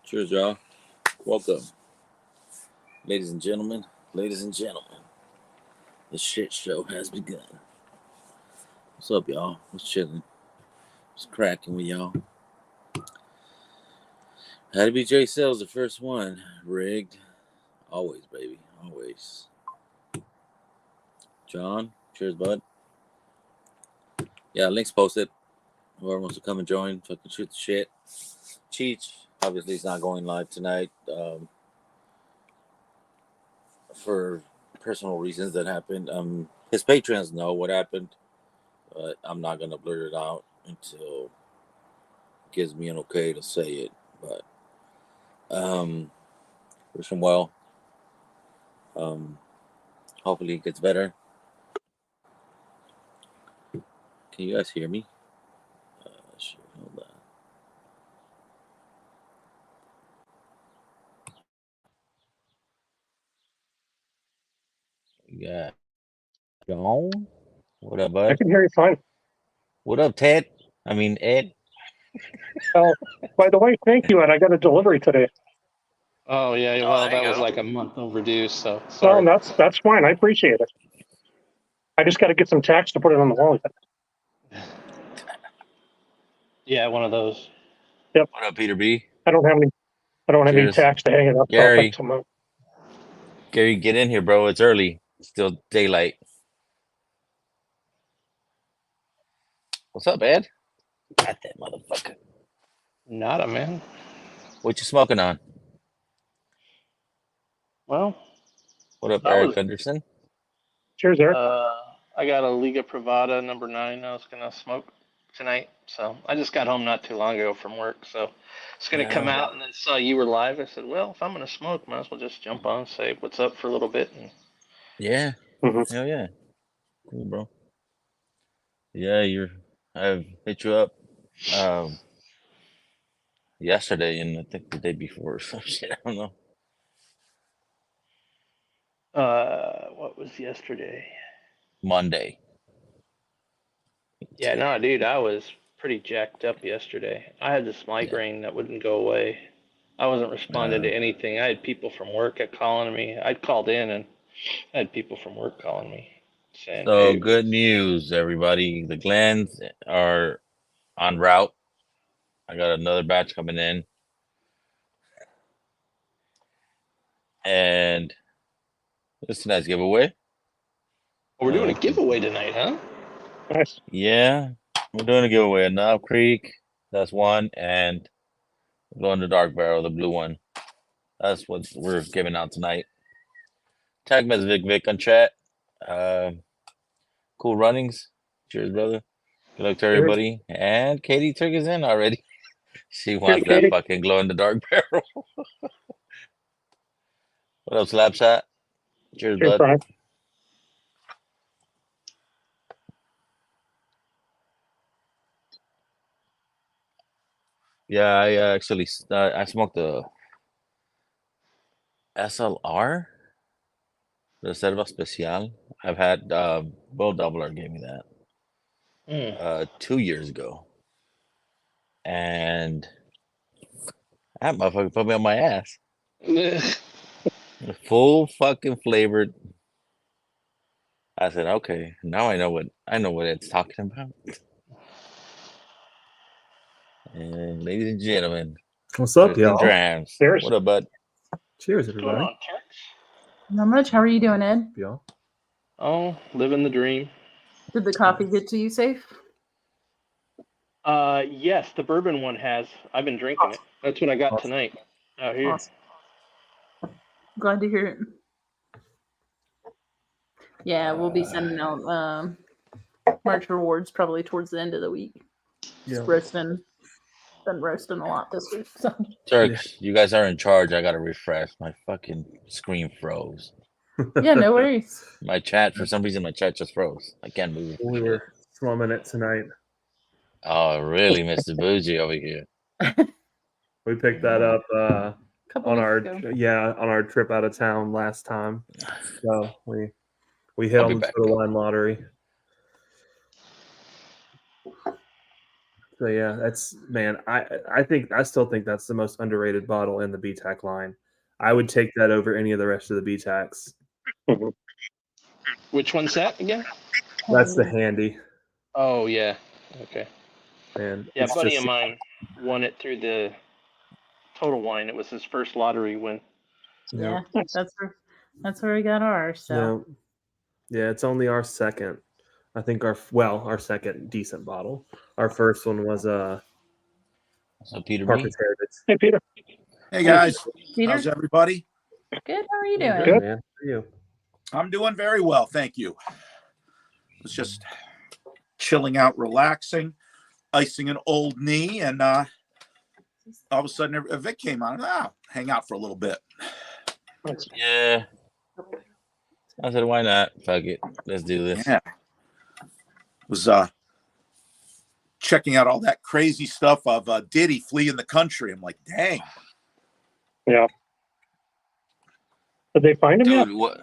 Cheers, y'all. Welcome, ladies and gentlemen. Ladies and gentlemen, the shit show has begun. What's up, y'all? What's chilling? What's cracking with y'all? How to be J Sales the first one. Rigged. Always, baby. Always. John, cheers, bud. Yeah, links posted. Whoever wants to come and join, fucking shoot the shit. Cheech, obviously, he's not going live tonight for personal reasons that happened. His patrons know what happened, but I'm not gonna blurt it out until he gives me an okay to say it. But wish him well. Hopefully, he gets better. Can you guys hear me? Shit, hold on. Yeah. John? What up, I bud? can hear you fine. What up, Ted? I mean, Ed. By the way, thank you, and I got a delivery today. Oh yeah, Oh, well there you that was go. like a month overdue, so Well, sorry. that's fine. I appreciate it. I just got to get some tax to put it on the wall. Yeah, one of those. Yep. What up, Peter B? I don't have any. I don't have any Cheers. tax to hang it up Gary. tomorrow. Gary, get in here, bro. It's early. It's still daylight. What's up, Ed? Got that motherfucker. Nada, man. What you smoking on? Well, What up, I was Eric Anderson? Cheers, Eric. I got a Liga Privada number 9 I was gonna smoke tonight. So I just got home not too long ago from work, so it's gonna come out and then saw you were live. I said, well, if I'm gonna smoke, might as well just jump on, say what's up for a little bit and Yeah. Mm-hmm. Hell yeah. Cool, bro. Yeah, I've hit you up yesterday and I think the day before or some shit. I don't know. what was yesterday? Monday. Yeah, no, dude, I was pretty jacked up yesterday. I had this migraine that wouldn't go away. I wasn't responding to anything. I had people from work calling me. I'd called in and I had people from work calling me saying, So "Hey, good news, everybody. The Glens are en route. I got another batch coming in. And it's a nice giveaway. we're doing a giveaway tonight, huh?" Nice. Yeah, we're doing a giveaway at Knob Creek. That's one. And we're going to Dark Barrel, the blue one. That's what we're giving out tonight. Tag Mrs.BigVic on chat. Cool runnings. Cheers, brother. Good luck to Cheers. everybody. And Katie took us in already. She Cheers, wants that Katie. fucking glow in the dark barrel. What up, Slapshot? Cheers, Cheers, bud. Brian. Yeah, I actually I smoked the SLR, the Reserva Especial. I've had Will Doubler gave me that 2 years ago, and that motherfucker put me on my ass. Full fucking flavored. I said, okay, now I know what it's talking about. And ladies and gentlemen, What's up, y'all? Drams. Cheers. What up, bud? Cheers, What's going everybody. on, Tex? Not much. How are you doing, Ed? Y'all. Oh, living the dream. Did the coffee get to you safe? Yes, the bourbon one has. I've been drinking it. That's what I got Awesome. tonight out here. Awesome. Glad to hear it. Yeah, we'll be sending out March rewards probably towards the end of the week. Yeah. Been roasting a lot this week. So. Turks, you guys are in charge. I gotta refresh. My fucking screen froze. Yeah, no worries. My chat, for some reason, my chat just froze. I can't move. We were slumming it tonight. Oh, really, Mr. Bougie over here. We picked that up on our ago. on our trip out of town last time. So we hit on the Total Line lottery. So yeah, that's man. I still think that's the most underrated bottle in the BTAC line. I would take that over any of the rest of the BTACs. Mhm. Which one's that again? That's the handy, Oh yeah. Okay. and Yeah, a it's buddy just of mine won it through the Total Wine. It was his first lottery win. Yeah, Nice. that's where we got ours. So no, yeah, it's only our second. I think our second decent bottle. Our first one was So Peter B. Parker's Heritage. Hey, Peter. Hey guys, Peter, how's everybody? good. How are you Good, doing? man. How are you? I'm doing very well, thank you. Was just chilling out, relaxing, icing an old knee, and all of a sudden a Vic came on. Hang out for a little bit. Nice. Yeah. I said, why not? Fuck it. Let's do this. Yeah. Was checking out all that crazy stuff of Diddy fleeing the country. I'm like, dang. Yeah. Did they find him yet? Dude, what?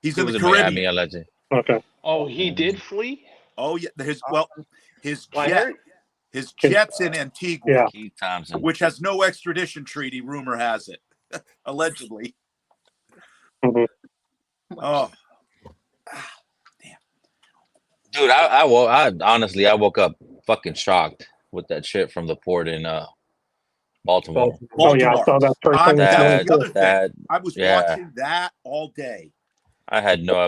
He's He in was the in Miami, Caribbean. allegedly. Okay. Oh, he did flee? Oh yeah, his I jet, heard. his jet's in Antigua, Yeah. Keith Thompson. which has no extradition treaty. Rumor has it, allegedly. Mhm. Oh, Dude, I honestly woke up fucking shocked with that shit from the port in Baltimore. Oh yeah, I Baltimore. saw that first thing. That was That, the other thing. that I was yeah. watching that all day. I had no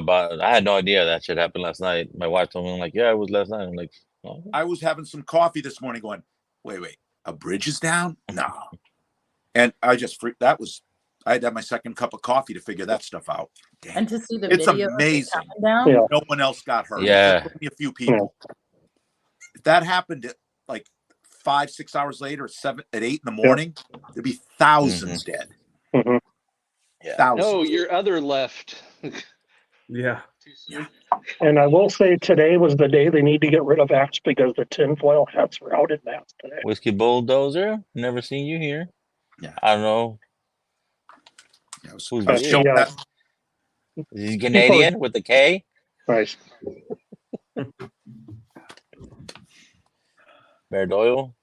idea that shit happened last night. My wife told me, I'm like, yeah, it was last night. I'm like, oh. I was having some coffee this morning going, wait, a bridge is down? No. And I just freaked. I had to have my second cup of coffee to figure that stuff out. Damn. And to see the It's video of it amazing. coming down. Yeah. No one else got hurt. Yeah. Just only a few people. If that happened at like 5-6 hours later, at 8 in the morning, there'd be thousands dead. Mhm. Yeah. Thousands. No, your other left. Yeah. Too soon. And I will say today was the day they need to get rid of hats because the tinfoil hats were out in mass today. Whiskey Bulldozer, never seen you here. Yeah. I don't know. Yeah, I was Who's showing yeah. that. Is he Canadian with the K? Nice. Bear Doyle?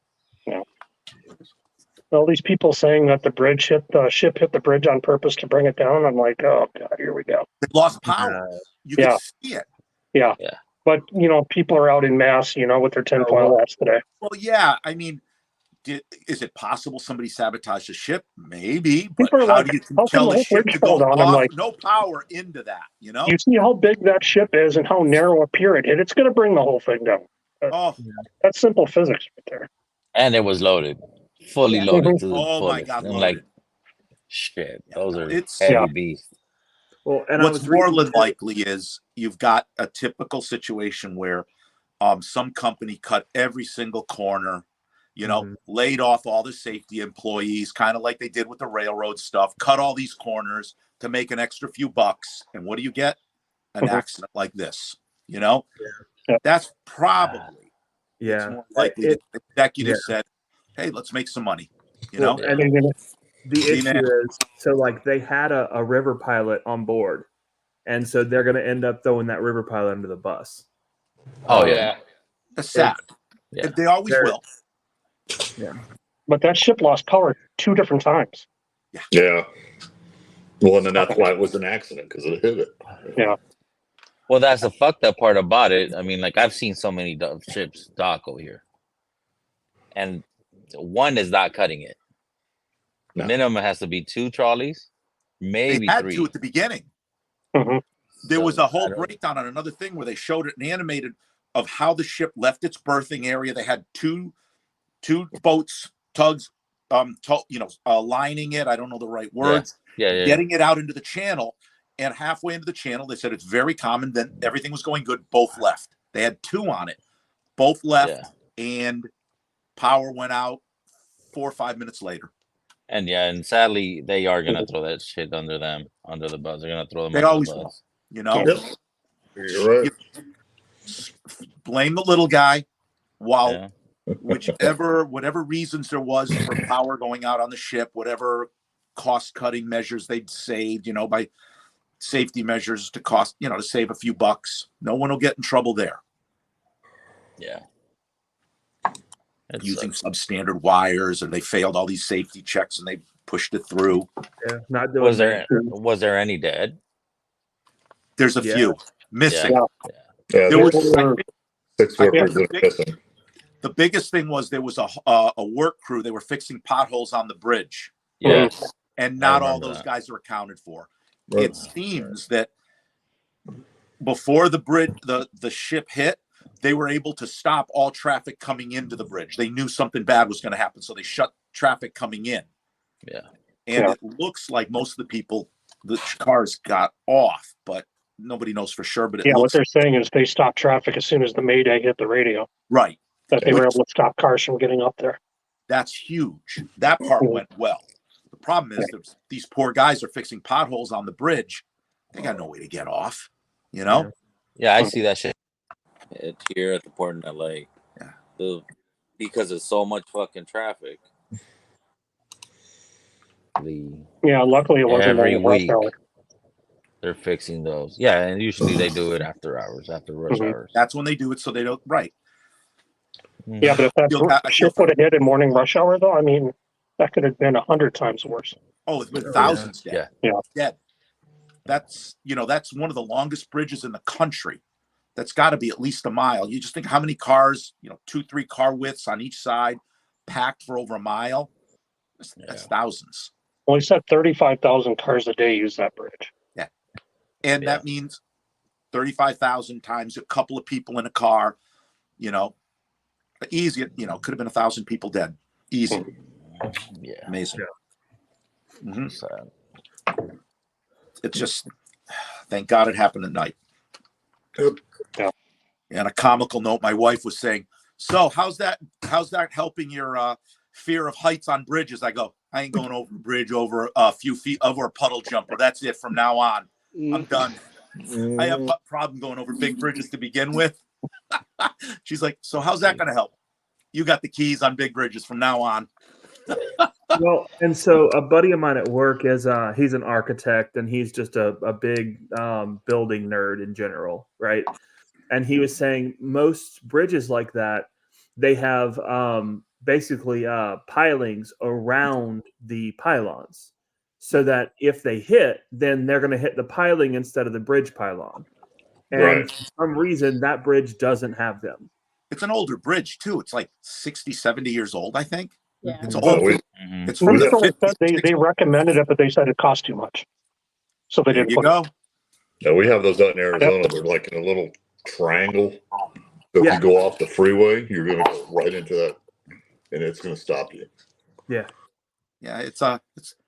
All these people saying that the ship hit the bridge on purpose to bring it down. I'm like, oh god, here we go. They lost power. You Yeah. could see it. Yeah. Yeah. But people are out in mass, with their tinfoil hats today. Well, yeah. I mean, is it possible somebody sabotaged the ship? Maybe. But People are how like, do you how tell come the the ship bridge to fell go down? I'm off? like, No power into that, you see how big that ship is and how narrow a pier it hit. It's going to bring the whole thing down. Oh, That's simple physics right there. And it was loaded. Fully Yeah. loaded to the oh my fullest. God, I'm loaded. like, shit, those are It's- heavy Yeah. beasts. Well, and What's I more was reading than likely is you've got a typical situation where some company cut every single corner, laid off all the safety employees, kind of like they did with the railroad stuff, cut all these corners to make an extra few bucks. And what do you get? An Mhm. accident like this, Yeah. That's probably, it's yeah. more likely that the executive said, hey, let's make some money, Well, Yeah. and the Amen. issue is, so like they had a river pilot on board, and so they're going to end up throwing that river pilot under the bus. Oh, yeah. That's sad. Yeah. They always They're- will. But that ship lost power 2 different times. Yeah. Well, and then that's why it was an accident, because it hit it. Yeah. Well, that's the fucked up part about it. I mean, like, I've seen so many ships dock over here, and one is not cutting it. No. Minimum has to be 2 trolleys, maybe They had 3. to at the beginning. Mhm. There was So, a I whole don't- breakdown on another thing where they showed it and animated of how the ship left its berthing area. They had two boats, tugs, lining it. I don't know the right words. Yeah. Getting it out into the channel, and halfway into the channel, they said it's very common. Then everything was going good. Both left. They had 2 on it. Both left, and power went out 4 or 5 minutes later. And sadly, they are gonna throw that shit under the bus. They're gonna throw them They under always the will. bus. Yep. You're right. Blame the little guy, while Yeah. whatever reasons there was for power going out on the ship, whatever cost-cutting measures they'd saved, by safety measures to save a few bucks. No one will get in trouble there. Yeah. using substandard wires, or they failed all these safety checks and they pushed it through. Yeah, not doing. Was there any dead? There's a few missing. Yeah. Yeah, There was Were- 6 I think workers that are missing. the biggest thing was there was a work crew. They were fixing potholes on the bridge, Yes. and not all remember those that. guys are accounted for. Right. It seems that before the bridge, the ship hit, they were able to stop all traffic coming into the bridge. They knew something bad was going to happen, so they shut traffic coming in. Yeah. And Yeah. it looks like most of the people, the cars got off, but nobody knows for sure. But it what looks they're saying is they stopped traffic as soon as the Mayday hit the radio, right. that they were able to stop cars from getting up there. That's huge. That part went well. The problem is that these poor guys are fixing potholes on the bridge. They got no way to get off, you know? Yeah, I see that shit. It's here at the port in LA. Yeah. Because there's so much fucking traffic. Yeah, luckily it wasn't Every during rush week hour. they're fixing those. Yeah, and usually they do it after hours, after rush Mhm. hours. That's when they do it, so they don't. Right. Yeah, but if that ship would have hit in morning rush hour, though, I mean, that could have been 100 times worse. Oh, it's been thousands dead. Yeah. Dead. That's one of the longest bridges in the country. That's got to be at least a mile. You just think how many cars, 2-3 car widths on each side, packed for over a mile. That's thousands. Well, he said 35,000 cars a day use that bridge. Yeah. And that means 35,000 times a couple of people in a car, easy, could have been 1,000 people dead. Easy. Yeah. Amazing. Yeah. Mhm. Sad. It's just, thank God it happened at night. Yep. Yeah. And a comical note, my wife was saying, so how's that helping your fear of heights on bridges? I go, I ain't going over a bridge over a few feet, over a puddle jumper. That's it from now on. I'm done. I have a problem going over big bridges to begin with. She's like, so how's that going to help? You got the keys on big bridges from now on. Well, and so a buddy of mine at work is he's an architect, and he's just a big building nerd in general, right? And he was saying most bridges like that, they have basically pilings around the pylons, so that if they hit, then they're going to hit the piling instead of the bridge pylon. And Right. for some reason, that bridge doesn't have them. It's an older bridge too. It's like 60, 70 years old, I think. Yeah. It's Oh, old. we- It's Pretty from sure the it said they recommended it, but they said it cost too much. So they There didn't you put go. Yeah, we have those out in Arizona. They're like in a little triangle. So if you go off the freeway, you're going to go right into that, and it's going to stop you. Yeah. Yeah,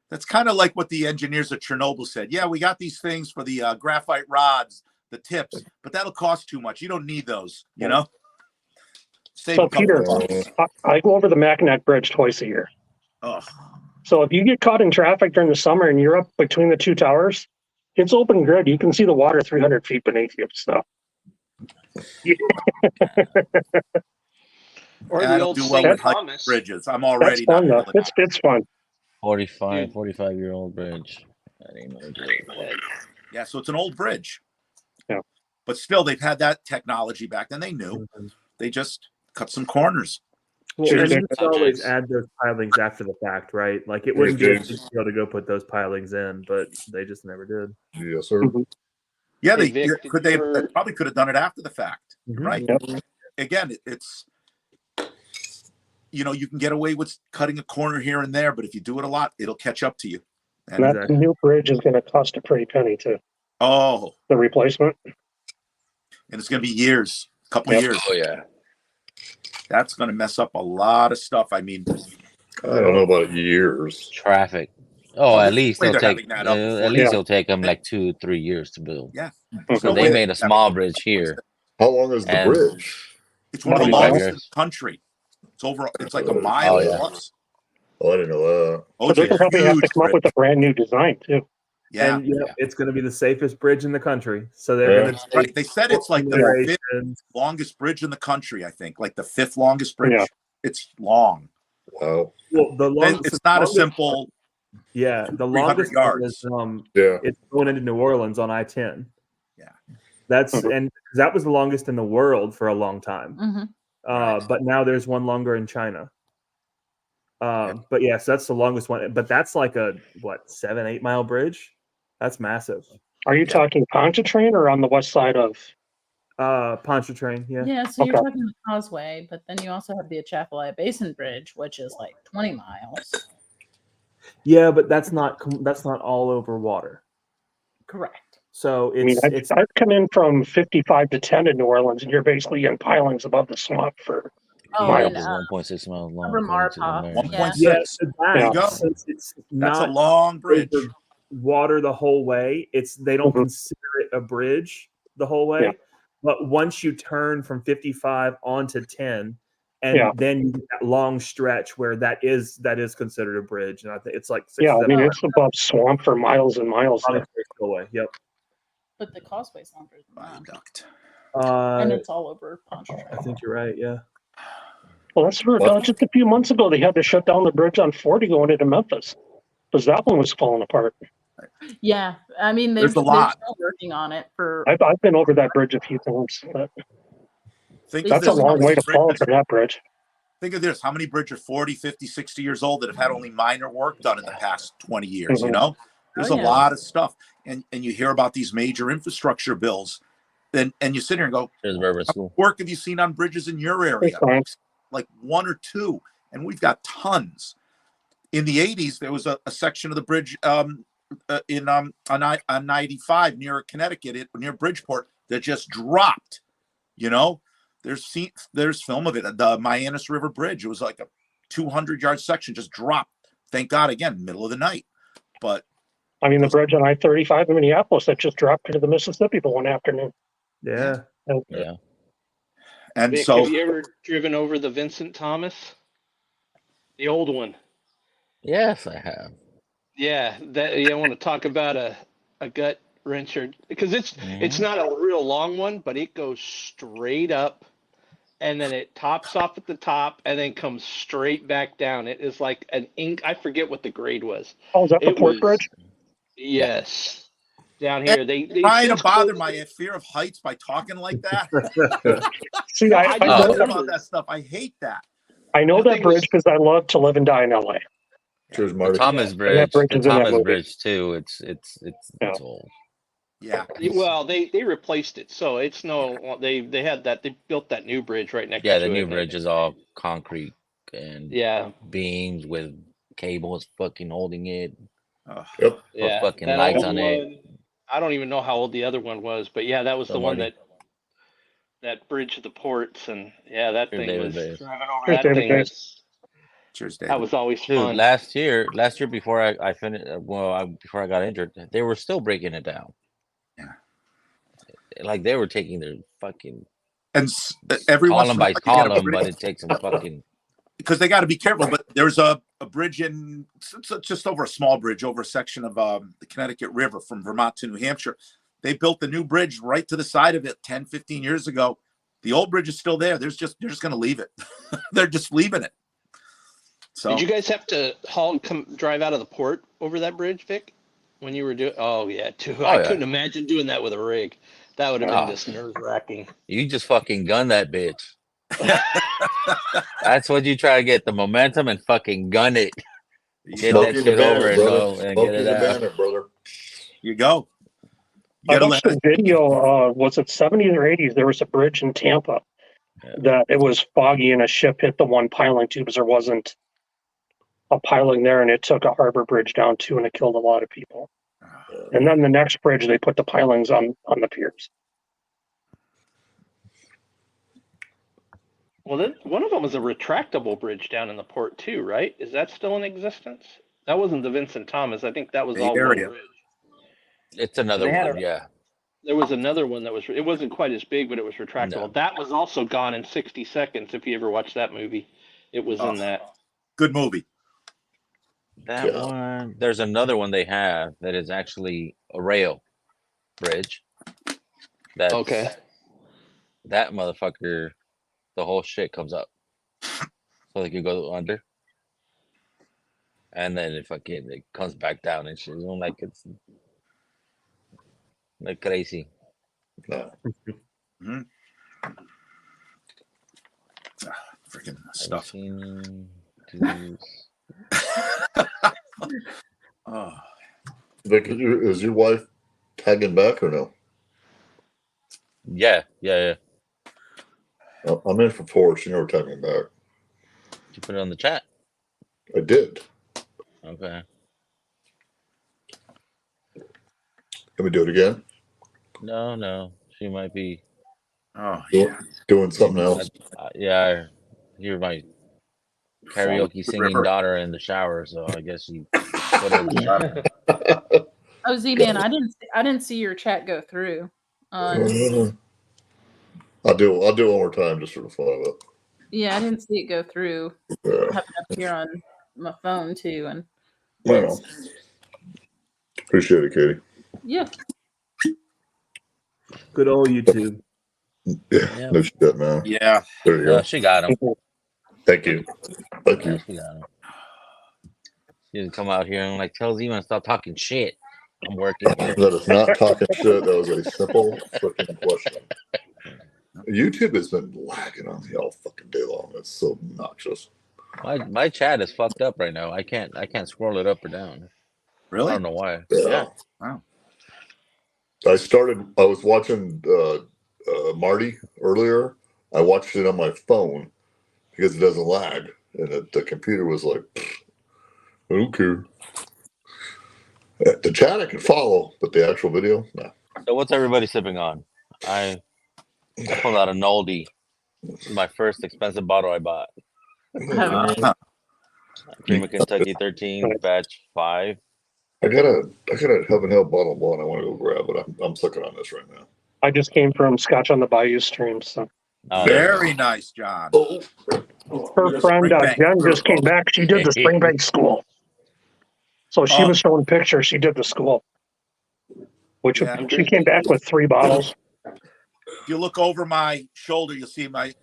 that's kind of like what the engineers at Chernobyl said. Yeah, we got these things for the graphite rods, the tips, but that'll cost too much. You don't need those, Save So a couple Peter, of bucks. I go over the Mackinac Bridge twice a year. Ugh. So if you get caught in traffic during the summer and you're up between the two towers, it's open grid. You can see the water 300 feet beneath you. So Or I the don't old do well St. with height Thomas. bridges. I'm that's already fun not though. feeling It's fun. 45-year-old bridge. I didn't know that. Yeah, so it's an old bridge. Yeah. But still, they've had that technology back then. They knew. They just cut some corners. Well, Sure. and you could always James. add those pilings after the fact, right? Like it wouldn't be a big deal to go put those pilings in, but they just never did. Yes, sir. Mhm. Yeah, Hey, they Vic, could. did They you ever- probably could have done it after the fact, right? Yep. Again, it's you can get away with cutting a corner here and there, but if you do it a lot, it'll catch up to you. And that Exactly. new bridge is going to cost a pretty penny too. Oh, The replacement. and it's going to be years, a couple Yep. years. Oh yeah. That's going to mess up a lot of stuff. I mean, I don't know about years. Traffic. Oh, Well, at least they're it'll take. having that up before- At least Yeah. it'll take them like 2-3 years to build. yeah. Mhm. So No they way made a they- small bridge here. How long is the And- bridge? It's one of the 25 longest in years. the country. It's like a mile Oh, yeah. plus. Oh, I didn't know that. Oh, But it's they're a going to probably have to huge come up bridge. with a brand new design too. Yeah, And it's going to be the safest bridge in the country. So they're Yeah. going to right. They said it's like the fifth generations. longest bridge in the country. I think, like the fifth longest bridge. Yeah. It's long. Wow. Well, the And longest, it's not a longest- simple. Yeah, the 300 longest one yards. is Yeah. it's going into New Orleans on I-10. Yeah. That's Mhm. and that was the longest in the world for a long time. Mm-hmm. But now there's one longer in China. But yes, that's the longest one. But that's like a 7-8 mile bridge. That's massive. Are you talking Pontchartrain or on the west side of? Pontchartrain, yeah. Yeah, so you're Okay. talking the causeway, but then you also have the Atchafalaya Basin Bridge, which is like 20 miles. Yeah, but that's not all over water. Correct. So I mean, it's I've come in from 55 to 10 in New Orleans, and you're basically in pilings above the swamp for Oh, miles. and It's 1.6 miles long. from our according to the pop, American. yeah. 1.6. there you go. Since it's That's a not long bridge. over water the whole way, they don't Mhm. consider it a bridge the whole way. Yeah. But once you turn from 55 onto 10, and Yeah. then you get that long stretch where that is considered a bridge, and I think it's like 6 Yeah, I 7 mean, it's above swamp for miles and miles. There. away. Yep. But the causeway's longer than that. Viaduct. And it's all over I Pontchartrain. think you're right. Yeah. Well, that's where What? just a few months ago they had to shut down the bridge on 40 going into Memphis because that one was falling apart. Yeah, I mean, There's a they're lot. still working on it for. I've been over that bridge a few times. But Think of that's a this. How long way many to fall bridges, from that bridge. think of this. How many bridges are 40, 50, 60 years old that have had only minor work done in the past 20 years? You Mhm. know, there's Oh, a yeah. lot of stuff. And you hear about these major infrastructure bills. And you sit here and go, There's River how School. much work have you seen on bridges in your area? fine. Like one or two. And we've got tons. In the 80s, there was a section of the bridge on 95 near Connecticut, near Bridgeport, that just dropped. You know, there's film of it at the Mianus River Bridge. It was like a 200-yard section just dropped. Thank God, again, middle of the night. But I mean, the bridge on I-35 in Minneapolis that just dropped into the Mississippi one afternoon. Yeah. Yeah. and Vic, so have you ever driven over the Vincent Thomas? The old one. Yes, I have. Yeah, that you want to talk about a gut wrencher because it's not a real long one, but it goes straight up and then it tops off at the top and then comes straight back down. It is like an ink. I forget what the grade was. Oh, is that the It Port was Bridge? yes. Down here, they trying to since bother closed my it. fear of heights by talking like that. See, No, I I know just Oh. hear about that stuff. I hate that. I know That that thing was- bridge because I love to live and die in LA. Cheers, The Marty. Thomas that Bridge. bridge The is in that Thomas movie. Bridge too. It's Yeah. old. Yeah. Well, they replaced it, so it's no. They had that. They built that new bridge right next Yeah, to the it. new and bridge is all concrete and Yeah, beams with cables fucking holding it. Ugh. Yep. Put yeah. fucking That lights old on it. one. I don't even know how old the other one was, but yeah, that was So the one Marty. that bridge to the ports, and yeah, that Here's thing David was Bays. driving over Here's that David thing Bays. was Cheers, David. that was always Dude, fun. last year before I finished, before I got injured, they were still breaking it down. Yeah. Like they were taking their fucking And every once column in a by while you get a column, bridge, but it takes some fucking. because they got to be careful. But there's a bridge it's just over a small bridge over a section of the Connecticut River from Vermont to New Hampshire. They built the new bridge right to the side of it 10, 15 years ago. The old bridge is still there. They're just going to leave it. They're just leaving it. So Did you guys have to drive out of the port over that bridge, Vic? When you were doing? Oh yeah, too. Oh, I yeah. couldn't imagine doing that with a rig. That would have Ah. been just nerve wracking. You just fucking gun that bitch. That's what you try to get the momentum and fucking gun it. Get that Smoking the shit over banner, and brother. go and get Smoking it the out. banner, brother. you go. You I gotta watched let a video, was it 70s or 80s? There was a bridge in Tampa Yeah. that it was foggy and a ship hit the one piling too because there wasn't a piling there and it took a harbor bridge down too and it killed a lot of people. And then the next bridge, they put the pilings on the piers. Well, then one of them was a retractable bridge down in the port too, right? Is that still in existence? That wasn't the Vincent Thomas. I think that was Bay all Area. one bridge. It's another They had one, yeah. There was another one that was. It wasn't quite as big, but it was retractable. No. That was also gone in 60 seconds. If you ever watched that movie, it was in that. good movie. That Yeah. one. There's another one they have that is actually a rail bridge. That's, Okay. That motherfucker, the whole shit comes up. So they could go under. And then it comes back down and shit. Like it's like crazy. No. Mhm. freaking stuff. Oh. Vic, is your wife tagging back or no? Yeah. I'm in for 4. She never tagged me back. Did you put it on the chat? I did. Okay. Can we do it again? No. She might be. Oh, Doing something else. Yeah, I hear my karaoke singing daughter in the shower, so I guess she put her in the shower. Oh, Z-Man, I didn't see your chat go through. I'll do it one more time just for the fun of it. Yeah, I didn't see it go through. Yeah. I have it up here on my phone too, and Well, appreciate it, Katie. yeah. Good old YouTube. Yeah, no shit, man. Yeah. There you go. She got him. Thank you. Thank you. She got him. She didn't come out here and like tell Z to stop talking shit. I'm working here. That is not talking shit. That was a simple freaking question. YouTube has been lagging on me all fucking day long. It's so obnoxious. My chat is fucked up right now. I can't scroll it up or down. Really? I don't know why. Yeah. Wow. I was watching Marty earlier. I watched it on my phone because it doesn't lag. And the computer was like, I don't care. The chat I can follow, but the actual video, no. So what's everybody sipping on? I pulled out a Noldy. This is my first expensive bottle I bought. Cream of Kentucky 13, batch 5. I got a Heaven Hill bottle of one. I want to go grab, but I'm sucking on this right now. I just came from Scotch on the Bayou stream, so. Very nice, John. Her friend Jen just came back. She did the Springbank school. So she was showing pictures. She did the school. Which she came back with 3 bottles. If you look over my shoulder, you'll see I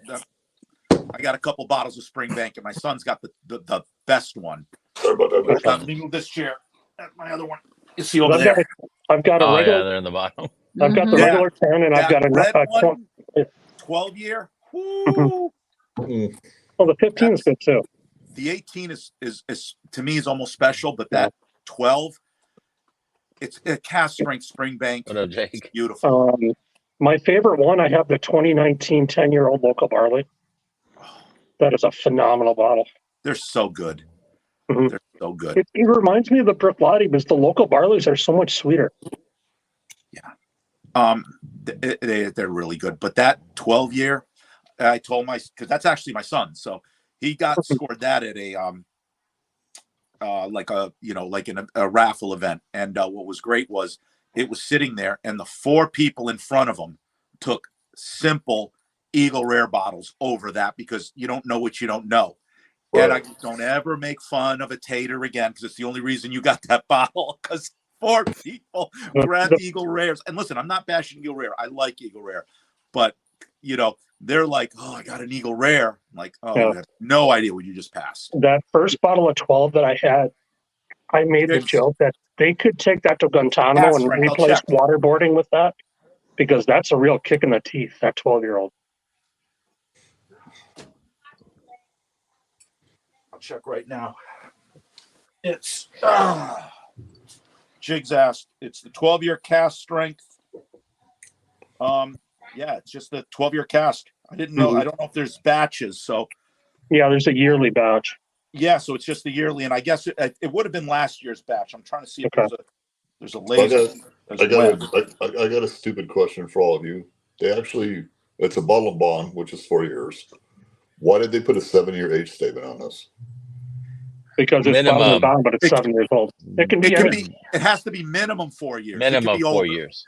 got a couple bottles of Springbank, and my son's got the best one. Sorry about that. Let me move this chair. That's my other one. You see over there. I've got a regular. Yeah, they're in the bottom. I've got the regular 10, and I've got a red one, 12-year. Well, the 15 is good too. The 18 is to me is almost special, but that 12, it's a cast strength Springbank. What up, Jake? It's beautiful. My favorite one, I have the 2019 10-year-old local barley. That is a phenomenal bottle. They're so good. Mm-hmm. They're so good. It reminds me of the Brooklotti because the local barleys are so much sweeter. Yeah. They're really good. But that 12-year, I told because that's actually my son. So he got scored that at a like in a raffle event. And what was great was it was sitting there, and the 4 people in front of him took simple Eagle Rare bottles over that because you don't know what you don't know. Right. And I don't ever make fun of a tater again because it's the only reason you got that bottle, because 4 people grabbed Eagle Rares. And listen, I'm not bashing Eagle Rare. I like Eagle Rare. But, they're like, oh, I got an Eagle Rare. I'm like, oh, you have no idea what you just passed. That first bottle of 12 that I had, I made the joke that they could take that to Guantanamo and replace waterboarding with that, because that's a real kick in the teeth, that 12-year-old. I'll check right now. It's Jigs asked. It's the 12-year cast strength. It's just the 12-year cast. I didn't know. I don't know if there's batches. So yeah, there's a yearly batch. Yeah, so it's just the yearly, and I guess it would have been last year's batch. I'm trying to see if there's a laser. I got a stupid question for all of you. It's a bottle of bond, which is 4 years. Why did they put a 7-year age statement on this? Because it's bottled and bound, but it's 7 years old. It has to be minimum 4 years. Minimum 4 years.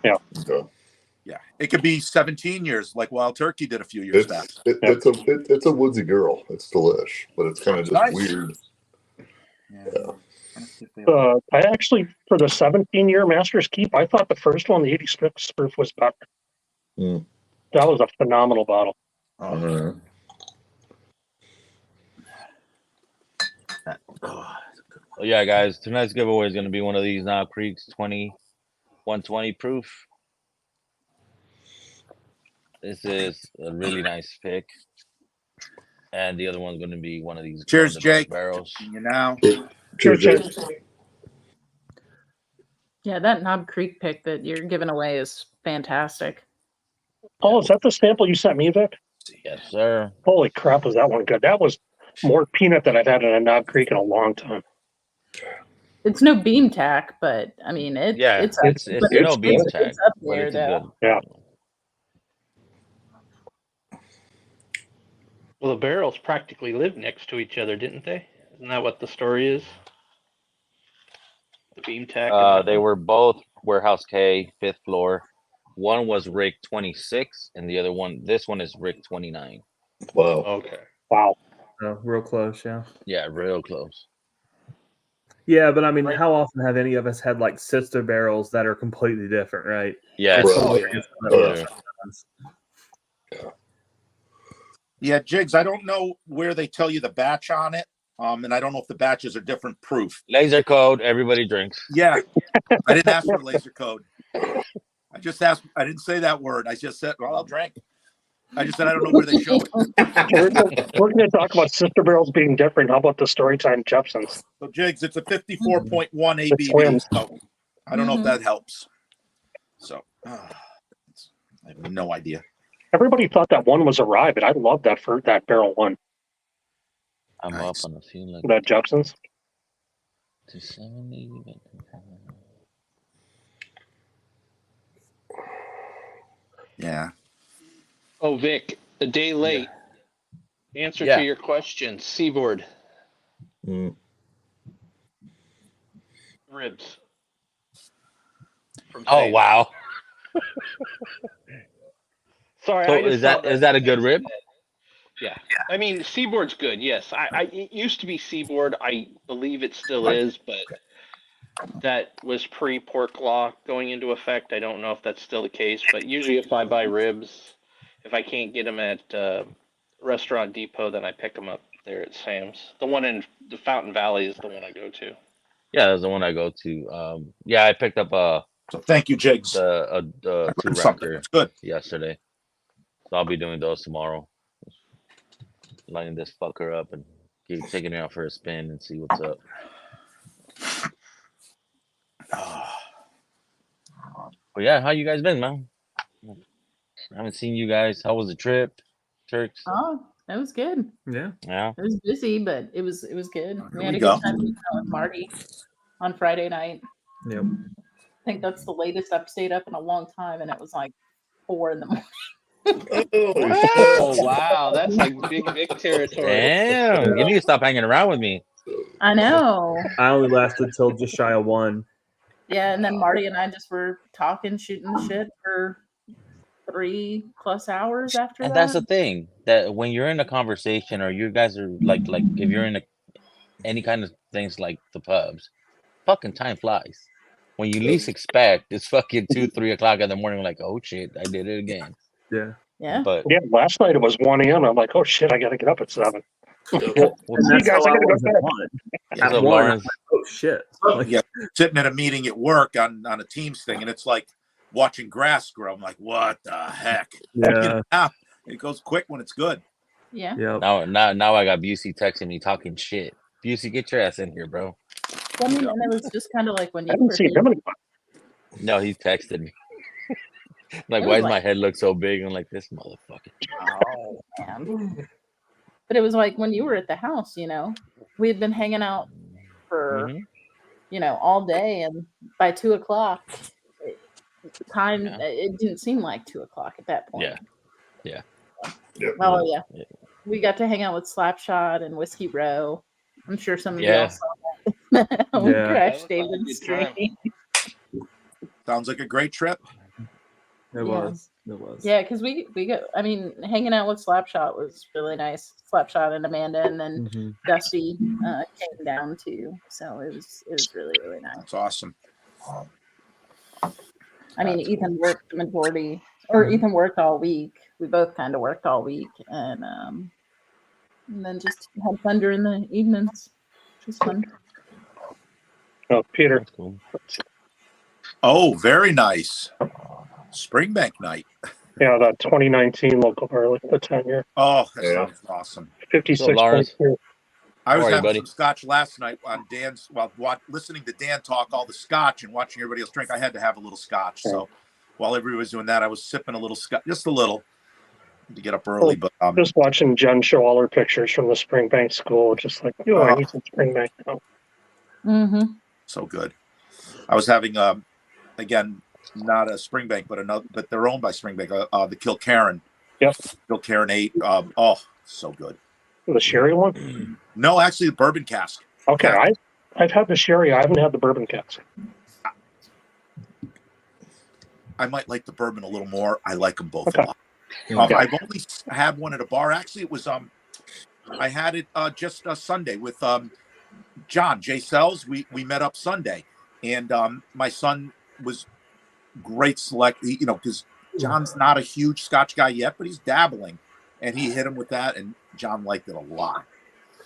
Yeah. Okay. Yeah, it could be 17 years, like Wild Turkey did a few years back. It's a woodsy girl. It's delish, but it's kind of just nice. Weird. Yeah. I actually, for the 17-year Master's Keep, I thought the first one, the 86 proof, was better. That was a phenomenal bottle. Well, yeah, guys, tonight's giveaway is going to be one of these Knob Creeks 120 proof. This is a really nice pick. And the other one's going to be one of these. Cheers, Dark Jake. Barrels. You now. Cheers, James. Yeah, that Knob Creek pick that you're giving away is fantastic. Oh, is that the sample you sent me, Vic? Yes, sir. Holy crap, was that one good? That was more peanut than I've had in a Knob Creek in a long time. It's no beam tack, but I mean it's it's no beam tack. It's up but there it's though. good. Yeah. Well, the barrels practically lived next to each other, didn't they? Isn't that what the story is? The beam tack. They were both warehouse K, 5th floor. One was rig 26, and the other one, this one is rig 29. Wow. Okay. Wow. Real close, yeah. Yeah, real close. Yeah, but I mean, Right. how often have any of us had like sister barrels that are completely different, right? Yeah, Well, Yeah, Jigs, I don't know where they tell you the batch on it. And I don't know if the batches are different proof. laser code, everybody drinks. Yeah. I didn't ask for laser code. I just asked, I didn't say that word. I just said, well, I'll drink. I just said, I don't know where they show it. We're going to talk about sister barrels being different. How about the Storytime Jepsons? So, Jigs, it's a 54.1 ABV. twins. So I don't know if that helps. So I have no idea. Everybody thought that one was a rye, but I love that for that barrel one. I'm Nice. up on a few like That Jepsons. 270. Yeah. Oh, Vic, a day late. Answer Yeah. to your question. Seaboard Mm. ribs. From Oh Sam. wow! Sorry, So I just is that a good rib? Yeah. I mean, Seaboard's good. Yes, it used to be Seaboard. I believe it still is, but that was pre-pork law going into effect. I don't know if that's still the case, but usually if I buy ribs, if I can't get them at Restaurant Depot, then I pick them up there at Sam's. The one in the Fountain Valley is the one I go to. Yeah, that's the one I go to. Yeah, I picked up So thank you, Jigs. the I two learned something. raptor It's good. yesterday, so I'll be doing those tomorrow. Lining this fucker up and keep taking it out for a spin and see what's up. But yeah, how you guys been, man? I haven't seen you guys. How was the trip, Turks? Oh, that was good. Yeah. Yeah. It was busy, but it was good. Here We had we a go. good time hanging out with Marty on Friday night. Yep. I think that's the latest I've stayed up in a long time, and it was like 4 a.m. Oh wow, that's like Big Vic territory. Damn, you need to stop hanging around with me. I know. I only lasted till just shy of 1. Yeah, and then Marty and I just were talking, shooting the shit for 3+ hours after And that. that's the thing, that when you're in a conversation or you guys are like if you're in any kind of things like the pubs, fucking time flies. When you least expect, it's fucking 2-3 o'clock in the morning. Like, oh shit, I did it again. Yeah. Yeah. But Yeah, last night it was 1 a.m. I'm like, oh shit, I got to get up at 7. And See that's you guys, how I I gotta go was to at bed. 1. what's At up, 1, I'm Lawrence? like, oh shit. Like, Yeah, sitting at a meeting at work on a Teams thing, and it's like watching grass grow. I'm like, what the heck? yeah. It goes quick when it's good. Yeah. Yep. Now I got Busey texting me talking shit. Busey, get your ass in here, bro. I mean, and it was just kind of like when I you haven't were seen here. him in No, he texted me. Like, It why was does my like- head look so big? I'm like, this motherfucker. Oh, man. But it was like when you were at the house, we had been hanging out for, Mhm. all day. And by 2 o'clock, time, Yeah. it didn't seem like 2 o'clock at that point. Yeah. Yep. Oh, yeah. Yeah. We got to hang out with Slapshot and Whiskey Row. I'm sure some of Yeah. y'all saw that. We Yeah. crashed That was like a David's good time. stream. Sounds like a great trip. It was. It was. Yeah, because we got, hanging out with Slapshot was really nice. Slapshot and Amanda, and then Mhm. Dusty came down too. So it was really, really nice. That's awesome. I mean, Ethan worked the majority, or Ethan worked all week. We both kind of worked all week, and then just had fun during the evenings. Just fun. Oh, Peter. That's cool. Oh, very nice. Springbank night. Yeah, the 2019 local barley, the 10-year. Oh, that Yeah. sounds awesome. Lawrence? 56.2. I was How are you, having buddy? some scotch last night on Dan's while listening to Dan talk all the scotch and watching everybody else drink. I had to have a little scotch. So while everybody was doing that, I was sipping a little scotch, just a little, to get up early. But Just watching Jen show all her pictures from the Springbank school, just like, I need some Springbank now. Mm-hmm. So good. I was having again, not a Springbank, but they're owned by Springbank. The Kilkerran. Yep. Kilkerran 8. So good. The sherry one? No, actually, the bourbon cask. Okay, I've had the sherry. I haven't had the bourbon cask. I might like the bourbon a little more. I like them both Okay. a lot. I've only had one at a bar. Actually, it was I had it just Sunday with John J. Sells. We met up Sunday, and my son was great select. Because John's not a huge Scotch guy yet, but he's dabbling, and he hit him with that, and John liked it a lot.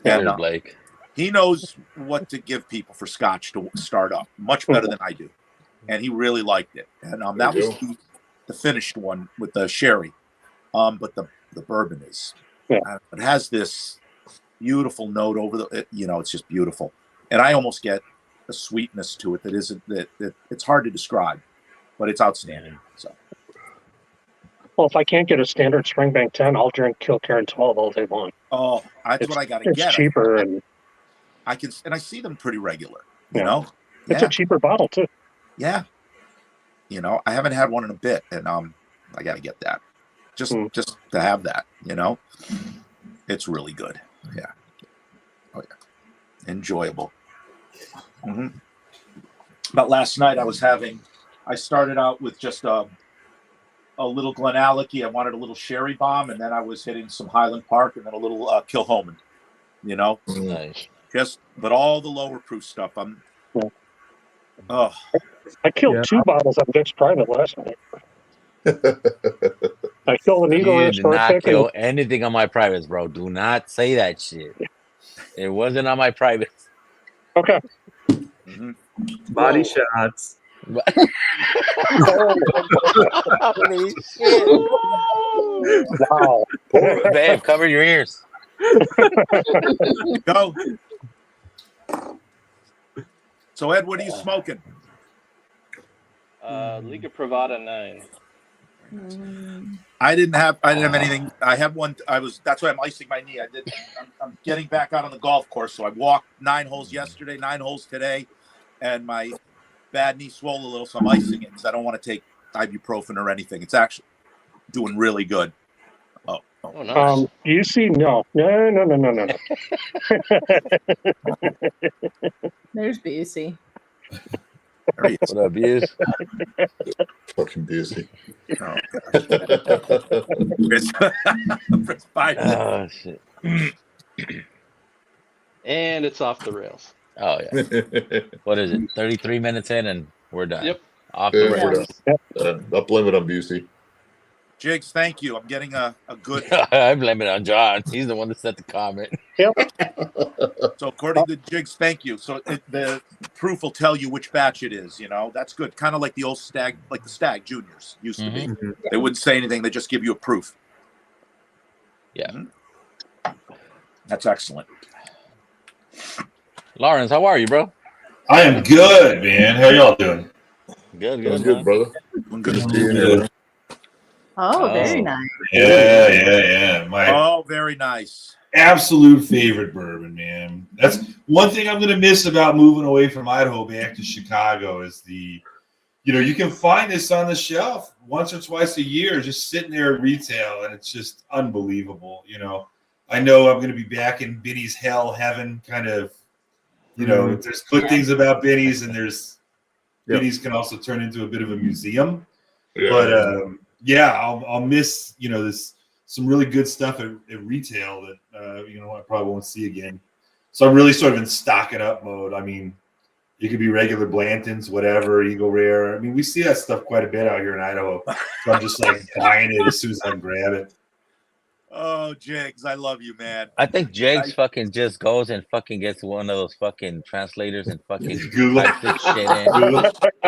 And Blake. he knows what to give people for Scotch to start up much better than I do, and he really liked it. And that was the finished one with the sherry. But the bourbon is, it has this beautiful note over it's just beautiful. And I almost get a sweetness to it that isn't, that it's hard to describe, but it's outstanding. So, well, if I can't get a standard Springbank 10, I'll drink Kilkerran 12 all day long. Oh, that's what I got to get. It's cheaper, and I see them pretty regular, you know? It's a cheaper bottle too. Yeah. I haven't had one in a bit, and I got to get that. Just to have that, it's really good. Yeah. Oh yeah. Enjoyable. Mm-hmm. But last night I started out with just a little Glenallachie. I wanted a little sherry bomb, and then I was hitting some Highland Park, and then a little Kilhoman, Nice. But all the lower proof stuff. I killed 2 bottles on Dick's Private last night. I killed an Eagle You Rare did not Star kill anything on my privates, bro. Do not say that shit. It wasn't on my privates. Okay. Mm-hmm. Body shots. Holy shit. Wow. Babe, cover your ears. Go. So Ed, what are you smoking? Liga Privada 9. I didn't have anything. I have one. That's why I'm icing my knee. I'm getting back out on the golf course. So I walked 9 holes yesterday, 9 holes today, and my bad knee swole a little. So I'm icing it because I don't want to take ibuprofen or anything. It's actually doing really good. Oh nice. You see, no. There's Busey. What up, Buse? Fucking busy. Oh, Oh, shit. And it's off the rails. Oh, yeah. What is it? 33 minutes in, and we're done. Yep. Off Yeah, the we're rails. Up limit on Busey. Jigs, thank you. I'm getting a good. I blame it on John. He's the one that set the comment. So according to Jigs, thank you. So the proof will tell you which batch it is. That's good. Kind of like the old Stag, like the Stag Juniors used to be. They wouldn't say anything. They just give you a proof. Yeah. That's excellent. Lawrence, how are you, bro? I am good, man. How y'all doing? Good, That's good, good, man. brother. I'm good. Good seeing you. Oh, very nice. Yeah. My Very nice. absolute favorite bourbon, man. That's one thing I'm gonna miss about moving away from Idaho back to Chicago is you can find this on the shelf once or twice a year, just sitting there at retail, and it's just unbelievable. I know I'm gonna be back in Benny's hell heaven, kind of. There's good things about Benny's, and there's Benny's can also turn into a bit of a museum. Yeah. But I'll miss this some really good stuff at retail that I probably won't see again. So I'm really sort of in stocking up mode. I mean, it could be regular Blantons, whatever, Eagle Rare. I mean, we see that stuff quite a bit out here in Idaho. So I'm just like buying it as soon as I can grab it. Oh, Jigs, I love you, man. I think Jake's fucking just goes and fucking gets one of those fucking translators and fucking Google. types this shit in.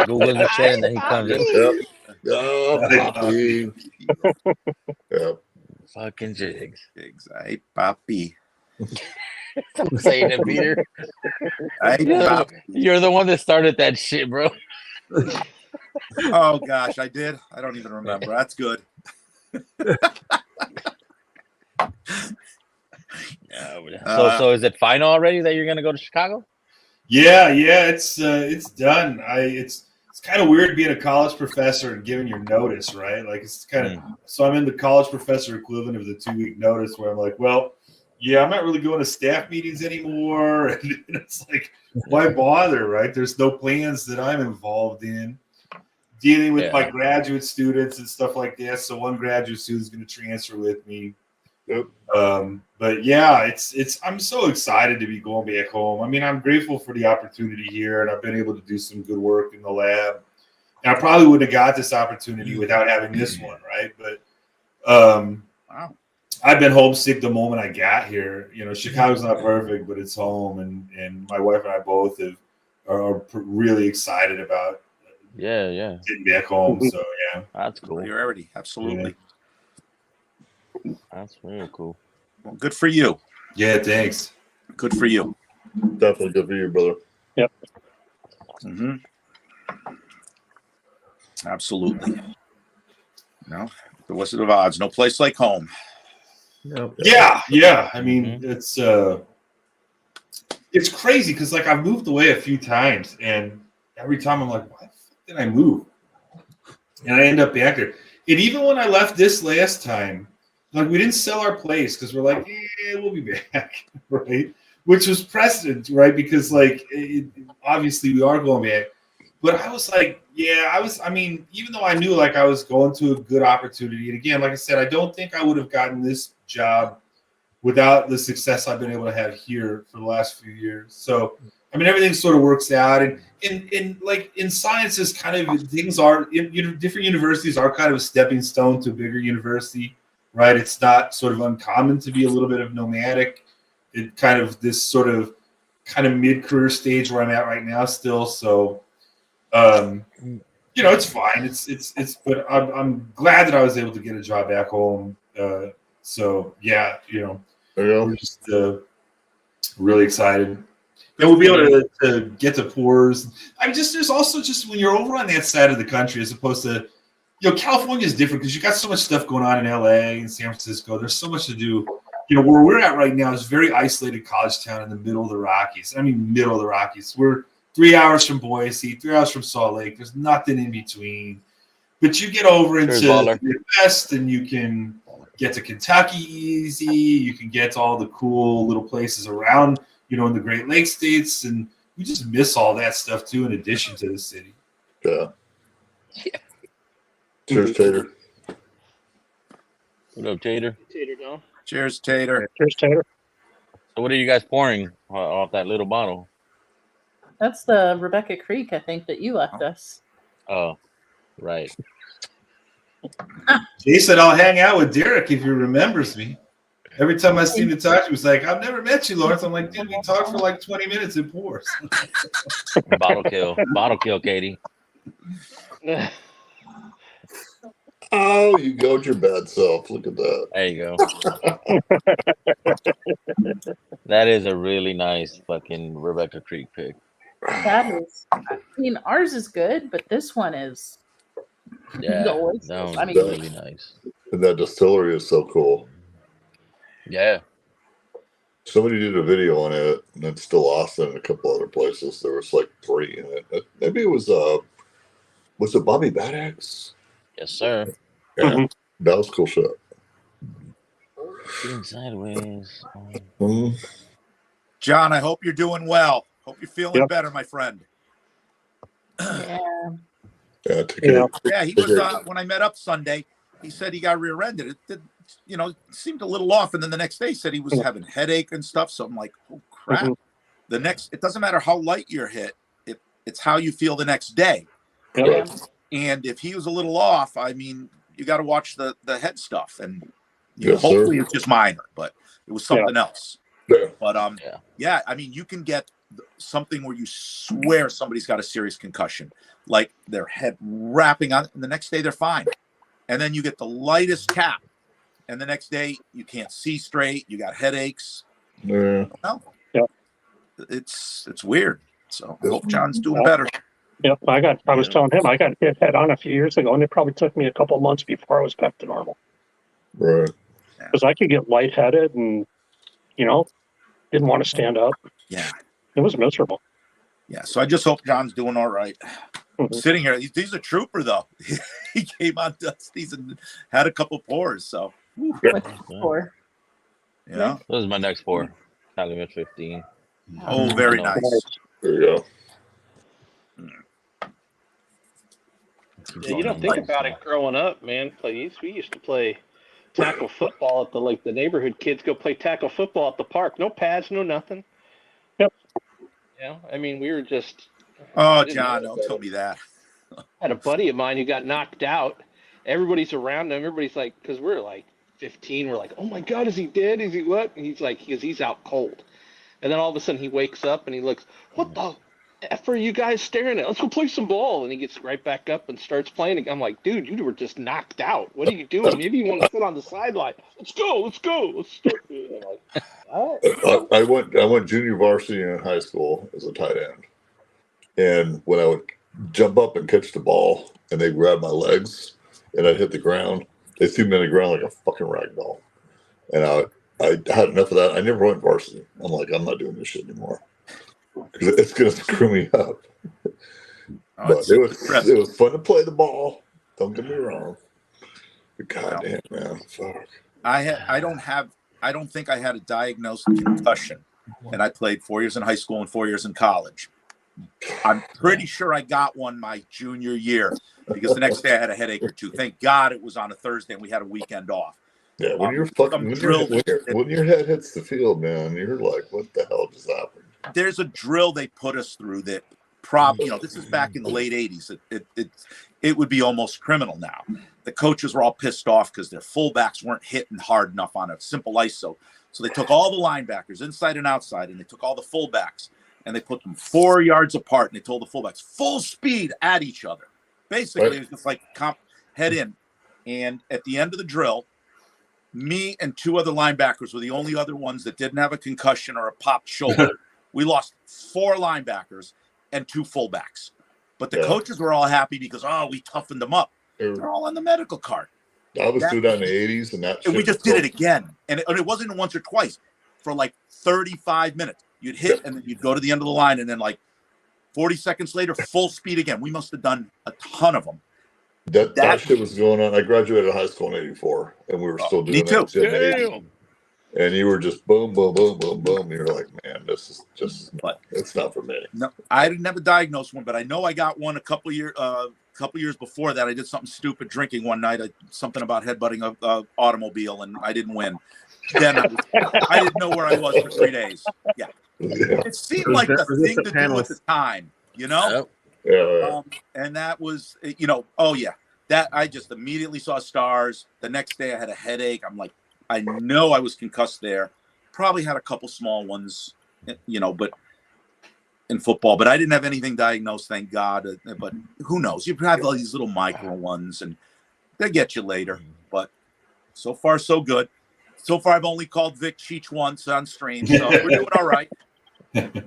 Googles the shit, and then he comes in. Yep. Oh, Fucking Jigs. Jigs, hey, Papi. Stop saying it, Peter. I ain't You're about- you're the one that started that shit, bro. oh gosh, I did. I don't even remember. That's good. So is it final already that you're gonna go to Chicago? Yeah, it's done. It's kind of weird being a college professor and giving your notice, right? Like it's kind of so I'm in the college professor equivalent of the 2-week notice where I'm like, well, yeah, I'm not really going to staff meetings anymore, and it's like, why bother, right? There's no plans that I'm involved in dealing with my graduate students and stuff like that. So one graduate student is going to transfer with me. Yep. But yeah, I'm so excited to be going back home. I mean, I'm grateful for the opportunity here, and I've been able to do some good work in the lab. And I probably wouldn't have got this opportunity without having this one, right? But wow. I've been homesick the moment I got here. You know, Chicago's not perfect, but it's home, and my wife and I both are really excited about getting back home. So yeah, That's cool. Priority, absolutely. Yeah. That's real cool. Well, good for you. Yeah, thanks. Good for you. Definitely good for you, brother. Yep. Mm-hmm. Absolutely. No, the Wizard of Odds. No place like home. Nope. Yeah. I mean, it's crazy because like I've moved away a few times, and every time I'm like, why the fuck did I move? And I end up back there. And even when I left this last time, like we didn't sell our place because we're like, we'll be back, right? Which was precedent, right? Because like obviously we are going back. But I was like, I mean, even though I knew like I was going to a good opportunity, and again, like I said, I don't think I would have gotten this job without the success I've been able to have here for the last few years. So, I mean, everything sort of works out. And in like in sciences, kind of things are different universities are kind of a stepping stone to a bigger university, right? It's not sort of uncommon to be a little bit of nomadic. It kind of this sort of kind of mid-career stage where I'm at right now still. So, you know, it's fine. It's but I'm glad that I was able to get a job back home. So yeah, you know, we're just really excited. And we'll be able to get to tours. I mean, there's also just when you're over on that side of the country, as opposed to, you know, California is different because you got so much stuff going on in LA and San Francisco. There's so much to do. You know, where we're at right now is very isolated college town in the middle of the Rockies. I mean, middle of the Rockies. We're 3 hours from Boise, 3 hours from Salt Lake. There's nothing in between. But you get over into the Midwest, and you can get to Kentucky easy. You can get to all the cool little places around, you know, in the Great Lakes states. And we just miss all that stuff, too, in addition to the city. Yeah. Cheers, Tater. What up, Tater? Tater down. Cheers, Tater. Cheers, Tater. So what are you guys pouring off that little bottle? That's the Rebecca Creek, I think, that you left us. Oh, right. He said, I'll hang out with Derek if he remembers me. Every time I seem to talk to him, he's like, I've never met you, Lawrence. I'm like, dude, we talked for like 20 minutes in pours. Bottle kill, Katie. Oh, you go with your bad self. Look at that. There you go. That is a really nice fucking Rebecca Creek pick. That is, I mean, ours is good, but this one is That was I mean, really nice. And that distillery is so cool. Yeah. Somebody did a video on it, and it's still Austin and a couple other places. There was like 3 in it. Maybe it was it Bobby Badax? Yes, sir. Yeah, that was cool shit. Getting sideways. John, I hope you're doing well. Hope you're feeling better, my friend. yeah. Yeah, he was when I met up Sunday. He said he got rear-ended. It did, you know, seemed a little off, and then the next day he said he was having headache and stuff. So I'm like, oh crap. It doesn't matter how light you're hit. It's how you feel the next day. Yeah. And if he was a little off, I mean, you got to watch the head stuff, and hopefully it's just minor, but it was something else. Yeah. But I mean, you can get something where you swear somebody's got a serious concussion, like their head wrapping on, and the next day they're fine. And then you get the lightest tap, and the next day you can't see straight, you got headaches. Yeah. Well, Yeah. it's weird. So I hope John's doing better. Yep, I was telling him I got hit head on a few years ago, and it probably took me a couple months before I was back to normal. Right. Because I could get lightheaded and, didn't want to stand up. Yeah. It was miserable. Yeah. So I just hope John's doing all right. Mhm. Sitting here, he's a trooper though. He came on Dusty's and had a couple pours. So What's for? yeah. That was my next pour. Calumet 15. Oh, very No. nice. There you go. Yeah, you don't think about it growing up, man. We used to play tackle football at the neighborhood kids go play tackle football at the park. No pads, no nothing. Yep. I mean, we were just. Oh, John, don't tell me that. I had a buddy of mine who got knocked out. Everybody's around him. Everybody's like, because we're like 15. We're like, oh my God, is he dead? Is he what? And he's like, he's out cold. And then all of a sudden he wakes up and he looks, what the F are you guys staring at? Let's go play some ball. And he gets right back up and starts playing. I'm like, dude, you were just knocked out. What are you doing? Maybe you want to sit on the sideline. Let's go. Let's start. I'm like, all right. I went junior varsity in high school as a tight end, and when I would jump up and catch the ball, and they grab my legs, and I'd hit the ground, they threw me on the ground like a fucking rag doll, and I had enough of that. I never went varsity. I'm like, I'm not doing this shit anymore because it's gonna screw me up. But it was fun to play the ball. Don't get me wrong. But goddamn, man, fuck. I don't think I had a diagnosed concussion, and I played 4 years in high school and 4 years in college. I'm pretty sure I got one my junior year because the next day I had a headache or two. Thank God it was on a Thursday and we had a weekend off. Yeah, when your head hits the field, man, you're like, what the hell just happened? There's a drill they put us through that this is back in the late 80s. It would be almost criminal now. The coaches were all pissed off because their fullbacks weren't hitting hard enough on a simple ISO. So they took all the linebackers inside and outside, and they took all the fullbacks and they put them 4 yards apart, and they told the fullbacks full speed at each other. Basically, it was just like head in. And at the end of the drill, me and two other linebackers were the only other ones that didn't have a concussion or a popped shoulder. We lost 4 linebackers and 2 fullbacks. But the coaches were all happy because, we toughened them up. They're all on the medical card. I was through that in the 80s, and we just did it again. And it wasn't once or twice. For like 35 minutes. You'd hit, and then you'd go to the end of the line, and then like 40 seconds later, full speed again. We must have done a ton of them. That shit was going on. I graduated high school in '84, and we were still doing that. And you were just boom, boom, boom, boom, boom. And you're like, man, this is just, it's not for me. No, I didn't have a diagnosed one, but I know I got one a couple years before that. I did something stupid drinking one night, something about headbutting a automobile, and I didn't win. Then I didn't know where I was for 3 days. Yeah. It seemed like the thing to do at the time, Yeah. And that was, that I just immediately saw stars. The next day I had a headache. I'm like, I know I was concussed there. Probably had a couple small ones, but in football. But I didn't have anything diagnosed, thank God. But who knows? You have all these little micro ones, and they get you later. But so far, so good. So far, I've only called Vic Cheech once on stream, so we're doing all right. The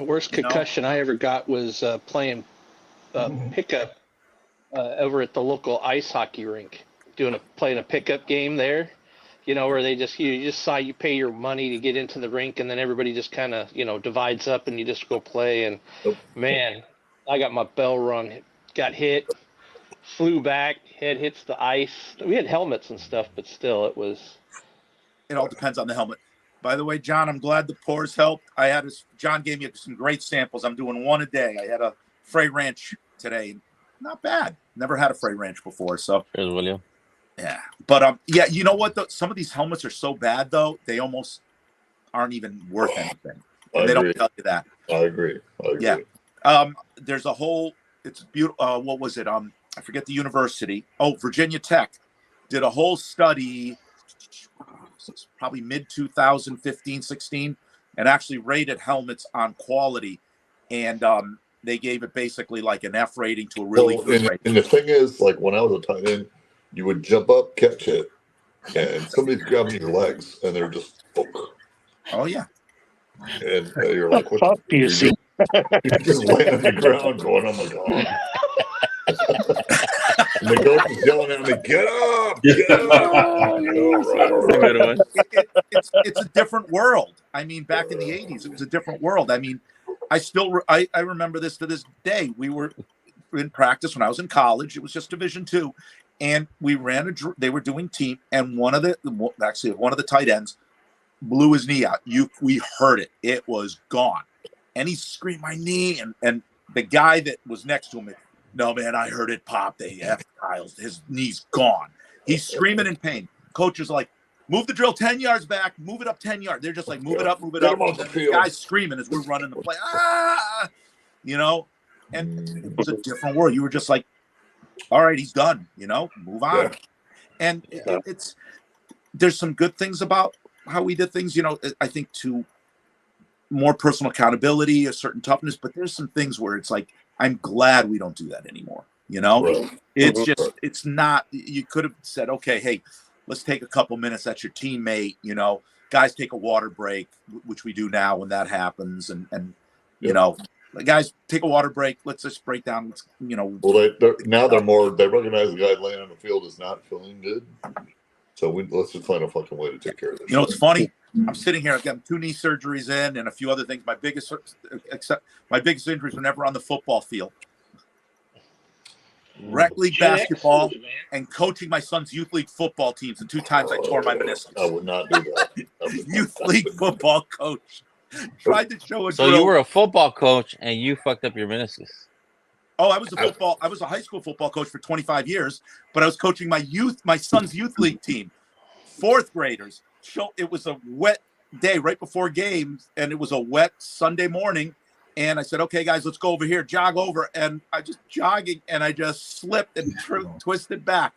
worst concussion I ever got was playing pickup over at the local ice hockey rink, playing a pickup game there. Where you just pay your money to get into the rink, and then everybody just kind of divides up, and you just go play. And man, I got my bell rung, got hit, flew back, head hits the ice. We had helmets and stuff, but still, it was. It all depends on the helmet. By the way, John, I'm glad the pours helped. John gave me some great samples. I'm doing one a day. I had a Frey Ranch today. Not bad. Never had a Frey Ranch before. So, here's William. Yeah. But, you know what? Some of these helmets are so bad, though, they almost aren't even worth anything. And they don't tell you that. I agree. Yeah. There's a whole, it's beautiful. What was it? I forget the university. Oh, Virginia Tech did a whole study, probably mid 2015, 16, and actually rated helmets on quality. And they gave it basically like an F rating to a really good rating. And the thing is, like when I was a tight end, you would jump up, catch it, and somebody's grabbing your legs, and they're just, Oh yeah. And you're What like, the what? fuck do you see? You're just laying on the ground going, oh my God. And the coach is yelling at me, get up, get up. All right. It's a different world. I mean, back in the 80s, it was a different world. I mean, I remember this to this day. We were in practice when I was in college. It was just Division II. And we they were doing team, and one of the tight ends blew his knee out. We heard it. It was gone. And he screamed, my knee. And the guy that was next to him, no, man, I heard it pop. They F Kyle's. His knee's gone. He's screaming in pain. Coach is like, move the drill 10 yards back, move it up 10 yards. They're just like, move it up, move it up. And the guy's screaming as we're running the play. Ah! You know? And it was a different world. You were just like, all right, he's done. You know? Move on. Yeah. And there's some good things about how we did things. You know, I think to more personal accountability, a certain toughness, but there's some things where it's like, I'm glad we don't do that anymore. You know, it's just, it's not, you could have said, okay, hey, let's take a couple minutes. That's your teammate. You know, guys take a water break, which we do now when that happens. And you know, guys take a water break. Let's just break down, you know. Well, they recognize the guy laying on the field is not feeling good. So let's just find a fucking way to take care of this. You know, it's funny. I'm sitting here. I've got 2 knee surgeries in and a few other things. My biggest injuries were never on the football field. Rec league basketball and coaching my son's youth league football teams. And 2 times I tore my meniscus. I would not do that. Youth league football coach. Tried to show a So drill. you were a football coach and you fucked up your meniscus. Oh, I was a high school football coach for 25 years, but I was coaching my son's youth league team, 4th graders. It was a wet day right before games, and it was a wet Sunday morning. And I said, okay, guys, let's go over here, jog over. And I just jogging, and I just slipped and twisted back.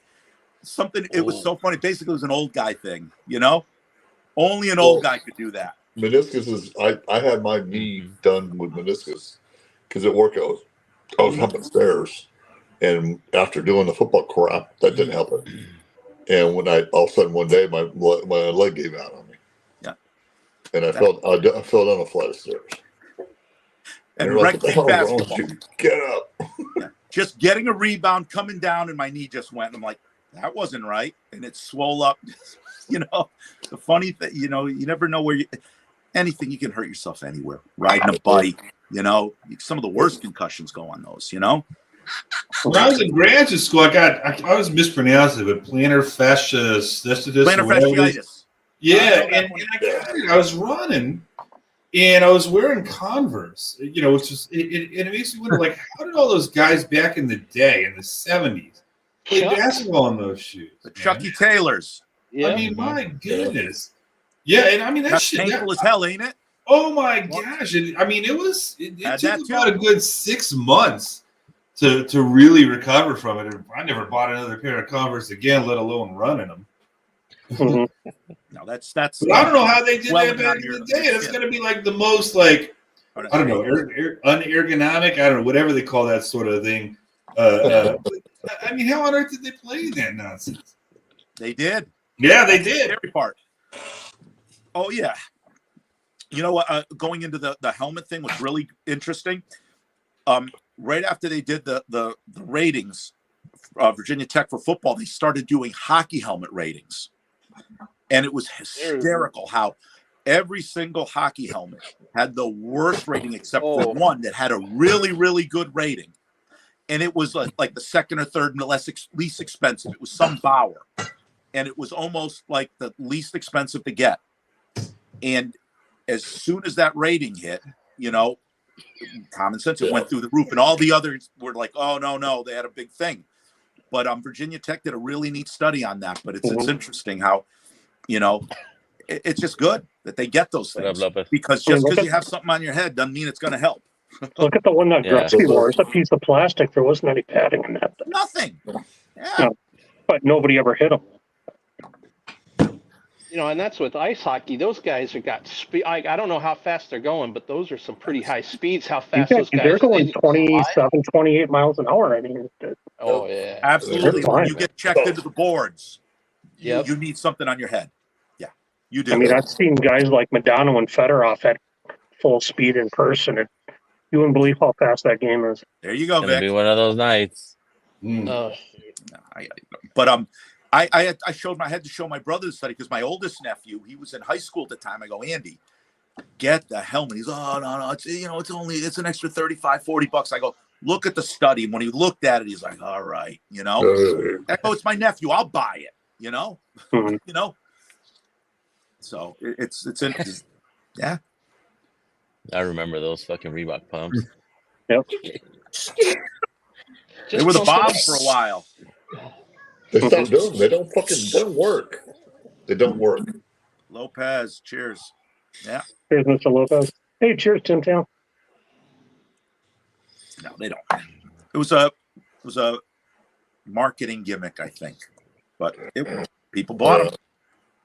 It was so funny. Basically, it was an old guy thing, you know? Only an old guy could do that. Meniscus is, I had my knee done with meniscus because at work I was up stairs, and after doing the football crap, that didn't help it. And when all of a sudden one day my leg gave out on me. Yeah. And I fell down a flight of stairs. And rec league basketball. Get up. Yeah. Just getting a rebound, coming down, and my knee just went. I'm like, that wasn't right. And it swole up. You know, the funny thing, you know, you never know where anything, you can hurt yourself anywhere. Riding a bike, you know, some of the worst concussions go on those, you know. When I was in graduate school, I was mispronouncing it, but plantar fasciitis. Yeah, and I was running, and I was wearing Converse, you know, which is it makes me wonder, like, how did all those guys back in the day in the 70s play basketball in those shoes? The Chucky Taylors. Yeah. I mean, my goodness. Yeah, and I mean that's painful as hell, ain't it? Oh my gosh! I mean, it took about a good 6 months to really recover from it. I never bought another pair of Converse again, let alone running them. Mm-hmm. No, that's. But I don't know how they did that back in the day. That's going to be like the most, like, I don't know, unergonomic. I don't know, whatever they call that sort of thing. I mean, how on earth did they play that nonsense? They did. Yeah, they did. Every part. Oh yeah. You know what? Going into the helmet thing was really interesting. Right after they did the ratings, Virginia Tech for football, they started doing hockey helmet ratings, and it was hysterical how every single hockey helmet had the worst rating except for one that had a really, really good rating, and it was like the second or third and the least expensive. It was some Bauer, and it was almost like the least expensive to get, and as soon as that rating hit, you know, common sense, it went through the roof, and all the others were like, oh, no, they had a big thing. But Virginia Tech did a really neat study on that. But it's interesting how, you know, it's just good that they get those things. Because just because you have something on your head doesn't mean it's going to help. Look at the one that Gretzky wore. It's a piece of plastic. There wasn't any padding in that thing. Nothing. Yeah. No, but nobody ever hit him. You know, and that's with ice hockey. Those guys have got speed. I don't know how fast they're going, but those are some pretty high speeds. How fast those guys they're going 27, 28 miles an hour. I mean, oh yeah, absolutely. When you get checked into the boards, you need something on your head. Yeah, You do. I mean, I've seen guys like Madonna and Fedorov at full speed in person, and you wouldn't believe how fast that game is. There you go, Gonna Vic. be one of those nights. Oh, But I had to show my brother the study because my oldest nephew, he was in high school at the time. I go, Andy, get the helmet. He's, oh no, it's an extra $35-$40. I go, look at the study. And when he looked at it, he's like, all right, I go, it's my nephew. I'll buy it. So it's yeah. I remember those fucking Reebok pumps. Yep. They were the bomb for a while. They stopped doing them. They don't work. They don't work. Lopez, cheers. Yeah. Here's Mr. Lopez. Hey, cheers, Tim Tam. No, they don't. It was a marketing gimmick, I think. But people bought them.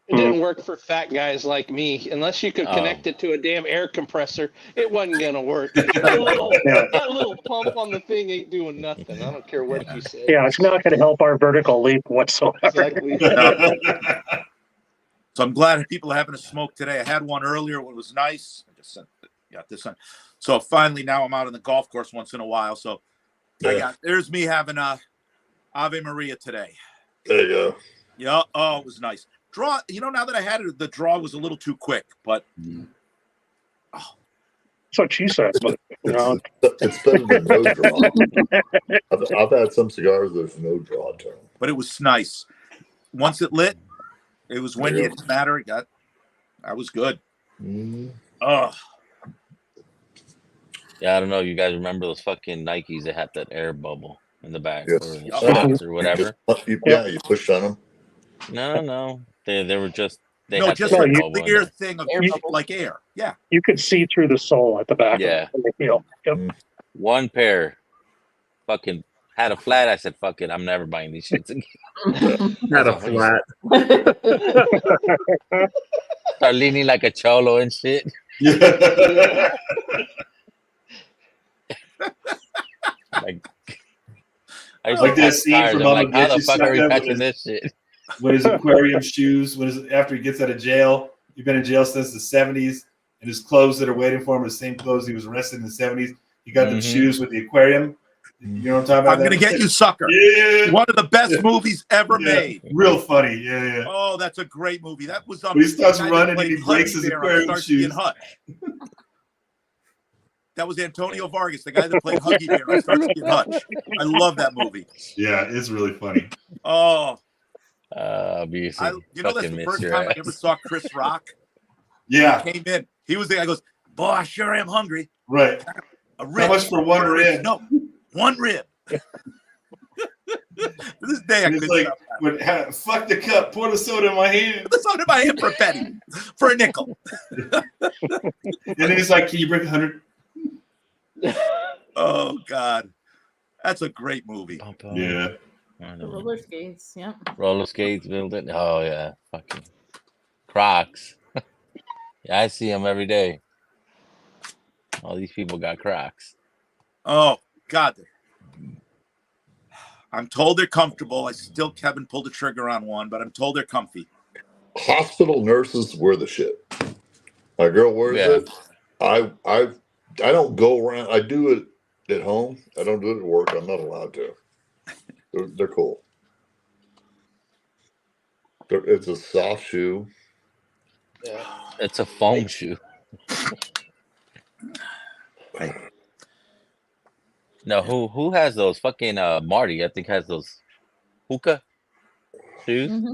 it didn't work for fat guys like me. Unless you could connect it to a damn air compressor, it wasn't going to work. That little pump on the thing ain't doing nothing. I don't care what you say. Yeah, it's not going to help our vertical leap whatsoever. Exactly. So I'm glad people are having a smoke today. I had one earlier. It was nice. I just got this one. So finally, now I'm out on the golf course once in a while. So there's me having a Ave Maria today. There you go. Yeah. Oh, it was nice. Draw. Now that I had it, the draw was a little too quick, but That's what she said. But It's better than no draw. I've had some cigars there's no draw to them. But it was nice. Once it lit, it was windy. It didn't matter. I was good. Oh. Yeah, I don't know. You guys remember those fucking Nikes that had that air bubble in the back Yes. or the shots or whatever? You pushed on them. No. They were just Just had a the air bubble in clear there. thing of Air bubble. like air. Yeah. you could see through the sole at the back. Yeah. Of the heel. Yep. One pair fucking had a flat. I said, fuck it, I'm never buying these shits again. Not a flat. Start leaning like a cholo and shit. Like, I used Like to that catch scene cars. from I'm Mama like, how the Bitches fuck are we Shotgun catching with this shit? With his aquarium shoes, after he gets out of jail, he's been in jail since the 70s, and his clothes that are waiting for him are the same clothes he was arrested in the 70s. He got them shoes with the aquarium. You know what I'm talking about? I'm gonna get you, sucker. Yeah. One of the best movies ever made. Real funny. Yeah. Oh, that's a great movie. That was When he starts the guy that running and played he breaks Hutch his there on aquarium Starsky shoes. and Hutch. That was Antonio Vargas, the guy that played Huggy Bear on Starsky and Hutch. I love that movie. Yeah, it's really funny. Oh, Obviously. that's the first time I ever saw Chris Rock. Yeah. He came in. He was there. I goes, boy, I sure am hungry. Right. A rib. How much for one rib? No, one rib. To this day, I And couldn't it's stop like, fuck the cup, pour the soda in my hand. Put the soda in my hand for a penny, for a nickel. And then he's like, can you bring 100? Oh, God. That's a great movie. Yeah. The roller skates, yeah. Roller skates, building. Oh, yeah. Fucking Crocs. Yeah, I see them every day. All these people got Crocs. Oh, God. I'm told they're comfortable. I still haven't pulled the trigger on one, but I'm told they're comfy. Hospital nurses wear the shit. My girl wears it. I don't go around. I do it at home. I don't do it at work. I'm not allowed to. They're cool. It's a soft shoe. Yeah. It's a foam shoe. No, who has those? Fucking Marty, I think, has those hookah shoes. Mm-hmm.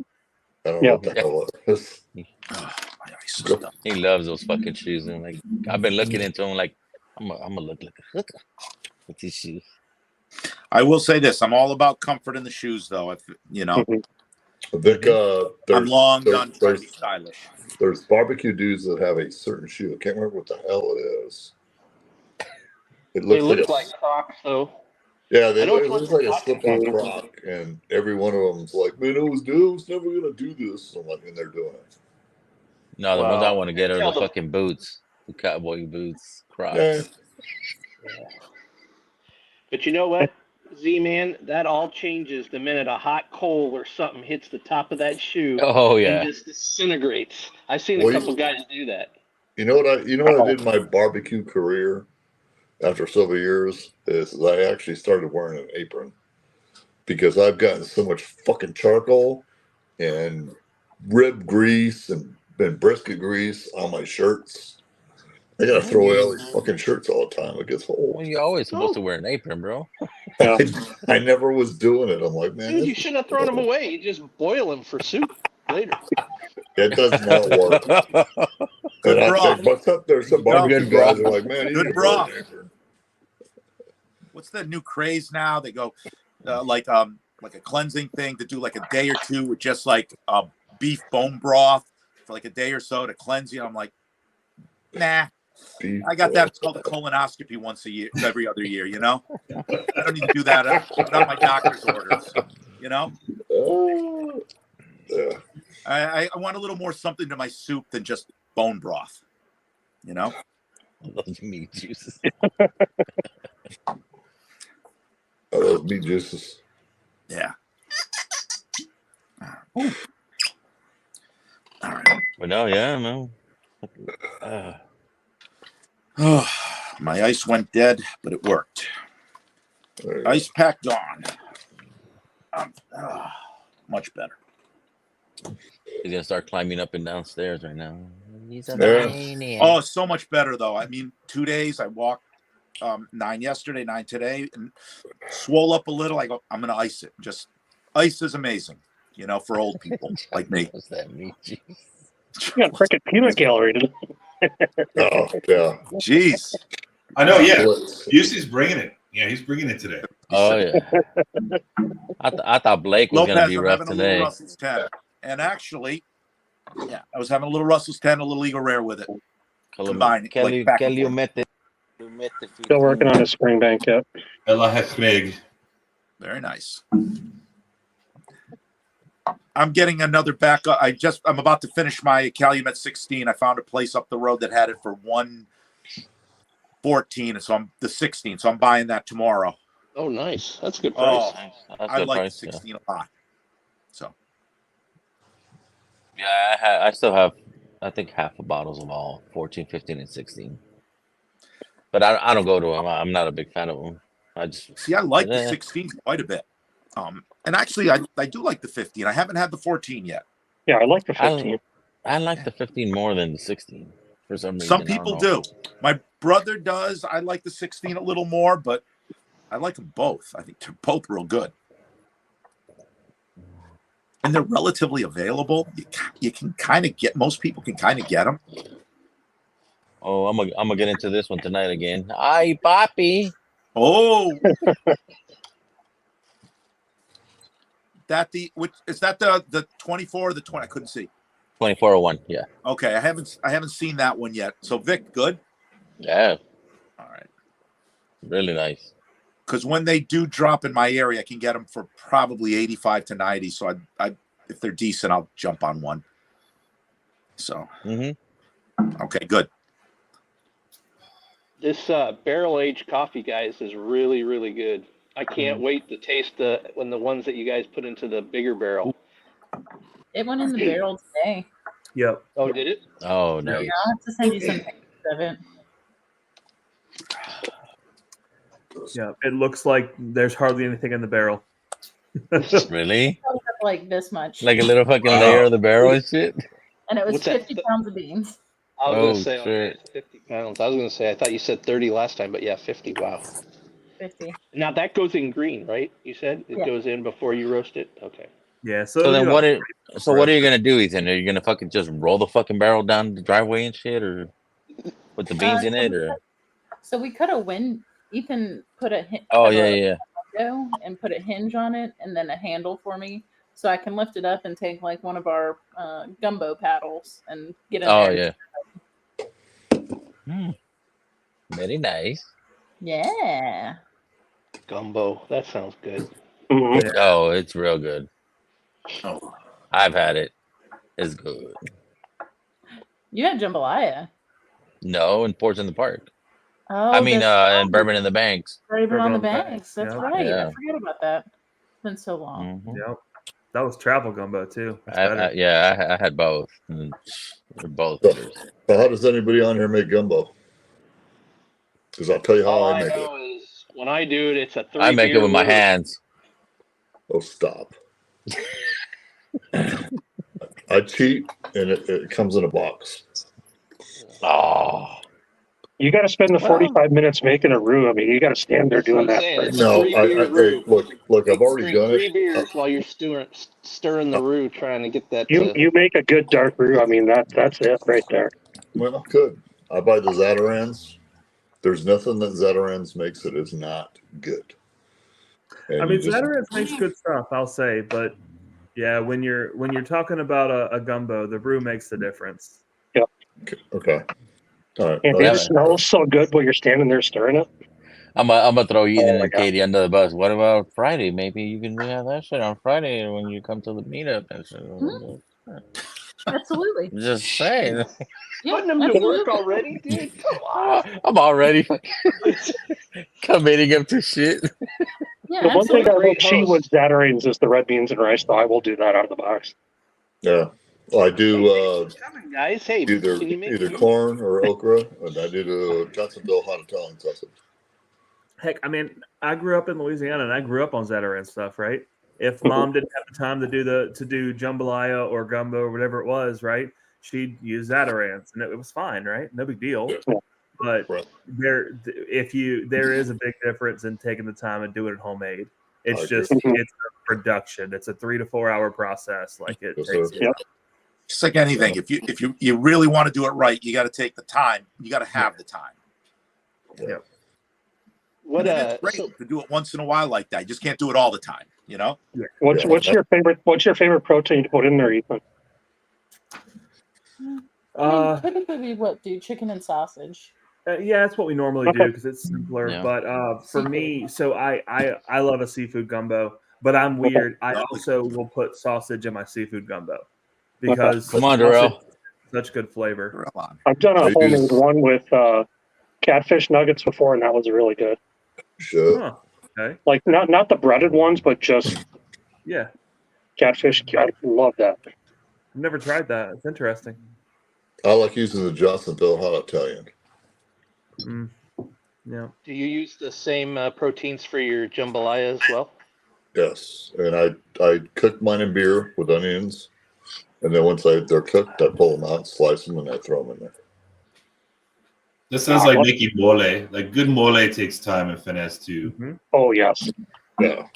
I don't know what the hell it is. He loves those fucking shoes, and like I've been looking into them. Like I'm gonna look like a hooker with these shoes. I will say this: I'm all about comfort in the shoes, though. If Vic, I'm long done trying to be stylish. There's barbecue dudes that have a certain shoe. I can't remember what the hell it is. It They looks look like Crocs, though. Yeah, I know it which looks ones like a you're slip-on talking Croc, and every one of them's like, man, I was never gonna do this. I'm like, and they're doing it. No, the ones I Wow. want to get are Tell the them. fucking boots, the cowboy boots, Crocs. Yeah. But you know what? Z-Man, that all changes the minute a hot coal or something hits the top of that shoe Oh and yeah. just disintegrates. I've seen a Well, couple guys do that. you know what I did in my barbecue career after several years is I actually started wearing an apron because I've gotten so much fucking charcoal and rib grease and brisket grease on my shirts. I gotta throw away all these fucking shirts all the time. It gets old. Well, you're always supposed to wear an apron, bro. Yeah. I never was doing it. I'm like, man, Dude, this you shouldn't have thrown them away. You just boil them for soup later. it does not work. Good And broth. what's up there? Some barbecue Good guys broth. are like, man, you Good need to wear broth. an apron. What's the new craze now? They go like a cleansing thing to do like a day or two with just like beef bone broth for like a day or so to cleanse you. I'm like, nah. Beef I got broth. that. It's called a colonoscopy once a year, every other year. You know, I don't need to do that without my doctor's orders. You know, Yeah. I want a little more something to my soup than just bone broth. You know, Those meat juices. I love meat juices. yeah. All right. But no, yeah, no. My ice went dead, but it worked. There you go. Ice pack gone. Much better. He's gonna start climbing up and downstairs right now. He's a Yeah. maniac. Oh, so much better though. I mean, 2 days. I walked 9 yesterday, 9 today, and swole up a little. I go, I'm gonna ice it. Just ice is amazing, you know, for old people like me. What's that meat juice? You got cricket peanut gallery. Oh, yeah. Jeez. I know, yeah. Blitz. Busey's bringing it. Yeah, he's bringing it today. Oh yeah. I thought Blake was gonna Lopez, be I'm rough having a little today. Russell's 10. And actually, yeah, I was having a little Russell's 10, a little Eagle Rare with it. Combine it, like back and forth. Still working on his spring bank yet. Ella Hesmig. Very nice. I'm getting another backup. I'm about to finish my Calumet 16. I found a place up the road that had it for 114, and so I'm the 16. So I'm buying that tomorrow. Oh, nice. That's a good price. Oh, That's I good like price, the yeah. 16 a lot. So Yeah, I still have, I think, half the bottles of all 14, 15, and 16. But I don't go to them. I'm not a big fan of them. I just see, I like the Yeah. 16 quite a bit. And actually, I do like the 15. I haven't had the 14 yet. Yeah, I like the 15. I like the 15 more than the 16 for some reason. Some I don't people know. do. My brother does. I like the 16 a little more, but I like them both. I think they're both real good. And they're relatively available. You can kind of get, most people can kind of get them. Oh, I'm gonna get into this one tonight again. Ay, papi. Oh, is that the 24 or the 20? I couldn't see. 2401. Yeah. Okay, I haven't seen that one yet. So Vic, good. Yeah. All right. Really nice. Because when they do drop in my area, I can get them for probably 85 to 90. So I if they're decent, I'll jump on one. So okay, good. This barrel aged coffee, guys, is really, really good. I can't wait to taste the ones that you guys put into the bigger barrel. It went in the barrel today. Yep. Oh, did it? Oh, nice. Yeah, I'll have to send you some pictures of it. Yeah. It looks like there's hardly anything in the barrel. Really? It was like this much. Like a little fucking layer of the barrel and shit? And it was What's that? 50 pounds of beans. I was Oh, going to say shit. okay, 50 pounds. I was going to say, I thought you said 30 last time, but yeah, 50. Wow. 50. Now that goes in green, right? You said it Yeah. goes in before you roast it? Okay. Yeah. So then you know, what are you gonna do, Ethan? Are you gonna fucking just roll the fucking barrel down the driveway and shit, or put the beans in it, or? So we cut a Ethan put a Oh cut yeah, a yeah. window and put a hinge on it and then a handle for me, so I can lift it up and take like one of our gumbo paddles and get in Oh there. yeah. Very nice. Yeah. Gumbo. That sounds good. Mhm. Oh, it's real good. Oh, I've had it. It's good. You had jambalaya. No, in Ports in the Park. Oh, I mean, that's and bourbon in the banks. Bourbon on the Bourbon on the Banks. Banks, That's yeah. right. Yeah. I forgot about that. It's been so long. Mhm. Yep. That was travel gumbo too. That's better. Yeah, I had both. And they're both So, hitters. so how does anybody on here make gumbo? Because I'll tell you how All I I make it. know is when I do it, it's a 3 I make it beer with my rule. hands. Oh, stop. I cheat, and it comes in a box. Oh, You got to spend the Well- 45 minutes making a roux. I mean, you got to stand there That's what doing I'm that. saying. for- It's a No, 3 beer hey, roux. look, I've already Drink done 3 it. beers while you're stirring the roux, trying to get that. You make a good dark roux. I mean, that's it right there. Well, good. I buy the Zatarans. There's nothing that Zatarans makes that is not good. And I mean, you just- Zatarans makes good stuff, I'll say, but yeah, when you're talking about a gumbo, the roux makes the difference. okay. All right. And Yeah, it man. smells so good while you're standing there stirring it. I'm gonna throw Ethan Oh my and God. Katie under the bus. What about Friday? Maybe you can have that shit on Friday when you come to the meetup. And shit. Absolutely. Just saying. Yeah, Putting them to absolutely. work already, dude. Come on. I'm already committing him to shit. Yeah, The one thing absolutely. I will Great cheat host. with Zatarans is the red beans and rice, though. I will do that out of the box. Yeah. Well, I do Coming, guys. Hey, either can you make either food? corn or okra, and I do the Johnsonville hot Italian sausage. Heck, I mean, I grew up in Louisiana and I grew up on Zataran stuff, right? If mom didn't have the time to do jambalaya or gumbo or whatever it was, right? She'd use Zatarans and it was fine, right? No big deal. Yeah. But Right. there is a big difference in taking the time and doing it homemade. It's I agree. just it's a production. It's a 3 to 4 hour process. Like it Yes, takes. sir. Yep. Just like anything, if you really want to do it right, you got to take the time. You got to have the time. Yep. What And it's great to do it once in a while like that. You just can't do it all the time, you know? What's your favorite protein to put in there, Ethan? I mean, typically we do chicken and sausage. Yeah, that's what we normally do because it's simpler. Yeah. But for me, so I love a seafood gumbo, but I'm weird. I also will put sausage in my seafood gumbo because Come on, sausage Darrell. is such good flavor. Real on. I've done a I homemade use- one with catfish nuggets before, and that was really good. Shit. Huh. Okay. Like not the breaded ones, but just Yeah. catfish. I love that. I've never tried that. It's interesting. I like using the Johnsonville hot Italian. Mm. Yeah. do you use the same proteins for your jambalaya as well? Yes, and I cook mine in beer with onions, and then once they're cooked, I pull them out, slice them, and I throw them in there. That sounds like making mole. Like good mole takes time and finesse too. Mm-hmm. Oh yes, Yeah.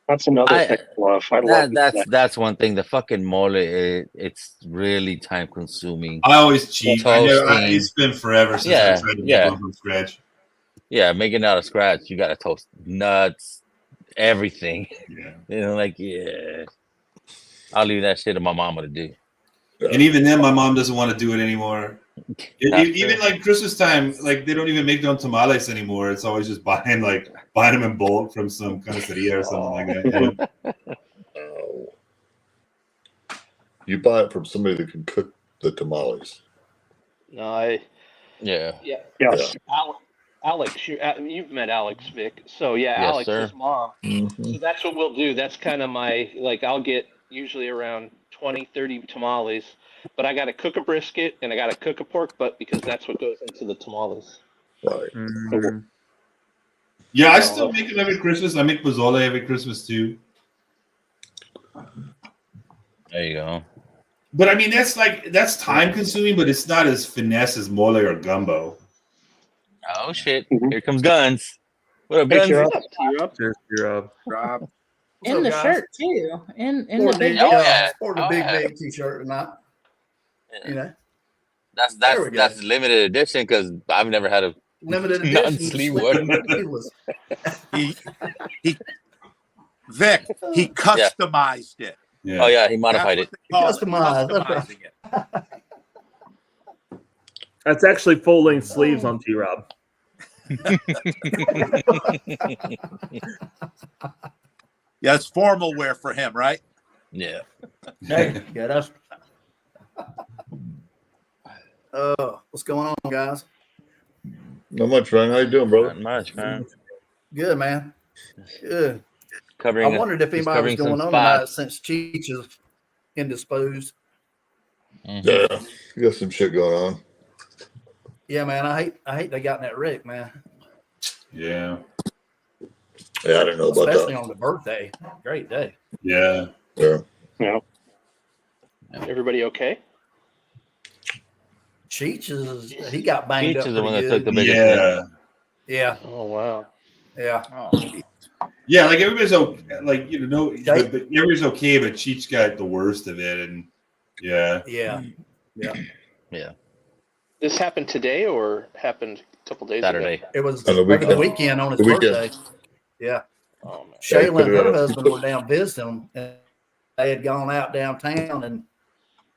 that's another thing I love. I love that. That's one thing. The fucking mole, it's really time consuming. I always cheat. Toasting. It's been forever since I tried to make one from scratch. Yeah, making out of scratch, you gotta toast nuts, everything. Yeah. You know, like I'll leave that shit to my mama to do. And even then, my mom doesn't want to do it anymore. That's Even true. like Christmas time, like they don't even make their own tamales anymore. It's always just buying them in bulk from some carniceria or something like that. Yeah. Oh. You buy it from somebody that can cook the tamales. No, Yeah. Yes. Alex, you've met Alex, Vic. So yeah, Yes, Alex's sir. mom. Mm-hmm. So that's what we'll do. That's kind of my, like, I'll get usually around 20, 30 tamales, but I got to cook a brisket and I got to cook a pork butt because that's what goes into the tamales. Right. Mhm. Yeah, I still make it every Christmas. I make pozole every Christmas too. There you go. But I mean, that's time consuming, but it's not as finesse as mole or gumbo. Oh shit! Mhm. Here comes Guns. What up, Hey, Guns? Kira. What's up, T-Rob? Cheers, Rob. Rob. In the shirt too. In the Or the, big Oh, yeah. or the Oh, big yeah. big t-shirt or not. You know, That's There we go. that's limited edition because I've never had a limited Non-sleeve edition. one. Sleeveless. He Vic, he customized it. Yeah. Oh yeah, he modified it. That's what they call it, Customized, that's right. customizing it. That's actually full length sleeves on T Rob. Yeah, it's formal wear for him, right? Yeah. Hey, yeah, that's. What's going on, guys? Not much, man. How you doing, brother? Not much, man. Good, man. Good. Covering. I wondered if just anybody was covering some going on tonight spots. since Cheech is indisposed. Yeah, you got some shit going on. Yeah, man. I hate they got in that wreck, man. Yeah. Yeah, I didn't know about Especially that. on the birthday. Great day. Yeah. Yeah. Yeah. Everybody okay? Cheech he got banged Cheech up is the one pretty that took the good. biggest Yeah. hit. Yeah, Oh wow. yeah. Yeah, like everybody's okay. Like, you know, They- but everybody's okay, but Cheech got the worst of it. And yeah. Yeah. Yeah. This happened today or happened a couple days Saturday. ago? It was On the over the weekend. weekend on his The weekend. birthday. Yeah. Oh man. Yeah, he Shayla put and it her out. husband were down visiting him, and they had gone out downtown, and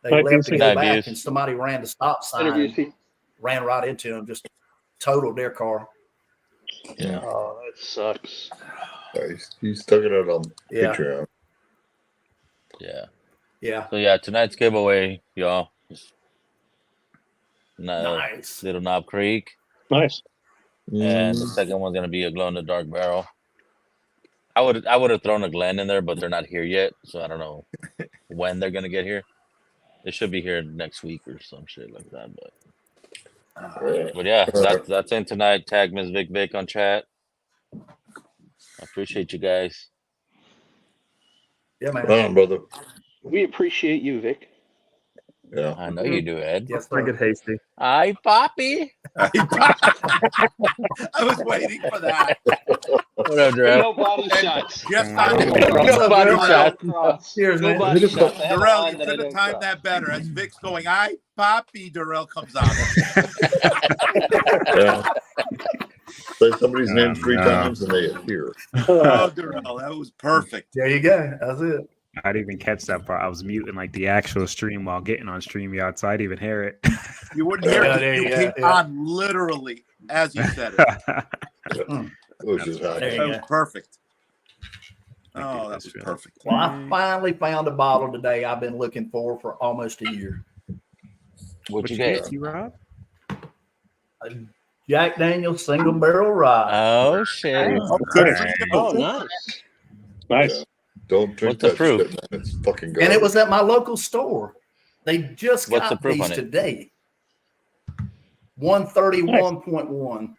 they Night left to views. go Night back, views. and somebody ran the stop sign, Interview and seat. ran right into him, just totaled their car. Yeah. Oh, that sucks. He stuck it out on Yeah. Patreon. Yeah. Yeah. So yeah, tonight's giveaway, y'all. Nice. Little Knob Creek, Nice. and the second one's gonna be a glow in the dark barrel. I would have thrown a Glen in there, but they're not here yet, so I don't know when they're gonna get here. They should be here next week or some shit like that. But yeah, that's in tonight. Tag Mrs.BigVic on chat. I appreciate you guys. Yeah, man. Right on, brother. We appreciate you, Vic. Yeah. I know you do, Ed. Yes, I sir. get hasty. Hi, Poppy. I was waiting for that. What up, Darrell? No body shots. Just No on No body Darrell shots. cross. Cheers, No man. body Who the shots. I have a Darrell, line you that I could have don't timed cross. that better. As Vic's going, "I Poppy," Darrell comes out. Yeah. Say somebody's name three times and they appear. Oh, Darrell, that was perfect. There you go. That's it. I didn't even catch that part. I was muting like the actual stream while getting on StreamYard, so I didn't even hear it. You wouldn't hear Yeah, it. there You you go, came yeah. on literally as you said it. It was just There happening. you That was go. perfect. Thank you, Oh, that that's was true. perfect. Well, I finally found a bottle today I've been looking for almost a year. What'd you get, get? T-Rob? A Jack Daniel's single barrel rye. Oh shit! Oh, good for you. Oh, nice. Nice. Yeah. Don't drink What's the that proof? shit, man. It's fucking garbage. And it was at my local store. They just What's the got proof these on it? today. 131.1.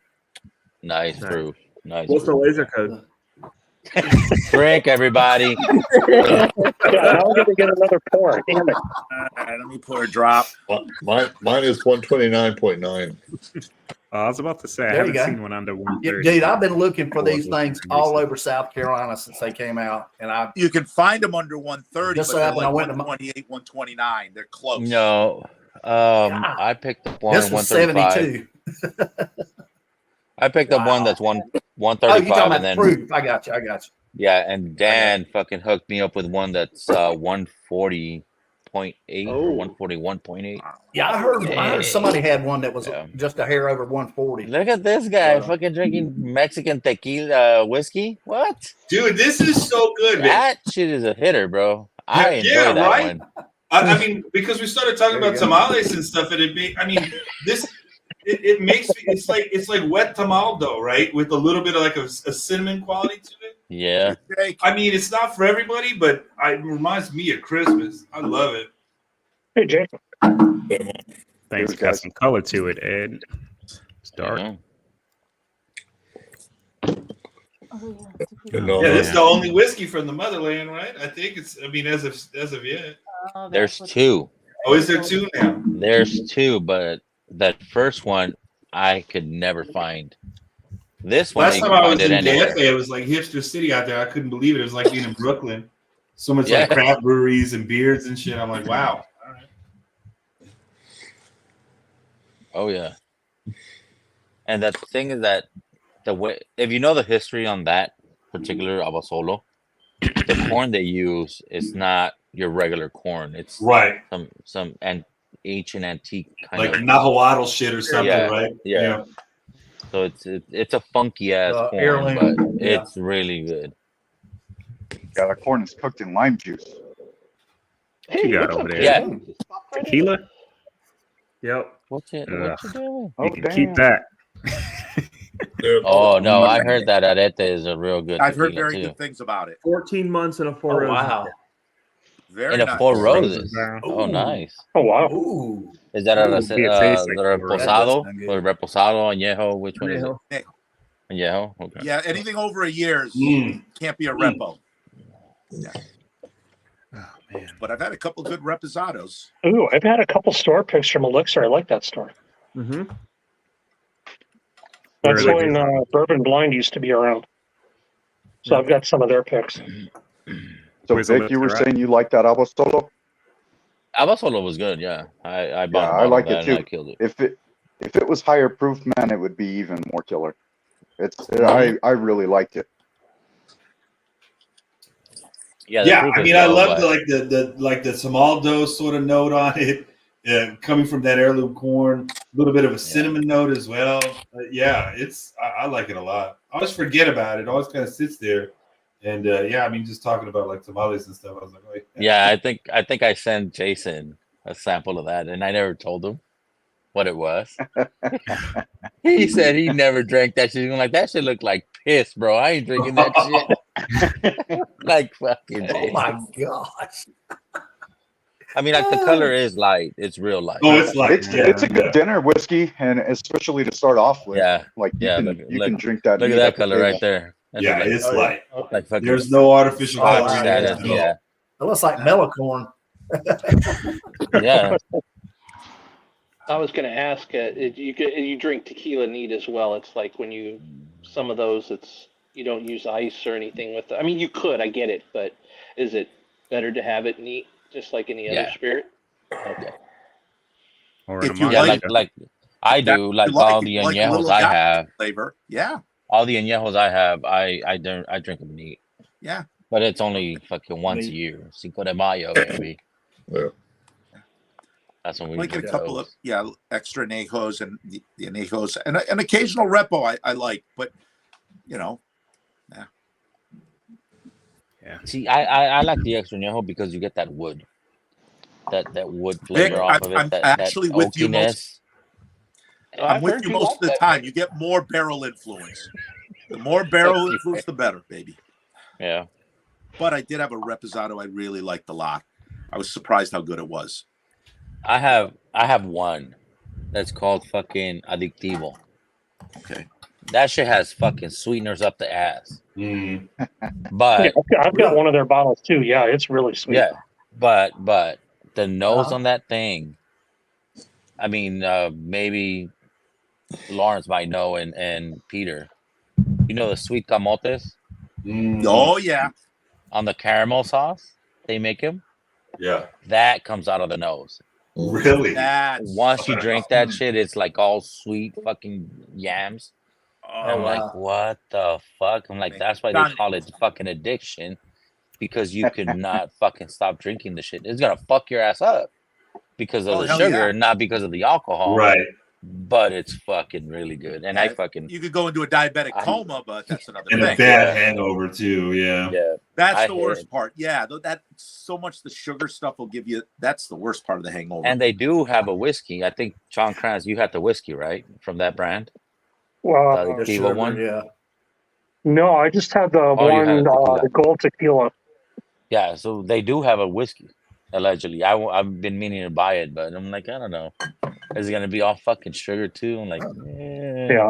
Nice proof. Nice. What's the proof. laser code? Drink, everybody. Yeah, now I'm gonna get another pour. Damn it. All right, let me pour a drop. Mine is 129.9. I was about to say, I There you haven't go. seen one under Yeah, 130. dude, I've been looking for these Well, things all over South Carolina since they came out, and I You can find them under 130, Just but so they're happened like I went to 128, 129. They're close. No. God. I picked up one this was 135. 72. I picked up one Wow. that's Oh, you 135, talking about and then proof? I got you. yeah, and Dan fucking hooked me up with one that's 140.8 or 141.8. Yeah, I heard somebody had one that was Yeah. just a hair over 140. Look at this guy Wow. fucking drinking Mexican tequila whiskey. What? Dude, this is so good, man. That shit is a hitter, bro. I enjoy Yeah, that right? one. I mean, because we started talking There you about go. tamales and stuff, and it makes me it's like wet tamal dough, right? With a little bit of like a cinnamon quality to it. Yeah. Jake, I mean, it's not for everybody, but it reminds me of Christmas. I love it. Hey, Jake. Thanks, got some color to it, Ed. It's dark. Yeah. No, Yeah, this is the only whiskey from the motherland, right? I think it's. I mean, as of yet. There's two. Oh, is there two now? There's two, but that first one I could never find. This one Last you time can I was find it in anywhere. DFA, it was like hipster city out there. I couldn't believe it. It was like being in Brooklyn. So much Yeah. like craft breweries and beards and shit. I'm like, wow. All right. Oh yeah. And the thing is that the way, if you know the history on that particular Abasolo, the corn they use is not your regular corn. It's Right. some ancient antique kind Like of. Nahuatl shit or something, Yeah, right? yeah. So it's a funky ass corn, heirloom, but yeah. it's really good. Yeah, the corn is cooked in lime juice. Hey, You got what's over up, there? Yeah. Jake? Tequila? Yep. What's it? Ugh. What you doing? Oh, You can keep that. Oh no, I heard that Arete is a real good I've heard tequila very too. good things about it. 14 months and a Four Oh, Roses. wow. Very In a nice. Four Four Roses. Roses, bro. Oh, nice. Oh wow. Ooh. Is that Ooh, it tastes like the Four Roses. reposado? That does Or reposado, añejo? Which one is it? Añejo. Añejo. Okay. Yeah, anything over a year can't be a Mm. repo. Yeah. Oh man. But I've had a couple good reposados. Ooh, I've had a couple store picks from Elixir. I like that store. Mm-hmm. That's Where are when they? Bourbon Blind used to be around. So I've got some of their picks. So Where's the Vic, you were liquor at? saying you like that Abasolo? Abasolo was good, yeah. I bought Yeah, a I bottle like of that it and I too. killed it. If it was higher proof, man, it would be even more killer. I really liked it. Yeah, the Yeah, proof I is mean, I low, love but the Samaldo sort of note on it, coming from that heirloom corn. A little bit of a cinnamon note as well. Yeah, I like it a lot. I always forget about it. It always kind of sits there, and yeah, I mean, just talking about like tamales and stuff. I was like, oh, yeah, I think I sent Jason a sample of that and I never told him what it was. He said he never drank that shit. I'm like, that shit looked like piss, bro. I ain't drinking that shit. Like fucking Oh Jason. my gosh. I mean, like the color is light. It's real light. Oh, it's like It's a good dinner whiskey, and especially to start off with. Yeah. Like you Yeah, can look can drink that. at neat that at the color table. right there. That's yeah, like, it's light. like fucking There's no artificial Oh, color wow, in yeah. it status. at all. Yeah. It looks like mellocorn. Yeah. I was going to ask, you drink tequila neat as well. It's like when you, some of those, you don't use ice or anything with it. I mean, you could, I get it, but is it better to have it neat, just like any other Yeah. spirit? Okay. Or in a If you Yeah, margarita. like I That's do, what like you like. all If the you like a añejos little I agave have, flavor. Yeah. all the añejos I have, I drink them neat. Yeah. But it's only fucking once a Neat. year. Cinco de Mayo, baby. Yeah. That's when we Like a drink couple of those. extra anejos and the anejos and an occasional repo I like, but you know, See, I like the extra añejo because you get that wood. That wood flavor Vic, off of it. I'm That actually with you oakiness. I'm I've with heard you you most like of the that. time. You get more barrel influence. The more barrel influence, the better, baby. Yeah. But I did have a reposado I really liked a lot. I was surprised how good it was. I have one that's called fucking Adictivo. Okay. That shit has fucking sweeteners up the ass. Mm. Yeah, But I've got one of their bottles too. Yeah, it's really sweet. yeah, but the nose Uh-huh. on that thing. I mean, maybe Lawrence might know and Peter. You know the sweet camotes Mm. Oh yeah. on the caramel sauce they make them. Yeah. That comes out of the nose. Really? That's Once you drink that shit, it's like all sweet fucking yams. And I'm Oh, like, wow. what the fuck? I'm like, that's why they call it fucking addiction, because you could not fucking stop drinking the shit. It's gonna fuck your ass up because of Oh, the hell sugar, yeah. not because of the alcohol. Right. But it's fucking really good. And I fucking you could go into a diabetic coma, but that's another And thing. a bad hangover too. Yeah. yeah. That's I the hate worst it. part. Yeah, that so much the sugar stuff will give you. That's the worst part of the hangover. And they do have a whiskey. I think John Kranz, you had the whiskey, right? From that brand? Well, The The Adictivo sugar, one? yeah. no, I just had the Oh, you had one, a tequila. the gold tequila. Yeah, so they do have a whiskey, allegedly. I've been meaning to buy it, but I'm like, I don't know. Is it gonna be all fucking sugar too? I'm like, Yeah.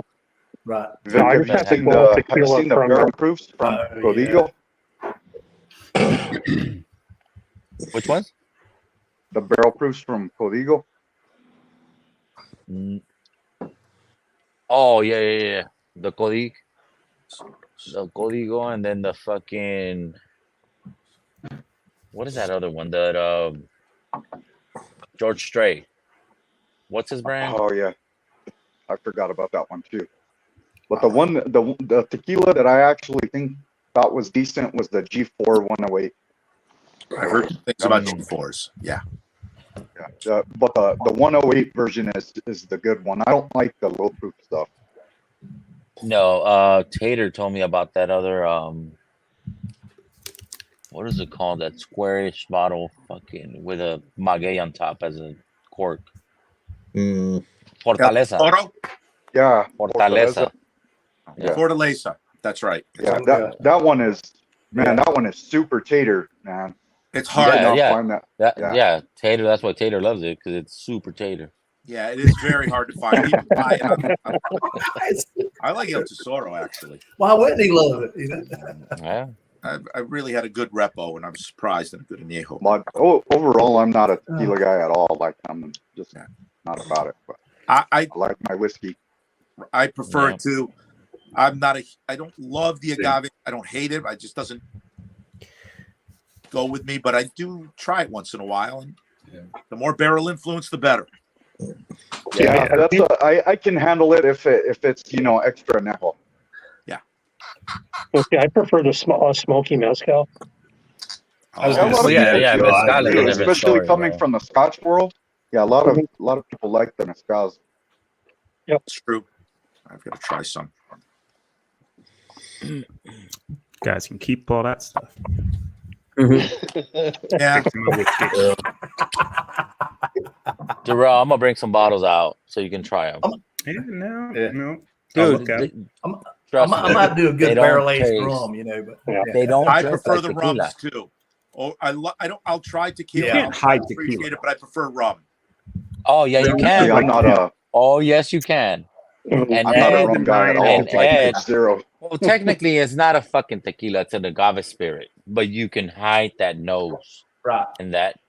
Right. Vic, I have just you had the seen gold have you tequila seen the from barrel proofs from Código? Which ones? The barrel proofs from Código. Oh yeah. The Código, and then the fucking what is that other one? That George Strait. What's his brand? Oh yeah, I forgot about that one too. But the tequila that I actually think thought was decent was the G4 108. I heard things about G4s. Yeah. Yeah. But the 108 version is the good one. I don't like the low proof stuff. No, Tater told me about that other what is it called? That squarish bottle fucking with a maguey on top as a cork. Fortaleza. Oro? Yeah. Fortaleza. Yeah. Fortaleza. That's right. Yeah, that one is, man, that one is super tater, man. It's hard. Find that. Tater. That's why Tater loves it, because it's super tater. Yeah, it is very hard to find. People buy it. I like El Tesoro, actually. Why wouldn't he love it? Yeah. I really had a good repo, and I'm surprised at a good añejo. Overall, I'm not a tequila guy at all. Like, I'm just not about it. But I like my whiskey. I prefer it too. I don't love the agave. I don't hate it. It just doesn't go with me, but I do try it once in a while. And the more barrel influence, the better. Yeah, I can handle it if it's extra añejo. Yeah. Okay, I prefer the smoky mezcal. Especially coming from the Scotch world. Yeah, a lot of people like the mezcals. Yep, it's true. I've got to try some. Guys can keep all that stuff. Yeah. Darrell, I'm gonna bring some bottles out so you can try them. No. Dude, I might do a good barrel aged rum, but they don't. I prefer like the tequila. rums too. Oh, I'll try tequila. You can't hide appreciate tequila. it, but I prefer rum. Oh yeah, you can. I'm not a. Oh yes, you can. And I'm not a rum guy at all. And Ed, zero. well, technically, it's not a fucking tequila; it's an agave spirit. But you can hide that nose, right? And that.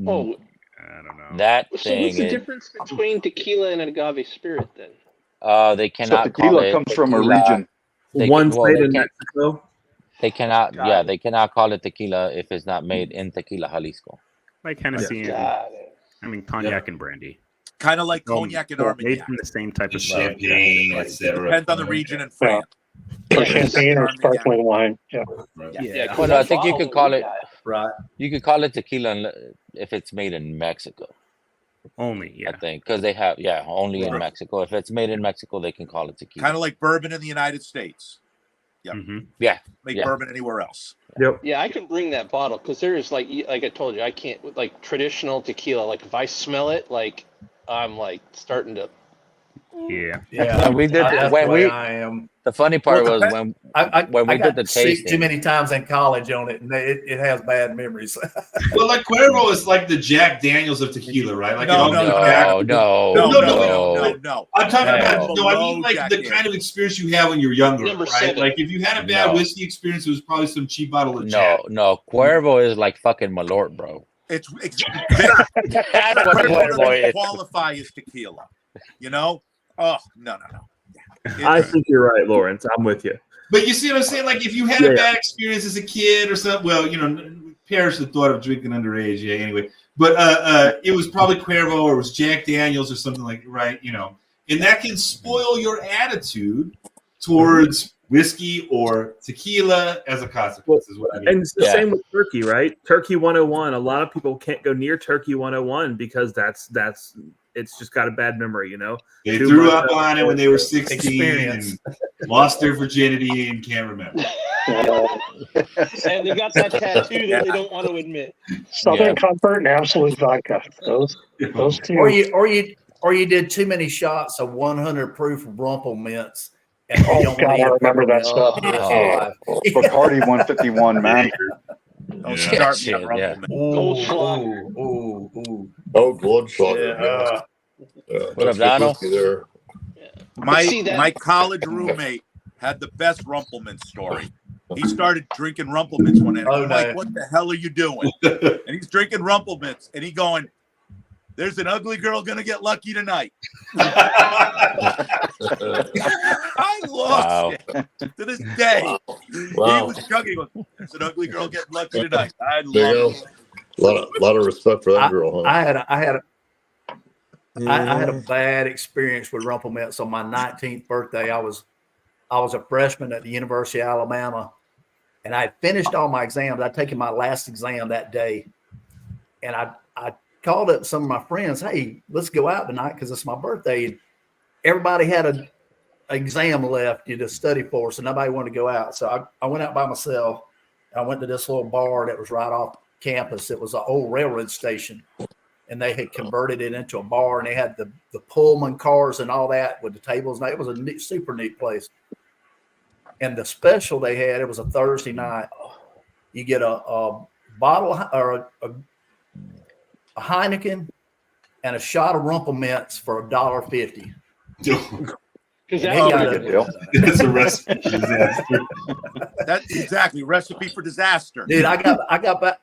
Oh, I don't know. That so thing. what's the difference between tequila and an agave spirit then? They cannot. So tequila comes from a region. One's made in Mexico. They cannot. They cannot call it tequila if it's not made in Tequila, Jalisco. Like Hennessy and cognac and brandy. Kind of like cognac and Armagnac. Made from the same type of champagne, etc. Depends on the region in France. Or champagne or sparkling wine. Yeah. Well, no, I think you could call it. Right. You could call it tequila if it's made in Mexico. Only, I think, because they have, only in Mexico. If it's made in Mexico, they can call it tequila. Kind of like bourbon in the United States. Yep. Yeah. Make bourbon anywhere else. Yep. Yeah, I can bring that bottle because there is like I told you, I can't like traditional tequila. Like if I smell it, like I'm like starting to. Yeah. We did I am. The funny part was when we did the tasting. Too many times in college on it, and it has bad memories. Well, like Cuervo is like the Jack Daniels of tequila, right? Like No. I'm talking about I mean like the kind of experience you have when you're younger, Number right? 7. Like if you had a bad whiskey experience, it was probably some cheap bottle of Jack. No. Cuervo is like fucking Malort, bro. It's That's what Cuervo is. Qualify as tequila. Oh no. I think you're right, Lawrence. I'm with you. But you see what I'm saying? Like if you had a bad experience as a kid or something, well, perish the thought of drinking underage. Yeah, anyway. But it was probably Cuervo or it was Jack Daniels or something like right, and that can spoil your attitude towards whiskey or tequila as a consequence. Is what I mean. And it's the same with turkey, right? Turkey 101. A lot of people can't go near Turkey 101 because it's just got a bad memory, They threw up on it when they were 16 and lost their virginity and can't remember. And they got that tattoo that they don't want to admit. Southern Comfort and Absolute Vodka. Those two. Or you did too many shots of 100 proof Rumple Mints. And I remember that stuff. Bacardi 151, man. Don't start me on Goldschlager. Oh, Goldschlager. What up, Donald? My college roommate had the best Rumpelman story. He started drinking Rumpelmans one night. I'm like, what the hell are you doing? And he's drinking Rumpelmans, and he going, there's an ugly girl going to get lucky tonight. I lost it to this day. Wow. He was chugging. There's an ugly girl getting lucky tonight. I love it. A lot of respect for that girl. Huh? I had a bad experience with Rumple Mints on my 19th birthday. I was a freshman at the University of Alabama, and I had finished all my exams. I'd taken my last exam that day, and I called up some of my friends. Hey, let's go out tonight because it's my birthday. And everybody had an exam left to study for, so nobody wanted to go out. So I went out by myself. I went to this little bar that was right off campus. It was an old railroad station, and they had converted it into a bar, and they had the Pullman cars and all that with the tables. And it was a super neat place. And the special they had, it was a Thursday night. You get a bottle or a Heineken and a shot of Rumple Mints for $1.50. Because It's a recipe for disaster. That's exactly recipe for disaster. Dude, I got back.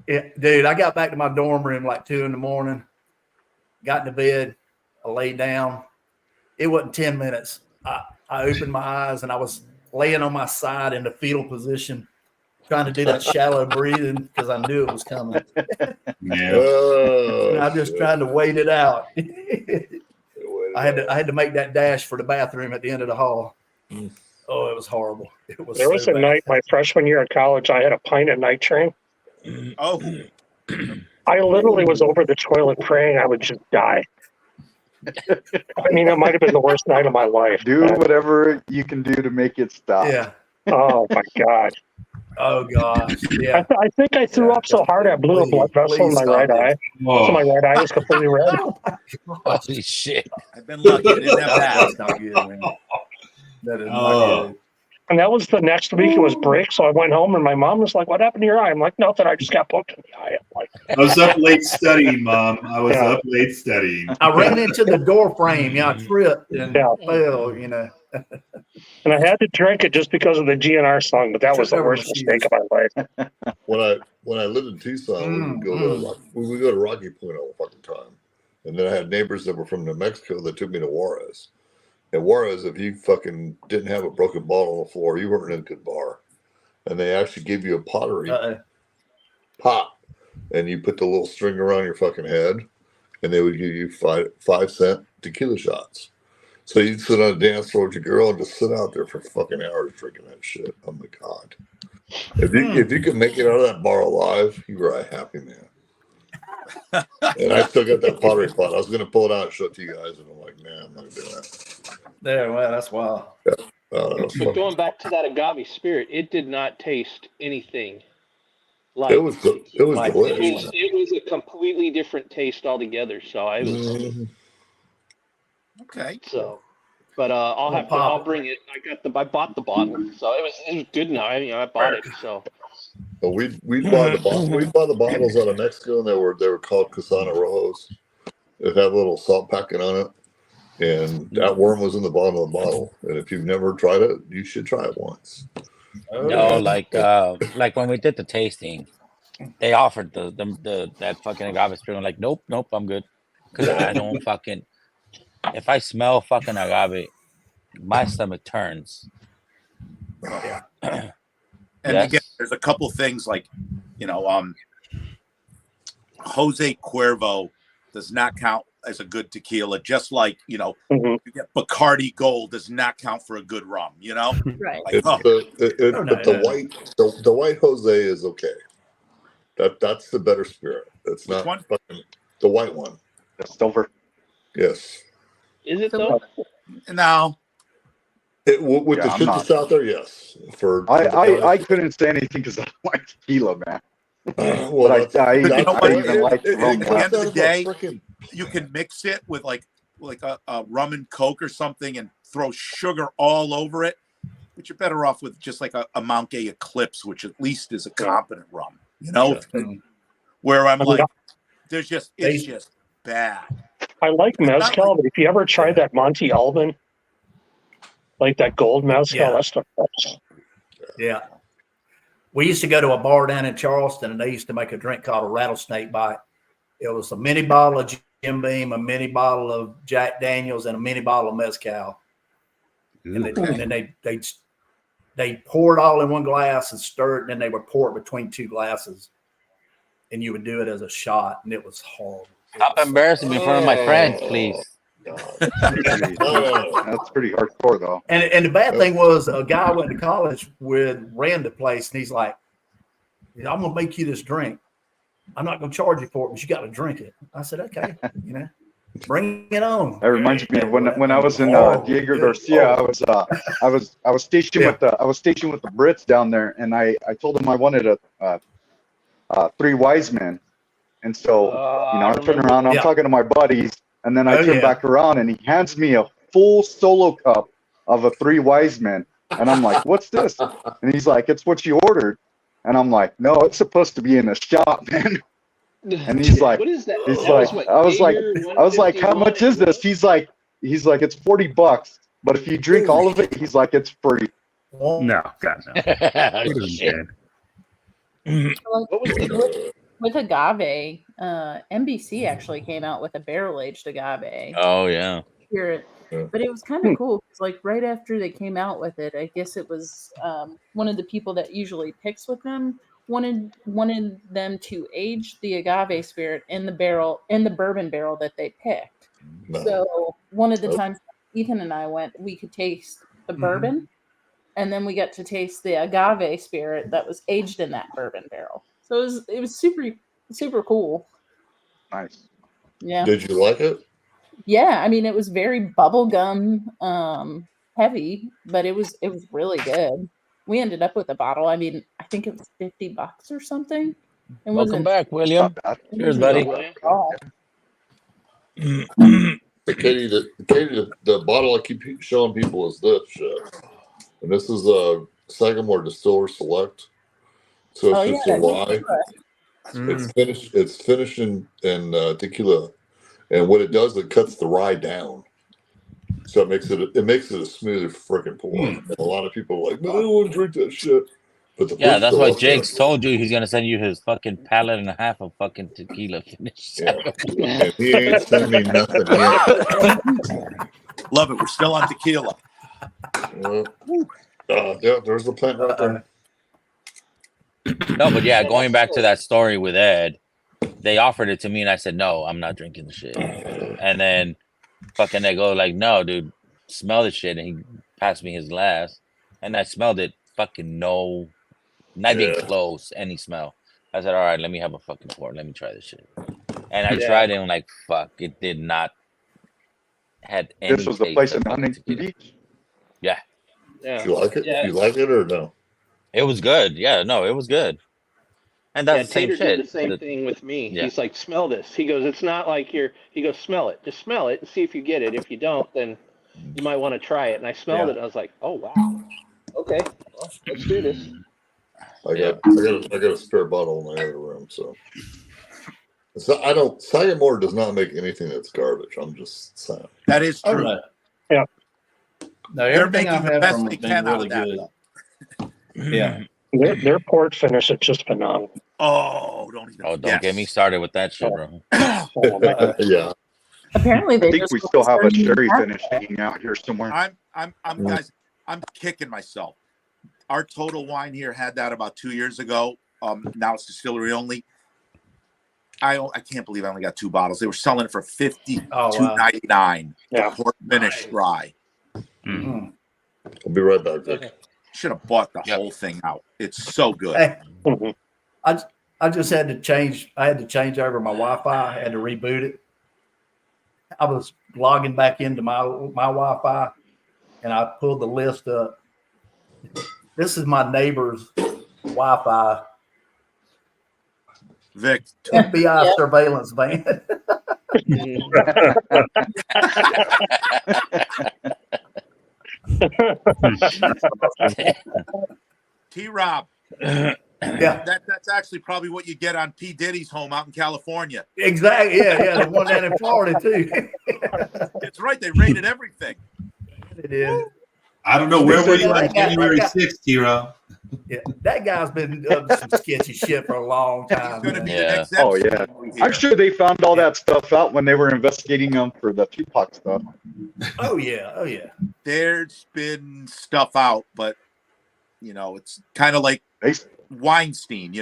Yeah, dude, I got back to my dorm room like 2 a.m. Got into bed. I laid down. It wasn't 10 minutes. I opened my eyes and I was laying on my side in the fetal position, trying to do that shallow breathing because I knew it was coming. Oh, And I just trying to wait it out. I had to make that dash for the bathroom at the end of the hall. Oh, it was horrible. It was. There was so a bad. night my freshman year in college. I had a pint of night train. Oh, I literally was over the toilet praying I would just die. I mean, it might have been the worst night of my life. Do whatever you can do to make it stop. Yeah. Oh my God. Oh gosh. Yeah. I think I threw up so hard I blew a blood vessel in my right eye. So my right eye is completely red. Holy shit. I've been lucky. I didn't have that. That's not good, man. That is not good. And that was the next week. It was break, so I went home, and my mom was like, "What happened to your eye?" I'm like, "Nothing. I just got poked in the eye." I'm like, I was up late studying, Mom. I was up late studying. I ran into the door frame. I tripped and fell. And I had to drink it just because of the GNR song, but that was the worst mistake of my life. When I lived in Tucson, we would go to Rocky Point all the fucking time, and then I had neighbors that were from New Mexico that took me to Juarez. And Juarez, if you fucking didn't have a broken bottle on the floor, you weren't in a good bar. And they actually give you a pottery pot, and you put the little string around your fucking head, and they would give you 5-cent tequila shots. So you'd sit on a dance floor with your girl and just sit out there for fucking hours drinking that shit. Oh my God. If you could make it out of that bar alive, you were a happy man. And I still got that pottery pot. I was going to pull it out and show it to you guys, and I'm like, nah, I'm not going to do that. There, well, that's wild. Yeah. But going back to that agave spirit, it did not taste anything like it was delicious. It was a completely different taste altogether. So I was okay. So, but I'll bring it. I bought the bottle, so it was good now. I bought it. So. Well, we bought the bottles out of Mexico, and they were called Casana Rojos. It had a little salt packing on it. And that worm was in the bottom of the bottle. And if you've never tried it, you should try it once. No, like when we did the tasting, they offered that fucking agave spirit. I'm like, nope, I'm good. Because I don't fucking, if I smell fucking agave, my stomach turns. And again, there's a couple things like, Jose Cuervo does not count as a good tequila, just like you get Bacardi Gold does not count for a good rum, Right. But the white Jose is okay. That's the better spirit. It's not fucking the white one. The silver. Yes. Is it though? No. With the shit that's out there, yes. I couldn't say anything because I don't like tequila, man. Well, I even like rum. At the end of the day, you can mix it with like a rum and Coke or something and throw sugar all over it, but you're better off with just like a Mount Gay Eclipse, which at least is a competent rum, where I'm like, it's just bad. I like mezcal, but if you ever tried that Monte Alban, like that gold mezcal, that's the best. Yeah. We used to go to a bar down in Charleston, and they used to make a drink called a rattlesnake bite. It was a mini bottle of Jim Beam, a mini bottle of Jack Daniels, and a mini bottle of mezcal. And then they pour it all in one glass and stir it, and then they would pour it between two glasses, and you would do it as a shot, and it was horrible. Stop embarrassing me in front of my friends, please. That's pretty hardcore, though. And the bad thing was, a guy I went to college with ran the place, and he's like, "I'm gonna make you this drink. I'm not gonna charge you for it, but you got to drink it." I said, "Okay, bring it on." That reminds me of when I was in Diego Garcia. I was stationed with the Brits down there, and I told them I wanted a Three Wise Men, and so I turn around, I'm talking to my buddies. And then I turn back around, and he hands me a full solo cup of a Three Wise Men. And I'm like, what's this? And he's like, it's what you ordered. And I'm like, no, it's supposed to be in a shop, man. And he's like, what is that? he's That like, what, I was like, Jaeger how much is this? He's like, it's $40, but if you drink all of it, he's like, it's free. No, God, no. What is Shit. that? What was the With agave, NBC actually came out with a barrel aged agave Oh yeah. spirit, but it was kind of cool. It's like right after they came out with it, I guess it was one of the people that usually picks with them wanted them to age the agave spirit in the bourbon barrel that they picked. No. So one of the times Ethan and I went, we could taste the bourbon, and then we got to taste the agave spirit that was aged in that bourbon barrel. So it was super cool. Nice. Yeah. Did you like it? Yeah, I mean it was very bubblegum heavy, but it was really good. We ended up with a bottle. I mean, I think it was $50 or something. It Welcome wasn't back, William. Not bad. Cheers, buddy. Katie, the bottle I keep showing people is this shit. And this is a Sagamore Distiller Select. So it's Oh, just yeah, a rye. It's finished in tequila. And what it does, it cuts the rye down. So it makes it a smoother freaking pour. And a lot of people are like, no, I don't want to drink that shit. But the Yeah, first that's fill why up Jake's there- told you he's gonna send you his fucking pallet and a half of fucking tequila finished. Yeah. And he ain't sending me nothing yet. Love it. We're still on tequila. Yeah, there's the plant right there. No, but yeah, going back to that story with Ed, they offered it to me and I said, no, I'm not drinking the shit. And then fucking they go like, no, dude, smell the shit. And he passed me his glass and I smelled it. Fucking no, not even close, any smell. I said, all right, let me have a fucking pour. Let me try this shit. And I tried it and I'm like, fuck, it did not had any This was the taste place of in fucking Huntington tequila. Beach. Yeah. Do you like it? Do you like it or no? It was good. Yeah, no, it was good. And that's the same Tater shit. did the same thing with me. Yeah. He's like, smell this. He goes, it's not like he goes, smell it. Just smell it and see if you get it. If you don't, then you might want to try it. And I smelled it and I was like, oh wow. Okay, well, let's do this. I got a spare bottle in the other room, so Sagamore does not make anything that's garbage. I'm just saying. That is true. Right. Yeah. No, They're everything making I've the had best from they them can been out really of that. good. Yeah. Their port finish is just phenomenal. Oh, don't even. Oh, don't get me started with that shit, bro. Yeah. Apparently, they I think just we still have a released their cherry new finish hanging out here somewhere. I'm guys, I'm kicking myself. Our Total Wine here had that about 2 years ago. Now it's distillery only. I can't believe I only got 2 bottles. They were selling it for $52.99. Yeah. The port finished rye. I'll be right back, Vic. Should have bought the whole thing out. It's so good. Hey, I just had to change. I had to change over my Wi-Fi. I had to reboot it. I was logging back into my Wi-Fi, and I pulled the list up. This is my neighbor's Wi-Fi. Vic, FBI surveillance van. T-Rob. Yeah, That's actually probably what you get on P. Diddy's home out in California. exactly. Yeah, the one down in Florida too. That's right. They raided everything. It is. I don't know where were you on That guy- January that guy- 6th, T-Rob? Yeah, that guy's been up to some sketchy shit for a long time. He's going to be Yeah. the next Oh episode yeah, I'm sure they found all that stuff out when they were investigating them for the Tupac stuff. Oh yeah. There's been stuff out, but it's kind of like Weinstein.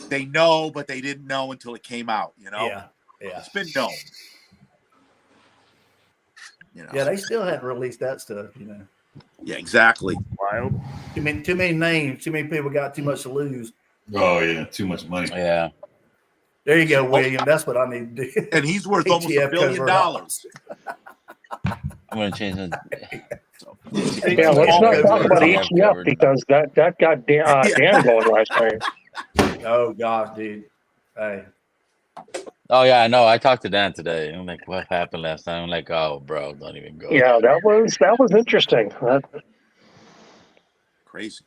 They know, but they didn't know until it came out. Yeah. It's been known. Yeah, they still hadn't released that stuff. Yeah, exactly. Wild. Too many names. Too many people got too much to lose. Oh yeah, too much money. Yeah. There you go, William. That's what I need to do. And he's worth almost ATF $1 billion. cover up. I'm gonna change it. Yeah, let's not talk about ETF because that got Dan going last time. Oh gosh, dude. Hey. Oh yeah, I know. I talked to Dan today. I'm like, what happened last time? I'm like, oh, bro, don't even go. Yeah, that was interesting. Crazy.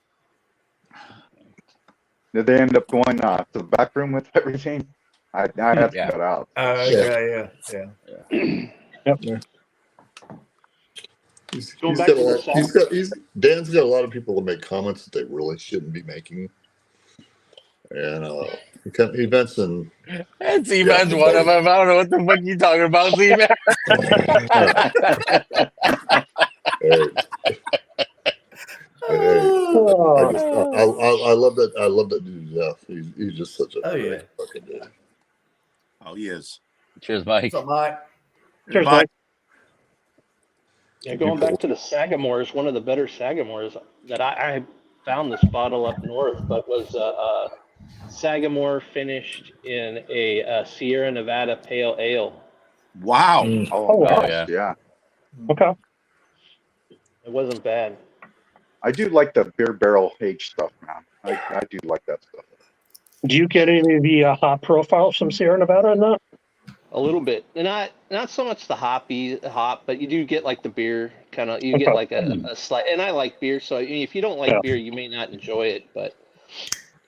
Did they end up going to the back room with everything? I had to get out. Yeah. Dan's got a lot of people that make comments that they really shouldn't be making. And events and Z-Man's one of them. I don't know what the fuck you talking about, Z-Man. I love that. I love that dude, Jeff. He's just such a great fucking dude. Oh, he is. Cheers, Mike. What's up, Mike? Cheers, Mike. Yeah, going back to the Sagamores, one of the better Sagamores that I found this bottle up north, but was Sagamore finished in a Sierra Nevada Pale Ale. Wow. Oh, yeah. Yeah. Okay. It wasn't bad. I do like the beer barrel aged stuff, man. I do like that stuff. Do you get any of the hop profiles from Sierra Nevada in that? A little bit, and not so much the hop, but you do get like the beer kind of. You get like a slight, and I like beer, so if you don't like beer, you may not enjoy it. But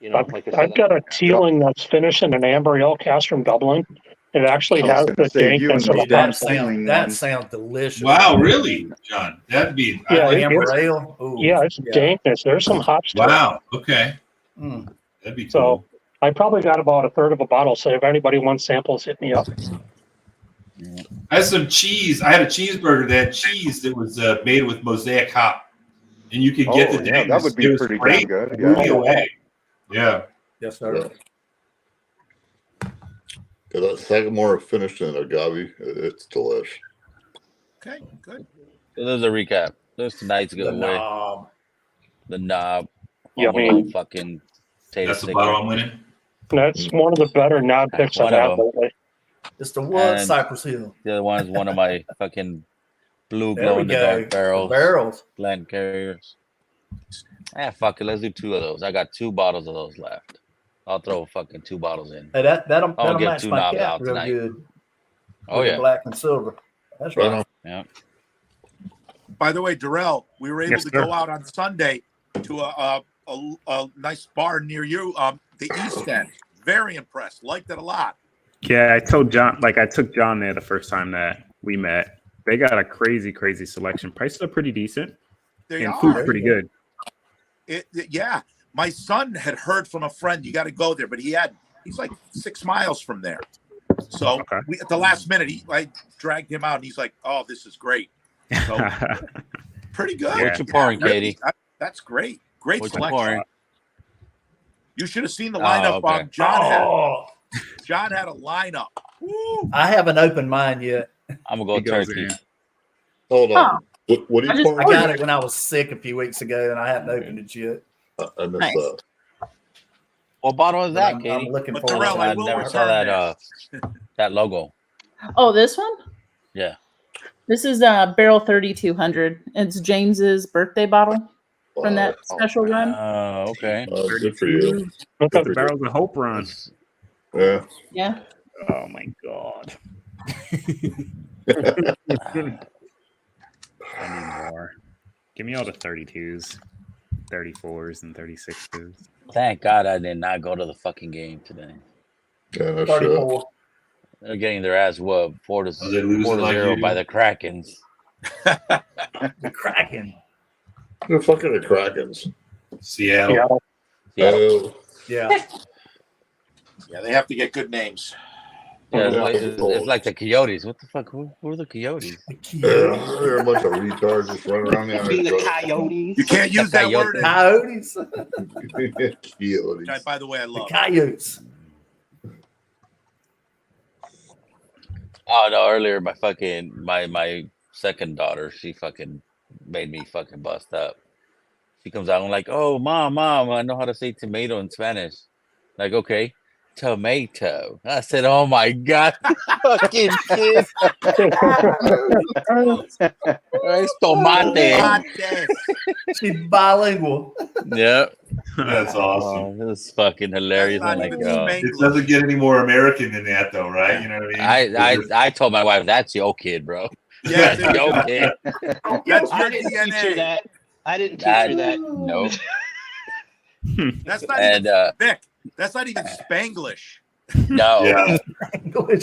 like I said, I've got a Teeling that's finished in an amber ale cast from Dublin. It actually has the dankness of a hop. That sounds delicious. Wow, really, John? That'd be amber ale. Ooh, it's dankness. There's some hops to it. Wow. Okay. That'd be cool. So I probably got about a third of a bottle. So if anybody wants samples, hit me up. I had some cheese. I had a cheeseburger that had cheese that was made with mosaic hop, and you could get the dankness. That would be pretty damn good. It blew me away. Yeah. Yes, sir. Yeah, that Sagamore finished in agave. It's delish. Okay, good. So there's a recap. There's tonight's giveaway. The knob. Yummy. Fucking tater That's the bottle I'm winning. That's one of the better knob picks I've had lately. It's the wood And Cypress Hill. The other one is one of my fucking blue glow in the dark barrels. Glen carriers. Fuck it. Let's do 2 of those. I got 2 bottles of those left. I'll throw fucking 2 bottles in. Hey, that'll I'll get match 2 my knobs cap out real tonight. good. Oh With the yeah. black and silver. That's right. Yeah. By the way, Darrell, we were able to go out on Sunday to a nice bar near you, the East End. Very impressed. Liked it a lot. Yeah, I told John, I took John there the first time that we met. They got a crazy, crazy selection. Prices are pretty decent. And food's pretty good. Yeah. My son had heard from a friend, you got to go there, but he's like 6 miles from there. So at the last minute, I dragged him out, and he's like, "Oh, this is great." So pretty good. Yeah. What you pouring, Katie? That's great. Great What you selection. pouring? You should have seen the lineup. Okay. John had a lineup. Woo. I haven't opened mine yet. I'm gonna go turkey. Hold on. What are you pouring? I got it when I was sick a few weeks ago, and I haven't opened it yet. I missed that. What bottle is that, I'm Katie? looking But forward Darrell, to I I it. will never saw return that that logo. Oh, this one? Yeah. This is Barrel 3200. It's James's birthday bottle from that special run. Okay. Good for you. Look at the Barrels of Hope run. Yeah. Yeah. Oh my god. I need more. Give me all the 32s, 34s, and 36s. Thank God I did not go to the fucking game today. Yeah, that's 34. They're getting their ass whooped 4-0 they losing like you? by the Krakens. The Kraken. They're fucking the Krakens. Seattle. Yeah. Yeah. Yeah, they have to get good names. Yeah, it's like the Coyotes. What the fuck? Who are the Coyotes? They're a bunch of retards just running around there. Coyotes. You can't use that word. Coyotes. Coyotes. By the way, I love Coyotes. Oh no! Earlier, my second daughter, she fucking made me fucking bust up. She comes out and like, "Oh, mom, I know how to say tomato in Spanish." Like, okay, tomato. I said, "Oh my god, fucking kid!" It's tomate. She's bilingual. Yep. That's awesome. It was fucking hilarious. I'm like, it doesn't get any more American than that, though, right? You know what I mean? I told my wife, that's your kid, bro. Yeah, That's your kid. That's your DNA. I didn't teach her that. No. That's not And even Vic. That's not even Spanglish. no, Yeah.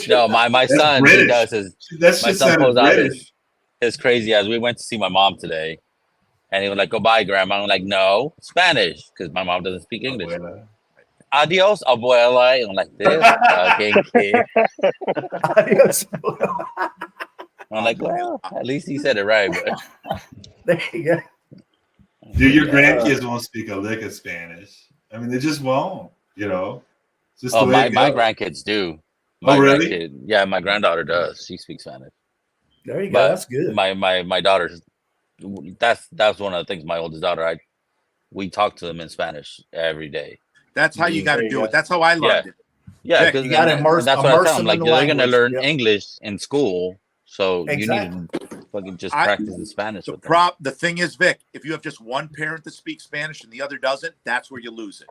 no. My That's son, he British. does his. That My shit son sounded pulls out British. his crazy ass. We went to see my mom today, and he was like, "Go bye, grandma." I'm like, "No, Spanish," because my mom doesn't speak English. Abuela. Adios, abuela. I'm like, this fucking kid. Adios. I'm like, well, at least he said it right. But There you go. Dude, your grandkids won't speak a lick of Spanish. I mean, they just won't. You know, it's just the way my it goes. grandkids do. My really? grandkid, yeah, my granddaughter does. She speaks Spanish. There you go. But That's good. my daughter's. That's one of the things. My oldest daughter, we talk to them in Spanish every day. That's how you got to do it. That's how I learned it. Yeah, Vic, because you got to immerse that's what I tell them. them Like, in the they're going to language. learn Yep. English in school, so Exactly. you need to fucking just practice the Spanish with them. The thing is, Vic, if you have just one parent that speaks Spanish and the other doesn't, that's where you lose it.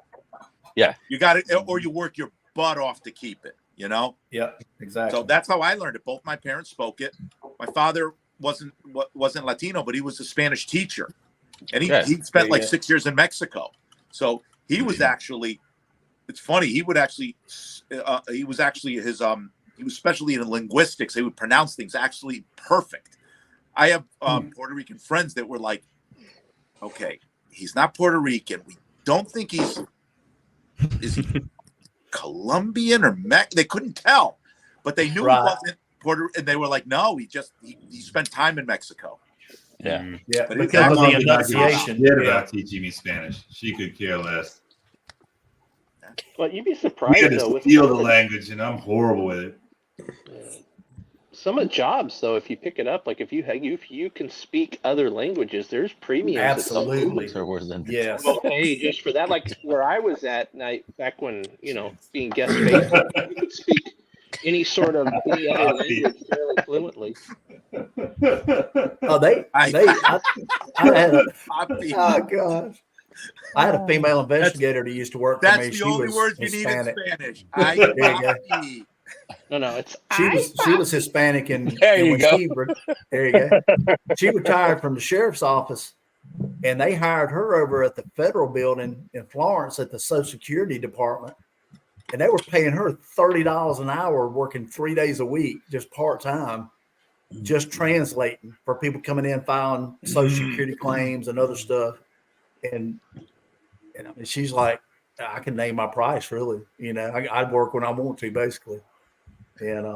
Yeah, you got it, or you work your butt off to keep it. You know. Yeah, exactly. So that's how I learned it. Both my parents spoke it. My father wasn't Latino, but he was a Spanish teacher, and he spent like 6 years in Mexico. So he was actually. It's funny. He would actually. He was especially in linguistics. He would pronounce things actually perfect. I have Puerto Rican friends that were like, "Okay, he's not Puerto Rican. We don't think is he Colombian or they couldn't tell, but they knew he wasn't Puerto. And they were like, no, he spent time in Mexico. Yeah, yeah. But because of the enunciation. Forget about teaching me Spanish. She could care less. Well, you'd be We surprised had though to with steal the language, and I'm horrible with it. some of the jobs though. If you pick it up, like if you can speak other languages, there's premiums. Absolutely. Yes. Hey, just for that, like where I was at back when being guest based, you could speak any sort of any other language fairly fluently. Oh, I had a, oh gosh. I had a female investigator that used to work for me. That's the only words you need in Spanish. No, it's she was Hispanic, and there you go. There you go. She retired from the sheriff's office, and they hired her over at the federal building in Florence at the Social Security Department, and they were paying her $30 an hour, working 3 days a week, just part time, just translating for people coming in filing Social Security claims and other stuff. And I mean, she's like, I can name my price, really. I'd work when I want to, basically. And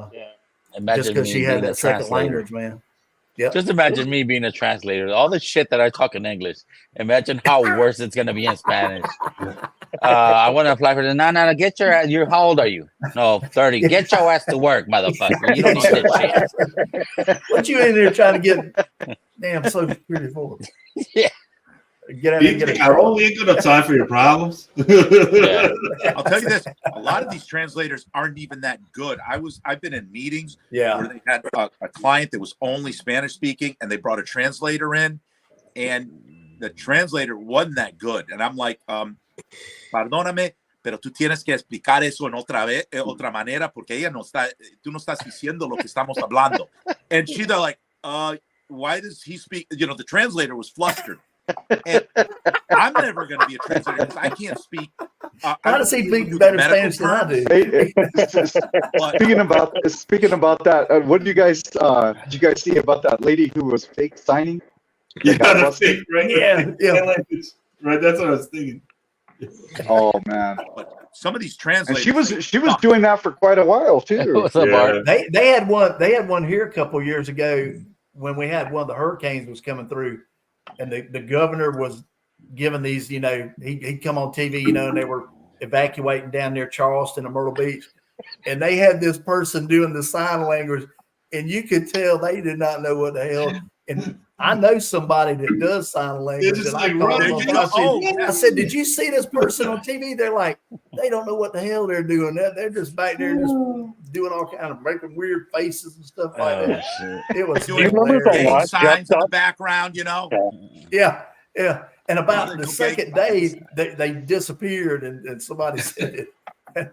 just because she had that second language, man. Yeah. Just imagine me being a translator. All the shit that I talk in English. Imagine how worse it's gonna be in Spanish. I want to apply for the no. Get your ass. How old are you? No, 30. Get your ass to work, motherfucker. You don't need this shit. What you in there trying to get damn Social Security for? Yeah. Get out and get a I only ain't gonna have time for your problems. Yeah. I'll tell you this: a lot of these translators aren't even that good. I've been in meetings where they had a client that was only Spanish speaking, and they brought a translator in, and the translator wasn't that good. And I'm like, perdóname, pero tú tienes que explicar eso en otra manera, porque ella tú no estás diciendo lo que estamos hablando. And they're like, why does he speak? The translator was flustered. And I'm never going to be a translator because I can't speak. How does he speak better Spanish than I do? Speaking about that, what did you guys see about that lady who was fake signing? Yeah, the fake, right? Yeah. Right, that's what I was thinking. Oh man! But some of these translators, and she was doing that for quite a while too. What's up, Bart? They had one here a couple years ago when we had one of the hurricanes was coming through. And the governor was giving these, he'd come on TV, and they were evacuating down near Charleston and Myrtle Beach. And they had this person doing the sign language, and you could tell they did not know what the hell. And I know somebody that does sign language. And I said, did you see this person on TV? They're like, they don't know what the hell they're doing. They're just back there just doing all kind of making weird faces and stuff like that. Shit. It was doing signs in the background, Yeah. And about the second day, they disappeared, and somebody said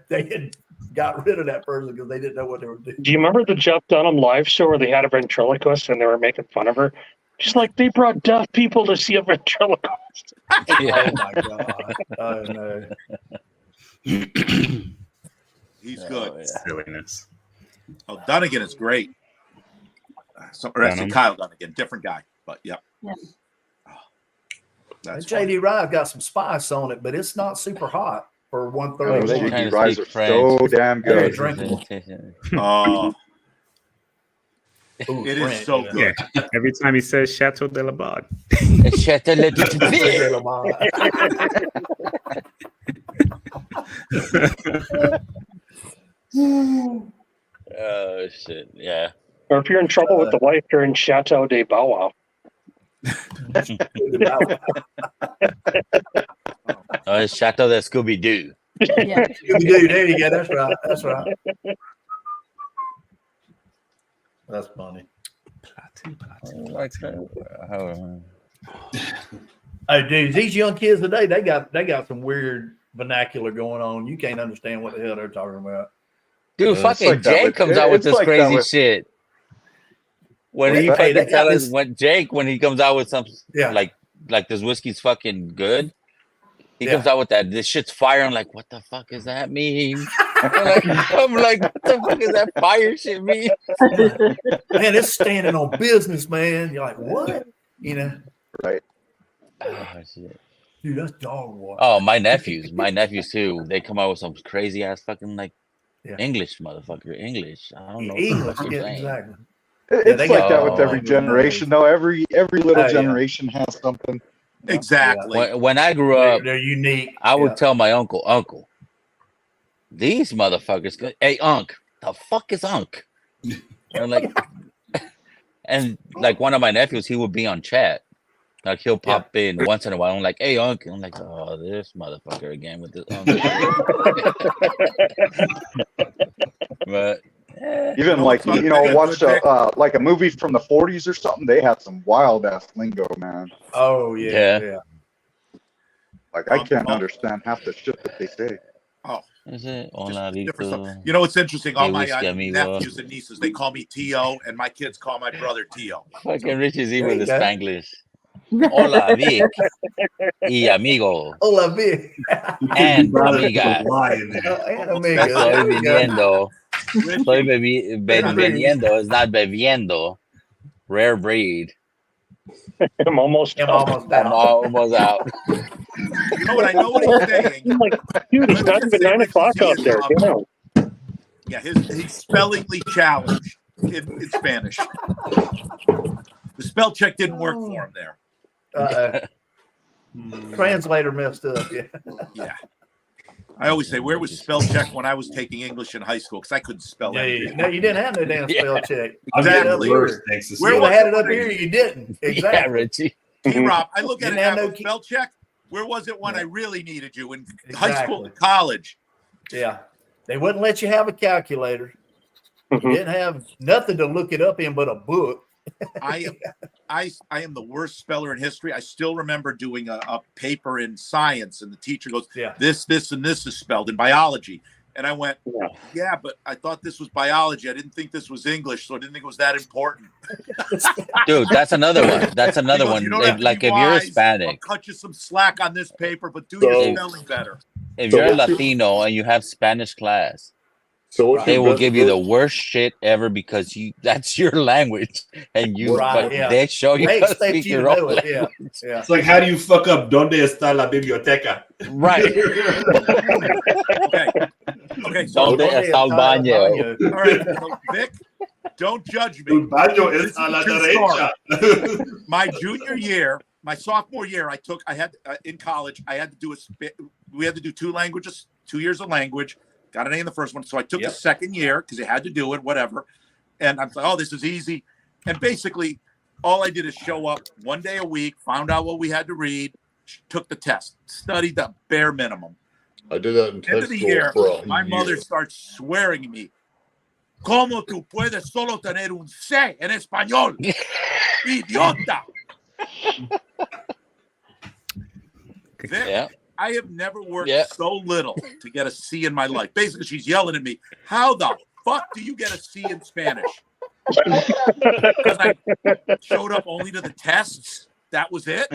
they had got rid of that person because they didn't know what they were doing. Do you remember the Jeff Dunham live show where they had a ventriloquist and they were making fun of her? She's like, they brought deaf people to see a ventriloquist. Oh my god! Oh no! He's good. Oh, yeah. Silliness. Oh, Dunnigan is great. So, or actually, Dunham. Kyle Dunnigan, different guy, but yeah. Yeah. Oh, that's JD Rye's got some spice on it, but it's not super hot for Oh, 131. Trying JD to Ryes speak are French. so damn Very good. drinkable. Oh, Ooh, it is French, so yeah. good. Yeah. Every time he says Chateau de la Borde. Oh shit! Yeah. Or if you're in trouble with the wife, you're in Chateau de Bow Wow. Oh, it's Chateau de Scooby Doo. Yeah. Dude, there you go. That's right. That's right. That's funny. Hey, dude, these young kids today, they got some weird vernacular going on. You can't understand what the hell they're talking about. Dude, It's fucking like that Jake with- comes out with it's this like that crazy with- shit. When Well, he hey, fucking they got tell us this- when he comes out with some Yeah. like this whiskey's fucking good. He Yeah. comes out with that. This shit's fire. I'm like, what the fuck does that mean? I'm like, what the fuck is that fire shit mean? Man, it's standing on business, man. You're like, what? You know, Right. Oh, shit. dude, that's dog water. Oh, my nephews too. They come out with some crazy ass fucking like Yeah. English motherfucker. English. I don't know. English, what the fuck you're yeah, saying. exactly. It's they like got- that with every Oh, generation, though. Every little Oh, yeah. generation has something. Exactly. When I grew up, They're unique. I would Yeah. tell my uncle, these motherfuckers, hey, Unc, the fuck is Unc? And like one of my nephews, he would be on chat. Like he'll pop in once in a while. I'm like, hey, Unc. I'm like, oh, this motherfucker again with this Unc. But Even know like what's you know, good, watch Vic? like a movie from the 40s or something. They had some wild ass lingo, man. Oh yeah, yeah. Like I can't understand half the shit that they say. is it? Just Hola, different Rico. stuff. You know what's interesting? All Hey, my whiskey, amigo. nephews and nieces, they call me Tio, and my kids call my brother Tio. Fucking Rich is even There you the go. Spanglish. Hola, Vic. Y amigo. Hola, Vic. And Brother, amigas. lying there. And amigo. Estoy There you go. viniendo. Richie, Estoy bebiendo. It's not bebiendo. Rare breed. I'm almost I'm out. almost I'm out. almost out. you know what? I know what he's saying. I'm like, dude, it's not even 9 o'clock out there. Get out. Yeah, he's spellingly challenged in Spanish. The spell check didn't work for him there. Translator messed up. Yeah. Yeah. I always say, where was spell check when I was taking English in high school? Because I couldn't spell anything. No, you didn't have no damn spell check. I'm Exactly. getting worse, thanks to Where You was had it it up when I- here, you didn't. Yeah, Exactly. Richie. T-Rob, I look at it Didn't have now, no with key- spell check. Where was it when Yeah. I really needed you? In high school Exactly. and college. Yeah. They wouldn't let you have a calculator. You didn't have nothing to look it up in but a book. I am the worst speller in history. I still remember doing a paper in science, and the teacher goes, Yeah. this, and this is spelled in biology. And I went, yeah, but I thought this was biology. I didn't think this was English, so I didn't think it was that important. Dude, that's another one. That's another He goes, one. "You don't have to Like be if you're wise. Hispanic, I'll cut you some slack on this paper, but do So- your spelling better." if So you're what's your- Latino and you have Spanish class, So what's they your will best give you the book? worst shit ever because that's your language, and you Right, but yeah. they show you They how to expect speak you to your own know it. Yeah. language. Yeah. It's like, how do you fuck up? ¿Dónde está la biblioteca? Right. Okay, so ¿Dónde está el baño? all right, so Vic, don't judge me. El baño This es is a a la true derecha. My junior year, my sophomore year, I had in college, I had to do we had to do 2 languages, 2 years of language. Got an A in the first one, so I took the second year because I had to do it, whatever. And I'm like, oh, this is easy. And basically, all I did is show up one day a week, found out what we had to read, took the test, studied the bare minimum. I did that in End tech of the school year, for a my year. mother starts swearing at me. ¿Cómo tú puedes solo tener un C en español? Idiota. Vic, Yeah. I have never worked Yeah. so little to get a C in my life. Basically, she's yelling at me. How the fuck do you get a C in Spanish? because I showed up only to the tests. That was it.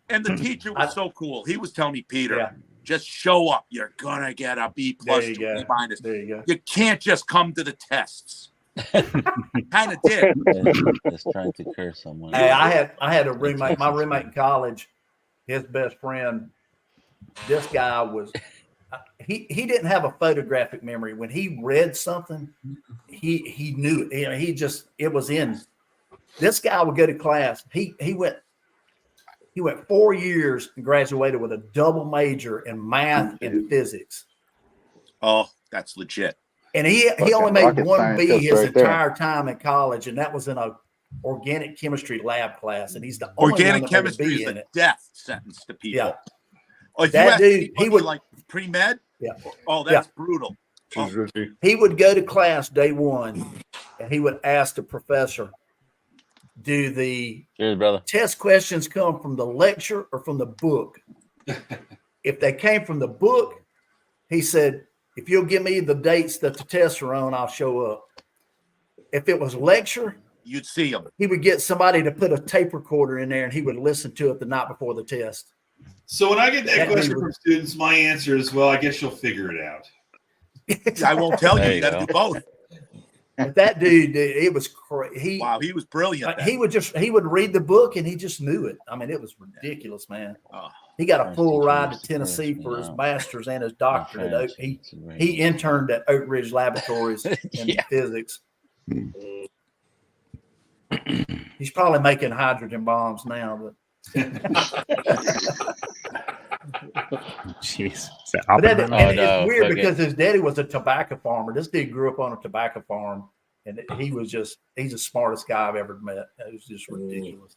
And the teacher was so cool. He was telling me, Peter, just show up. You're gonna get a B plus to B minus. There you go. You can't just come to the tests. Kind of did. Just trying to curse someone. Hey, I had a roommate. My roommate in college, his best friend. This guy was. He didn't have a photographic memory. When he read something, he knew it. You know, it was in. This guy would go to class. He went 4 years and graduated with a double major in math and physics. Oh, that's legit. And he only made one B his right entire time in college, and that was in a organic chemistry lab class. And he's the only organic one that chemistry made a B is in a it. death sentence to people. Yeah. Oh, if That you dude, he would like pre-med. Yeah. Oh, that's brutal. He would go to class day one, and he would ask the professor, "Do the test questions come from the lecture or from the book?" If they came from the book, he said, "If you'll give me the dates that the tests are on, I'll show up." If it was lecture, you'd see him. He would get somebody to put a tape recorder in there, and he would listen to it the night before the test. So when I get that question from students, my answer is, well, I guess you'll figure it out. I won't tell you. You got to do both. But that dude, it was crazy. Wow, he was brilliant. He would read the book and he just knew it. I mean, it was ridiculous, man. He got a full ride to Tennessee for his master's and his doctorate. He interned at Oak Ridge Laboratories in physics. He's probably making hydrogen bombs now, but jeez. It's weird because his daddy was a tobacco farmer. This dude grew up on a tobacco farm, and he's the smartest guy I've ever met. It was just ridiculous.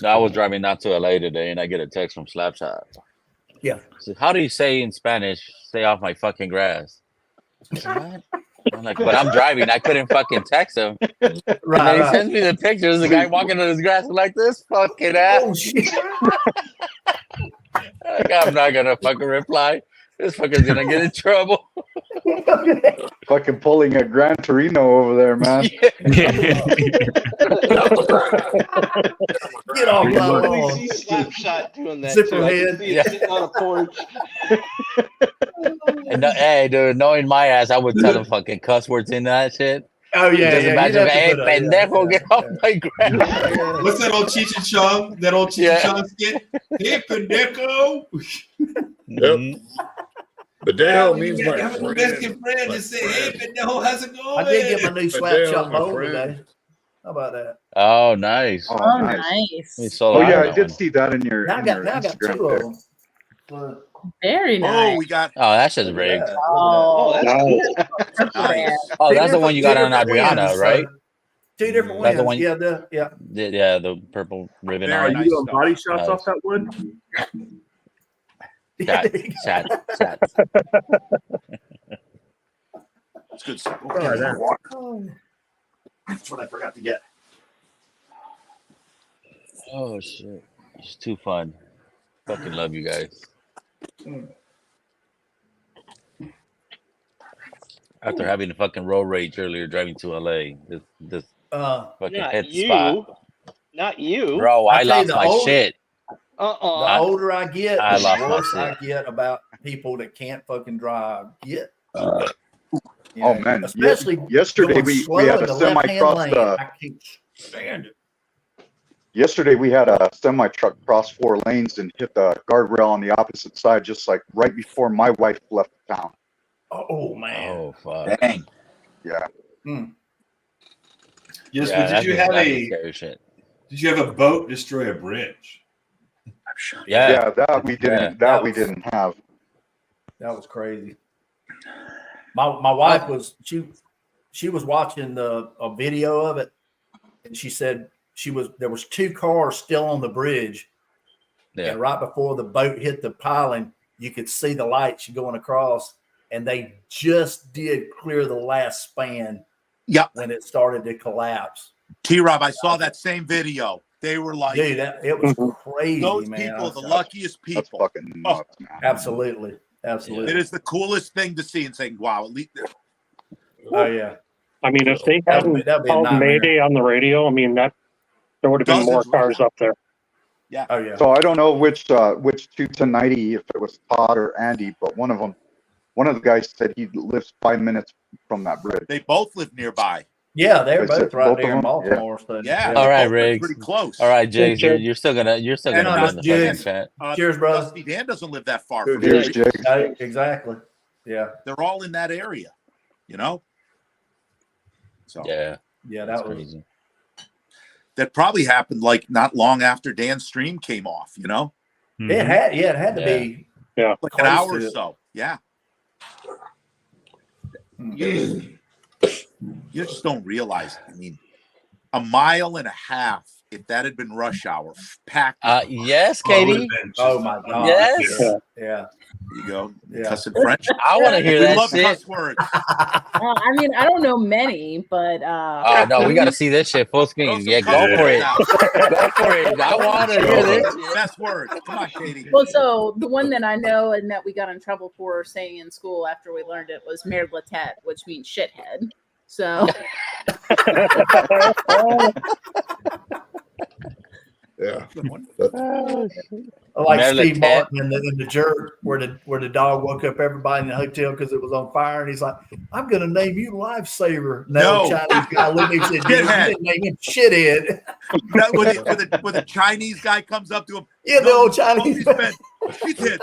I was driving out to LA today, and I get a text from Slapshot. Yeah. So how do you say in Spanish, "Stay off my fucking grass"? I said, what? I'm like, but I'm driving. I couldn't fucking text him. Right. And then he sends me the pictures. The guy walking on his grass like this fucking ass. Oh, shit. Like, I'm not gonna fucking reply. This fucker's gonna get in trouble. Fucking pulling a Gran Torino over there, man. Get off my lawn. See Slapshot doing that. Zipper too. I can head. see it sitting on a porch. And hey, dude, knowing my ass, I would tell him fucking cuss words in that shit. Oh yeah, just imagine, hey, pendejo, get off my grass. What's that old Cheech and Chong? That old Cheech and Chong skit? Hey, pendejo. Yep. Pendejo means my have a Mexican friend to say, hey, pendejo, how's it going? I did get my new Slapshot my bowl friend. today. How about that? Oh, nice. Oh, nice. Oh yeah, I did see that in your, Now I got Instagram two of pic. them. But Very nice. Oh, we got. Oh, that's just rigged. Oh, that's cool. Nice. Oh, that's the one you got on different Adriana, wins, right? Two different That's ones. the one- Yeah. Yeah, the purple ribbon Very on Are it. you doing body shots Nice. off that wood? Chat. It's good stuff. Oh, that- That's what I forgot to get. Oh shit, it's too fun. Fucking love you guys. After having a fucking road rage earlier driving to LA, this fucking Not hit you. spot. Not you. Bro, I tell you, lost the my old- shit. The older I get, I the lost my worse I shit. get about people that can't fucking drive. You Oh know, man, especially yesterday going we slow had in a the semi left-hand cross. lane. I can't stand it. Yesterday we had a semi truck cross 4 lanes and hit the guardrail on the opposite side, just like right before my wife left town. Oh man. Oh fuck. Dang. Yeah. Yes, Yeah, but did you have scary shit? Did you have a boat destroy a bridge? Yeah. Yeah, that we didn't. Yeah. That we didn't have. That was crazy. My wife was she was watching a video of it, and she said there was 2 cars still on the bridge, Yeah. and right before the boat hit the piling, you could see the lights going across, and they just did clear the last span. Yep. When it started to collapse. T-Rob, I saw that same video. They were like, Dude, it was crazy, those man. people, the luckiest That's people. fucking nuts, man. Absolutely. It is the coolest thing to see and saying, wow, at least Oh yeah. I mean, if they That'd hadn't be a called nightmare. Mayday on the radio, I mean, that there would have been more Dozens right cars now. up there. Yeah. Oh yeah. So I don't know which 21090, if it was Todd or Andy, but one of the guys said he lives 5 minutes from that bridge. They both live nearby. Yeah, they're They both said right both there of in them? Baltimore. So, Yeah. All they right, both live Riggs. pretty close. All right, Jays, Cheers. you're still gonna And, be in the Jigs. fucking chat. Cheers, brother. Dusty Dan doesn't live that far Dude, from here's here. Jake. Exactly. Yeah. They're all in that area, you know? So Yeah, Yeah, that's that was crazy. that probably happened like not long after Dan's stream came off, you know? it had to be Yeah. Like an close hour to or it. so. Yeah. Mm. You just don't realize it. I mean, a mile and a half, if that had been rush hour, packed. Yes, Oh, it would've Katie. been just Oh my god. Yes. Yeah. Yeah. You go, Yeah. cussing French. I want to hear We that love shit. cuss words. I mean, I don't know many, but Oh no, we got to see this shit full Throw screen. some Yeah, cuss go Yeah. for words it. out. Go for it. I want to hear this shit. Best words. Come on, Katie. well, so the one that I know and that we got in trouble for saying in school after we learned it was merde la tête, which means shithead. So Yeah. Like Merde la Steve tête. Martin in the Jerk, where the dog woke up everybody in the hotel because it was on fire, and he's like, "I'm going to name you Lifesaver." No. Chinese guy looked at me and said, "Dude, you Shithead. didn't name him shithead." When a Chinese guy comes up to him, Yeah, the no, old Chinese policeman, man. shithead.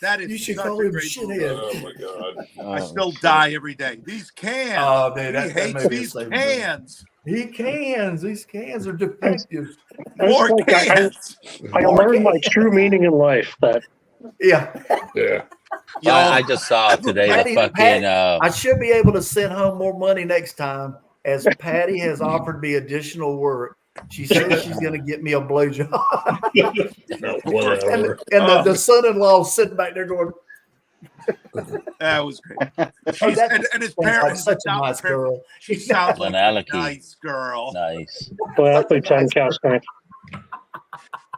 That is You should such call a him great movie. shithead. Oh my god. I still die every day. These cans. Oh, dude, He that hates movie is these so good. cans. These cans are defective. More It's like cans. I learned my true meaning in life that Yeah. Yeah. Yo, I just saw today Patty- the fucking. I should be able to send home more money next time, as Patty has offered me additional work. She says she's going to get me a blowjob. No, whatever. And the son-in-law is sitting back there going, that was great. Oh, that And his sounds like parents. such a nice girl. She sounds like a Banality. nice girl. Nice. well, I played 10 cast night.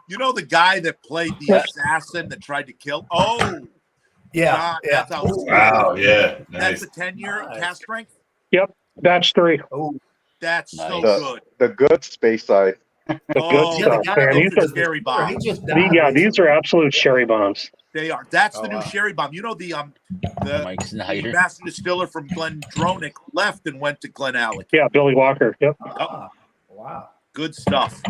You know the guy that played the assassin that tried to kill? Oh, Yeah, God, yeah. that's how. Wow, yeah, That's nice. a 10-year cast strength. Batch 3. Oh, That's so Nice. good. The good space side. The Oh, good yeah, the stuff, guy man. that These Those are, are scary he bombs. just died. yeah, these are absolute sherry bombs. They are. That's the Oh, new wow. sherry bomb. You know the Mike the Snyder. master distiller from Glendronach left and went to Glen Alec. Yeah, Billy Walker. Yep. Ah, wow. Good stuff.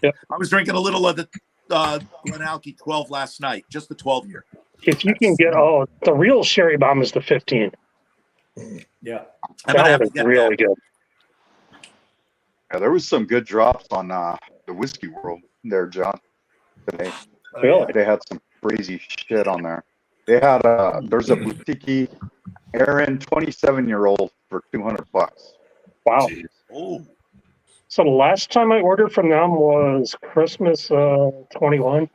Yep. I was drinking a little of the Glen Alec 12 last night, just the 12-year. If you can get, the real sherry bomb is the 15. Yeah. I'm gonna That have one to is get really that. good. Yeah, there was some good drops on the Whiskey World there, John. Today. Really? They had some crazy shit on there. They had there's a boutique Aaron 27-year-old for $200. Wow. Jeez. Oh, So the last time I ordered from them was Christmas 21.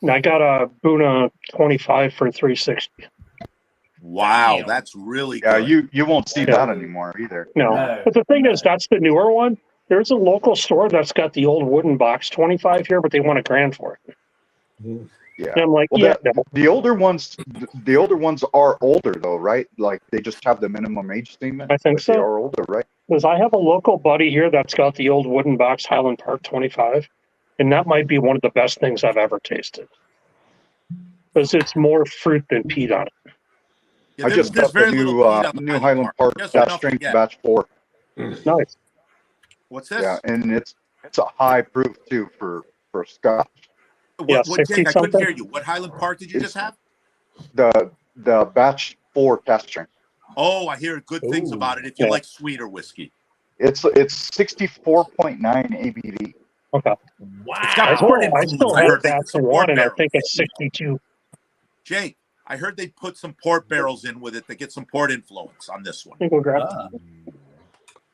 And I got a Boona 25 for 360. wow, Damn. that's really Yeah, good. you won't see that anymore either. No. No. But the thing is, that's the newer one. There's a local store that's got the old wooden box 25 here, but they want $1,000 for it. Yeah. And I'm like, Well, yeah, the older ones are older though, right? Like they just have the minimum age statement. I think but They so. are older, right? because I have a local buddy here that's got the old wooden box Highland Park 25, and that might be one of the best things I've ever tasted. Because it's more fruit than peat on it. Yeah, I just got the new Highland Park Just Cask enough to Strength get. Batch 4. Nice. What's this? Yeah, and it's a high proof too for Scotch. Yeah, What, Jake, 60 I couldn't something. hear you. What Highland Park did you just have? The Batch 4 Cask Strength. Oh, I hear good things Ooh. about it if you Yeah. like sweeter whiskey. It's 64.9 ABV. Okay. Wow. It's got I port still, I influence. still I have heard they that put some for port one, and I barrels. think it's 62. Jake, I heard they put some port barrels in with it to get some port influence on this one. I think we'll grab Ah.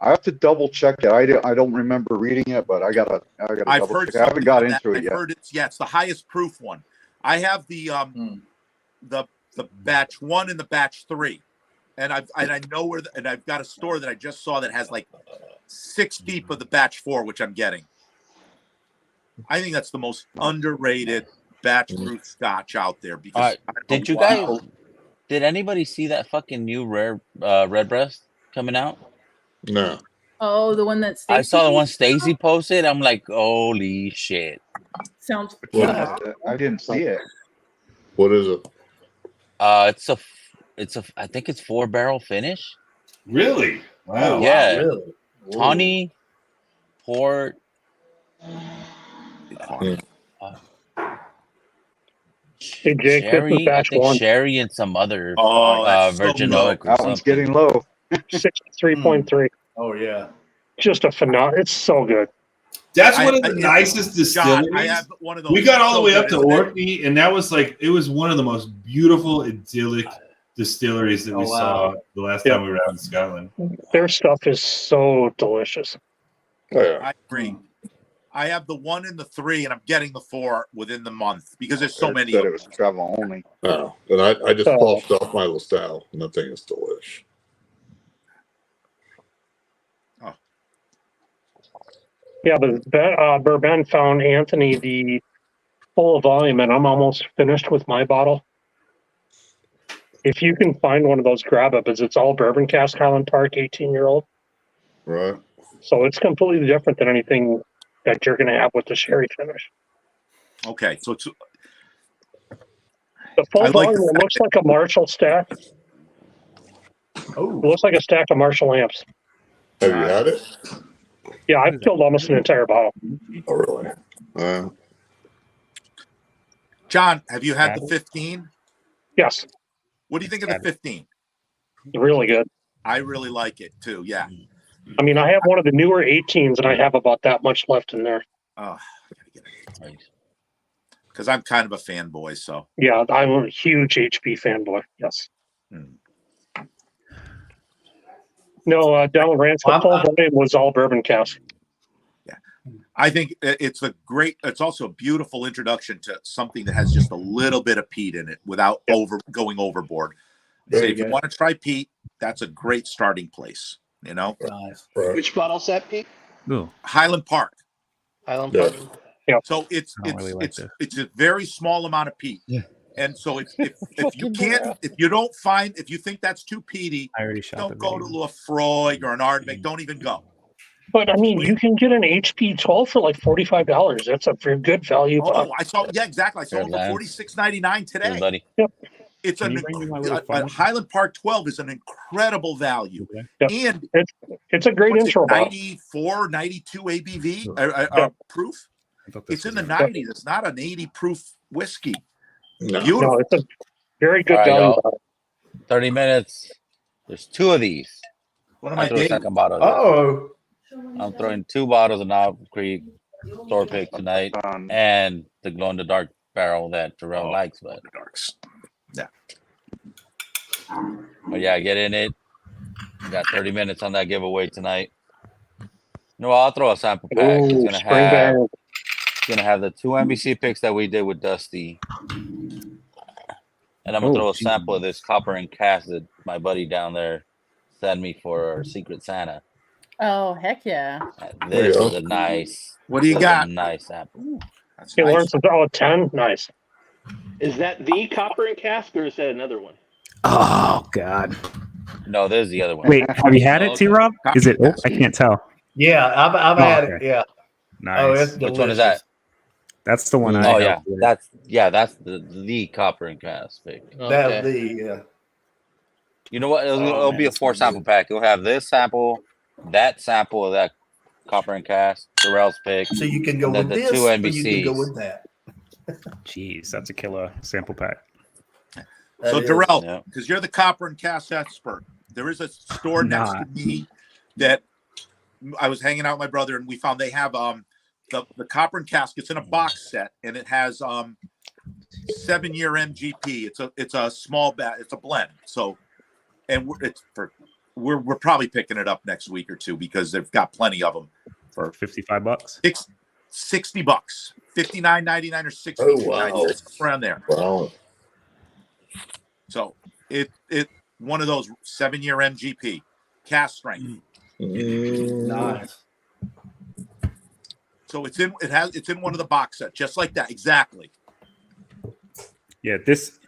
I have to double check it. I don't remember reading it, but I gotta I've double heard check it. I haven't got something into that. it I've yet. heard it's the highest proof one. I have the batch 1 and the batch 3. And I know where and I've got a store that I just saw that has like 6 deep of the batch 4, which I'm getting. I think that's the most underrated batch proof scotch out there because I don't Did know you why. guys Did anybody see that fucking new rare red breast coming out? No. Oh, the one that Stacy I saw the one posted Stacy about? posted. I'm like, holy shit. Sounds What, I didn't see it. what is it? It's a I think it's 4-barrel finish. Really? Wow. Oh, Yeah. really? Tawny, port, Hmm. Hey, Jake, this is sherry. I batch think one, sherry and some other Oh, that's so virgin good. oak or That one's something. getting low. 63.3. Oh, yeah. Just a phenomenal. It's so good. That's I- one of I- the it- nicest John, distilleries. I have one of those. We got all So the way good, up to isn't it? Orkney, and that was like, it was one of the most beautiful, idyllic distilleries that we Oh, wow. saw the last Yep. time we were out in Scotland. Their stuff is so delicious. Oh, yeah. I agree. I have the 1 and the 3, and I'm getting the 4 within the month because there's so It many. said Of it was travel only. Oh, and I just Oh. polished off my LaSalle, and that thing is delish. Yeah, but Bourbon found Anthony the full volume, and I'm almost finished with my bottle. If you can find one of those, grab it, because it's all bourbon cask Highland Park 18-year-old. Right. So it's completely different than anything that you're going to have with the sherry finish. Okay, so it's The full I like the volume, it looks like a Marshall stack. Oh, It looks like a stack of Marshall amps. Have you had it? Yeah, I've killed almost an entire bottle. Oh, really? John. Have you had the 15? Yes, What do you think of the 15? really good. I really like it too. Yeah. I mean, I have one of the newer 18s, and I have about that much left in there. Oh, because I'm kind of a fanboy. So Yeah, I'm a huge HP fanboy. Yes. No, Donald Rance, the full volume was all bourbon cask. I think it's it's also a beautiful introduction to something that has just a little bit of peat in it without going overboard. So if you want to try peat, that's a great starting place. You know, nice. Right. Which bottle's that, Pete? Ooh, Highland Park. Highland Yeah. Park. So it's I don't really like this. it's a very small amount of peat. Yeah. And so if you think that's too peaty, I already shot don't the go to video. Lafroig or an Ardbeg. Don't even go. But I mean, you can get an HP 12 for like $45. That's a very good value. Oh, I saw. Yeah, exactly. I saw There, it for Lance. $46.99 today. Hey, buddy. It's Can an you bring me my little a phone? Highland Park 12 is an incredible value, Okay. and It's a great what's intro it, bottle. 94, 92 ABV Yeah. proof. I thought this It's in was the a- 90s. It's not an 80 proof whiskey. No. Beautiful. No, it's a very good All right, value y'all. bottle. 30 minutes. There's 2 of these. What am I I threw a dating? second bottle. of this. Oh, I'm throwing 2 bottles of Knob Creek store pick tonight, and the glow in the dark barrel that Terrell likes. But Darks. yeah, get in it. We got 30 minutes on that giveaway tonight. No, I'll throw a sample pack. Ooh, It's spring barrel. gonna have the 2 NBC picks that we did with Dusty, and I'm gonna throw a sample of this copper and cast that my buddy down there sent me for Secret Santa. Oh, heck yeah. This There you is a nice. What do you this is got? A nice sample. That's Hey, nice. Lawrence, is that 10? Nice. Is that the copper and cask, or is that another one? Oh God! No, there's the other one. Wait, have you had it, Okay. T. Rob? Is it? Oh, I can't tell. yeah, I've Oh, had okay. it. Yeah. Nice. Oh, it's Which delicious. one is that? That's the one I. Oh have. yeah, that's the copper and cast pick. That the You know what? It'll, Oh, it'll man, be a it's 4 so sample good. pack. It'll have this sample, that sample of that copper and cast, Terrell's pick, so you can go and then with the this, 2 or you can go NBCs. with that. Jeez, that's a killer sample pack. So That is. Darrell, Yeah. because you're the copper and cast expert, there is a store next to me that I was hanging out with my brother, and we found they have the copper and cask. It's in a box set, and it has 7-year MGP. It's a small bat. It's a blend. So, and we're probably picking it up next week or two because they've got plenty of them for $55. $60, $59.99 or $62.99 Oh, wow. around there. Wow. So it one of those 7-year MGP cast strength. Nice. So it's in one of the box sets, just like that, exactly. Yeah, this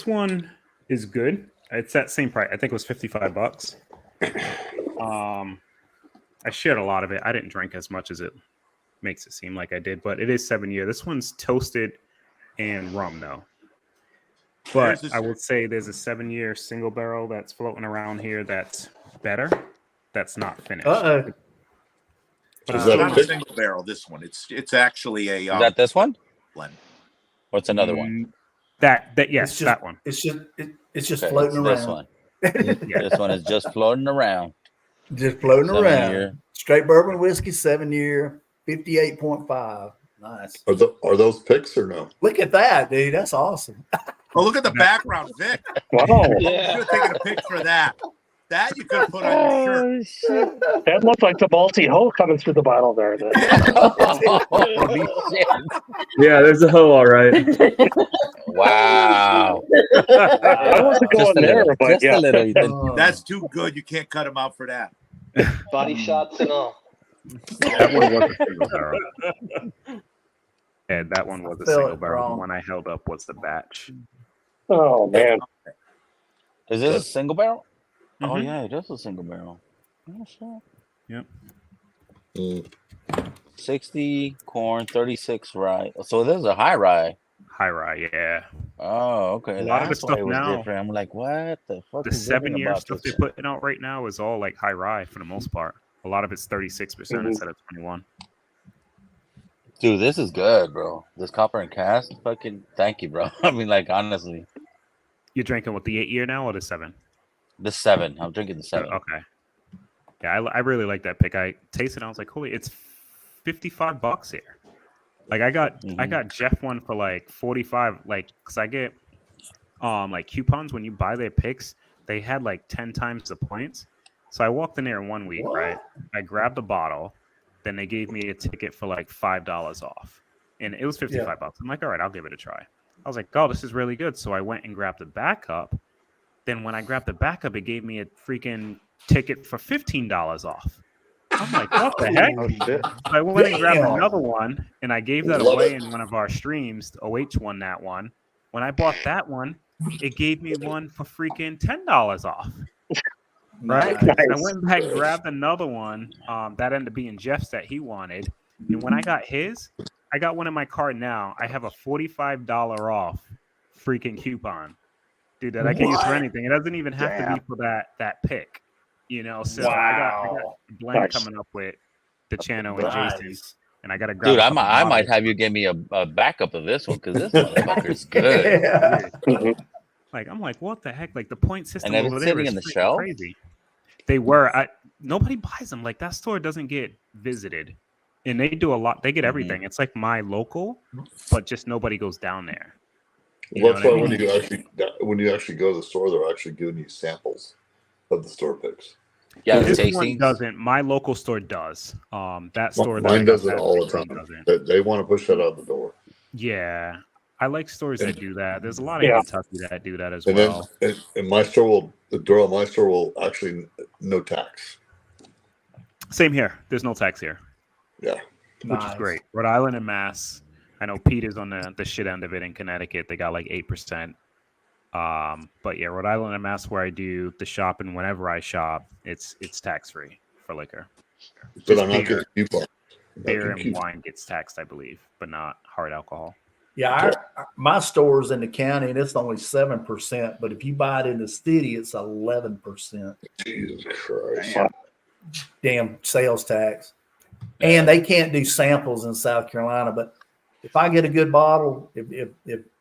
one is good. It's that same price. I think it was $55. I shared a lot of it. I didn't drink as much as it makes it seem like I did, but it is 7-year. This one's toasted and rum though. But I would say there's a 7-year single barrel that's floating around here that's better. That's not finished. But it's not a single barrel. This one, it's actually a. Is that this one? Blend. What's another one? That yes, that one. It's just Okay, floating around. This one. This one is just floating around. Just floating 7 around. year. Straight bourbon whiskey, 7-year, 58.5. Nice. Are those picks or no? Look at that, dude. That's awesome. Oh, look at the background, Vic. Wow. You should have taken a pic for that. That you could have put on your shirt. That looked like the Balti hoe coming through the bottle there. Yeah, there's a hoe, all right. Wow. I wasn't Just going a there, little, but just yeah. a little. Ethan. That's too good. You can't cut him out for that. Body shots and all. That one was a single barrel. Yeah, that one was a Feel single it, barrel. bro. The one I held up was the batch. Oh man. Is this a single barrel? Oh Mhm. yeah, it is a single barrel. Oh shit. Yep. 60 corn, 36 rye. So this is a high rye. High rye, yeah. Oh, okay. A lot of the That's why stuff it was now, different. I'm like, what the fuck the is different 7-year about stuff this? they're putting out right now is all like high rye for the most part. A lot of it's 36% instead of 21. Dude, this is good, bro. This copper and cast, fucking thank you, bro. I mean, like, honestly. You're drinking with the 8-year now or the 7? The 7. I'm drinking the 7. Okay. Yeah, I really like that pick. I tasted it. I was like, holy, it's $55 here. Like I got Jeff one for like 45. Like, cause I get like coupons when you buy their picks. They had like 10 times the points. So I walked in there in 1 week, right? I grabbed a bottle. Then they gave me a ticket for like $5 off, and it was $55. I'm like, all right, I'll give it a try. I was like, oh, this is really good. So I went and grabbed the backup. Then when I grabbed the backup, it gave me a freaking ticket for $15 off. I'm like, what the heck? Oh, shit. So I went and grabbed another one, and I gave that away in one of our streams. OH won that one. When I bought that one, it gave me one for freaking $10 off. Right? Nice. I went back and grabbed another one. That ended up being Jeff's that he wanted. And when I got his, I got one in my cart now. I have a $45 off freaking coupon. Dude, that I can use for anything. It doesn't even have to be for that pick. You know, so I got a blend coming up with the channel and Jason, and I got to grab. Dude, I might have you give me a backup of this one because this motherfucker's good. Like I'm like, what the heck? Like the point system And over it's there sitting is in the freaking shelf? crazy. They were. Nobody buys them. Like that store doesn't get visited, and they do a lot. They get everything. It's like my local, but just nobody goes down there. Well, that's why when you actually go to the store, they're actually giving you samples of the store picks. Yeah, this the one tastings. doesn't. My local store does. That store that I Mine got does it that all the from time. doesn't. They want to push that out the door. Yeah, I like stores that do that. There's a lot of Kentucky that do that as And well. then and my store will, the door on my store will actually no tax. Same here. There's no tax here. Yeah. Which is great. Rhode Island and Mass. I know Pete is on the shit end of it in Connecticut. They got like 8%. But yeah, Rhode Island and Mass, where I do the shopping whenever I shop, it's tax free for liquor. But I'm not getting coupons. Beer and wine gets taxed, I believe, but not hard alcohol. Yeah, my store's in the county and it's only 7%, but if you buy it in the city, it's 11%. Jesus Christ. Damn sales tax. And they can't do samples in South Carolina, but if I get a good bottle, if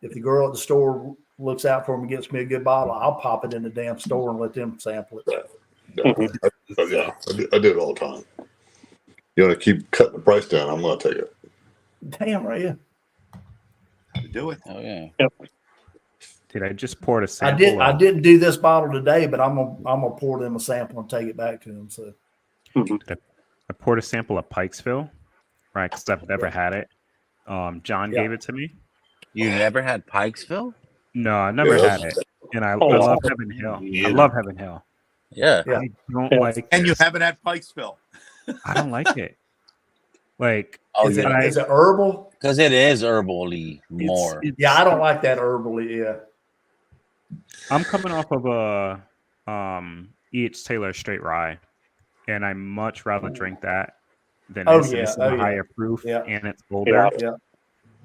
the girl at the store looks out for me and gets me a good bottle, I'll pop it in the damn store and let them sample it. Yeah, I do it all the time. You want to keep cutting the price down, I'm going to take it. Damn right, yeah. Do it. Oh yeah. Yep. Dude, I just poured a sample. I didn't do this bottle today, but I'm gonna pour them a sample and take it back to them. So I poured a sample of Pikesville, right? Because I've never had it. John gave it to me. You never had Pikesville? No, I never had it. And I love Heaven Hill. I love Heaven Hill. Yeah. I don't like And you this. haven't had Pikesville. I don't like it. Like, is it herbal? Because it is herbally more. Yeah, I don't like that herbally. Yeah. I'm coming off of a E.H. Taylor straight rye, and I much rather drink that than Oh this. And yeah, this is oh a yeah, higher proof, yeah, and it's older. Yeah.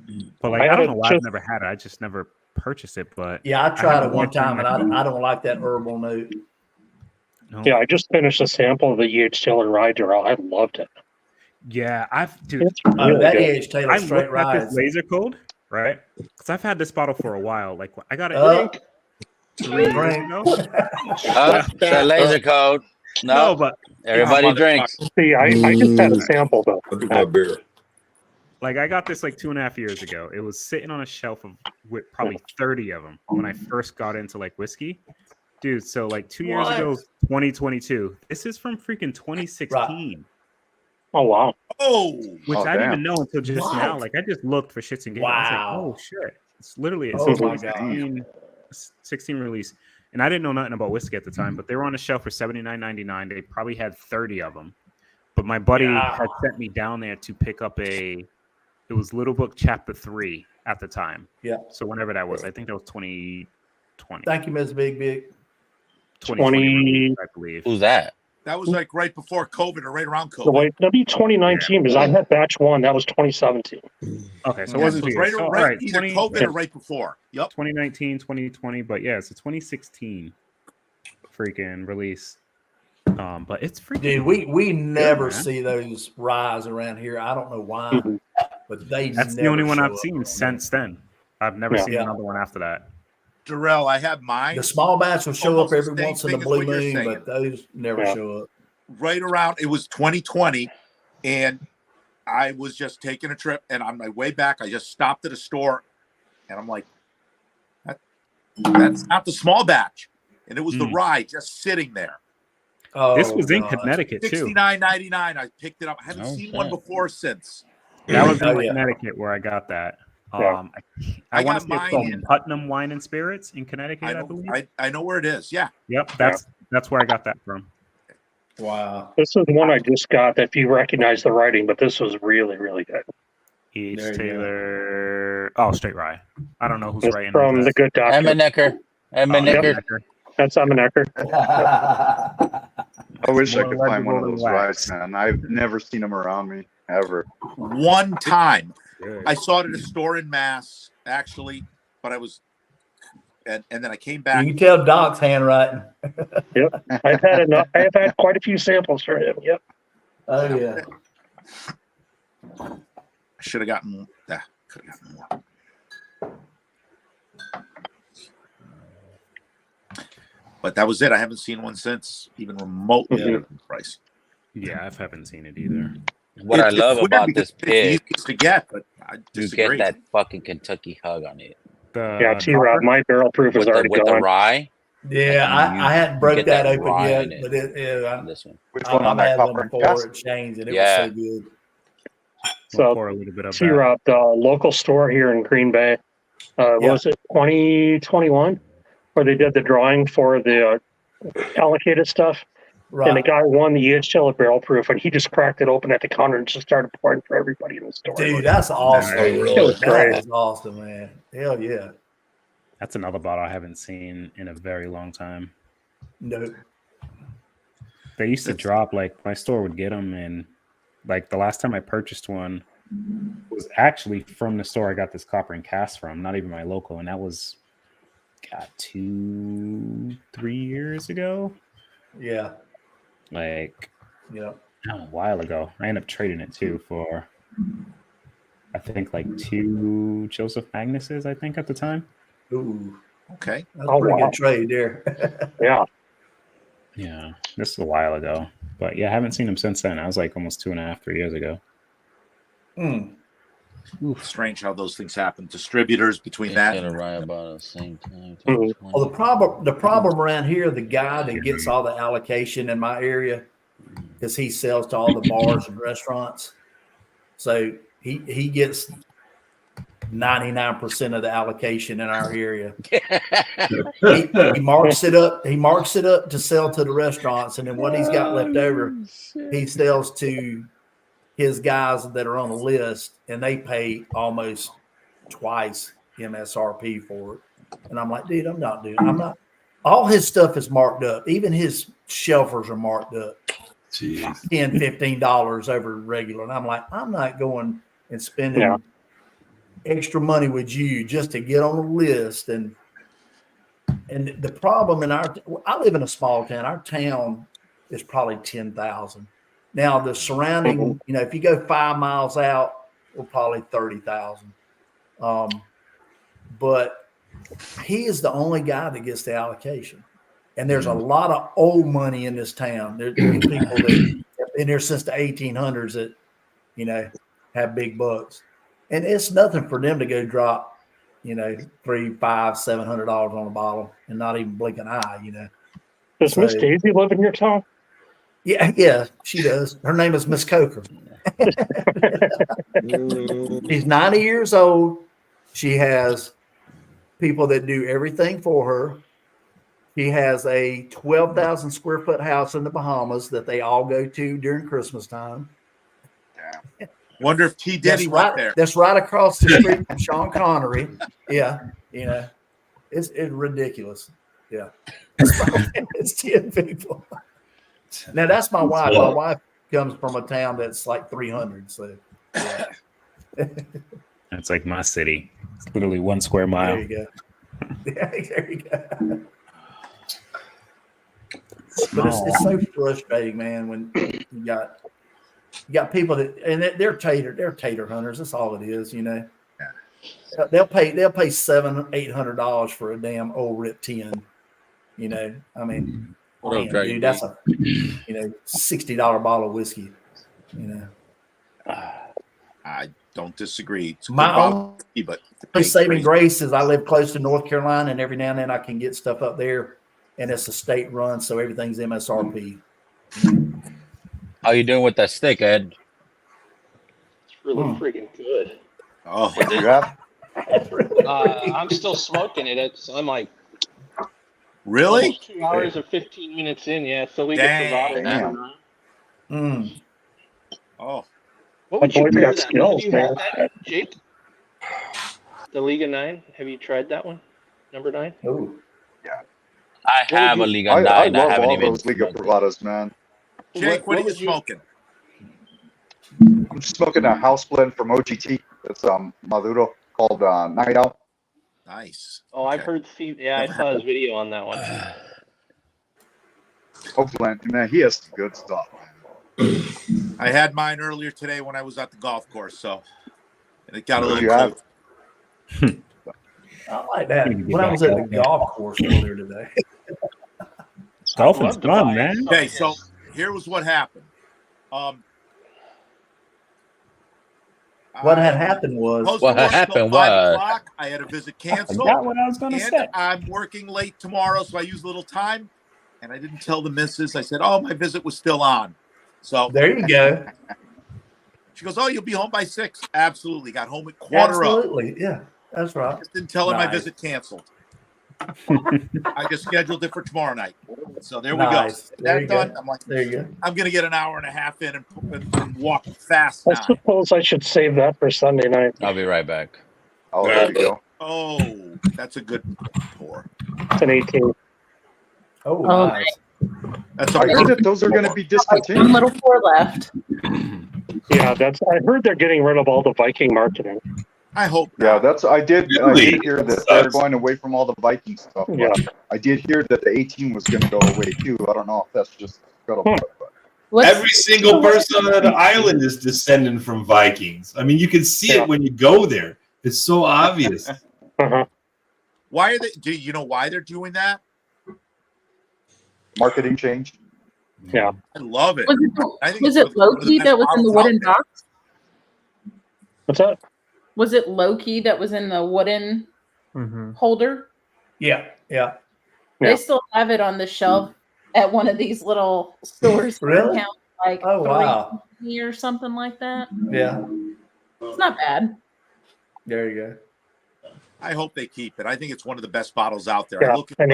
yeah, But like, I I had don't it know why I've just never had it. I just never purchased it. But yeah. I I tried have it one one time, and thing I don't like that herbal note. No. yeah, I just finished a sample of the E.H. Taylor rye Durrell. I loved it. Yeah, dude, It's Oh, really that good. E.H. Taylor I straight looked at rye. this laser code, right? Because I've had this bottle for a while. Like, I got it Drink, 3 years drink. ago. That laser code. No, No, but everybody drinks. See, I just had a sample though. I'll do my beer. like I got this like 2.5 years ago. It was sitting on a shelf with probably 30 of them when I first got into like whiskey. Dude, so like 2 years ago, 2022. This is from freaking 2016. Right. Oh wow. Oh, Which Oh, I didn't damn. even know until just now. What? Like I just looked for shits and giggles. I was like, Wow. oh shit. It's literally Oh it's a my 2016 release. And I didn't know nothing about whiskey at the time, but they were on the shelf for $79.99. They probably had 30 of them. But my buddy Yeah. had sent me down there to pick up it was Little Book Chapter 3 at the time. Yeah. So whenever that was, I think that was 2020. Thank you, Mrs.BigVic. 2020, I believe. Who's that? that was like right before COVID or right around The COVID. wait, that'd be 2019 because I had batch 1. That was 2017. Okay, so it Yeah, wasn't so too right, good. So, all right, right, either 20, COVID or right before. Yep. 2019, 2020, but yeah, it's a 2016 freaking release. But it's freaking Dude, we never man. see those ryes around here. I don't know why, Mhm. but they That's the never only one show I've up seen around since then. I've never Yeah. seen Yeah. another one after that. Darrell, I have mine here. The small batch will show Almost up the every same once in a thing as blue what you're moon, saying. but those never Yeah. show up. right around, it was 2020, and I was just taking a trip, and on my way back, I just stopped at a store, and I'm like, that's not the small batch. And it was the rye just sitting there. Oh, This was in God. Connecticut too. $69.99. I picked it up. I haven't Oh, seen one shit. before since. That was in Oh, yeah. Connecticut where I got that. Yeah. I I want got to say it's mine called in- Putnam Wine and Spirits in Connecticut, I believe. I know where it is. Yeah. Yep, that's where I got that from. Wow. This is one I just got that if you recognize the writing, but this was really, really good. E.H. There you go. Taylor. Oh, straight rye. I don't know who's It's writing from that. The Good Doctor. Emmenecker. Emmenecker. That's Emmenecker. I wish I More could find one of legible those than rides, man. I've never seen them around me ever. One time Good. I saw it at a store in Mass, actually, but I was, and then I came back. You can tell Doc's handwriting. Yep. I've had enough. I have had quite a few samples for him. Yep. Oh, yeah. I should have gotten, could have gotten more. But that was it. I haven't seen one since, even remotely Mhm. at the price. Yeah, I haven't seen it either. What I It's love weird about because this it's the pig, easiest to get, but I you disagree. get that fucking Kentucky hug on it. Yeah, T-Rob, my barrel proof is already With the gone. rye. Yeah, I hadn't you broke get that that open rye yet, in it. but This one. Which one on I've that had one copper before cask? it changed, and it Yeah. was so good. We'll So pour a little bit of that. T-Rob, the local store here in Green Bay, what Yeah. was it 2021, where they did the drawing for the allocated stuff, and the Right. guy won the EH Taylor barrel proof, and he just cracked it open at the counter and just started pouring for everybody in the store. Dude, that's awesome. Oh, really? It was That great. is awesome, man. Hell yeah. That's another bottle I haven't seen in a very long time. No. They used to drop, like, my store would get them, and like the last time I purchased one was actually from the store I got this copper and cast from, not even my local, and that was 2-3 years ago. Yeah. Like, Yeah. a while ago. I ended up trading it too for, I think, like 2 Joseph Magnuses, I think, at the time. Ooh. Okay. That's a pretty good trade there. Yeah. Yeah, this is a while ago. But yeah, I haven't seen him since then. I was like almost 2.5-3 years ago. Mm. Strange how those things happen. Distributors between that. Get a rye about at the same time. Mhm. Well, the problem around here, the guy that gets all the allocation in my area, because he sells to all the bars and restaurants. So he gets 99% of the allocation in our area. He marks it up. He marks it up to sell to the restaurants, and then what he's got left over, he sells to his guys that are on the list, and they pay almost twice MSRP for it. And I'm like, dude, I'm not. All his stuff is marked up. Even his shelfers are marked up. Jeez. $10, $15 over regular. And I'm like, I'm not going and spending extra money with you just to get on the list. And the problem I live in a small town. Our town is probably 10,000. Now the surrounding, if you go 5 miles out, we're probably 30,000. But he is the only guy that gets the allocation. And there's a lot of old money in this town. There's people that have been here since the 1800s that, have big bucks. And it's nothing for them to go drop, $300, $500, $700 on a bottle and not even blink an eye, Does Miss Daisy live in your town? Yeah, she does. Her name is Miss Coker. She's 90 years old. She has people that do everything for her. She has a 12,000 square foot house in the Bahamas that they all go to during Christmas time. Damn. Wonder if T. Diddy went there. That's right across the street from Sean Connery. Yeah, it's ridiculous. Yeah, it's 10 people. Now that's my wife. My wife comes from a town that's like 300. So yeah. That's like my city. It's literally 1 square mile. There you go. Yeah, there you go. But it's so frustrating, man, when you got people that and they're tater hunters. That's all it is, Yeah. They'll pay $700-800 for a damn old rip tin. I mean, dude, that's a $60 bottle of whiskey. I don't disagree. It's a My good bottle, but saving grace is I live close to North Carolina, and every now and then I can get stuff up there, and it's a state run, so everything's MSRP. How you doing with that stick, Ed? It's really freaking good. Oh, yeah. I'm still smoking it. I'm like, really? almost 2 hours and 15 minutes in. Yeah, so we get Privada number 9. Oh, what would you pair that? Have you had that, Jake? The Liga 9. Have you tried that one? Number 9. Oh, yeah. I have a Liga 9. I love haven't all even those Liga Privadas, man. Jake, what are you smoking? I'm smoking a house blend from OGT. It's Maduro called Night Owl. Nice. Oh, I've heard. I saw his video on that one. Hopefully, man, he has some good stuff. I had mine earlier today when I was at the golf course, so it got a little cold. I like that. When I was at the golf course earlier today. Golfing's fun, man. Okay, so here was what happened. What had happened was I had a visit canceled. I forgot what I was going to say. I'm working late tomorrow, so I used a little time, and I didn't tell the missus. I said, "Oh, my visit was still on." So there you go. She goes, "Oh, you'll be home by 6." Absolutely. Got home at quarter up. Absolutely, yeah, that's right. Just didn't tell her my visit canceled. I just scheduled it for tomorrow night. So there we go. That done. I'm like, there you go. I'm gonna get an hour and a half in and walk fast. I suppose I should save that for Sunday night. I'll be right back. Oh, there you go. Oh, that's a good pour. It's an 18. Oh, nice. That's I heard that those are going to be discontinued. One little pour left. Yeah, I heard they're getting rid of all the Viking marketing. I hope. Yeah, I did hear that they're going away from all the Viking stuff. Yeah. I did hear that the 18 was going to go away too. I don't know if that's just Every single person on the island is descending from Vikings. I mean, you can see it when you go there. It's so obvious. Why are they? Do you know why they're doing that? Marketing change. Yeah, I love it. Was it Loki that was in the wooden box? What's that? Was it Loki that was in the wooden holder? Yeah. They still have it on the shelf at one of these little stores. Really? Count, like Oh, wow. $3 or something like that. Yeah. It's not bad. There you go. I hope they keep it. I think it's one of the best bottles out there. Yeah, and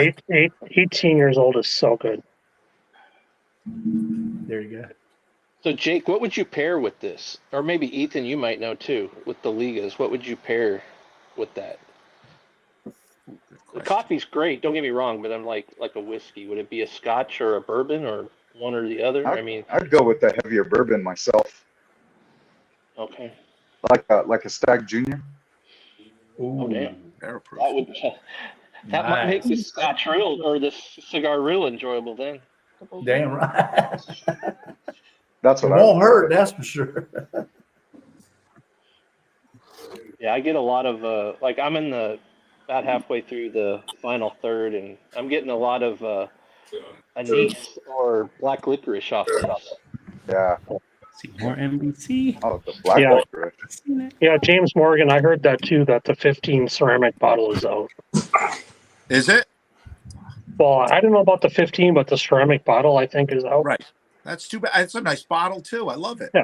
18 years old is so good. There you go. So, Jake, what would you pair with this? Or maybe Ethan, you might know too, with the Ligas. What would you pair with that? The coffee's great. Don't get me wrong, but I'm like a whiskey. Would it be a Scotch or a bourbon or one or the other? I mean, I'd go with the heavier bourbon myself, okay. like a Stag Junior. Oh damn. Barrel proof. That would that might make the Scotch real or the cigar real enjoyable then. Damn right. That's It what won't hurt, that's for sure. Yeah, I get a lot of like I'm in the about halfway through the final third, and I'm getting a lot of anise or black licorice off this. Yeah. See more NBC. Oh, the black Yeah. licorice. Yeah, James Morgan, I heard that too, that the 15 ceramic bottle is out. Is it? Well, I don't know about the 15, but the ceramic bottle I think is out. Right. That's too bad. It's a nice bottle too. I love it. Yeah.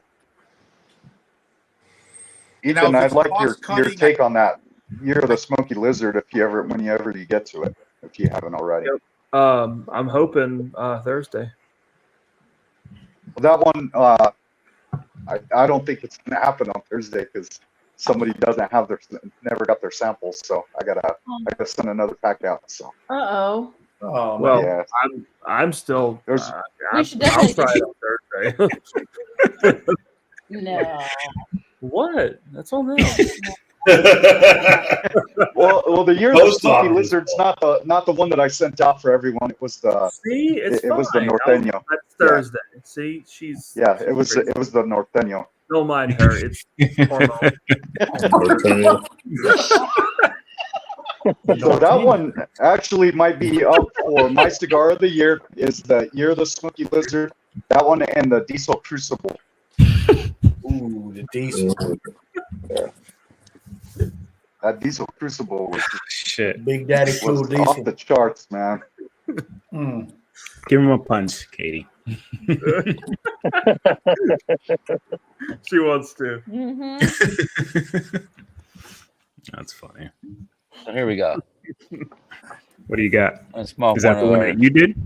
Ethan, Now, if I'd it's like your cost-cutting, take on that Year of the Smoky Lizard whenever you get to it, if you haven't already. I'm hoping Thursday. That one, I don't think it's gonna happen on Thursday because somebody never got their samples, so I gotta send another pack out. So. Uh-oh. Oh, Well, yeah. I'm still. We should I'll definitely try it on Thursday. No. What? That's all now. well, the Year of the Post Smoky office. Lizard's not the one that I sent out for everyone. It was the See, it's it was the fine. Norteño. That's Thursday. See, she's It was the Norteño. don't mind her. It's hormone. So that one actually might be up for my cigar of the year. Is the Year of the Smoky Lizard? That one and the Diesel Crucible. Ooh, the diesel. That Diesel Crucible was Shit. Big Daddy Cool off Diesel. the charts, man. Mm. Give him a punch, Katie. She wants to. Mm-hmm. That's funny. So here we go. What do you got? Let's smoke Is that the one one of that those. you did?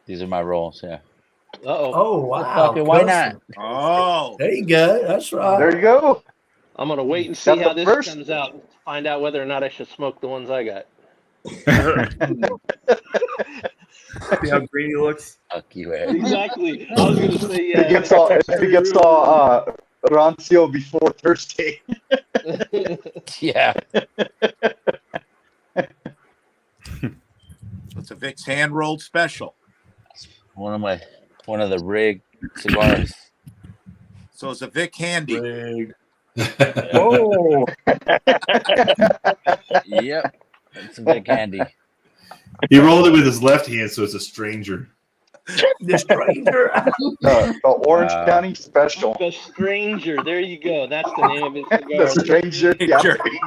These are my rolls. Yeah. Uh-oh. Oh, wow. Fucking why not? Custom. Oh, There you go. That's right. There you go. I'm gonna wait and see That's how the this first- comes out. Find out whether or not I should smoke the ones I got. See how green he looks? Fuck you, Ed. Exactly. I was gonna say If it gets all rancio before Thursday. Yeah. it's a Vic's hand rolled special. One of the rig cigars. So it's a Vic handy. Oh, Yep. It's a big handy. He rolled it with his left hand, so it's a stranger. The stranger. The Orange County Special. The Stranger. There you go. That's the name of his cigar. The Stranger. Yeah, there you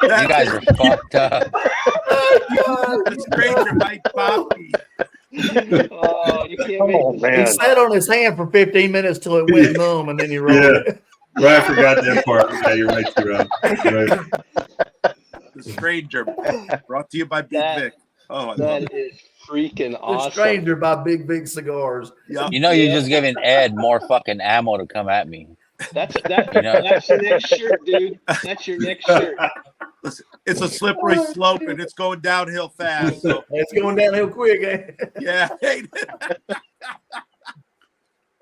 go. You guys are fucked up. The stranger might Bobby. Oh, you can't make oh this. He man. sat on his hand for 15 minutes till it went numb, and then he rolled Yeah. it. Right, I forgot that part. Yeah, you're right, T-Rob. Right. The stranger. Brought to you by Big That- Vic. Oh, I love it. That is freaking The awesome. Stranger by Big Big Cigars. Yeah. You know you're just giving Ed more fucking ammo to come at me. That's You know? that's your next shirt, dude. That's your next shirt. Listen, it's a slippery slope and it's going downhill fast. So It's going downhill quick, eh? yeah.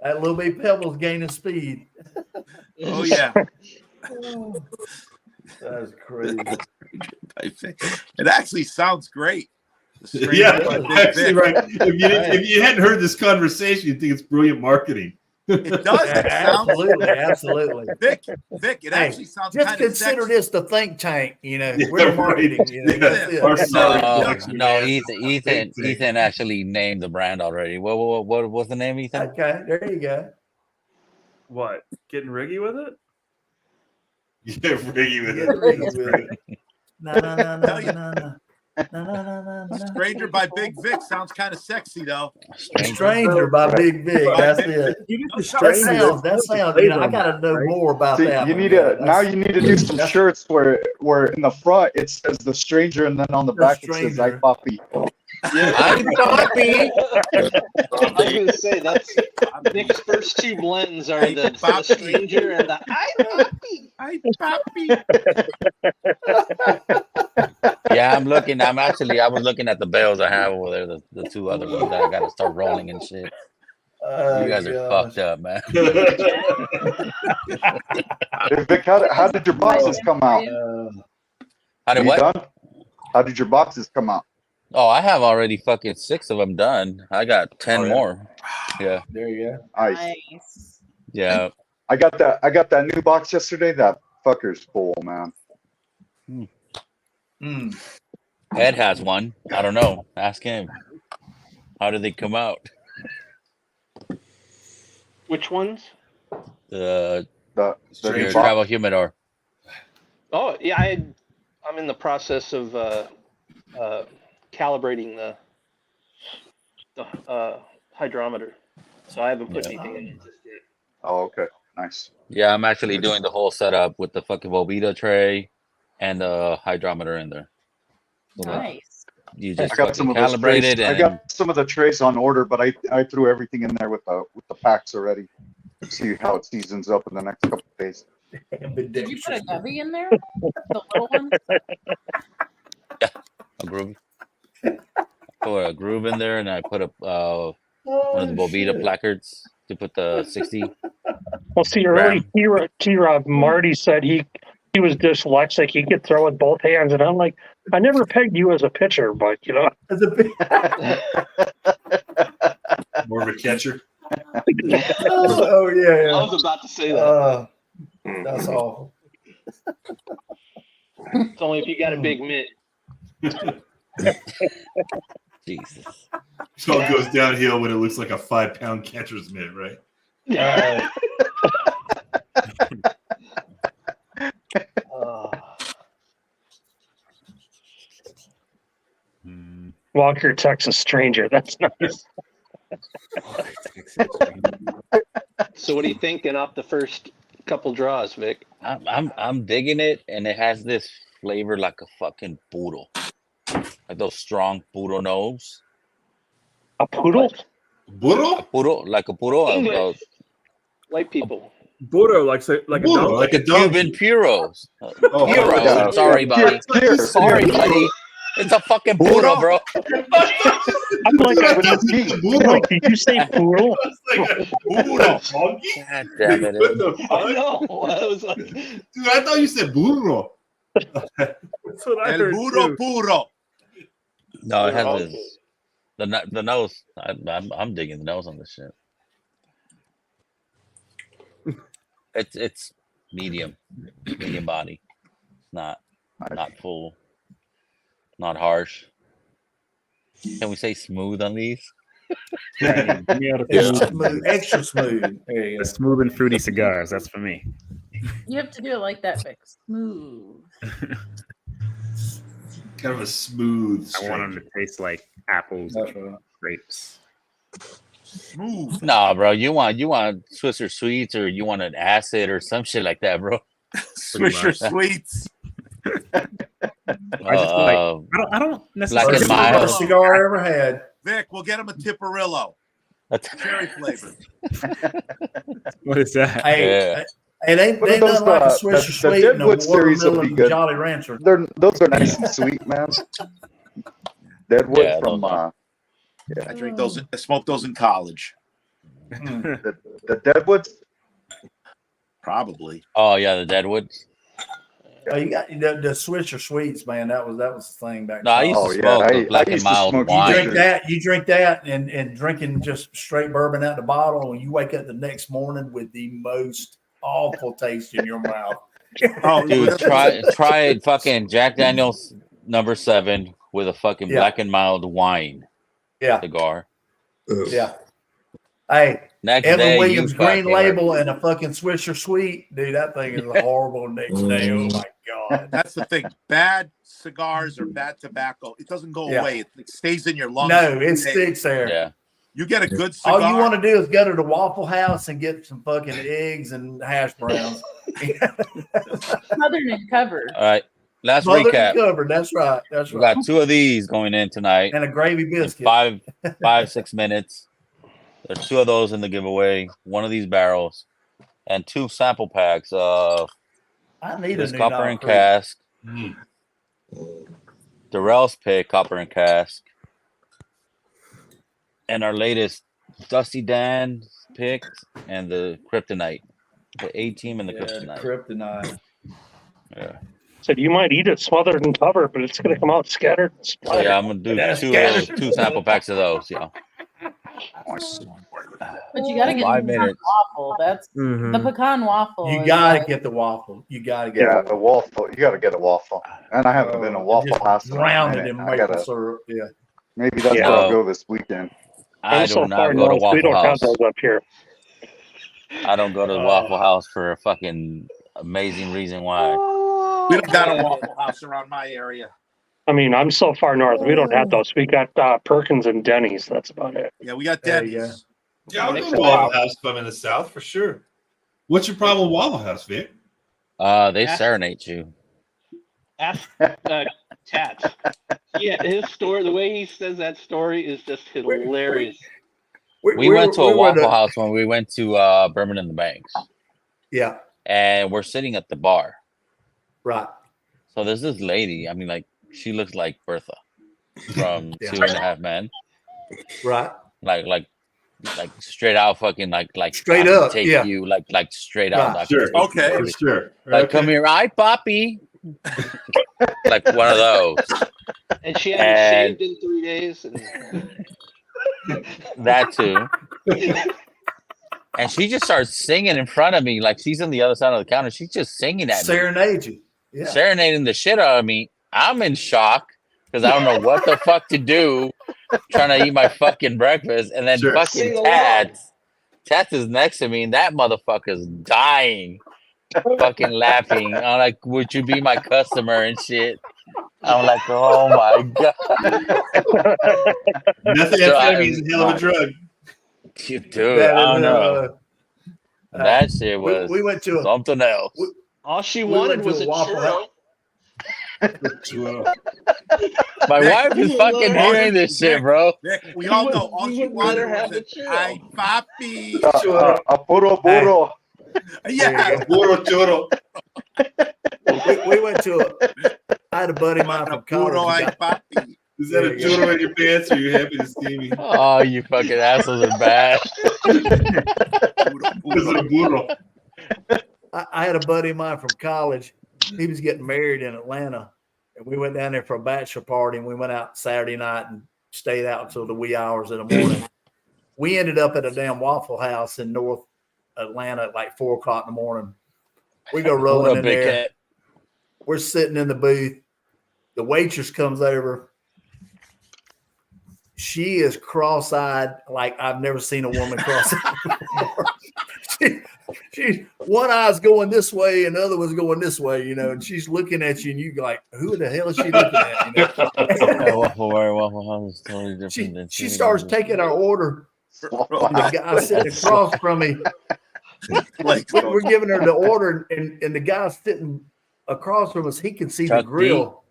That little bit pebbles gaining speed. Oh yeah. That's crazy. It actually sounds great. The stranger Yeah, by Big actually, Vic. right. If you hadn't heard this conversation, you'd think it's brilliant marketing. It does. It sounds Absolutely, absolutely. Vic, it Hey, actually sounds Just kind of consider sexy. this the think tank, you know. Yeah, We're the right. marketing, you know. Yeah. That's it. Our sorry No, production, no, man. Ethan actually named the brand already. What was the name, Ethan? Okay, there you go. What? Getting riggy with it? Yeah, Riggy with Yeah, it. Riggy That's with great. No, no, no, no, no, no. No, no, no, no, no. Stranger by Big Vic sounds kind of sexy though. Stranger by Big Vic. That's it. You get the That stranger. sounds. You know, I gotta know more about See, that. you one, need man. to now. You need to do some that's- shirts where in the front it says the stranger, and then on the The back it says Stranger. "I Poppy." I'm Poppy. I was gonna say that's Nick's first two blends are the Stranger and the I Poppy. I Poppy. Yeah, I'm looking. I was looking at the bales I have over there, the two other ones that I got to start rolling and shit. You guys are fucked up, man. Hey, Vic, how did your boxes come out? How did You what? done? How did your boxes come out? Oh, I have already fucking 6 of them done. I got 10 more. Yeah. There you go. Nice. Yeah. I got that new box yesterday. That fucker's full, man. Ed has one. I don't know. Ask him. How did they come out? Which ones? The Your new travel box. humidor. Oh yeah, I'm in the process of calibrating the hydrometer, so I haven't put anything in it just yet. Oh, okay, nice. Yeah, I'm actually doing the whole setup with the fucking Volvita tray and the hydrometer in there. So Nice. You I just got some of those calibrate trays. it, I and got some of the trays on order, but I threw everything in there with the packs already. See how it seasons up in the next couple of days. Did you put a gubby in there? The little ones? a groove. Put a groove in there, and I put one of the Volvita placards to put the 60. Well, see, early T-Rob, Marty said he was dyslexic. He could throw with both hands. And I'm like, I never pegged you as a pitcher, but, you know. As a More of a catcher. Oh, yeah. I was about to say that. That's awful. It's only if you got a big mitt. Jesus. So it goes downhill when it looks like a 5-pound catcher's mitt, right? Walker, Texas stranger. That's nice. So what are you thinking off the first couple draws, Vic? I'm digging it, and it has this flavor like a fucking poodle, like those strong poodle nose. A poodle? Poodle? Poodle, like a poodle. English. White people. Burro, like a dog. Like a Cuban puros. Oh, Puros. yeah. Sorry, buddy. Sorry, buddy. It's a fucking poodle, bro. I'm like, did you say poodle? Poodle. God damn it. What the fuck? I know. I was like, Dude, I thought you said burro. That's what I El heard burro too. puro. No, it has this. The nose. I'm digging the nose on this shit. It's medium body. Not full. Not harsh. Can we say smooth on these? Extra smooth. Extra smooth. There you go. The smooth and fruity cigars. That's for me. You have to do it like that, Vic. Smooth. Kind of a smooth. I want them to taste like apples, That's right. grapes. Smooth. Nah, bro. You want Swisher Sweets, or you want an acid or some shit like that, bro? Swisher Sweets. I just like. I don't necessarily. Black and mild. Best cigar I ever had. Vic, we'll get him a Tiparillo. Cherry flavor. What is that? Hey, it ain't What are nothing those, like a the Swisher Sweet and a Deadwood series would be watermelon good. Jolly Rancher. Those are nice and sweet, man. Deadwood Yeah, from those are. I drink those. I smoked those in college. the Deadwoods. Probably. Oh yeah, the Deadwoods. Oh, you got the Swisher Sweets, man. That was the thing back No, I then. used to smoke the black and mild You wine. drink that, and drinking just straight bourbon out the bottle, and you wake up the next morning with the most awful taste in your mouth. Oh, Dude, try fucking Jack Daniel's number 7 with a fucking black and mild wine cigar. Yeah. Hey, Next Evan day, Williams you Green fucking- Label and a fucking Swisher Sweet, dude. That thing is horrible next day. Oh my god. That's the thing. Bad cigars or bad tobacco, it doesn't go Yeah. away. It stays in your lungs. No, it sticks there. Yeah. You get a good cigar. All you want to do is go to the Waffle House and get some fucking eggs and hash browns. Southern and covered. All right. Last Smothered and recap. covered. That's right. That's We right. got 2 of these going in tonight. And a gravy In biscuit. 6 minutes. There's 2 of those in the giveaway. 1 of these barrels, and 2 sample packs of I need this a new copper Knob and Creek. cask. Darrell's pick, Copper and Cask. And our latest Dusty Dan pick and the Kryptonite. The A team and the Kryptonite. Kryptonite. Yeah. Said you might eat it smothered and covered, but it's going to come out scattered and splattered. Yeah, I'm gonna do That's two of those, scattered. 2 sample packs of those. Yeah. But you gotta get 5 the pecan minutes. waffle. That's Mhm. the pecan waffle. You is gotta like- get the waffle. You gotta get Yeah, it. the waffle. You got to get a waffle. And I haven't been to Waffle Just House in a drown it minute. in I maple gotta. syrup. Yeah. Maybe that's Yeah. where I'll go this weekend. I I'm do so not far go to north, we Waffle don't have House. those up here. I don't go to Waffle House for a fucking amazing reason why. We don't got a Waffle House around my area. I mean, I'm so far north, we don't have those. We got Perkins and Denny's. That's about it. Yeah, we got There you Denny's. Yeah, I'll go to Waffle House if I'm in the South for sure. What's your problem with Waffle House, Vic? They Ask- serenade you. Ask Tats. Yeah, his story, the way he says that story is just hilarious. We went to a we were Waffle the- House when we went to Birmingham the Banks, Yeah, and we're sitting at the bar. right. So there's this lady. I mean, like she looks like Bertha from Yeah. 2.5 Men. Right. Like straight out fucking like Straight I can up, take yeah. you like straight out. Right. I can Sure. take you, Okay. baby. Sure. Like come here, hi Poppy. Like one of those. And she hadn't And- shaved in 3 days. And That too. And she just starts singing in front of me, like she's on the other side of the counter. She's just singing at me, Serenade you. Yeah. serenading the shit out of me. I'm in shock because I don't know what the fuck to do, trying to eat my fucking breakfast, and then Sure. fucking Sing along. Tats is next to me, and that motherfucker's dying, fucking laughing. I'm like, "Would you be my customer and shit?" I'm like, "Oh my god, Methamphetamine is a hell of a drug. dude! That I don't is, know. That shit was we went to a something else." all she We wanted went to was a a Waffle churro. House. My Nick, wife is you fucking love- hearing this shit, bro. Nick, we He all would- know all he she would rather wanted have was the a churro. hi, Papi. A puro burro. Yeah. Puro churro. We went to a. I had a buddy of mine A from puro college. hi, Papi. Is that a churro in your pants, or are you happy to see me? Oh, you fucking assholes are bad. Is it a burro? I had a buddy of mine from college. He was getting married in Atlanta, and we went down there for a bachelor party. And we went out Saturday night and stayed out until the wee hours of the morning. We ended up at a damn Waffle House in North Atlanta at like 4 o'clock in the morning. We go What rolling a in big there. cat. We're sitting in the booth. The waitress comes over. She is cross-eyed like I've never seen a woman cross-eyed before. She one eye's going this way and the other one's going this way, you know, and she's looking at you and you like, who the hell is she looking at? You know? Yeah, Waffle House is totally different than She starts taking our order. And the guy sitting across from me, we're giving her the order, and the guy sitting across from us, he can see the Chuck D. grill.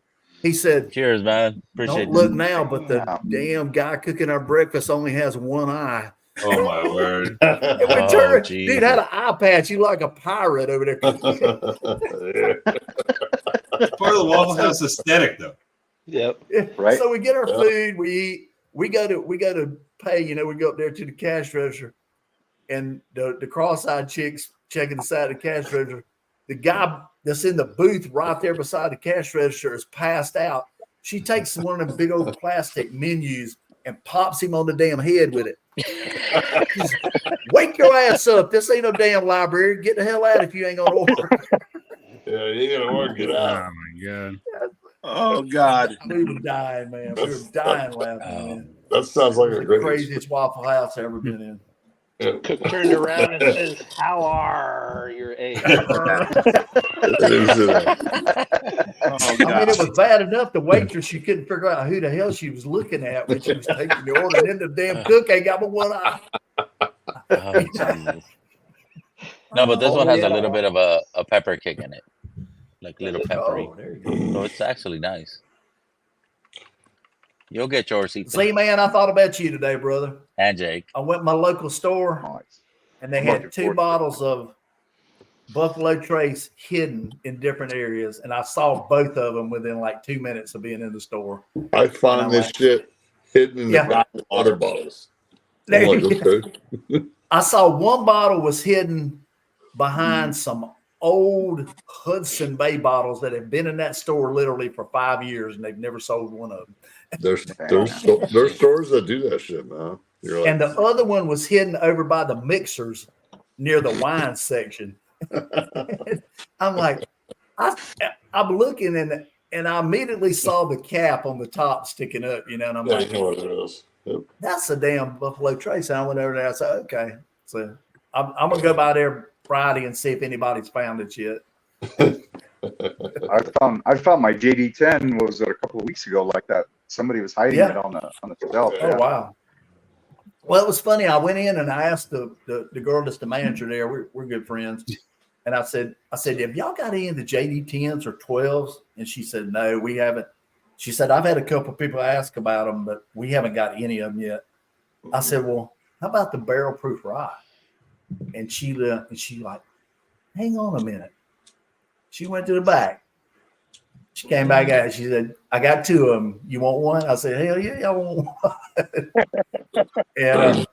He said, Cheers, man. Appreciate "Don't look it. now, but the damn guy cooking our breakfast only has one eye." Oh my word! And we Oh, turned, Jesus. dude had an eye patch. You like a pirate over there. It's part of the Waffle House aesthetic, though. Yep. Right. So we get our food, we eat, we go to pay, you know, we go up there to the cash register, and the cross-eyed chick's checking the side of the cash register. The guy that's in the booth right there beside the cash register is passed out. She takes one of them big old plastic menus and pops him on the damn head with it. She's, wake your ass up. This ain't no damn library. Get the hell out if you ain't gonna order. Yeah, you gotta work it Oh out. my god. Oh God. We were dying, man. We were dying laughing, man. That sounds like a The great craziest Waffle House I've ever been in. Cook turned around and says, "How are your eggs?" Oh I mean, God. it was bad enough. The waitress, she couldn't figure out who the hell she was looking at when she was taking the order. And then the damn cook ain't got but one eye. Oh, Jesus. No, but this one has a little bit of a pepper kick in it, like little peppery. Oh, there you go. So it's actually nice. You'll get yours, Ethan. See, man, I thought about you today, brother. And Jake. I went to my local store Nice. and they I'm looking had 2 forward to it. bottles of Buffalo Trace hidden in different areas, and I saw both of them within like 2 minutes of being in the store. I find this shit hidden in the back of water bottles. I'm like, okay. I saw one bottle was hidden behind some old Hudson Bay bottles that have been in that store literally for 5 years, and they've never sold one of them. There's stores that do that shit, man. You're like, And the other one was hidden over by the mixers near the wine section. I'm like, I'm looking and I immediately saw the cap on the top sticking up, and I'm yeah, like, you know what it is. Yep. that's a damn Buffalo Trace. And I went over there. I said, okay. So I'm gonna go by there Friday and see if anybody's found it yet. I found my JD10 was a couple of weeks ago like that. Somebody was hiding it on the shelf. Oh wow. Well, it was funny. I went in and I asked the girl that's the manager there. We're good friends. And I said, have y'all got any of the JD 10s or 12s? And she said, no, we haven't. She said, I've had a couple of people ask about them, but we haven't got any of them yet. I said, well, how about the barrel proof rye? And she like, hang on a minute. She went to the back. She came back out. She said, I got 2 of them. You want one? I said, hell yeah, I want one. And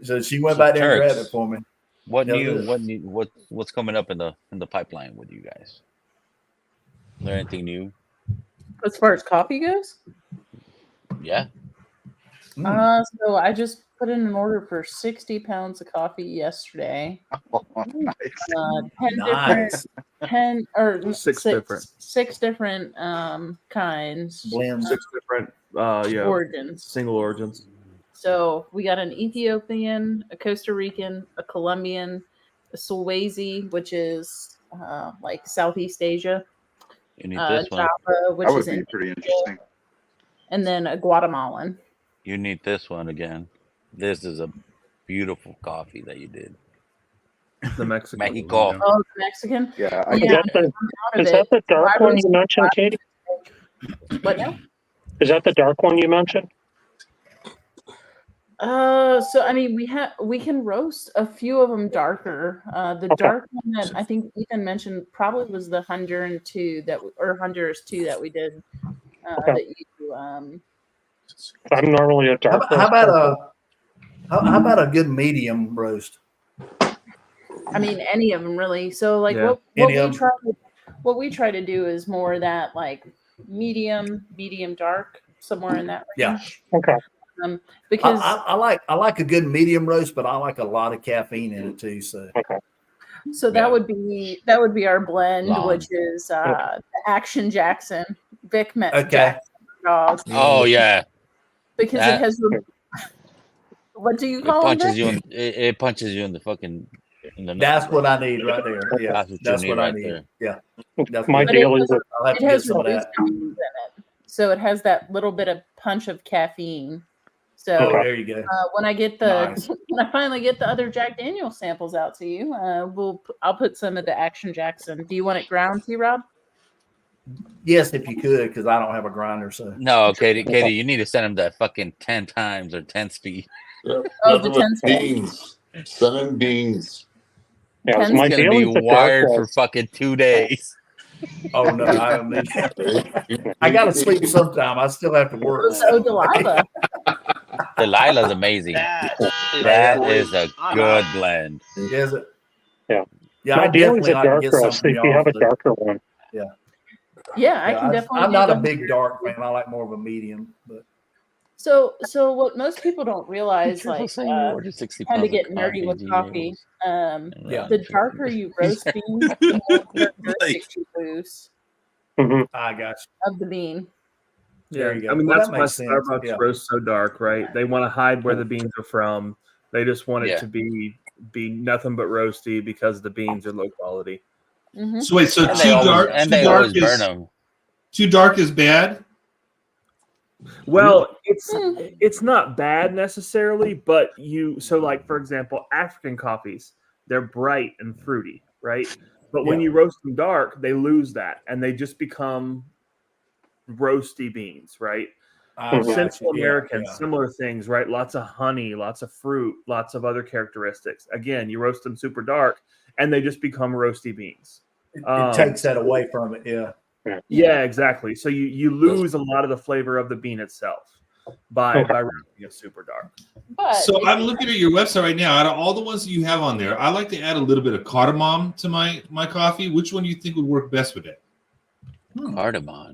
so she went back there and grabbed it for me. What's coming up in the pipeline with you guys? Is there anything new? As far as coffee goes? Yeah. So I just put in an order for 60 pounds of coffee yesterday. Oh, nice. 6 different kinds. Blends. 6 different origins. Single origins. So we got an Ethiopian, a Costa Rican, a Colombian, a Sulawesi, which is like Southeast Asia. You need this one. Java, which that would is be pretty interesting. And then a Guatemalan. You need this one again. This is a beautiful coffee that you did. The Mexican. Mexico. Oh, the Mexican? Yeah. Is that the dark one you mentioned, Katie? What now? Is that the dark one you mentioned? So I mean, we can roast a few of them darker. The dark one that I think Ethan mentioned probably was the Honduras 2 that we did. That you I'm normally a dark. How about a good medium roast? I mean, any of them really. So like what we try to do is more that like medium dark, somewhere in that range. Yeah. Okay. Because I like a good medium roast, but I like a lot of caffeine in it too. So that would be our blend, which is the Action Jackson Vic Met Jackson dog. Oh yeah. Because it has what do you call it? It punches you in the fucking. That's what I need right there. Yeah, that's what I need. There. Yeah, my deal is I'll have to get some of that. In it. So it has that little bit of punch of caffeine. So there you go. When I finally get the other Jack Daniel samples out to you, I'll put some of the Action Jackson. Do you want it ground, T-Rob? Yes, if you could, because I don't have a grinder. So no, Katie, you need to send him that fucking 10 times or 10 speed. Yeah. The 10 beans. Send him beans. Yeah, my it's gonna be wired for fucking 2 days. Oh no, I don't need that. I gotta sleep sometime. I still have to work. So Delilah. Delilah's amazing. That is a good blend. Is it? Yeah. Yeah, my I deal is definitely a like to dark get roast. something If you have a darker one. Yeah. Yeah, I can definitely. I'm not a big dark fan. I like more of a medium, but. So what most people don't realize, like, kind of get nerdy with coffee. The darker you roast beans, the more characteristics you lose. I got you. Of the bean. There you go. I mean, Well, that's that why makes sense. Starbucks roasts so dark, right? They want to hide where the beans are from. They just want it to be nothing but roasty because the beans are low quality. So wait, so too dark is bad? Well, it's not bad necessarily, but like for example, African coffees, they're bright and fruity, right? But when you roast them dark, they lose that and they just become roasty beans, right? Central American, similar things, right? Lots of honey, lots of fruit, lots of other characteristics. Again, you roast them super dark and they just become roasty beans. It takes that away from it. Yeah. Yeah, exactly. So you lose a lot of the flavor of the bean itself by roasting it super dark. But So I'm looking at your website right now. Out of all the ones that you have on there, I like to add a little bit of cardamom to my coffee. Which one do you think would work best with it? Cardamom.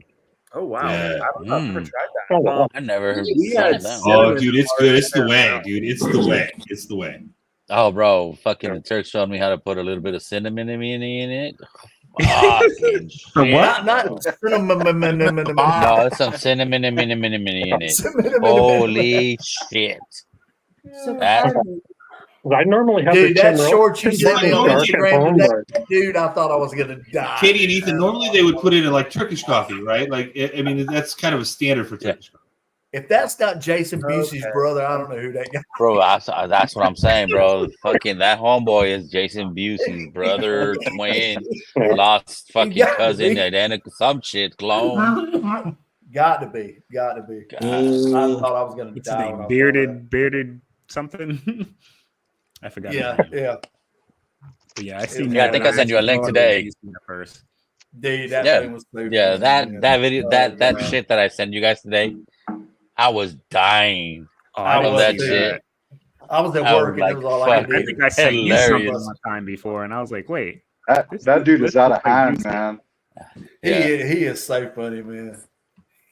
Oh wow! Yeah. I've never tried that. I never heard We had that. Oh, dude, it's good. It's the way, dude. It's the way. It's the way. Oh, bro, fucking the Turk showed me how to put a little bit of cinnamon in it. Fucking shit. Not cinnamon. No, it's some cinnamon in it. Holy shit. so That- I normally have Dude, the that 10 short you sent me on dark and Instagram home, today, but dude, I thought I was gonna die. Katie and Ethan, normally they would put it in like Turkish coffee, right? Like, I mean, that's kind of a standard for Turkish coffee. If that's not Jason Busey's brother, I don't know who that guy. Bro, that's what I'm saying, bro. Fucking that homeboy is Jason Busey's brother, twin, lost fucking cousin, identical, some shit, clone. Got to be. I thought I was gonna What's his die. when I name? saw Bearded something. I forgot. his that. name. Yeah. But yeah, I seen. Yeah, I think I sent you a link today. First. Dude, that Yeah. thing was so Yeah, funny, that man. video, Oh, that man. shit that I sent you guys today, I was dying. Oh, I didn't was that see too. shit. I was at I was work and like, it was all I fuck. could I do. think I sent you Hilarious. something one time before, and I was like, wait. That dude is out of This hand, looks like man. He Yeah. is so funny, man.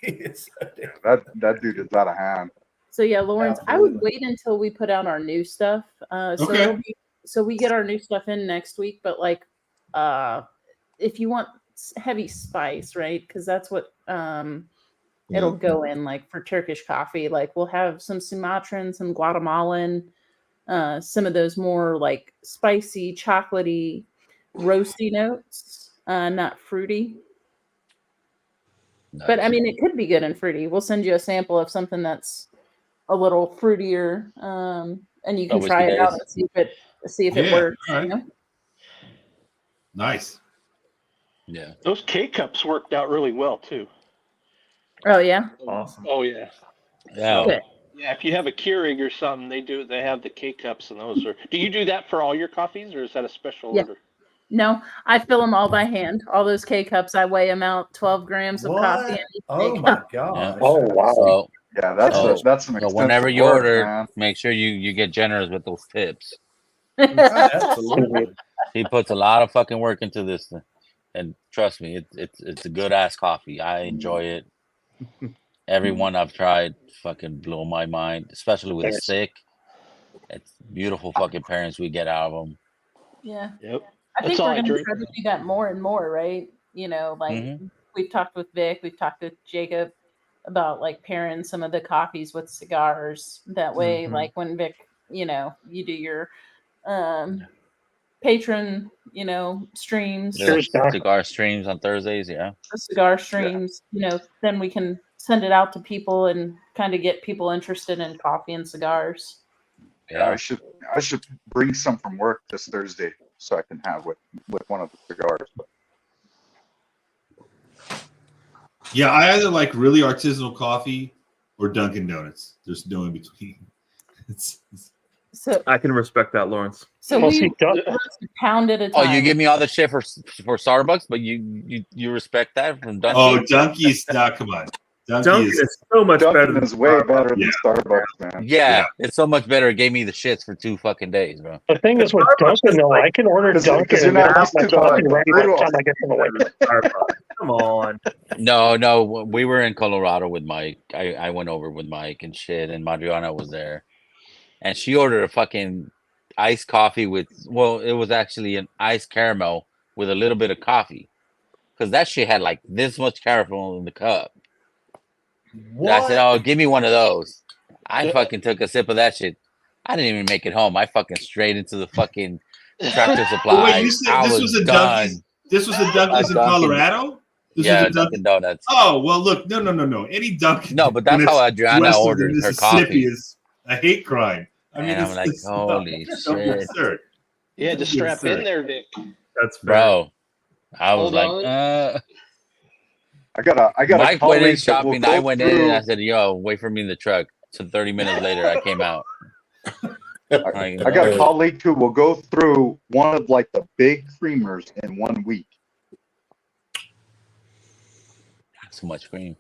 He is so damn That dude is out of hand. So yeah, Lawrence, I would Absolutely. wait until we put out our new stuff. Okay. So we get our new stuff in next week. But like, if you want heavy spice, right? Because that's what it'll go in. Like for Turkish coffee, like we'll have some Sumatran, some Guatemalan, some of those more like spicy, chocolatey, roasty notes. Not fruity. But I mean, it could be good and fruity. We'll send you a sample of something that's a little fruitier, and you can Whiskey try it out Days. and see if it Yeah, works. all right. You know? Nice. Yeah. Those K cups worked out really well too. Oh yeah, awesome. Oh yeah. Yeah. Good. Yeah, if you have a Keurig or something, they have the K cups, and those are. Do you do that for all your coffees, or is that a special Yeah. order? No, I fill them all by hand. All those K cups, I weigh them out. 12 grams of coffee. What? In each Oh K my cup. gosh. oh wow. So, Yeah, that's So- that's some so expensive whenever you work, order, man. make sure you get generous with those tips. Absolutely. He puts a lot of fucking work into this, and trust me, it's a good ass coffee. I enjoy it. Everyone I've tried fucking blew my mind, especially with a Thanks. stick. It's beautiful fucking parents we get out of them. Yeah. Yep. I think That's all we're I going to drink. try to do that more and more, right? You know, like Mhm. we've talked with Vic, we've talked with Jacob about like pairing some of the coffees with cigars. That way, Mhm. like when Vic, you know, you do your patron, you know, streams, The Cheers, Doc. cigar streams on Thursdays, yeah. the cigar streams, you know, then we can send it out to people and kind of get people interested in coffee and cigars. Yeah, Yeah. I should bring some from work this Thursday so I can have with one of the cigars. But Yeah, I either like really artisanal coffee or Dunkin' Donuts. There's no in between. So, I can respect that, Lawrence. so Well, we see, Doc, roast a pound at a Oh, time. you give me all the shit for Starbucks, but you respect that from Dunkin'? Oh, Dunkies! Nah, come on. Dunkin' Dunkies. is so much better Dunkin' than is way Starbucks. better than Yeah. Starbucks, man. Yeah, it's so much better. It gave me the shits for 2 fucking days, bro. the thing is with Starbucks Dunkin', is though, like- I can order 'cause Dunkin' you're and not have used my to the coffee ready by the brutal. time I get to the way. Starbucks. Come on. No, we were in Colorado with Mike. I went over with Mike and shit, and Madriana was there, and she ordered a fucking iced coffee with. Well, it was actually an iced caramel with a little bit of coffee, because that shit had like this much caramel in the cup. I said, "Oh, give me one of those." I fucking took a sip of that shit. I didn't even make it home. I fucking straight into the fucking Tractor Supply. Oh, wait, you said I this was was a done. Dunkies? This was a Dunkies in Dunkin'. Colorado? This Yeah, was a Dunkin' Donuts. Oh, well, look. No. Any Dunkin' No, but that's Donuts how Adriana west of orders her Mississippi coffee. is a hate crime. I mean, And I'm like, holy don't be shit. absurd. Yeah, just Yes, strap sir. in there, Vic. That's fair. Bro, I was Hold like, on. I got a Mike went in colleague that will shopping. I go went in and I through- said, yo, wait for me in the truck. So 30 minutes later, I came out. I got a colleague who will go through one of like the big creamers in 1 week. So much cream.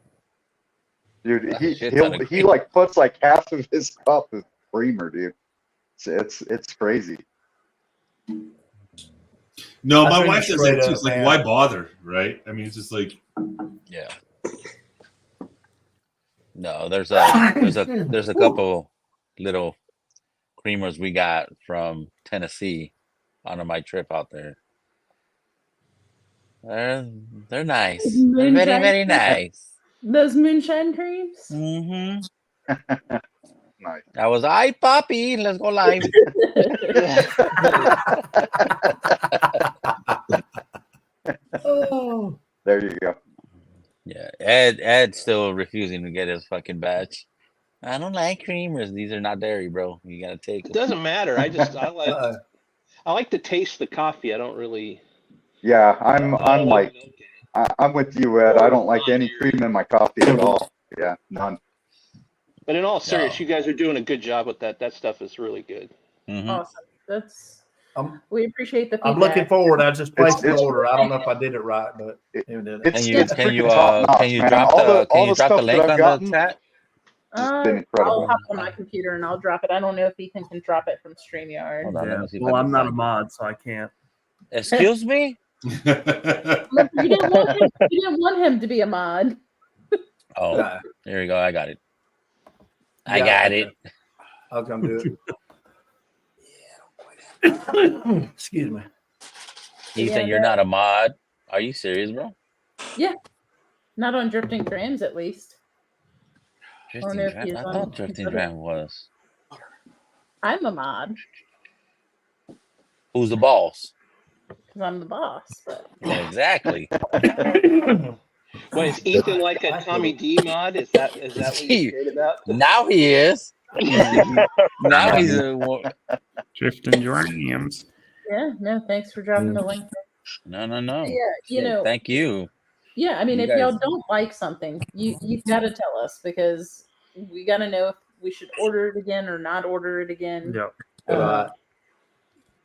Dude, That's a he shit ton of he cream. like puts like half of his cup of creamer, dude. It's crazy. No, I my drink wife does straight that too. up, It's like, man. why bother, right? I mean, it's just like, Yeah. No, there's a couple little creamers we got from Tennessee on my trip out there. They're nice. They're very, Moonshine very cream? nice. Those moonshine creams? Mm-hmm. Nice. I was, "Ay, papi, let's go live." Oh, There you go. Yeah, Ed's still refusing to get his fucking batch. I don't like creamers. These are not dairy, bro. You gotta take It them. doesn't matter. I uh, like to taste the coffee. I don't really. Yeah, I'm Oh, like okay. I'm with you, Ed. I don't like any cream in my coffee at all. Yeah, none. But in all seriousness, No. you guys are doing a good job with that. That stuff is really good. Mm-hmm. Awesome. That's I'm we appreciate the feedback. I'm looking forward. I just placed It's- an order. I don't know if I did it right, but It- you did it. It's It's Can you freaking top notch, can you man. drop all the the link stuff on that I've the gotten chat? been incredible. I'll hop on my computer and I'll drop it. I don't know if Ethan can drop it from StreamYard. Hold on, let me see if Well, I can I'm not a find it. mod, so I can't. Excuse me? Look, you didn't want him to be a mod. Oh, Nah, there you go. I got it. I Yeah, got okay. it. I'll come do it. Excuse me. Ethan, Yeah, you're not a mod. Are you serious, bro? Not on Drifting Trams, at least. Drifting know if Dram? he's I on thought Drifting his other- Dram was. I'm a mod Who's the boss? because I'm the boss. But Yeah, exactly. Wait, is Ethan like a Tommy D mod? Is that what you're scared about? Now he is. Now he's a. Drifting Drams. yeah, no, thanks for dropping the link. No. Yeah, you Shit, know, thank you. yeah, I mean, You if y'all guys- don't like something, you've got to tell us because we got to know if we should order it again or not order it again. Yep. Right.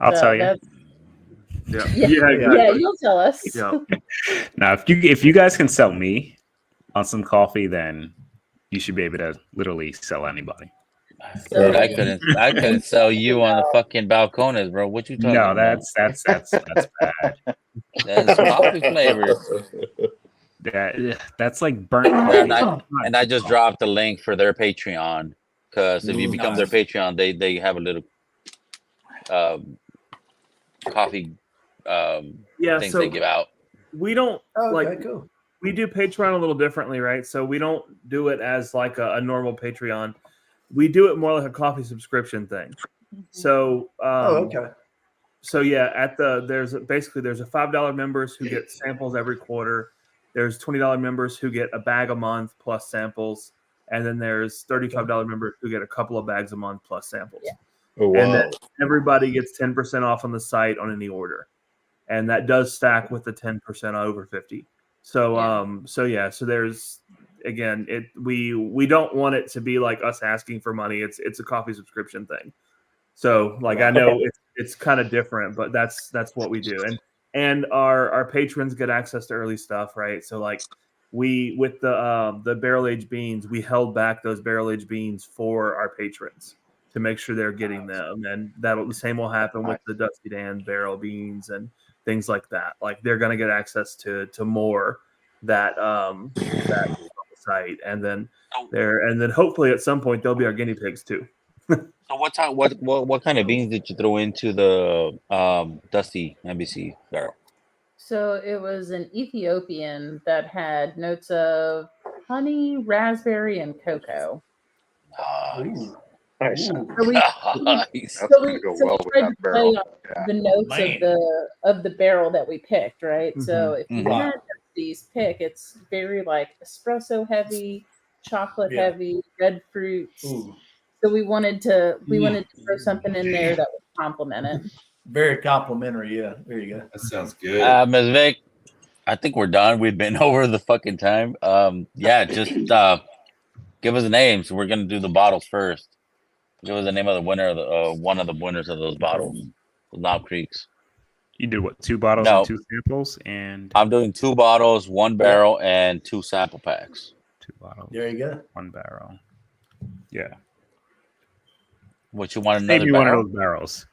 I'll So tell you. that's- Yeah. Yeah, Yeah. Exactly. Yeah, you'll tell us. Yeah. Now, if you guys can sell me on some coffee, then you should be able to literally sell anybody. So- Dude, I couldn't sell you on the fucking balcones, bro. What you talking No, about? that's bad. That's coffee flavor. That's like burnt And coffee. I just dropped the link for their Patreon because if you become their Patreon, they have a little coffee Yeah. things So they give out. we don't Oh, like. okay, cool. We do Patreon a little differently, right? So we don't do it as like a normal Patreon. We do it more like a coffee subscription thing. So, Okay. so yeah, there's a $5 members who get samples every quarter. There's $20 members who get a bag a month plus samples, and then there's $35 members who get a couple of bags a month plus samples. Yeah. Oh And wow! then everybody gets 10% off on the site on any order, and that does stack with the 10% over 50. So so there's again we don't want it to be like us asking for money. It's a coffee subscription thing. So like I know it's kind of different, but that's what we do. And our patrons get access to early stuff, right? So like we with the barrel aged beans, we held back those barrel aged beans for our patrons to make sure they're getting them, and the same will happen with the Dusty Dan barrel beans and things like that. Like they're going to get access to more that on the site, and then hopefully at some point they'll be our guinea pigs too. So what kind of beans did you throw into the Dusty NBC barrel? So it was an Ethiopian that had notes of honey, raspberry, and cocoa. Nice. Nice. So we Nice. That's gonna go well with tried that to play barrel. on Yeah. the notes Man. of the barrel that we picked, right? So if you Mhm. had these pick, it's very like espresso heavy, chocolate Yeah. heavy, red fruits. Ooh, So we wanted to throw something in there that would complement it. very complimentary. Yeah, there you go. That sounds good. Ms. Vic, I think we're done. We've been over the fucking time. Yeah, just give us names. We're gonna do the bottles first. It was the name of the winner of the one of the winners of those bottles, Knob Creeks. You did what? 2 bottles No. and 2 samples, and I'm doing 2 bottles, 1 barrel, and 2 sample packs. 2 bottles. There you go. 1 barrel. Yeah. What you want? Save Another me barrel? one of those barrels.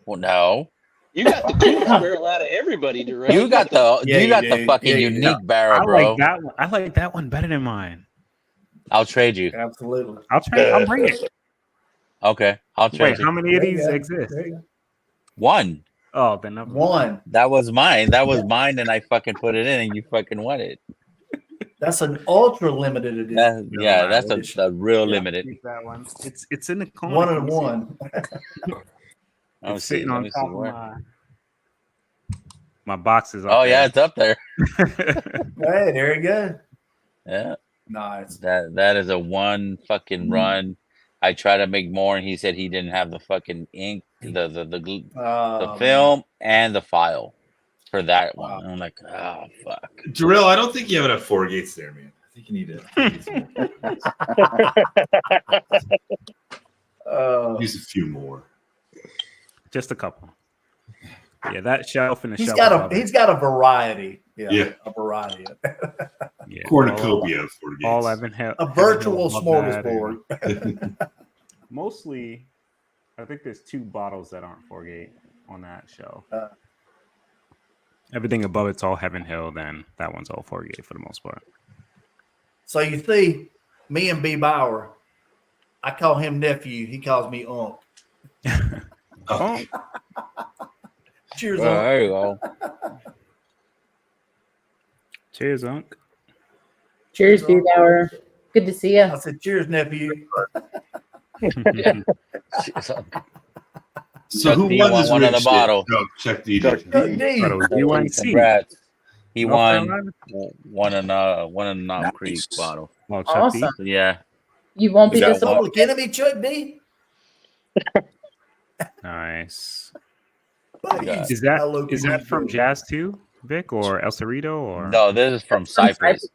Well, no. You got the coolest barrel out of everybody, Durrell. You got the Yeah, you you got do. the fucking Yeah, you do. unique barrel, I bro. like that one. I like that one better than mine. I'll trade you. Absolutely. I'll bring it. Okay, I'll trade Wait, you. how many of There you these go. exist? There you go. 1. Oh, then I'm One. That was mine. That was mine, and I fucking put it in, and you fucking won it. That's an ultra limited edition. Yeah, that's edition. a real Yeah. limited. Keep that one. It's in the corner. One Can and you see it? one. Let me It's see. sitting Let on me see top of where. my boxes. Oh yeah, it's up there. Hey, there you go. Yeah, Nice. that is a 1 fucking run. I tried to make more, and he said he didn't have the fucking ink, the film, and the file for that one. And I'm like, oh fuck. Darrell, I don't think you have enough 4 gates there, man. I think you need to use a few more. Just a couple. Yeah, that shelf and the He's shelf. got a variety. Yeah. A variety. Yeah, Cornucopia of 4 gates. all Evan Hill. A virtual smorgasbord. Mostly, I think there's 2 bottles that aren't 4-gate on that shelf. Everything above it's all Heaven Hill. Then that one's all 4-gate for the most part. So you see, me and B. Bauer, I call him nephew. He calls me Unc. Oh, Cheers, Well, Unc. there you go. cheers, Unc. Cheers, B. Bauer. Good to see I you. said, cheers, nephew. So Chuck who D won won this one of the shit? bottle. No, Chuck D. Chuck did. Chuck D. D. UNC. Congrats. He North won Carolina? one in Knob Nice. Creek bottle. Oh, Chuck D. Awesome. Yeah. You won't be We got disappointed. Public enemy, Chuck D. Nice. Yeah. Is that from Jazz too, Vic, or El Cerrito, or No, this is from Cypress.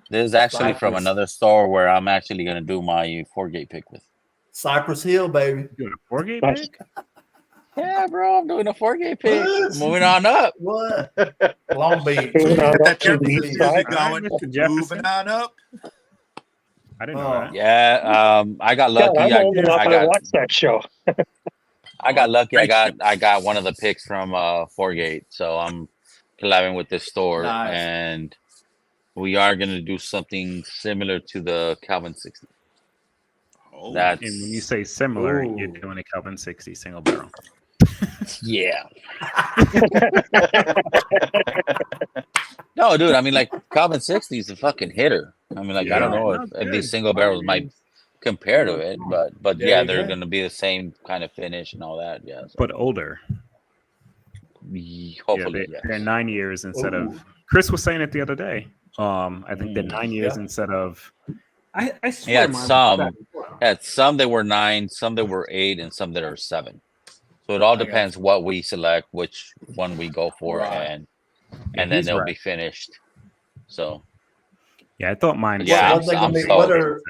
This is actually from Cypress. another store where I'm actually gonna do my 4-gate pick with. Cypress Hill, baby. doing a 4-gate Nice. pick? Yeah, bro, I'm doing a 4-gate pick. What? Moving on up. What? Long Beach. Moving on Get that up to the Japanese east music side. going. Mr. Jefferson. Moving on up. I didn't know Oh. that. Yeah, I got Yeah, lucky. I'm old enough. I watched that show. I got lucky. I Great got one of the picks from 4-gate, so I'm collabing with this store, Nice. and we are gonna do something similar to the Calvin 60. Oh, That's And when you say similar, Ooh. you're doing a Calvin 60 single barrel. yeah. No, dude. I mean, like Calvin 60 is a fucking hitter. I mean, like I don't Yeah, know no, if good. these single barrels might compare to it, but There yeah, you they're go. gonna be the same kind of finish and all that. Yeah. So, But older. hopefully, yeah, yes. they're 9 years instead Ooh. of. Chris was saying it the other day. I think they're 9 years Yeah. instead of. I He swear had mine was some. 7. Had some that were 9, some that were 8, and some that are 7. So it all I got depends what we select, which one we go for, Right. and Yeah, then he's they'll right. be finished. So Yeah, I thought mine. Was Yeah, What's they I'm gonna be? stoked.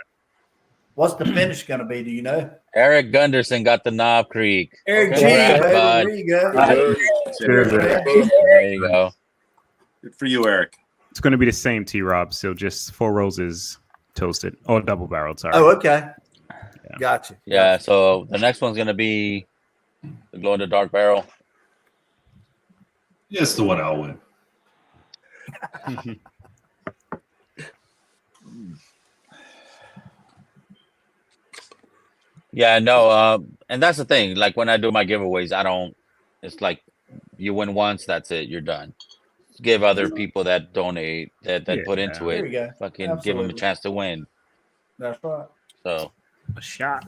What's the finish going to be? Do you know? Eric Gunderson got the Knob Creek. Eric G, Congrats, baby. bud. There you go. Cheers, Eric. There you go. good for you, Eric. It's going to be the same, T-Rob. So just 4 roses toasted. Oh, double barreled. Sorry. Oh, okay. Gotcha. Yeah. So the next one's gonna be the glow in the dark barrel. Yes, the one I'll win. Yeah, no, and that's the thing. Like when I do my giveaways, I don't. It's like you win once, that's it. You're done. Give other people that donate, that Yeah. put into There you it, go. fucking give them a Absolutely. chance to win. That's right. So, A shot.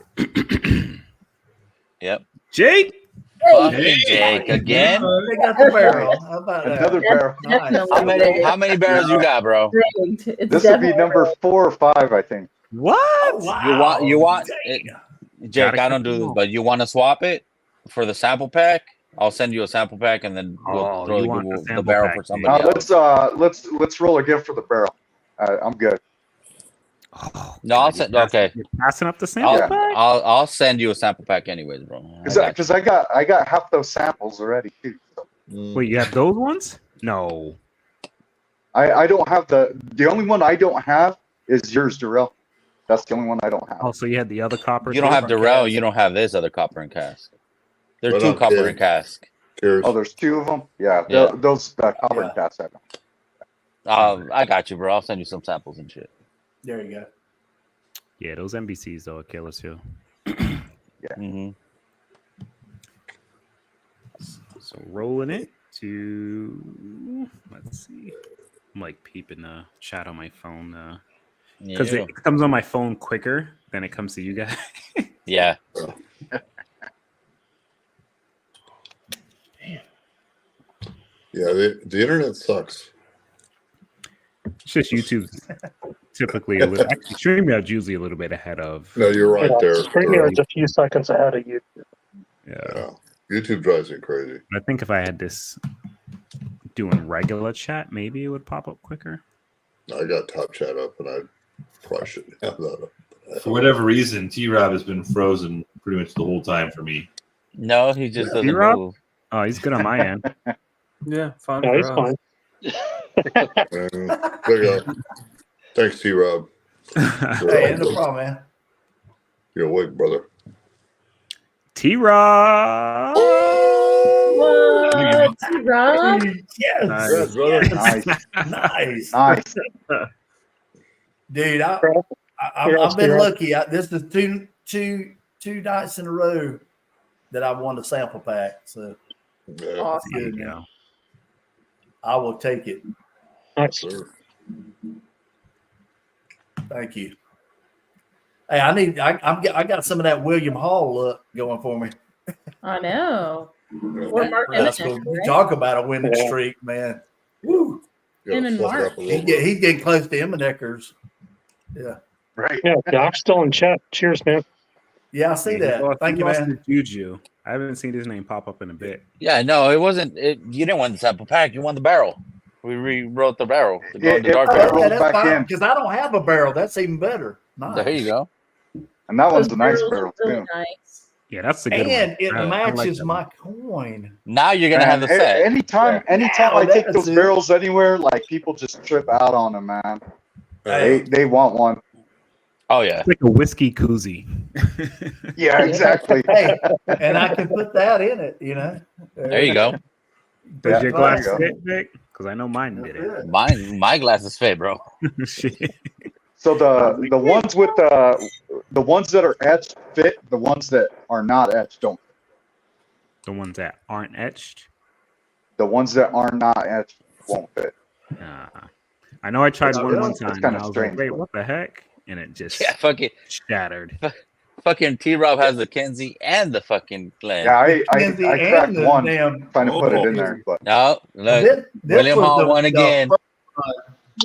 yep. Jake. Fucking Jake again. They got the barrel. How about that? Another barrel. Nice. How many barrels you got, bro? Rigged. It's This would be definitely number rigged. 4 or 5, I think. What? Oh, wow. You want Dang. Jake? Gotta I don't cut do this, them but you want to swap it for the sample pack? I'll send you a sample pack, and then we'll Oh, throw you want the the sample barrel pack, for dude. somebody else. Let's roll a gift for the barrel. I'm good. Oh, No, I'll send. Okay, You're passing up the sample I'll, pack? I'll send you a sample pack anyways, bro. Because I got half those samples already too. Wait, you have those ones? No. I don't have the only one I don't have is yours, Darrell. That's the only one I don't have. Oh, so you had the other copper. You don't have different Darrell. cans? You don't have this other copper and cask. There are Right two on, copper kid. and cask. Cheers. Oh, there's two of them. Yeah, Yeah. those copper and cast. I got you, bro. I'll send you some samples and shit. There you go. Yeah, those NBCs though are killers too. Yeah. Mm-hmm. So rolling it to, let's see. I'm like peeping the chat on my phone because Yeah. it comes on my phone quicker than it comes to you guys. Yeah. Yeah, the internet sucks. It's just YouTube typically a little. Actually, StreamYard's usually a little bit ahead of. No, you're right there. StreamYard's a few seconds ahead of you. Yeah. YouTube drives me crazy. I think if I had this doing regular chat, maybe it would pop up quicker. I got Top Chat up, and I probably shouldn't have that up. For whatever reason, T-Rob has been frozen pretty much the whole time for me. No, he just doesn't T-Rob? move. Oh, he's good on my end. Yeah, fine. No, for he's us. fine. And there you go. Thanks, T-Rob. Hey, no problem, man. You're awake, brother. T-Rob. What? Rob? Yes. Nice. brother. Nice. Nice. Dude, I've else, been T-Rob? lucky. This is two nights in a row that I've won the sample pack. So Yeah, Awesome. good, Yeah. man. I will take it. Nice. sir. Thank you. Hey, I got some of that William Hall look going for me. I know. Or Mark That's Emmett, cool. right? Talk about a winning Yeah. streak, man. Woo. Gotta Him and fluff it Mark. up a little bit. He's getting close to Emmenecker's. Yeah. Right. Yeah, Doc's still in chat. Cheers, man. Yeah, I see that. Well, if Thank he you, lost man. his Juju. I haven't seen his name pop up in a bit. Yeah, no, it wasn't. You didn't win the sample pack. You won the barrel. We rewrote the barrel. The dark Oh, barrel. yeah, that's back fine in. because I don't have a barrel. That's even better. Nice. There you go. And that one's Those a nice barrels barrel are really too. nice. Yeah, that's a good And one. it I like matches that my one. coin. Now you're gonna have the Man, set. anytime Now I take that's those it. barrels anywhere, like people just trip out on them, man. They want one. Oh yeah. It's like a whiskey koozie. Yeah, exactly. Hey, and I can put that in it, you know. There you go. Does Yeah, your there glass you go. fit, Vic? Because I know mine did it. My glass is fit, bro. Shit. So the ones with the ones that are etched fit. The ones that are not etched don't. The ones that aren't etched. The ones that are not etched won't fit. I know I tried It's- one it's- time. it's And kinda I was strange, like, wait, but- what the heck? And it just Yeah, fucking T-Rob has the Kenzie and the fucking Glen. Yeah, I Kenzie cracked and the one damn- trying to put it in there, but No, look, This William was Hall the- won the again. first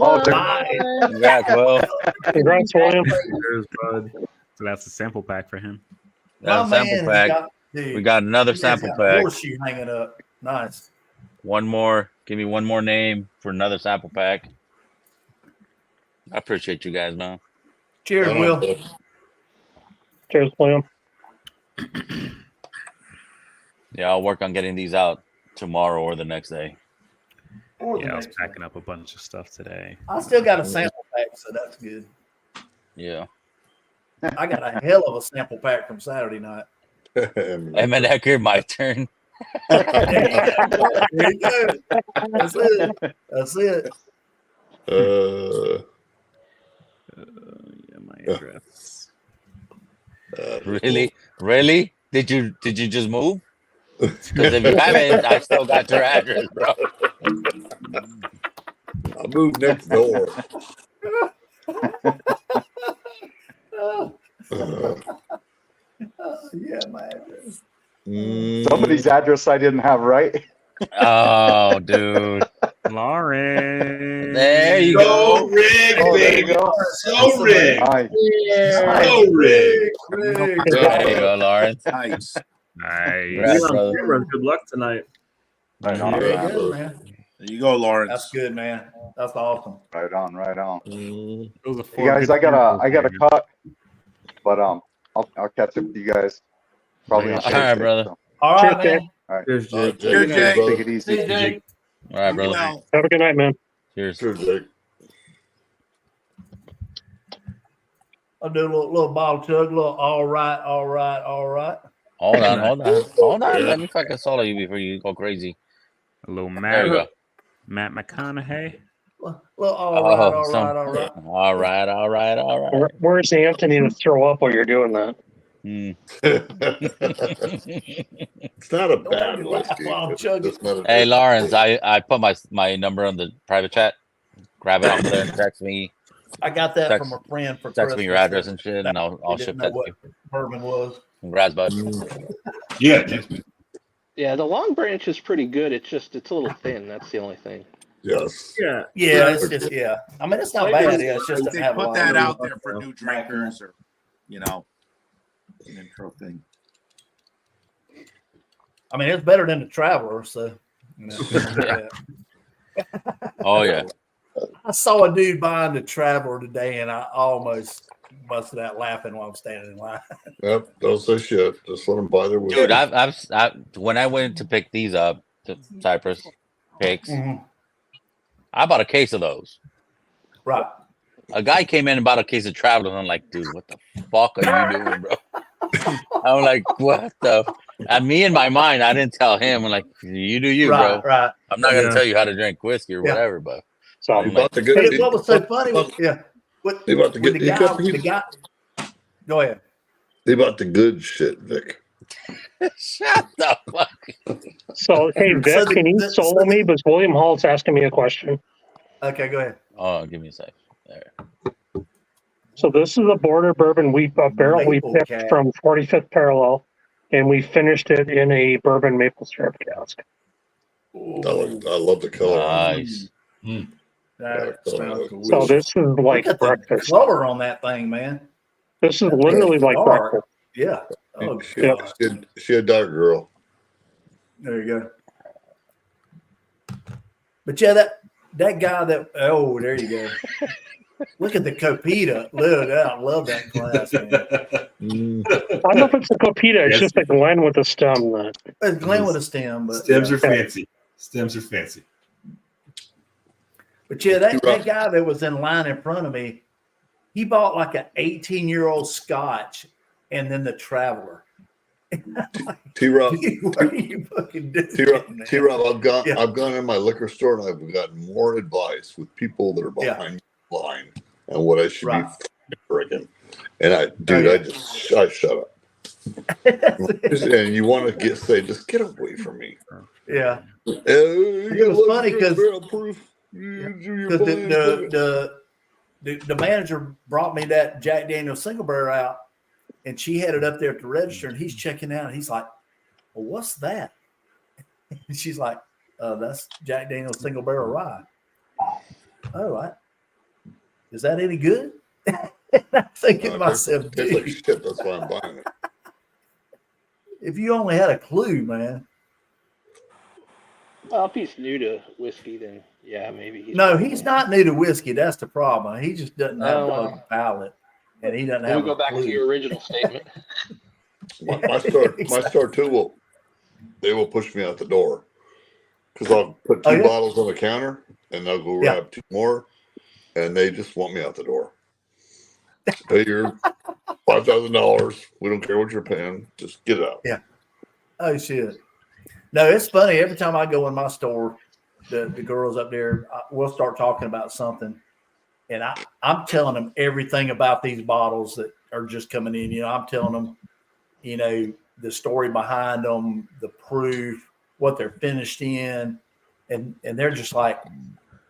oh, one. Nice. Congrats, Will. Congrats, William. Cheers, bud. So that's a sample pack for him. That My sample man pack. got, dude, We got another he sample got pack. horseshoe hanging up. Nice. One more. Give me one more name for another sample pack. I appreciate you guys, man. Cheers, Will. Cheers, William. Yeah, I'll work on getting these out tomorrow or the next day. Yeah, I was packing up a bunch of stuff today. I still got a sample pack, so that's good. Yeah. I got a hell of a sample pack from Saturday night. Emmett Ecker, my turn. There you go. That's it. That's it. Yeah, my address. Really? Really? Did you just move? Because if you haven't, I still got your address, bro. I moved next door. Yeah, my address. somebody's address I didn't have right. Oh, dude. Lauren. There you So go. rigged, Oh, there baby. you go. So rigged. Nice. Yeah. So rigged. There you go, Lawrence. Nice. Nice. Congrats, You on brother. camera. Good luck tonight. Right on, Very man. good, man. There you go, Lawrence. That's good, man. That's awesome. Right on, right on. Those are Hey four guys, good I got a samples, man. cut, but I'll catch up with you guys probably on All right, Thursday. brother. So, All Cheers, right, Jake. man. all right, Cheers, Jake. Cheers, Jake. take it easy. See you, Jake. All right, Be brother. well. Have a good night, man. Cheers. Cheers, Jake. I'll do a little bottle chug, little all right. Hold on. Let me fucking solo you before you go crazy. A little There we go. Matt McConaughey. Little all right. All right. Where's Anthony to throw up while you're doing that? It's not a bad whiskey. It's not a Hey, Lawrence, I put my number on the private chat. Grab it off of there and text me. I got that Text- from a friend for Text me your Christmas. address and shit, and I'll He ship didn't that know to what you. bourbon was. Congrats, bud. Yeah, thanks, man. Yeah, the Long Branch is pretty good. It's a little thin. That's the only thing. Yes. Yeah. Yeah, it's just I mean, it's not bad. Yeah, it's just They doesn't have a put lot that of out there for new drinkers, or an intro thing. I mean, it's better than the Traveler. So, you know, yeah. Oh yeah. I saw a dude buying the Traveler today, and I almost busted out laughing while I'm standing in line. Yep. Don't say shit. Just let them buy their whiskey. Dude, I've when I went to pick these up, to Cypress picks, I bought a case of those. Right. A guy came in and bought a case of Travelers. I'm like, dude, what the fuck are you doing, bro? I'm like, what the? And me in my mind, I didn't tell him. I'm like, you do you, bro. Right. I'm not gonna tell you how to drink whiskey or whatever, but So You bought the good. But what was so funny was, They about to get the you guy, got the guy. Go ahead. They about the good shit, Vic. shut the fuck. So hey, Vic, can you solo me? But William Hall's asking me a question. Okay, go ahead. Oh, give me a sec. There. So this is a border bourbon barrel we Maple picked cat. from 45th Parallel, and we finished it in a bourbon maple syrup cask. I love the color. Nice. That smells delicious. So this is like Look at the breakfast. color on that thing, man. This is literally like dark. breakfast. Yeah. Oh, She, God. she a dark girl. There you go. But yeah, that guy there you go. Look at the Copita. Look, I love that class, man. I don't know if it's a Copita. It's Yes. just a Glen with a stem. It's Glen with a stem, but Stems are fancy. Stems are fancy. But yeah, that guy that was in line in front of me, he bought like an 18-year-old Scotch and then the Traveler. T-Rob, What are you fucking doing? T-Rob, Yeah. I've gone in my liquor store and I've gotten more advice with people that are behind the line and what I should be drinking. And I shut up. And you want to say, just get away from me. Yeah. It was funny because the the manager brought me that Jack Daniel's single barrel out, and she had it up there at the register, and he's checking out, and he's like, well, what's that? And she's like, that's Jack Daniel's single barrel rye. Oh, right. Is that any good? And I'm thinking to myself, tastes like dude, shit. That's why I'm buying it. if you only had a clue, man. Well, if he's new to whiskey, then yeah, maybe. He's not new to whiskey. That's the problem. He just doesn't have Oh, a wow. fucking palate, and he doesn't Let have me go a back clue. to your original statement. My store too they will push me out the door because I'll put two bottles on the counter and they'll go grab two more, and they just want me out the door. Pay your $5,000. We don't care what you're paying. Just get out. Yeah. Oh shit. No, it's funny. Every time I go in my store, the girls up there, we'll start talking about something, and I'm telling them everything about these bottles that are just coming in. I'm telling them, the story behind them, the proof, what they're finished in, and they're just like,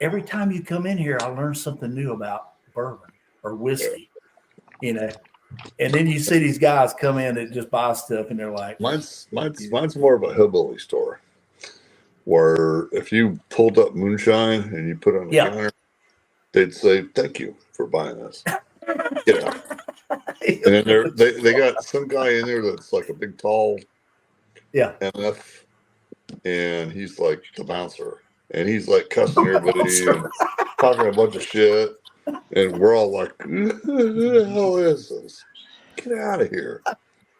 every time you come in here, I learn something new about bourbon or whiskey, And then you see these guys come in that just buy stuff, and they're like, Mine's more of a hillbilly store, where if you pulled up moonshine and you put it on the counter, they'd say, "Thank you for buying this." Get out. And then they got some guy in there that's like a big, tall, MF, and he's like the bouncer, and he's like cussing everybody and talking a bunch of shit, and we're all like, "Who the hell is this? Get out of here!"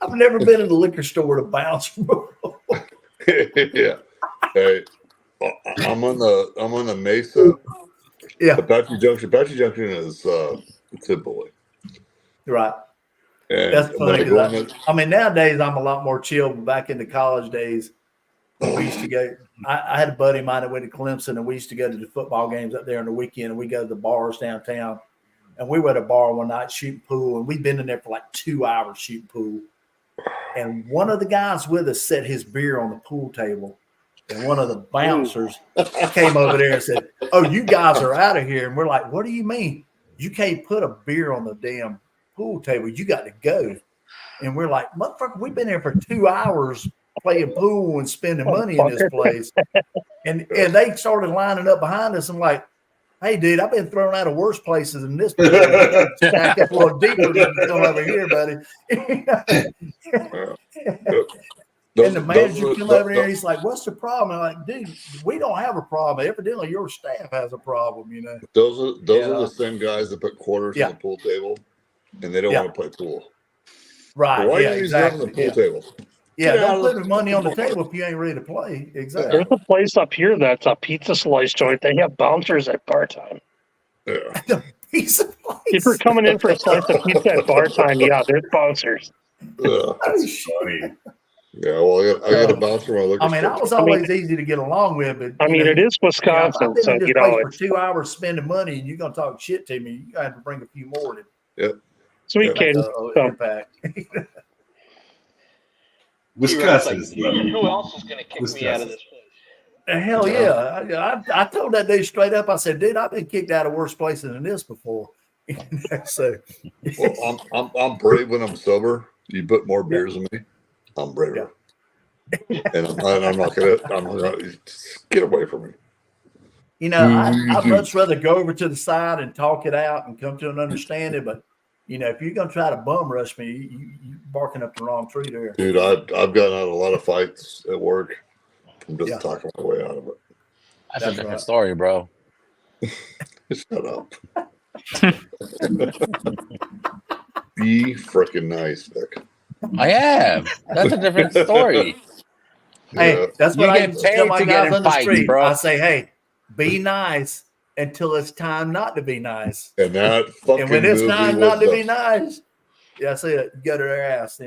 I've never been in the liquor store to bounce. Yeah. Hey, I'm on the Mesa. Yeah. Apache Junction. Apache Junction is Tivoli. Right. And That's funny. when I go in I mean, nowadays I'm a lot more chill. Back in the college days, we used to go. I had a buddy of mine that went to Clemson, and we used to go to the football games up there on the weekend, and we go to the bars downtown. And we were at a bar one night shooting pool, and we'd been in there for like 2 hours shooting pool. And one of the guys with us set his beer on the pool table, and one of the bouncers came over there and said, "Oh, you guys are out of here." And we're like, "What do you mean? You can't put a beer on the damn pool table. You got to go." And we're like, "Motherfucker, we've been here for 2 hours playing pool and spending money in this place." And they started lining up behind us. And like, "Hey, dude, I've been thrown out of worse places than this place. Stack up a little deeper than you come over here, buddy." And the manager come over there and he's like, "What's the problem?" I'm like, "Dude, we don't have a problem. Evidently, your staff has a problem, you know." Those are the same guys that put quarters on the pool table, and they don't want to play pool. Right. Why are you using on the pool table? Yeah, don't put the money on the table if you ain't ready to play. Exactly. There's a place up here that's a pizza slice joint. They have bouncers at bar time. Yeah. Pizza place. If you're coming in for a slice of pizza at bar time, yeah, there's bouncers. That's funny. Yeah, well, I got a bouncer when I look. I mean, I was always easy to get along with, but I mean, it is Wisconsin, I've been so in this you know place for 2 hours spending money, and you're gonna talk shit to me. You have to bring a few more to Yep. Sweet kid. impact. Wisconsin is lovely. Who else is going to kick me out of this place? Hell yeah! I told that dude straight up. I said, "Dude, I've been kicked out of worse places than this before." So, well, I'm brave when I'm sober. You put more beers in me, I'm braver. And I'm not gonna just get away from me. You know, I'd much rather go over to the side and talk it out and come to an understanding. But you know, if you're gonna try to bum rush me, you barking up the wrong tree there. Dude, I've gotten out of a lot of fights at work from just talking my way out of it. That's a different story, bro. Shut up. Be freaking nice, Vic. I am. That's a different story. Hey, that's what I tell my guys on the street, bro. I say, "Hey, be nice until it's time not to be nice." And that fucking and when it's movie time was not to be nice, that's it. Go to their ass.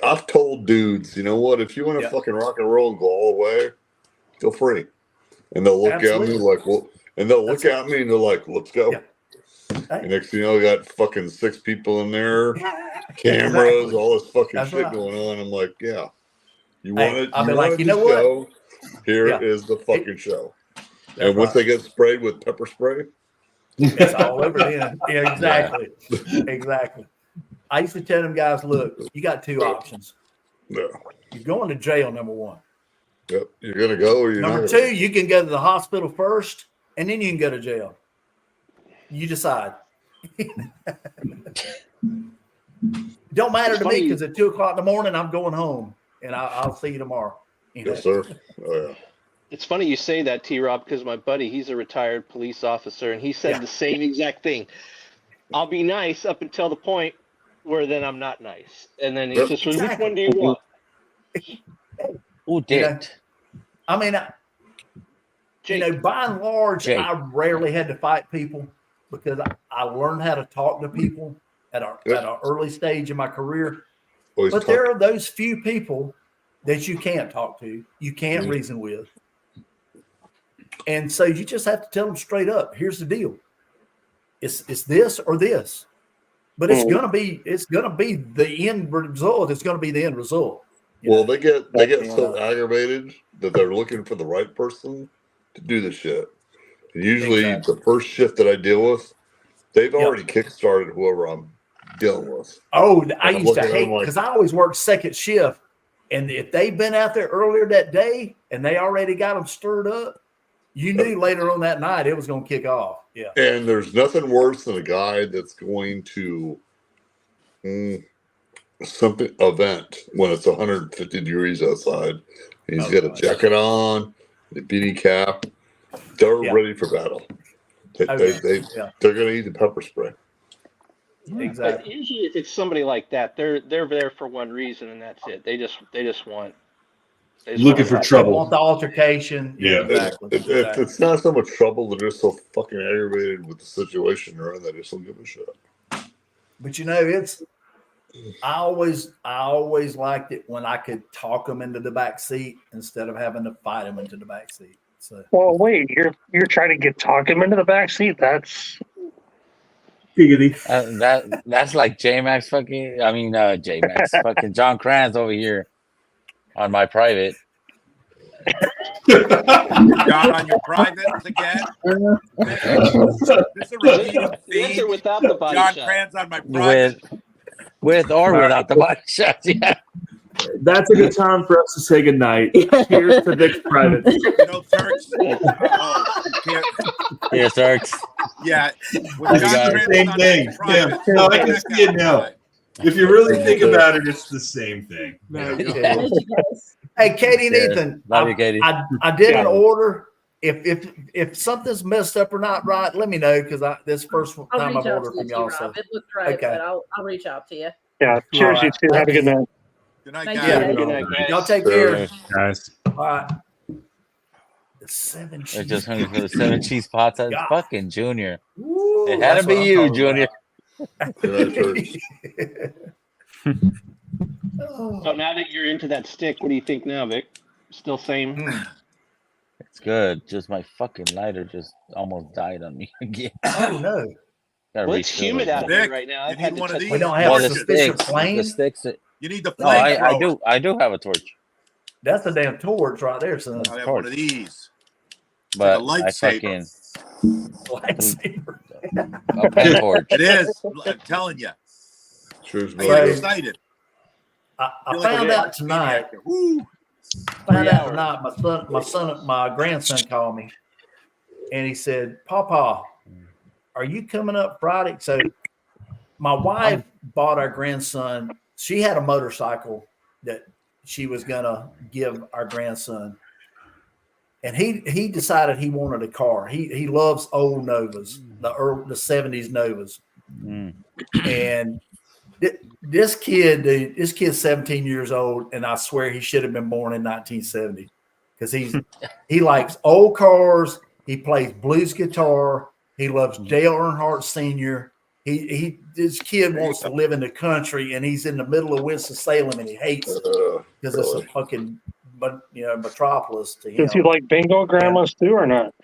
I've told dudes, you know what? If you want to fucking rock and roll and go all the way, feel free. And they'll look at me like, "Well," and they'll look at me and they're like, "Let's go." Yeah. And next thing you know, we got fucking 6 people in there, cameras, all this fucking shit going on. I'm like, "Yeah, you want it? I'll be You like, want "You the know what? show? Here is the fucking show." And once they get sprayed with pepper spray, it's all over then. Yeah, exactly. Exactly. I used to tell them guys, "Look, you got 2 options. Yeah. You're going to jail, number 1. Yep. You're gonna go or you're Number not. 2, you can go to the hospital first, and then you can go to jail. You decide." Don't matter to me because at 2:00 in the morning I'm going home, and I'll see you tomorrow. You know? Yes, sir. Oh yeah. It's funny you say that, T-Rob, because my buddy, he's a retired police officer, and he said the same exact thing. I'll be nice up until the point where then I'm not nice. And then he says, "Which one do you want?" Who did? I mean, you know, by and large, I rarely had to fight people because I learned how to talk to people at an early stage in my career. But there are those few people that you can't talk to, you can't reason with. And so you just have to tell them straight up, "Here's the deal. It's this or this." But it's gonna be the end result. It's gonna be the end result. Well, they get so aggravated that they're looking for the right person to do the shit. And usually the first shift that I deal with, they've already kickstarted whoever I'm dealing with. Oh, I used to hate because I always worked second shift. And if they've been out there earlier that day and they already got them stirred up, you knew later on that night it was going to kick off. Yeah. And there's nothing worse than a guy that's going to something event when it's 150 degrees outside. He's got a jacket on, the beanie cap. They're ready for battle. They're going to eat the pepper spray. But usually, if it's somebody like that, they're there for one reason, and that's it. They just want. Looking for trouble. They want the altercation. Yeah, exactly. It's not so much trouble. They're just so fucking aggravated with the situation they're in that they just don't give a shit. But you know, I always liked it when I could talk them into the back seat instead of having to fight them into the back seat. So, well, wait, you're trying to talk him into the back seat. That's that's like J-Max fucking. I mean, J-Max fucking John Kranz over here on my private. Got on your private again. This is a repeating theme. Without the body John shot. Kranz on my private. With or without the body shots. Yeah. That's a good time for us to say goodnight. Here's to Vic's private. You know, Turks. Here's Turks. Yeah. With John Kranz Same on thing. my private, Yeah. No, I can see it now. If you really think about it, it's the same thing. Hey, Katie and Ethan, Love you, Katie. I did an order. If something's messed up or not right, let me know because this first time I'll I've reach out ordered to from you, y'all. Rob. So It looked right, Okay. but I'll reach out to you. yeah. Cheers, All you two. Have a good night. Good night, Thank guys. you. Good night, guys. y'all take care. Guys. All right. The 7 cheese. They're just hungry for the 7 cheese pots. That's God. fucking Junior. Woo, It had that's to be what I'm you, talking Junior. Oh. So now that you're into that stick, what do you think now, Vic? Still same? It's good. Just my fucking lighter just almost died on me again. Oh no. Gotta Well, it's refill humid it. out here Vic, right now. you I've had need to one of touch these? We don't my- have Well, a the sufficient sticks. flame. The sticks. You need the No, I flamethrower. do have a torch, That's a damn torch right there, son. I have one of these. but like a I lightsaber. Lightsaber. A pen torch. It is. I'm telling you. Cheers, I get Right. excited. I Feel like found a out tonight. maniac. Woo. Found out tonight. My grandson called me, and he said, "Papa, are you coming up Friday?" So, my wife bought our grandson. She had a motorcycle that she was gonna give our grandson, and he decided he wanted a car. He loves old Novas, the 70s Novas, and this kid, dude, this kid's 17 years old, and I swear he should have been born in 1970 because he likes old cars. He plays blues guitar. He loves Dale Earnhardt Sr. This kid wants to live in the country, and he's in the middle of Winston-Salem, and he hates it because it's a fucking metropolis to him. Does he like bingo grandmas too, or not?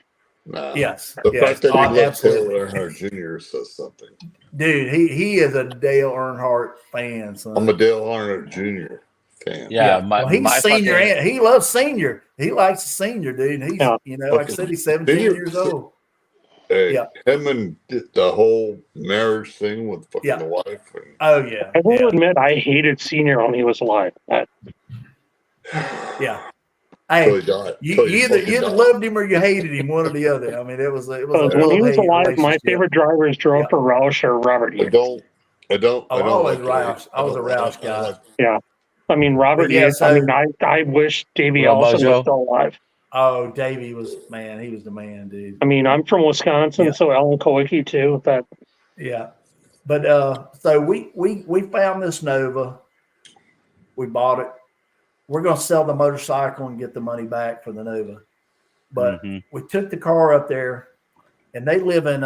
Nah. Yes. The fact that he loves absolutely. Dale Earnhardt Jr. says something. Dude, he is a Dale Earnhardt fan, son. I'm a Dale Earnhardt Jr. fan. Yeah, Well, he's my senior, fucking- and he loves senior. He likes the senior, dude. And he's, like I said, he's 17 years old. Hey, Yeah. him and the whole marriage thing with fucking the wife. And, Oh yeah, I will admit, I hated Senior when he was alive. yeah. Hey, Till he died. you Till he either fucking died. loved him or you hated him, one or the other. I mean, it was a When he was love-hate alive, my relationship. favorite drivers drove for Roush or Robert I Hughes. don't I don't always like Roush. I was a Roush guy. Yeah. I mean, Robert But yeah, Hughes, so- I wish Davey What about Ellison Joe? was still alive. Oh, Davey was man. He was the man, dude. I mean, I'm from Wisconsin, so Ellen Kowicki too. Yeah, but so we found this Nova. We bought it. We're going to sell the motorcycle and get the money back for the Nova. But we took the car up there, and they live in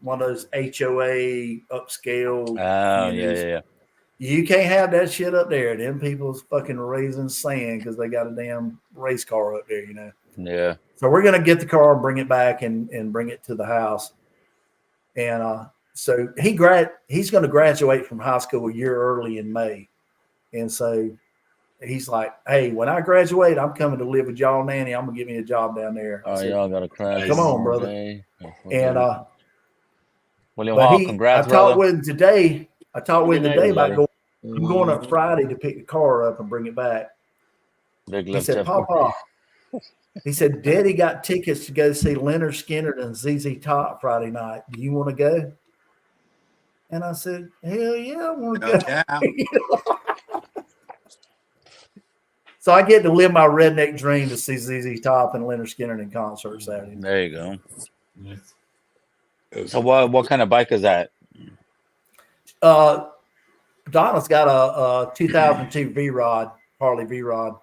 one of those HOA upscale. Oh yeah. You can't have that shit up there. Them people's fucking raising sand because they got a damn race car up there, Yeah. So we're gonna get the car and bring it back and bring it to the house. And so he's going to graduate from high school a year early in May, and so he's like, "Hey, when I graduate, I'm coming to live with y'all, Nanny. I'm gonna give me a job down there." I Oh, said, y'all got a crash. Come on, brother. Okay. And William but Hall, I congrats, talked brother. with him today. I talked with him Good night, today about everybody. I'm going up Friday to pick the car up and bring it back. Big He love, said, Jeff. "Papa," he said, "Daddy got tickets to go see Leonard Skinner and ZZ Top Friday night. Do you want to go?" And I said, "Hell yeah, I want to go." Yeah. So So I get to live my redneck dream to see ZZ Top and Leonard Skinner in concert Saturday. There you go. So what kind of bike is that? Donna's got a 2002 V-Rod, Harley V-Rod.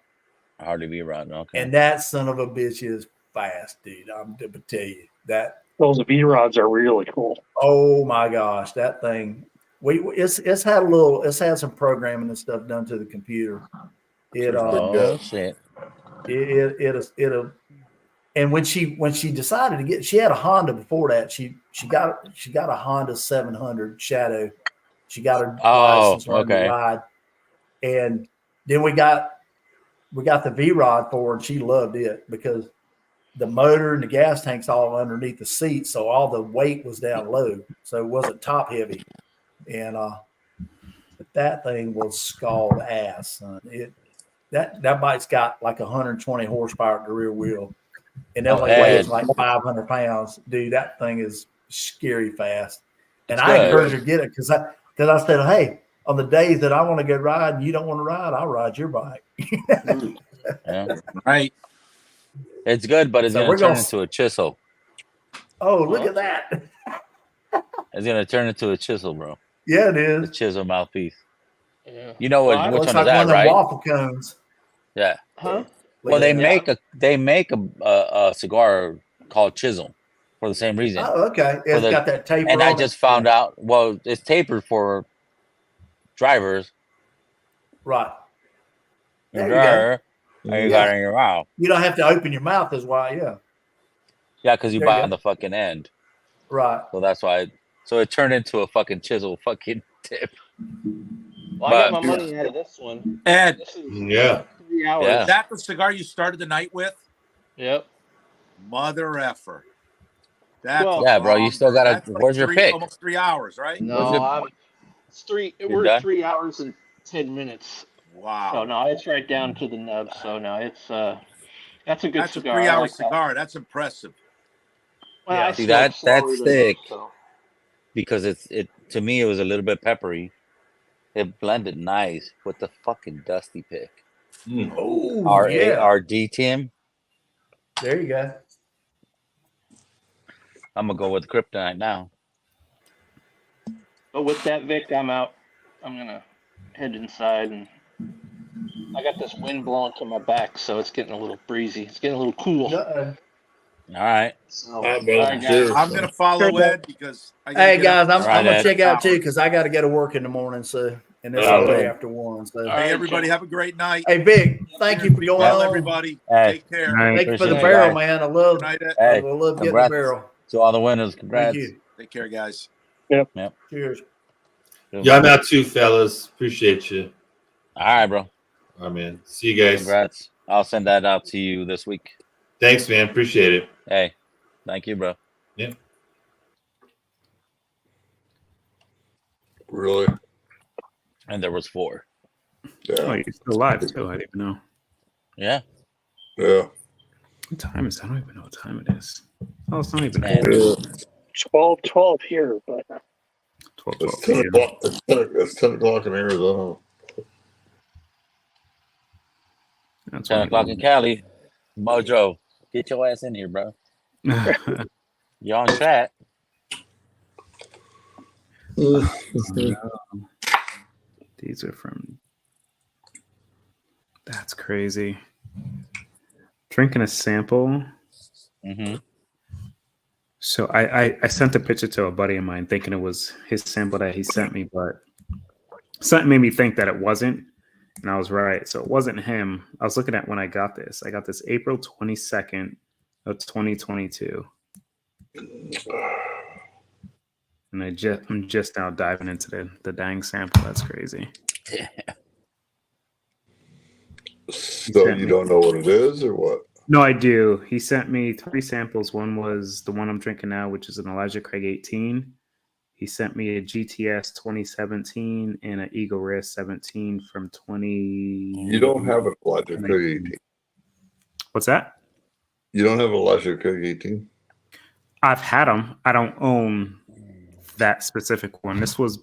Harley V-Rod, okay. And that son of a bitch is fast, dude. I'm going to tell you that. Those V-Rods are really cool. Oh my gosh, that thing. It's had some programming and stuff done to the computer. Shit. And when she decided to get, she had a Honda before that. She got a Honda 700 Shadow. She got her license to ride, and then we got the V-Rod for her, and she loved it because the motor and the gas tank's all underneath the seat, so all the weight was down low, so it wasn't top heavy, and but that thing was scald ass, son. That bike's got like 120 horsepower at the rear wheel, and that weighs like 500 pounds, dude. That thing is scary fast, and I encourage her to get it because I said, hey, on the days that I want to go ride and you don't want to ride, I'll ride your bike. Yeah. Right. It's good, but it's going to turn into a chisel. Oh, look at that. It's going to turn into a chisel, bro. Yeah, it is. A chisel mouthpiece. Yeah. You know which one is like that, one of right? Waffle cones. Yeah. Huh? Well, they make a cigar called Chisel for the same reason. Oh, okay. It's got that taper. And I just found out. Well, it's tapered for drivers. Right. You got it in your mouth. You don't have to open your mouth, is why. Yeah. Yeah, because you buy on the fucking end. Right. So that's why. So it turned into a fucking chisel fucking tip. Well, I got my money out of this one. Ed. This is 3 hours. Yeah. Is that the cigar you started the night with? Yep. Mother effer. That's yeah, bro. You still got to. Where's your pick? Almost 3 hours, right? No, it's three. We're 3 hours and 10 minutes. Wow. So no, it's right down to the nub. So no, it's that's a good That's cigar. a 3 hour like cigar. That's impressive. Well, I See smoke that's slower than thick most, so. because it to me it was a little bit peppery. It blended nice with the fucking dusty pick. Oh, RARD Tim. There you go. I'm gonna go with Kryptonite now. But with that, Vic, I'm out. I'm gonna head inside, and I got this wind blowing to my back, so it's getting a little breezy. It's getting a little cool. All right. So, all right, guys. I'm gonna follow Ed because Hey guys, I'm Right, gonna Ed. check out too because I got to go to work in the morning. So and it's already after 1. So Hey, everybody, have a great night. hey, Vic, thank you for going Well, on. everybody, Hey. take care. Thank you for the Appreciate it, barrel, guys. man. I love Hey, I love getting the congrats barrel. to all the winners. Congrats. Thank you. Take care, guys. Yep. Cheers. Yeah, I'm out too, fellas. Appreciate you. All right, bro. All right, man. See you guys. Congrats. I'll send that out to you this week. Thanks, man. Appreciate it. Hey, thank you, bro. Yeah. Really? And there was 4. Oh, Yeah. you're still alive too. I didn't even know. Yeah. Yeah. What time is? I don't even know what time it is. Oh, it's not even. Man. 12 here, but 12, It's 12 10 p.m. o'clock. It's 10 o'clock in Arizona. That's 10 why o'clock in Cali. Mojo, get your ass in here, bro. You're on chat. These are from. That's crazy. Drinking a sample. Mm-hmm. So I sent a picture to a buddy of mine thinking it was his sample that he sent me, but something made me think that it wasn't. And I was right. So it wasn't him. I was looking at when I got this. I got this April 22nd of 2022. And I'm just now diving into the dang sample. That's crazy. So you don't know what it is or what? No, I do. He sent me 3 samples. One was the one I'm drinking now, which is an Elijah Craig 18. He sent me a GTS 2017 and an Eagle Rare 17 from 20. You don't have an Elijah Craig 18. What's that? You don't have an Elijah Craig 18? I've had them. I don't own that specific one. This was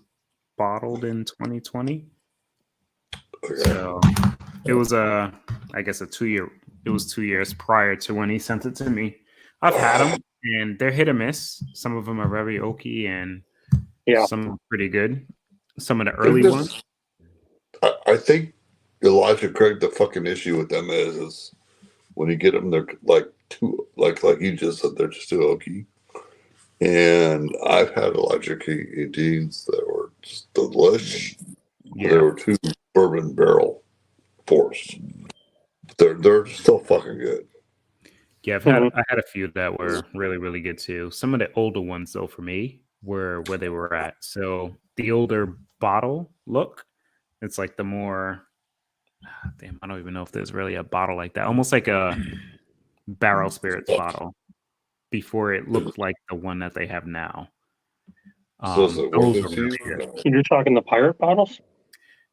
bottled in 2020. Okay. So It was I guess a 2 year. It was 2 years prior to when he sent it to me. I've had them, and they're hit or miss. Some of them are very oaky, and some are pretty good. Some of the early ones. I think Elijah Craig, the fucking issue with them is when you get them, they're like too, like you just said, they're just too oaky. And I've had Elijah Craig 18s that were just delish. Yeah. They were too bourbon barrel forced. They're still fucking good. Yeah, I had a few that were really, really good too. Some of the older ones, though, for me, were where they were at. So the older bottle look, it's like the more, damn, I don't even know if there's really a bottle like that. Almost like a barrel spirits bottle before it looked like the one that they have now. Those were really good. You're talking the pirate bottles?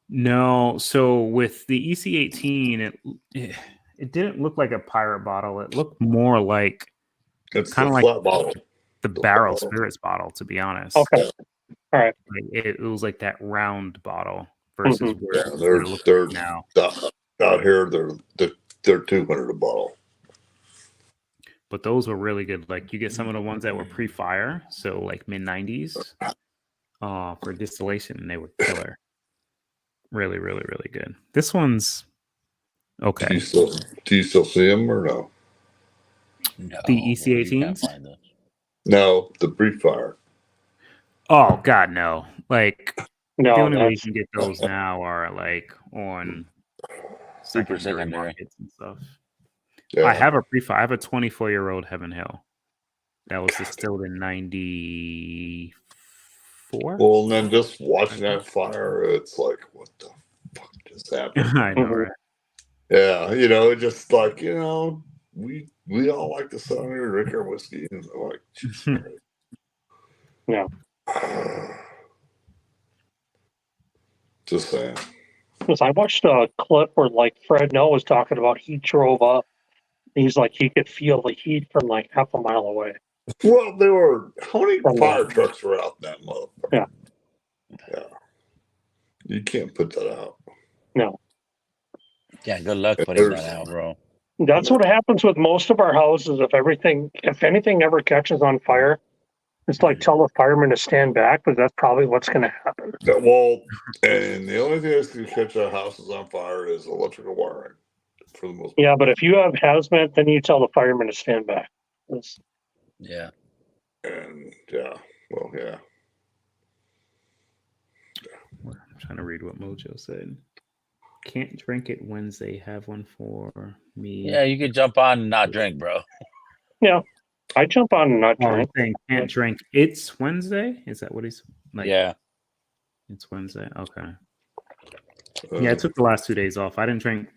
No. So with the EC18, it didn't look like a pirate bottle. It looked more like kind of like flat bottle. The barrel spirits bottle, to be honest. Okay. All right. Like it was like that round bottle versus where they're like now. Out here, they're 200 a bottle. But those were really good. Like you get some of the ones that were pre-fire, so like mid-90s, for distillation, and they were killer. Really, really, really good. This one's okay. Do you still see them or no? No. The EC18s? No, the pre-fire. Oh God, no! Like no, the only way you can get those now are like on secondary markets and stuff. Yeah. I have a pre-fire. I have a 24-year-old Heaven Hill that was distilled in 94. Well, and then just watching that fire, it's like, what the fuck just happened? I know, right? Yeah, just like, we all like the sound of your drink our whiskey, and I'm like, Jesus Christ. Yeah. Just saying. Because I watched a clip where like Fred Noah was talking about he drove up. He's like he could feel the heat from like half a mile away. Well, there were how many fire trucks were out in that motherfucker? Yeah. You can't put that out. No. Yeah, good luck putting that out, bro. That's what happens with most of our houses. If anything ever catches on fire, it's like tell the firemen to stand back, but that's probably what's going to happen. Yeah, well, and the only thing that's going to catch our houses on fire is electrical wiring, for the most part. Yeah, but if you have hazmat, then you tell the firemen to stand back. Yeah. And yeah. I'm trying to read what Mojo said. Can't drink it Wednesday. Have one for me. Yeah, you could jump on and not drink, bro. Yeah. I jump on and not drink. Can't drink. It's Wednesday? Is that what he's like? Yeah. It's Wednesday. Okay. Yeah, I took the last 2 days off. I didn't drink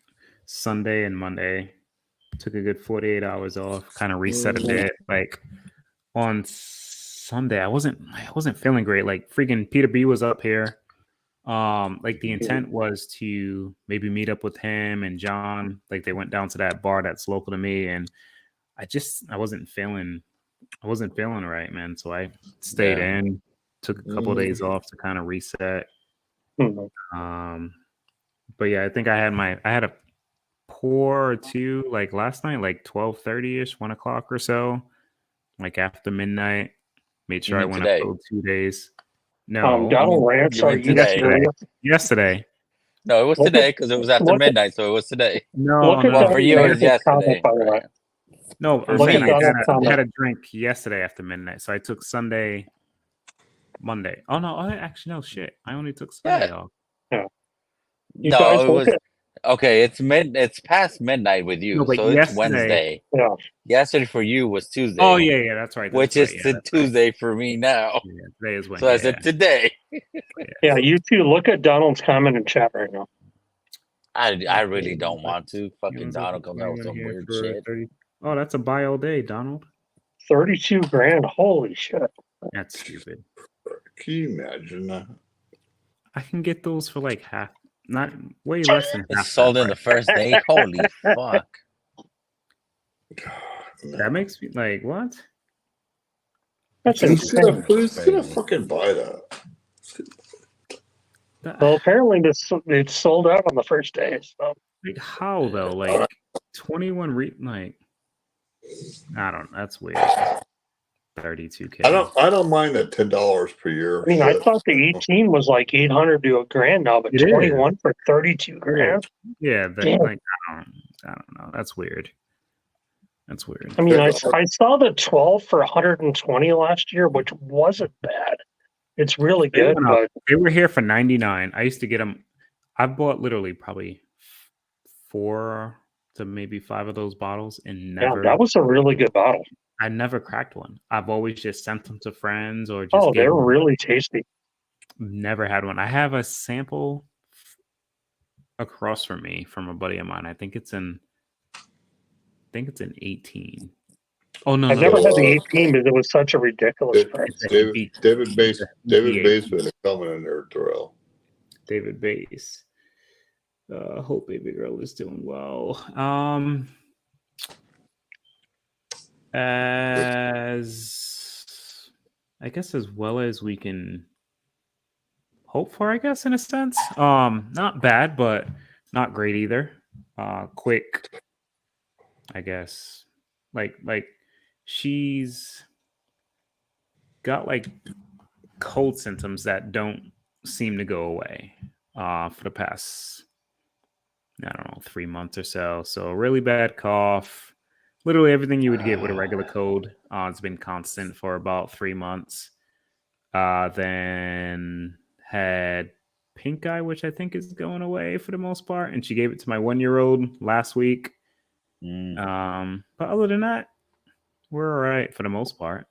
Sunday and Monday. Took a good 48 hours off. Kind of reset a bit. Like on Sunday, I wasn't feeling great. Like freaking Peter B was up here. Like the intent was to maybe meet up with him and John. Like they went down to that bar that's local to me, and I wasn't feeling right, man. So I stayed in, took a couple of days off to kind of reset. But yeah, I think I had a pour or two like last night, like 12:30ish, 1 o'clock or so, like after midnight. Made sure I went up those 2 days. No, Donald Ranch, yesterday. No, it was today because it was after midnight, so it was today. No, for you it was yesterday. No, I'm saying I had a drink yesterday after midnight, so I took Sunday, Monday. Oh no, actually no shit. I only took Sunday off. Yeah. No, it was okay. It's past midnight with you, so it's Wednesday. Yeah. Yesterday for you was Tuesday. Oh yeah, that's right. Which is Tuesday for me now. Yeah, today is So Wednesday. I said today. Yeah, you two look at Donald's comment in chat right now. I really don't want to. Fucking Donald comes out with some weird shit. Oh, that's a buy all day, Donald. 32 grand. Holy shit. That's stupid. Can you imagine that? I can get those for like half, not way less than half. It's sold in the first day. Holy fuck. That makes me like, what? That's who's gonna fucking buy that? Well, apparently it's sold out on the first day. So Like how though? Like 21 like I don't know. That's weird. 32K. I don't mind that $10 per year. I mean, I shit. thought the 18 was like 800 to $1,000 now, but It is. 21 for 32 grand. Yeah, that, Damn. like I don't know. That's weird. That's weird. I mean, I saw the 12 for 120 last year, which wasn't bad. It's really They good, went up. but They were here for 99. I used to get them. I bought literally probably 4 to maybe 5 of those bottles and yeah, never. that was a really good bottle. I never cracked one. I've always just sent them to friends or just. Oh, gave they're them. really tasty. Never had one. I have a sample across from me from a buddy of mine. I think it's an 18. Oh no, I've never had the 18 because it was such a ridiculous price. David Bate's been coming in there, Terrell. David Bass. Hope baby girl is doing well. As I guess as well as we can hope for, I guess, in a sense. Not bad, but not great either. Quick, I guess. Like she's got like cold symptoms that don't seem to go away for the past, I don't know, 3 months or so. So a really bad cough, literally everything you would get with a regular cold. It's been constant for about 3 months. Then had pink eye, which I think is going away for the most part. And she gave it to my 1-year-old last week. But other than that, we're all right for the most part,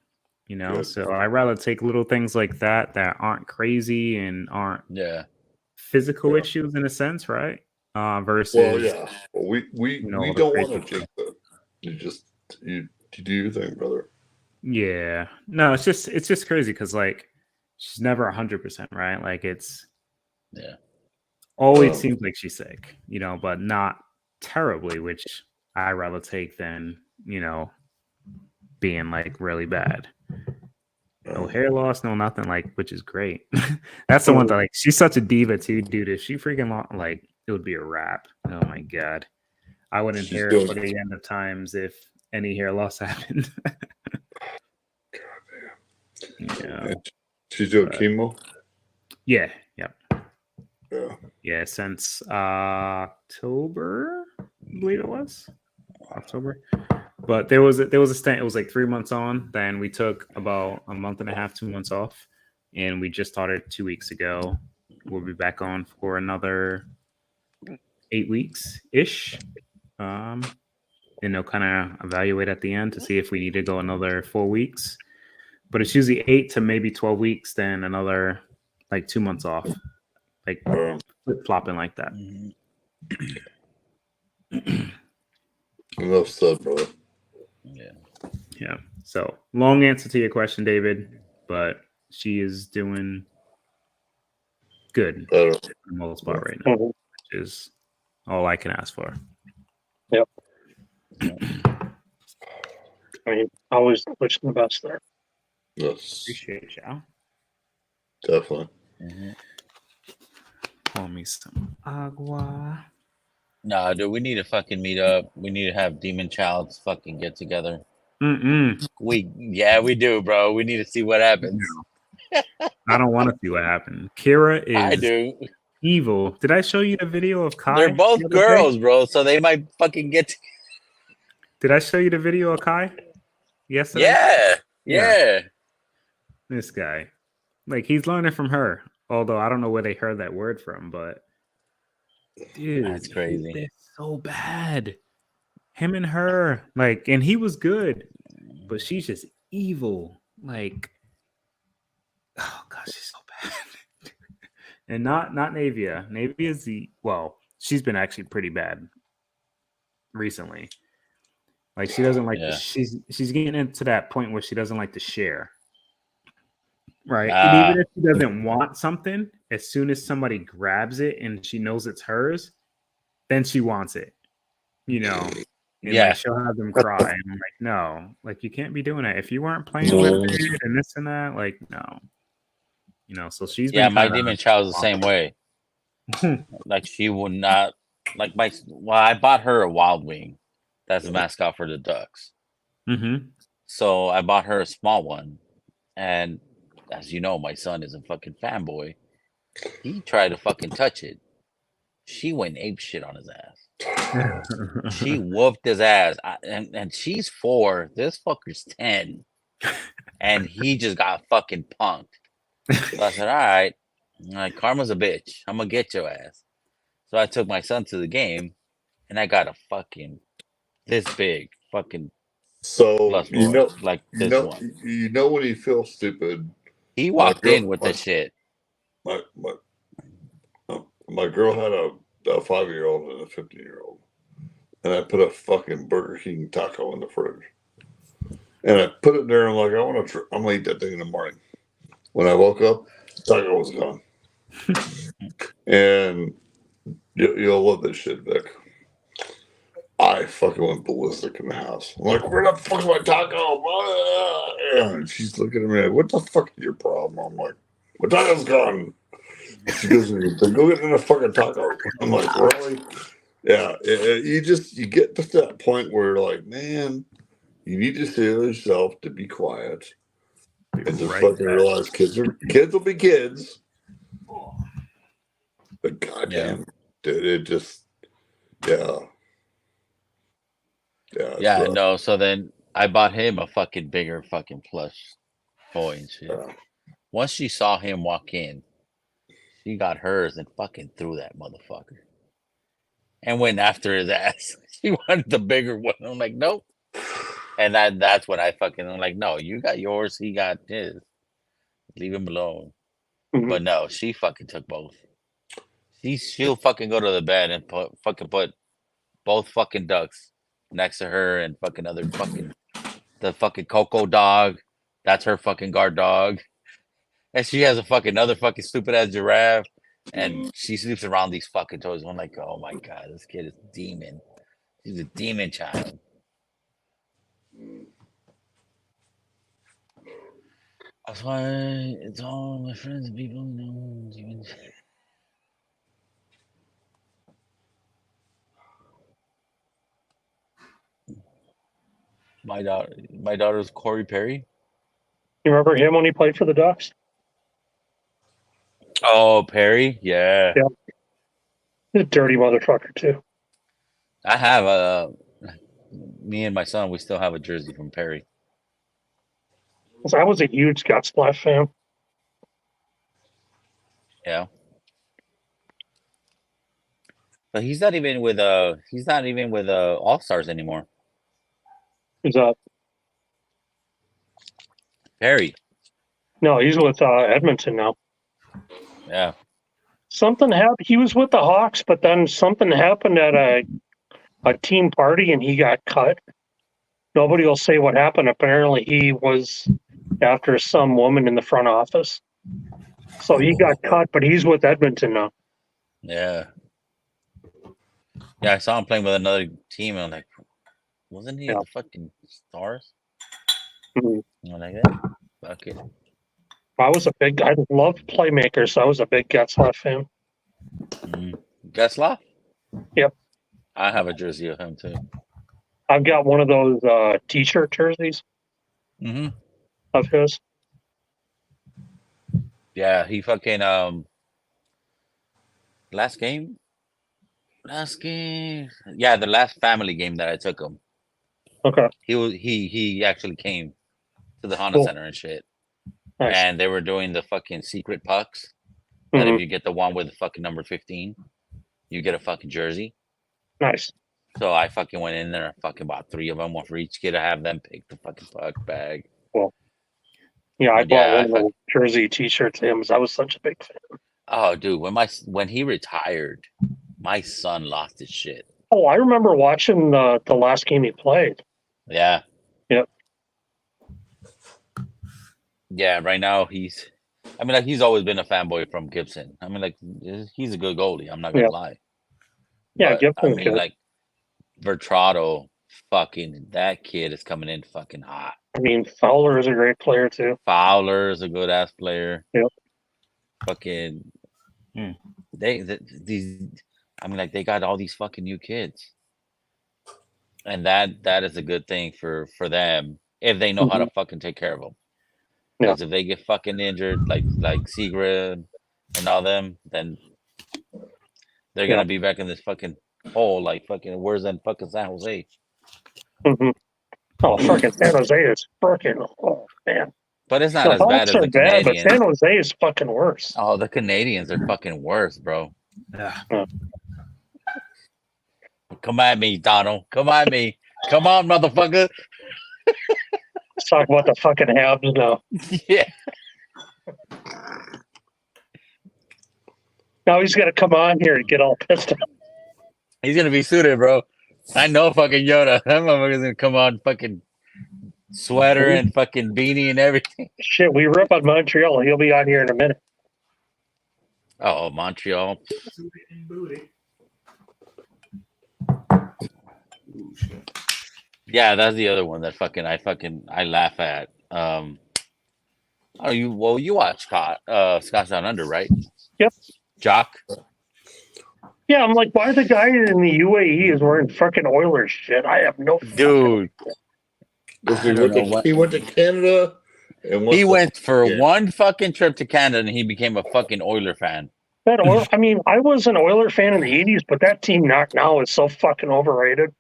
you know. Good. So I rather take little things like that aren't crazy and aren't physical issues in a sense, right? Versus we don't want to jinx it. You do your thing, brother. Yeah, no, it's just crazy because like she's never 100%, right? Like it's always seems like she's sick, you know, but not terribly, which I rather take than, you know, being like really bad. No hair loss, no nothing, like, which is great. That's the one that like she's such a diva too, dude. If she freaking like it would be a wrap. Oh my god. I wouldn't hear it for the end of times if any hair loss happened. Yeah. She's doing chemo? Yeah, yep. Yeah. Yeah, since October, I believe it was. October. But there was a stint. It was like 3 months on. Then we took about a month and a half, 2 months off, and we just started 2 weeks ago. We'll be back on for another 8 weeks ish. And they'll kind of evaluate at the end to see if we need to go another 4 weeks. But it's usually 8 to maybe 12 weeks, then another like 2 months off, like flip flopping like that. Enough said, brother. Yeah. So long answer to your question, David, but she is doing good for the most part right now, which is all I can ask for. Yep. I mean, always wish the best there. Yes. Appreciate you. Definitely. Pour me some agua. Nah, dude, we need to fucking meet up. We need to have Demon Child's fucking get together. We do, bro. We need to see what happens. I don't want to see what happened. Kira is I do. evil. Did I show you the video of Kai? They're both girls, bro, so they might fucking get Did I show you the video of Kai yesterday? Yeah. This guy. Like, he's learning from her. Although I don't know where they heard that word from, but dude, that's crazy. They're so bad. Him and her, like, and he was good, but she's just evil. Like, oh gosh, she's so bad. And not Navia. Navia's she's been actually pretty bad recently. Like, she doesn't like she's getting into that point where she doesn't like to share. Right. And even if she doesn't want something, as soon as somebody grabs it and she knows it's hers, then she wants it. You know? And like, she'll have them cry. And I'm like, no, like, you can't be doing that. If you weren't playing with it and this and that, like, no. You know, so she's been my Demon Child is the same way. Like, she will not like I bought her a Wild Wing. That's the mascot for the Ducks. Mm-hmm. So I bought her a small one, and as you know, my son is a fucking fanboy. He tried to fucking touch it. She went ape shit on his ass. She whooped his ass, and she's 4. This fucker's 10, and he just got fucking punked. So I said, "All right, like karma's a bitch. I'm gonna get your ass." So I took my son to the game, and I got a fucking this big fucking So plus more like this one. you know when you feel stupid. He My walked girl, in with the shit. My girl had a 5-year-old and a 15-year-old, and I put a fucking Burger King taco in the fridge, and I put it there. I'm like, I'm gonna eat that thing in the morning. When I woke up, the taco was gone, and you'll love this shit, Vic. I fucking went ballistic in the house. I'm like, where the fuck's my taco? And she's looking at me like, what the fuck is your problem? I'm like, my taco's gone. She goes, go get in a fucking taco. I'm like, really? Yeah. You get to that point where you're like, man, you need to tell yourself to be quiet and just fucking realize kids will be kids. But goddamn, dude, it just, yeah. Yeah, no. So then I bought him a fucking bigger fucking plush toy and shit. Once she saw him walk in, she got hers and fucking threw that motherfucker and went after his ass. She wanted the bigger one. I'm like, nope. And that's when I'm like, no, you got yours, he got his. Leave him alone. Mm-hmm. But no, she fucking took both. She'll fucking go to the bed and put both fucking ducks next to her and fucking the fucking Coco dog. That's her fucking guard dog. And she has a fucking other fucking stupid ass giraffe. And she sleeps around these fucking toys. I'm like, oh my god, this kid is a demon. He's a demon child. That's why it's all my friends and people know. My daughter's Corey Perry. You remember him when he played for the Ducks? Oh, Perry, yeah. He's a dirty motherfucker too. I have me and my son. We still have a jersey from Perry. I was a huge Gut Splash fan. Yeah. But he's not even with All Stars anymore. Who's that? Perry. No, he's with Edmonton now. Yeah. Something happened. He was with the Hawks, but then something happened at a team party and he got cut. Nobody will say what happened. Apparently he was after some woman in the front office. So he got cut, but he's with Edmonton now. Yeah. Yeah, I saw him playing with another team, and I'm like, wasn't he the fucking Stars? Mm-hmm. I'm like, yeah, fuck it. I love playmakers, so I was a big Getzlaff fan. Getzlaff? Yep. I have a jersey of him too. I've got one of those t-shirt jerseys of his. Yeah, he fucking last game. Yeah, the last family game that I took him. Okay. He actually came to the Honda Center and shit. Nice. And they were doing the fucking secret pucks. That if you get the one with the fucking number 15, you get a fucking jersey. Nice. So I fucking went in there and fucking bought 3 of them, one for each kid to have them pick the fucking puck bag. Cool. Yeah, I bought one of those jersey t-shirts of him because I was such a big fan. Oh, dude, when he retired, my son lost his shit. Oh, I remember watching the last game he played. Yeah. Yep. Yeah, right now he's always been a fanboy from Gibson. I mean, like, he's a good goalie. I'm not gonna lie. Yeah, But, Gibson's I mean, good. like, Vertrado, fucking, that kid is coming in fucking hot. I mean, Fowler is a great player too. Fowler is a good ass player. Yep. Fucking, I mean, like they got all these fucking new kids, and that is a good thing for them if they know how to fucking take care of them. Because if they get fucking injured, like Seagram and all them, then they're gonna be back in this fucking hole, like fucking where's that fucking San Jose? Oh, fucking San Jose is fucking, oh man. But it's not The as bad Hawks as are the bad, but Canadians. San Jose is fucking worse. Oh, the Canadians are fucking worse, bro. Come at me, Donald. Come at me. Come on, motherfucker. Let's talk about the fucking Habs now. Yeah. Now he's got to come on here and get all pissed off. He's gonna be suited, bro. I know fucking Yoda. That motherfucker's gonna come on fucking sweater and fucking beanie and everything. Shit, we rip on Montreal. He'll be on here in a minute. Oh, Montreal. Yeah, that's the other one that I laugh at. You watch Scott's Down Under, right? Yep. Jock. Yeah, I'm like, why the guy in the UAE is wearing fucking Oilers shit? I have no dude. He went to Canada. And he went for one fucking trip to Canada and he became a fucking Oiler fan. I mean, I was an Oiler fan in the 80s, but that team now is so fucking overrated.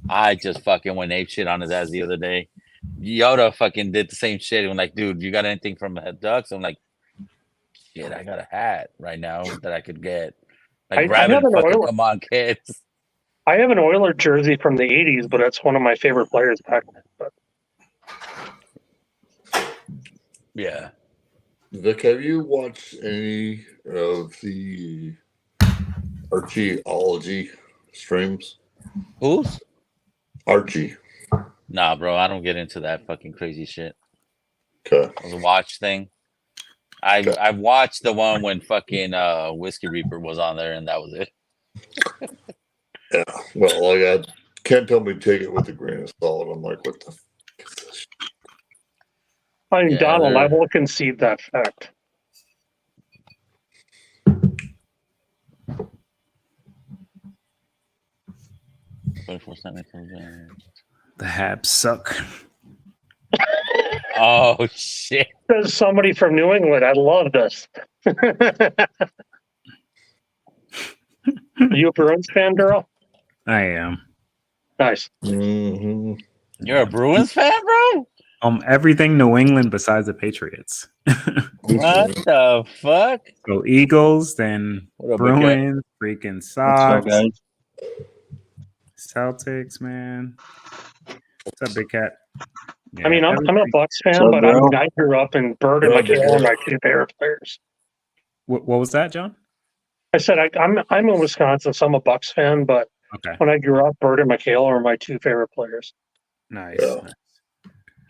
I just fucking went ape shit on his ass the other day. Yoda fucking did the same shit. I'm like, dude, you got anything from the Ducks? I'm like, shit, I got a hat right now that I could get. Like, rabbit fucking come on, kids. I have an Oiler jersey from the 80s, but that's one of my favorite players back then. But... Yeah. Vic, have you watched any of the Archeology streams? Who's? Archie. Nah, bro, I don't get into that fucking crazy shit. Okay. The watch thing. I watched the one when fucking Whiskey Reaper was on there, and that was it. Yeah. Well, like Ken told me to take it with a grain of salt. I'm like, what the fuck is this? I mean, Donald, I will concede that fact. The Habs suck. Oh shit! There's somebody from New England. I love this. You a Bruins fan, girl? I am. Nice. Mm-hmm. You're a Bruins fan, bro? Everything New England besides the Patriots. What the fuck? So Eagles, then Bruins, freaking Sox, Celtics, man. What's up, Big Cat? Yeah, I mean, I'm a Bucks fan, but I grew up in Bird and McHale, my two favorite players. What was that, John? I said I'm in Wisconsin, so I'm a Bucks fan, but when I grew up, Bird and McHale are my two favorite players. Nice.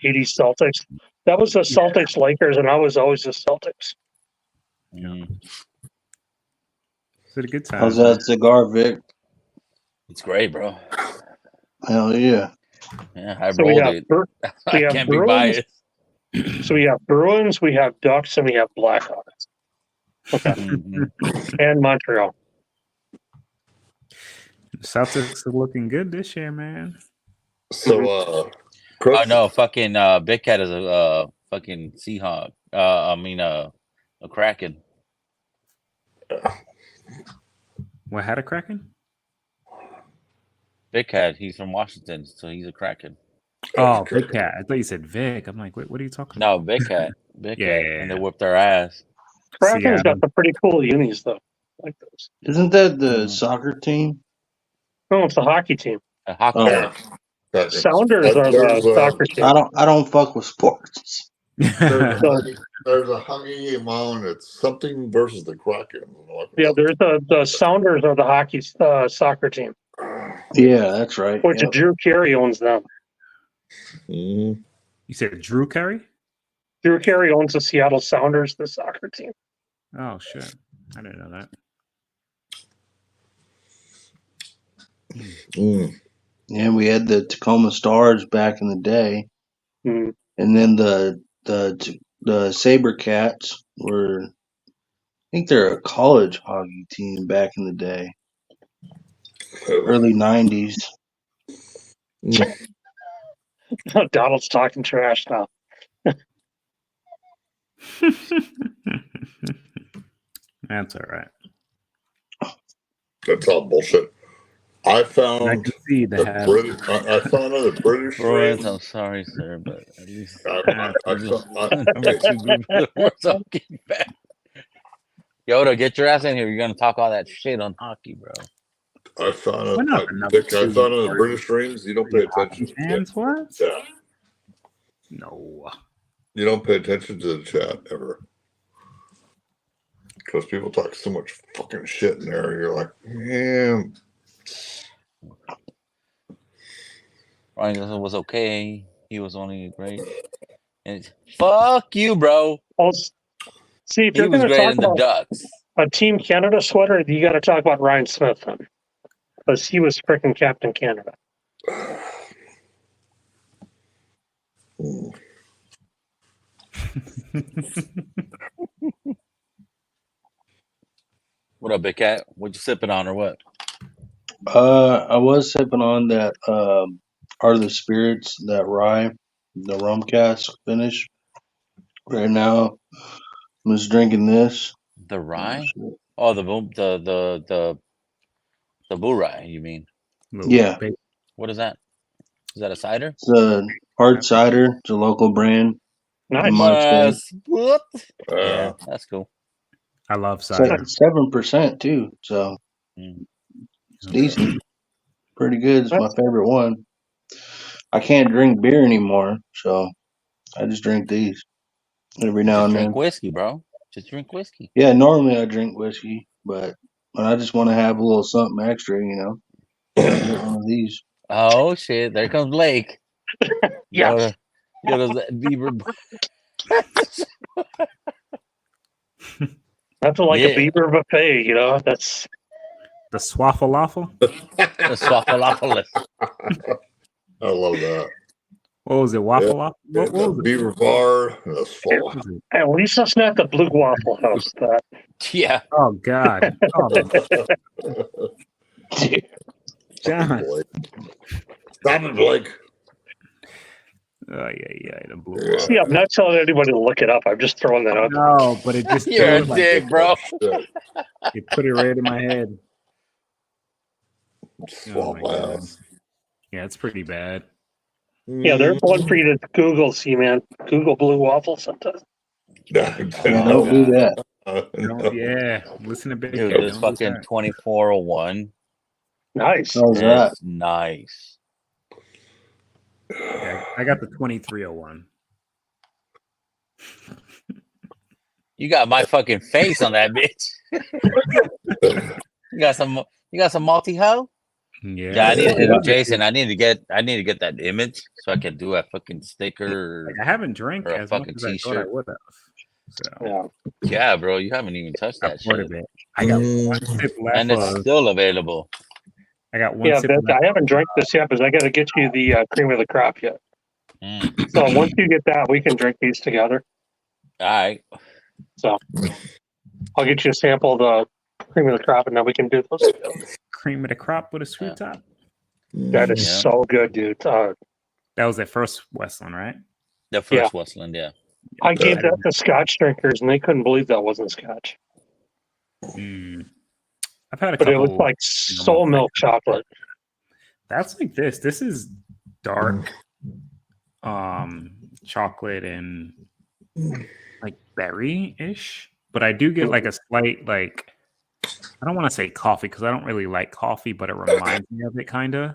80s Celtics. That was the Celtics Lakers, and I was always the Celtics. Is it a good time? How's that cigar, Vic? It's great, bro. Hell yeah. Yeah, I rolled it. I can't be biased. So we have Bruins, we have Ducks, and we have Blackhawks. Okay. And Montreal. Celtics are looking good this year, man. So, I know fucking Big Cat is a fucking Seahawk. A Kraken. What had a Kraken? Big Cat. He's from Washington, so he's a Kraken. Oh, Big Cat. I thought you said Vic. I'm like, what are you talking about? No, Big Cat. Big Cat. Yeah. And they whipped our ass. Kraken's got some pretty cool unis, though. I like those. Isn't that the soccer team? No, it's the hockey team. A hockey team. Sounders are the soccer team. I don't fuck with sports. There's a hockey game on. It's something versus the Kraken. Yeah, there's the Sounders are the hockey soccer team. Yeah, that's right. Which Drew Carey owns them. Mm-hmm. You said Drew Carey? Drew Carey owns the Seattle Sounders, the soccer team. Oh shit! I didn't know that. Yeah, we had the Tacoma Stars back in the day, and then the SaberCats were, I think they're a college hockey team back in the day. early 90s. Donald's talking trash now. That's all right. That's all bullshit. I found I can see the the British. I found other British Royals, streams. I'm sorry, sir, but at least I number two group of the world's hockey back. Yoda, get your ass in here. You're gonna talk all that shit on hockey, bro. I found We're it. not the number I two found on the British streams. You don't pay attention to fans, the what? chat. No. You don't pay attention to the chat ever. Because people talk so much fucking shit in there. You're like, man. Ryan Johnson was okay. He was only great. And fuck you, bro. See, if He you're was going to great talk in the about Ducks. a Team Canada sweater, you got to talk about Ryan Smith then, because he was freaking Captain Canada. What up, Big Cat? What you sipping on or what? I was sipping on that Are the Spirits, that rye, the rum cask finish. Right now, I'm just drinking this. The rye? Oh, the Boo Rye, you mean? Yeah. What is that? Is that a cider? It's a hard cider. It's a local brand. Nice. What? Yeah, that's cool. I love cider. 7% too, so it's decent. Pretty good. It's my favorite one. I can't drink beer anymore, so I just drink these every now Just and drink then. whiskey, bro. Just drink whiskey. Yeah, normally I drink whiskey, but when I just want to have a little something extra, you know, get one of these. Oh shit! There comes Blake. Yes. Yoda's that Beaver. That's like Yeah. a beaver buffet, you know. That's the swaffle. The swaffle. I love that. What was it? Waffle? What was it? Beaver Bar. That's full. at least that's not the Blue Waffle House. Yeah. Oh God. Oh, John. Stop it, Blake. Oh yeah. The blue. See, I'm not telling anybody to look it up. I'm just throwing that out. No, but it just You're a feels like dick, bro. You put it right in my head. Oh my God. Yeah, it's pretty bad. Yeah, there's one for you to Google. See, man, Google Blue Waffle sometimes. Yeah, don't do that. Yeah, listen to Big Dude, Cat. this Don't do fucking that. 2401. Nice. How's that? It's nice. Yeah, I got the 2301. You got my fucking face on that bitch. You got some multi-ho? Yeah, I need to hit up Jason. I need to get that image so I can do a fucking sticker. Like, I haven't drank or a as much fucking as I thought I t-shirt. would have. So Yeah, bro, you haven't even touched that part shit. of it. I got one sip left. And it's still available. I got one sip but left. I haven't drank this yet because I got to get you the cream of the crop yet. So once you get that, we can drink these together. All right. So I'll get you a sample of the cream of the crop, and then we can do those together. Cream of the crop with a sweet top. That is so good, dude. That was their first Westland, right? The first Westland, yeah. I gave that to Scotch drinkers, and they couldn't believe that wasn't Scotch. I've had a But couple. it was like soul milk chocolate. That's like this. This is dark chocolate and like berry-ish. But I do get like a slight like, I don't want to say coffee because I don't really like coffee, but it reminds me of it kind of.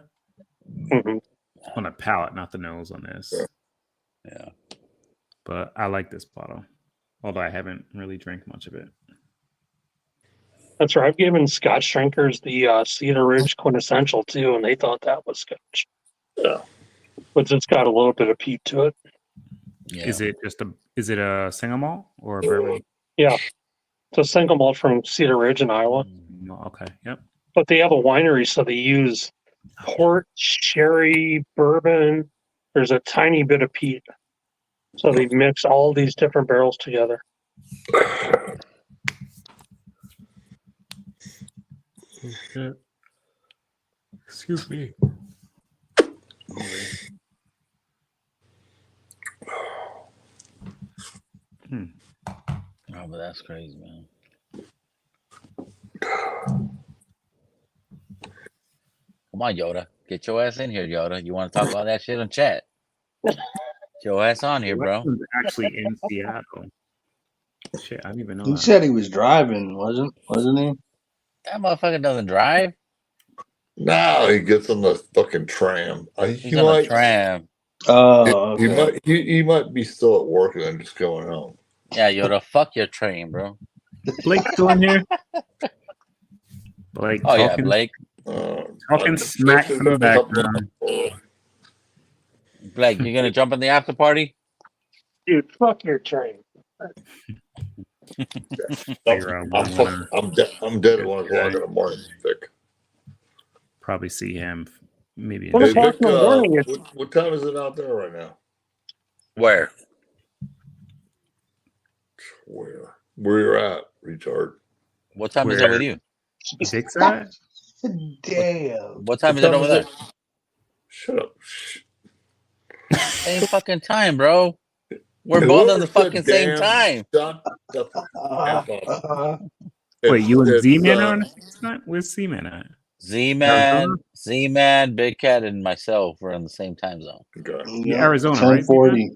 On the palate, not the nose on this. Yeah. But I like this bottle, although I haven't really drank much of it. That's right. I've given Scotch drinkers the Cedar Ridge Quintessential too, and they thought that was Scotch. Yeah. But it's got a little bit of peat to it. Yeah. Is it a single malt or a bourbon? Yeah. It's a single malt from Cedar Ridge in Iowa. Okay. Yep. But they have a winery, so they use port, sherry, bourbon. There's a tiny bit of peat. So they mix all these different barrels together. Excuse me. Oh, but that's crazy, man. Come on, Yoda. Get your ass in here, Yoda. You want to talk about that shit on chat? Get your ass on here, bro. Weston's actually in Seattle. Shit, I didn't even know He that. said he was driving, wasn't he? That motherfucker doesn't drive. No, he gets on the fucking tram. He's on a tram. Oh, He okay. he might be still at work and then just going home. Yeah, Yoda, fuck your train, bro. Blake still in here? Blake Oh yeah, talking, Blake. talking smack from the background. Blake, you gonna jump in the after party? Dude, fuck your train. I'm dead at 1 o'clock in the morning, Vic. Probably see him maybe. What o'clock in the morning? What time is it out there right now? Where? Where you're at, retard? What time is it with you? Dick's at? Damn. What time is it over there? Shut up. Same fucking time, bro. We're both on the fucking same time. Shut the F up. Wait, you and Z-Man on? Where's Z-Man at? Z-Man, Big Cat, and myself were on the same time zone. Okay. Yeah, Arizona, right? 10:40.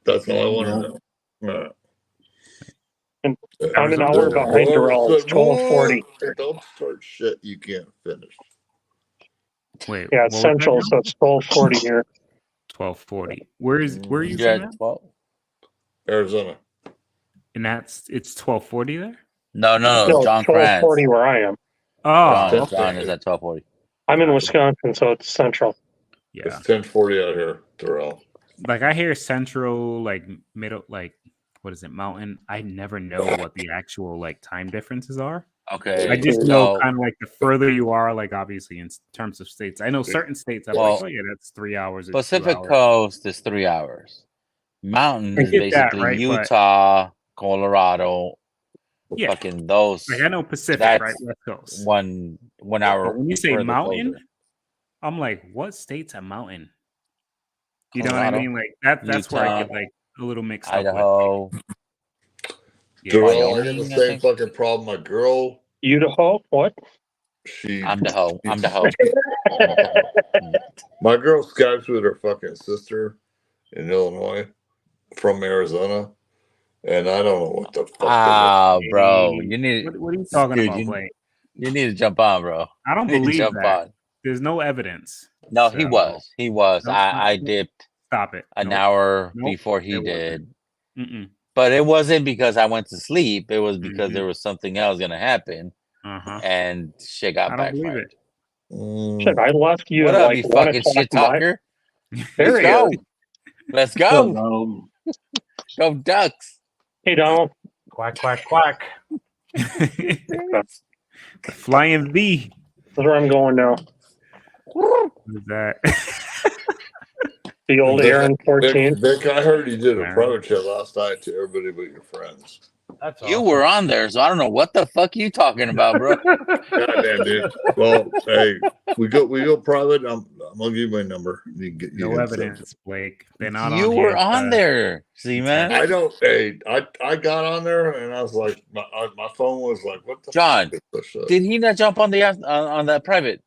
That's all I want to know. No. And I'm an hour behind Darrell. It's 12:40. Don't start shit you can't finish. Wait, Yeah, it's Central, so it's 12:40 here. 12:40. Where are you? You're at 12? Arizona. And it's 12:40 there. No, John 12:40 where I am. Oh, John is at 12:40. I'm in Wisconsin, so it's Central. Yeah, it's 10:40 out here, Darrell. Like I hear Central, like middle, like what is it, Mountain? I never know what the actual like time differences are. Okay, I just know kind of like the further you are, like obviously in terms of states. I know certain states I'm like, oh yeah, that's 3 hours. It's Pacific 2 hours. Coast is 3 hours. Mountain is basically that, right, Utah, Colorado. Yeah, fucking those. Like I know Pacific, that's right? West Coast. 1 hour. But when you say mountain, closer. I'm like, what state's a mountain? You Colorado, know what I mean? Like that's Utah, where I get like a little mixed Idaho. up with. Darrell, I have the same fucking problem. My girl. Idaho? What? I'm the hoe. I'm the hoe. My girl Skypes with her fucking sister in Illinois from Arizona. And I don't know what the fuck. Bro, you need. What are you talking about, Blake? You need to jump on, bro. I don't You need to believe jump that. on. There's no evidence. No, So- he was. He was. Nope, I nope. dipped Stop it. an Nope. hour Nope, before he it wasn't. did. Mm-mm. But it wasn't because I went to sleep. It was because there was something else gonna happen, and shit got I don't believe backfired. it. Shit, I left you What at up, like you 1 fucking o'clock. shit talker? There Let's he go. is. Let's go. Go Ducks. Hey, Donald. Quack, quack, quack. The Flying V. That's where I'm going now. What is that? The old Aaron 14. Vic, I heard you did a private chat last night to everybody but your friends. That's You were on there, so I don't know what the fuck you talking about, bro. Goddamn, dude. Well, hey, we go private. I'm gonna give you my number. You can No evidence, Blake. They're not You on were here, on there. See, man. I don't. Hey, I got on there and I was like, my phone was like, what the John, fuck is this shit? did he not jump on the on that private?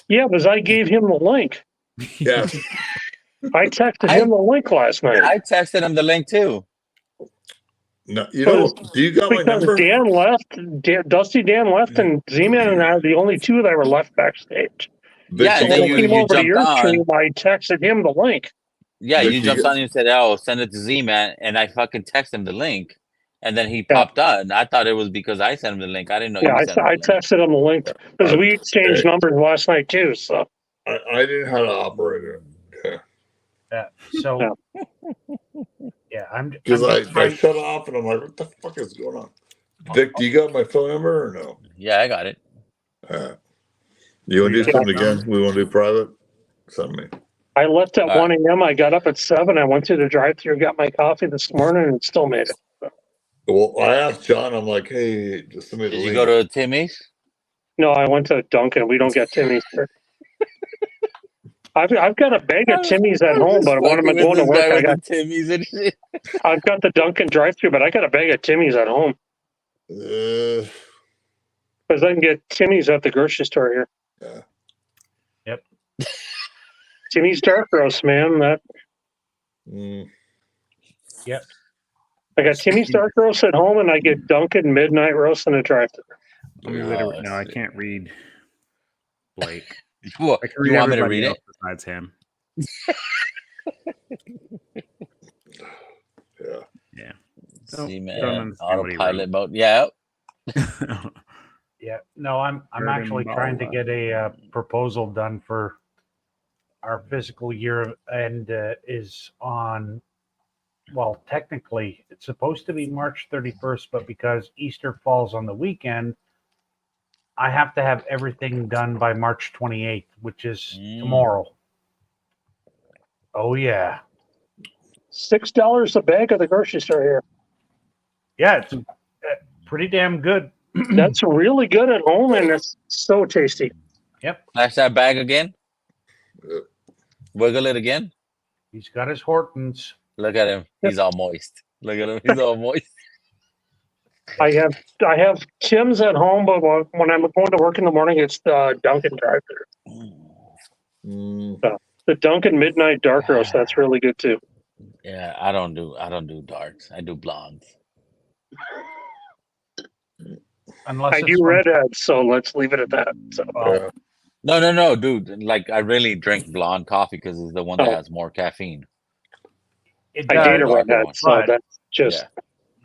Yeah, because I gave him the link. Yes. I texted him the link last night. I texted him the link too. No, you know, do you got my Because number? Dan left, Dusty Dan left, and Z-Man and I are the only two that were left backstage. Yeah, so and then when I came over to jumped your on. stream, I texted him the link. Yeah, Vic, you you jumped get- on and said, "Oh, send it to Z-Man," and I fucking texted him the link, and then he popped on. I thought it was because I sent him the link. I didn't know Yeah, you sent him I the link. texted him the link because we exchanged numbers last night too. So I didn't know how to operate it. Yeah. So, yeah, I'm Because I trying- shut off and I'm like, what the fuck is going on? Vic, do you got my phone number or no? Yeah, I got it. You want to do something again? We want to do private? Send me. I left at 1 a.m. I got up at 7. I went through the drive-thru, got my coffee this morning, and still made it. Well, I asked John, I'm like, hey, just send me the Did link. you go to Timmy's? No, I went to Dunkin'. We don't get Timmy's here. I've got a bag of Timmy's at home, but when I'm going to work, I got Timmy's and shit. I've got the Dunkin' drive-thru, but I got a bag of Timmy's at home Uh, because I can get Timmy's at the grocery store here. yeah. Yep. Timmy's dark roast, man. That Yep. I got Timmy's dark roast at home, and I get Dunkin' midnight roast in a drive-thru. I mean, literally, no, I can't read Blake. What, I can read you want me to everybody read else it? besides him. Yeah. Yeah. See, Don't man, understand what he wrote. autopilot mode. Yeah. Yeah. No, I'm Urban actually trying to Ball, get a proposal done for our fiscal year, and is on. Well, technically, it's supposed to be March 31st, but because Easter falls on the weekend, I have to have everything done by March 28th, which is tomorrow. Oh, yeah. $6 a bag at the grocery store here. Yeah, it's pretty damn good. That's really good at home, and it's so tasty. Yep. Flash that bag again. Wiggle it again. He's got his Hortons. Look at him. He's all moist. Look at him. He's all moist. I have Tim's at home, but when I'm going to work in the morning, it's the Dunkin' drive-thru. The Dunkin' midnight dark roast, that's really good too. Yeah, I don't do darks. I do blondes. Unless I do redheads, so let's leave it at that. So. No, dude. Like, I really drink blonde coffee because it's the one that has more caffeine. It I does, date a redhead, so that's just. Yeah.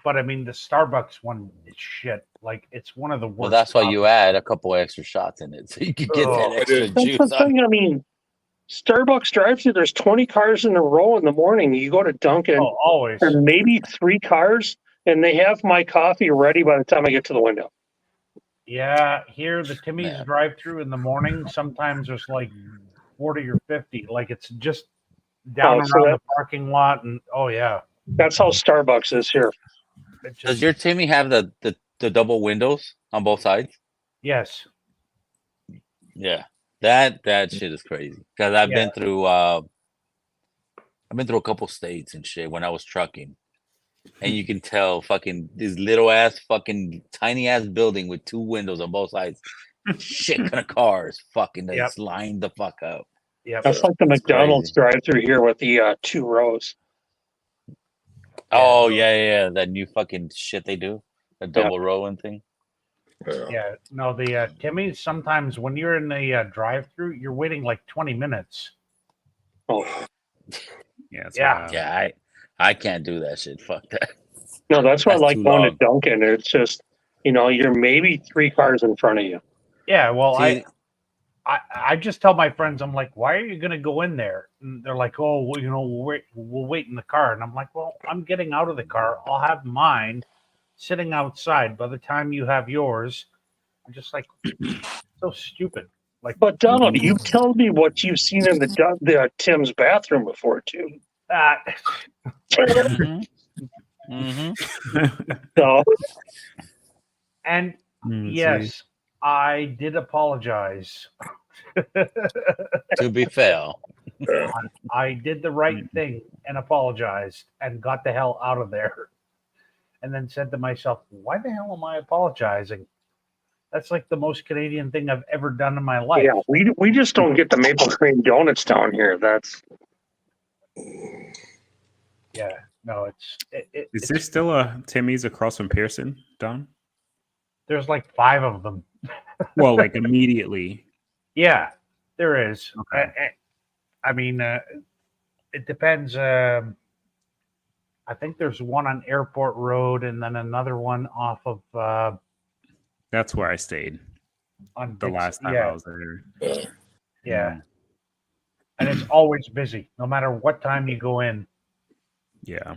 But I mean, the Starbucks one is shit. Like, it's one of the worst. Well, that's why you coffees. add a couple extra shots in it, so you can get that extra That's juice. the thing. I mean, Starbucks drive-thru. There's 20 cars in a row in the morning. You go to Dunkin', always, and maybe 3 cars, and they have my coffee ready by the time I get to the window. Yeah, here the Timmy's drive-thru in the morning. Sometimes there's like 40 or 50. Like, it's just down around the parking lot, and that's how Starbucks is here. Does your Timmy have the double windows on both sides? Yes. Yeah, that shit is crazy. Because I've been through a couple states and shit when I was trucking, and you can tell fucking this little ass fucking tiny ass building with 2 windows on both sides. Shit ton of cars fucking that's lined the fuck up. Yeah, that's like the McDonald's drive-thru here with the 2 rows. Oh yeah, that new fucking shit they do, the double rowing thing. Yeah, no, the Timmy's, sometimes when you're in the drive-thru, you're waiting like 20 minutes. Oh, yeah. I can't do that shit. Fuck that. No, that's why I That's like too going long. to Dunkin'. It's just, you're maybe 3 cars in front of you. Yeah, well, See, I just tell my friends, I'm like, why are you going to go in there? And they're like, oh, well, we'll wait in the car. And I'm like, well, I'm getting out of the car. I'll have mine sitting outside. By the time you have yours, I'm just like, so stupid. Like, but Donald, you tell me what you've seen in the Tim's bathroom before too. So, and yes, I did apologize. To be fair, I did the right thing and apologized and got the hell out of there. And then said to myself, why the hell am I apologizing? That's like the most Canadian thing I've ever done in my life. Yeah, we just don't get the maple cream donuts down here. That's. Yeah, no, Is there still a Timmy's across from Pearson, Don? There's like 5 of them. Well, like immediately. Yeah, there is. Okay. I mean, it depends. I think there's one on Airport Road and then another one off of. That's where I stayed. On the last time I was there. Yeah. And it's always busy, no matter what time you go in. Yeah.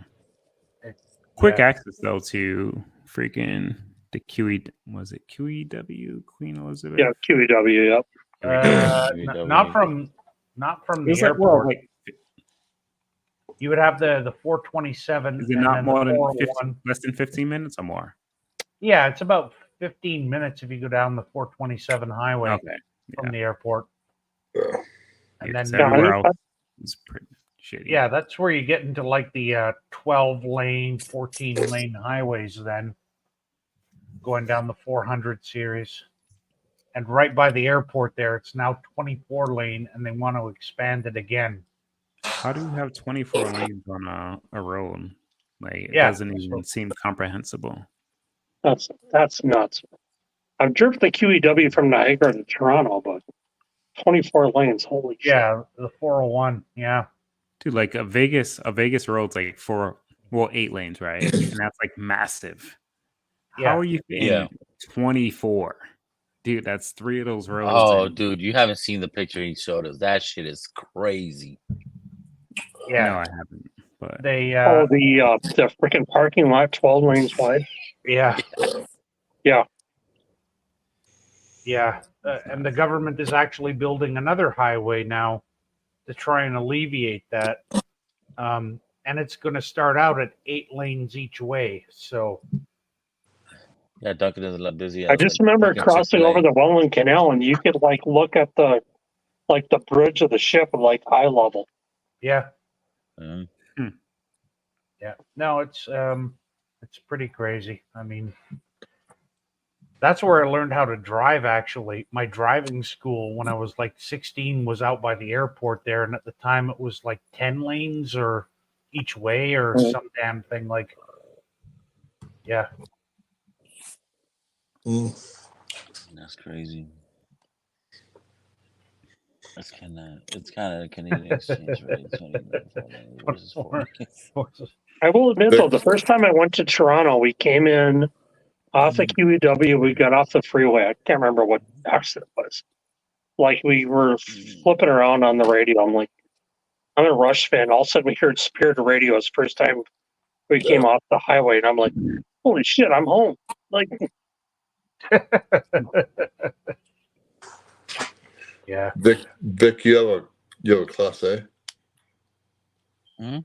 Quick access though to freaking the QE. Was it QEW Queen Elizabeth? Yeah, QEW. Yep. Not from the airport. You would have the 427. Is it not more than less than 15 minutes or more? Yeah, it's about 15 minutes if you go down the 427 highway from the airport. And Because then everywhere else is pretty shitty. yeah, that's where you get into like the 12 lane, 14 lane highways then going down the 400 series. And right by the airport there, it's now 24 lane and they want to expand it again. How do you have 24 lanes on a road? Like, it Yeah, doesn't even seem comprehensible. That's nuts. I've driven the QEW from Niagara to Toronto, but 24 lanes, holy shit. Yeah, the 401, yeah. Dude, like a Vegas road's like 8 lanes, right? And that's like massive. Yeah. How are you getting Yeah. 24? Dude, that's 3 of those roads. Oh, dude, you haven't seen the picture he showed us. That shit is crazy. Yeah. No, I haven't. But They the freaking parking lot 12 lanes wide. yeah. Yeah. Yeah. And the government is actually building another highway now to try and alleviate that. And it's going to start out at 8 lanes each way. So Yeah, Duncan is a lot busy. I just remember crossing over the Welland Canal, and you could like look at the bridge of the ship at like eye level. yeah. Mm-hmm. Yeah. No, it's pretty crazy. I mean, that's where I learned how to drive, actually. My driving school when I was like 16 was out by the airport there. And at the time it was like 10 lanes or each way or some damn thing like, yeah. That's crazy. It's kind of Canadian exchange rate. I will admit though, the first time I went to Toronto, we came in off the QEW, we got off the freeway. I can't remember what accident it was. Like we were flipping around on the radio. I'm like, I'm a Rush fan. All of a sudden we heard Spirit Radio. It's the first time we came off the highway, and I'm like, holy shit, I'm home. Like, yeah. Vic, you have a Class A? Hmm?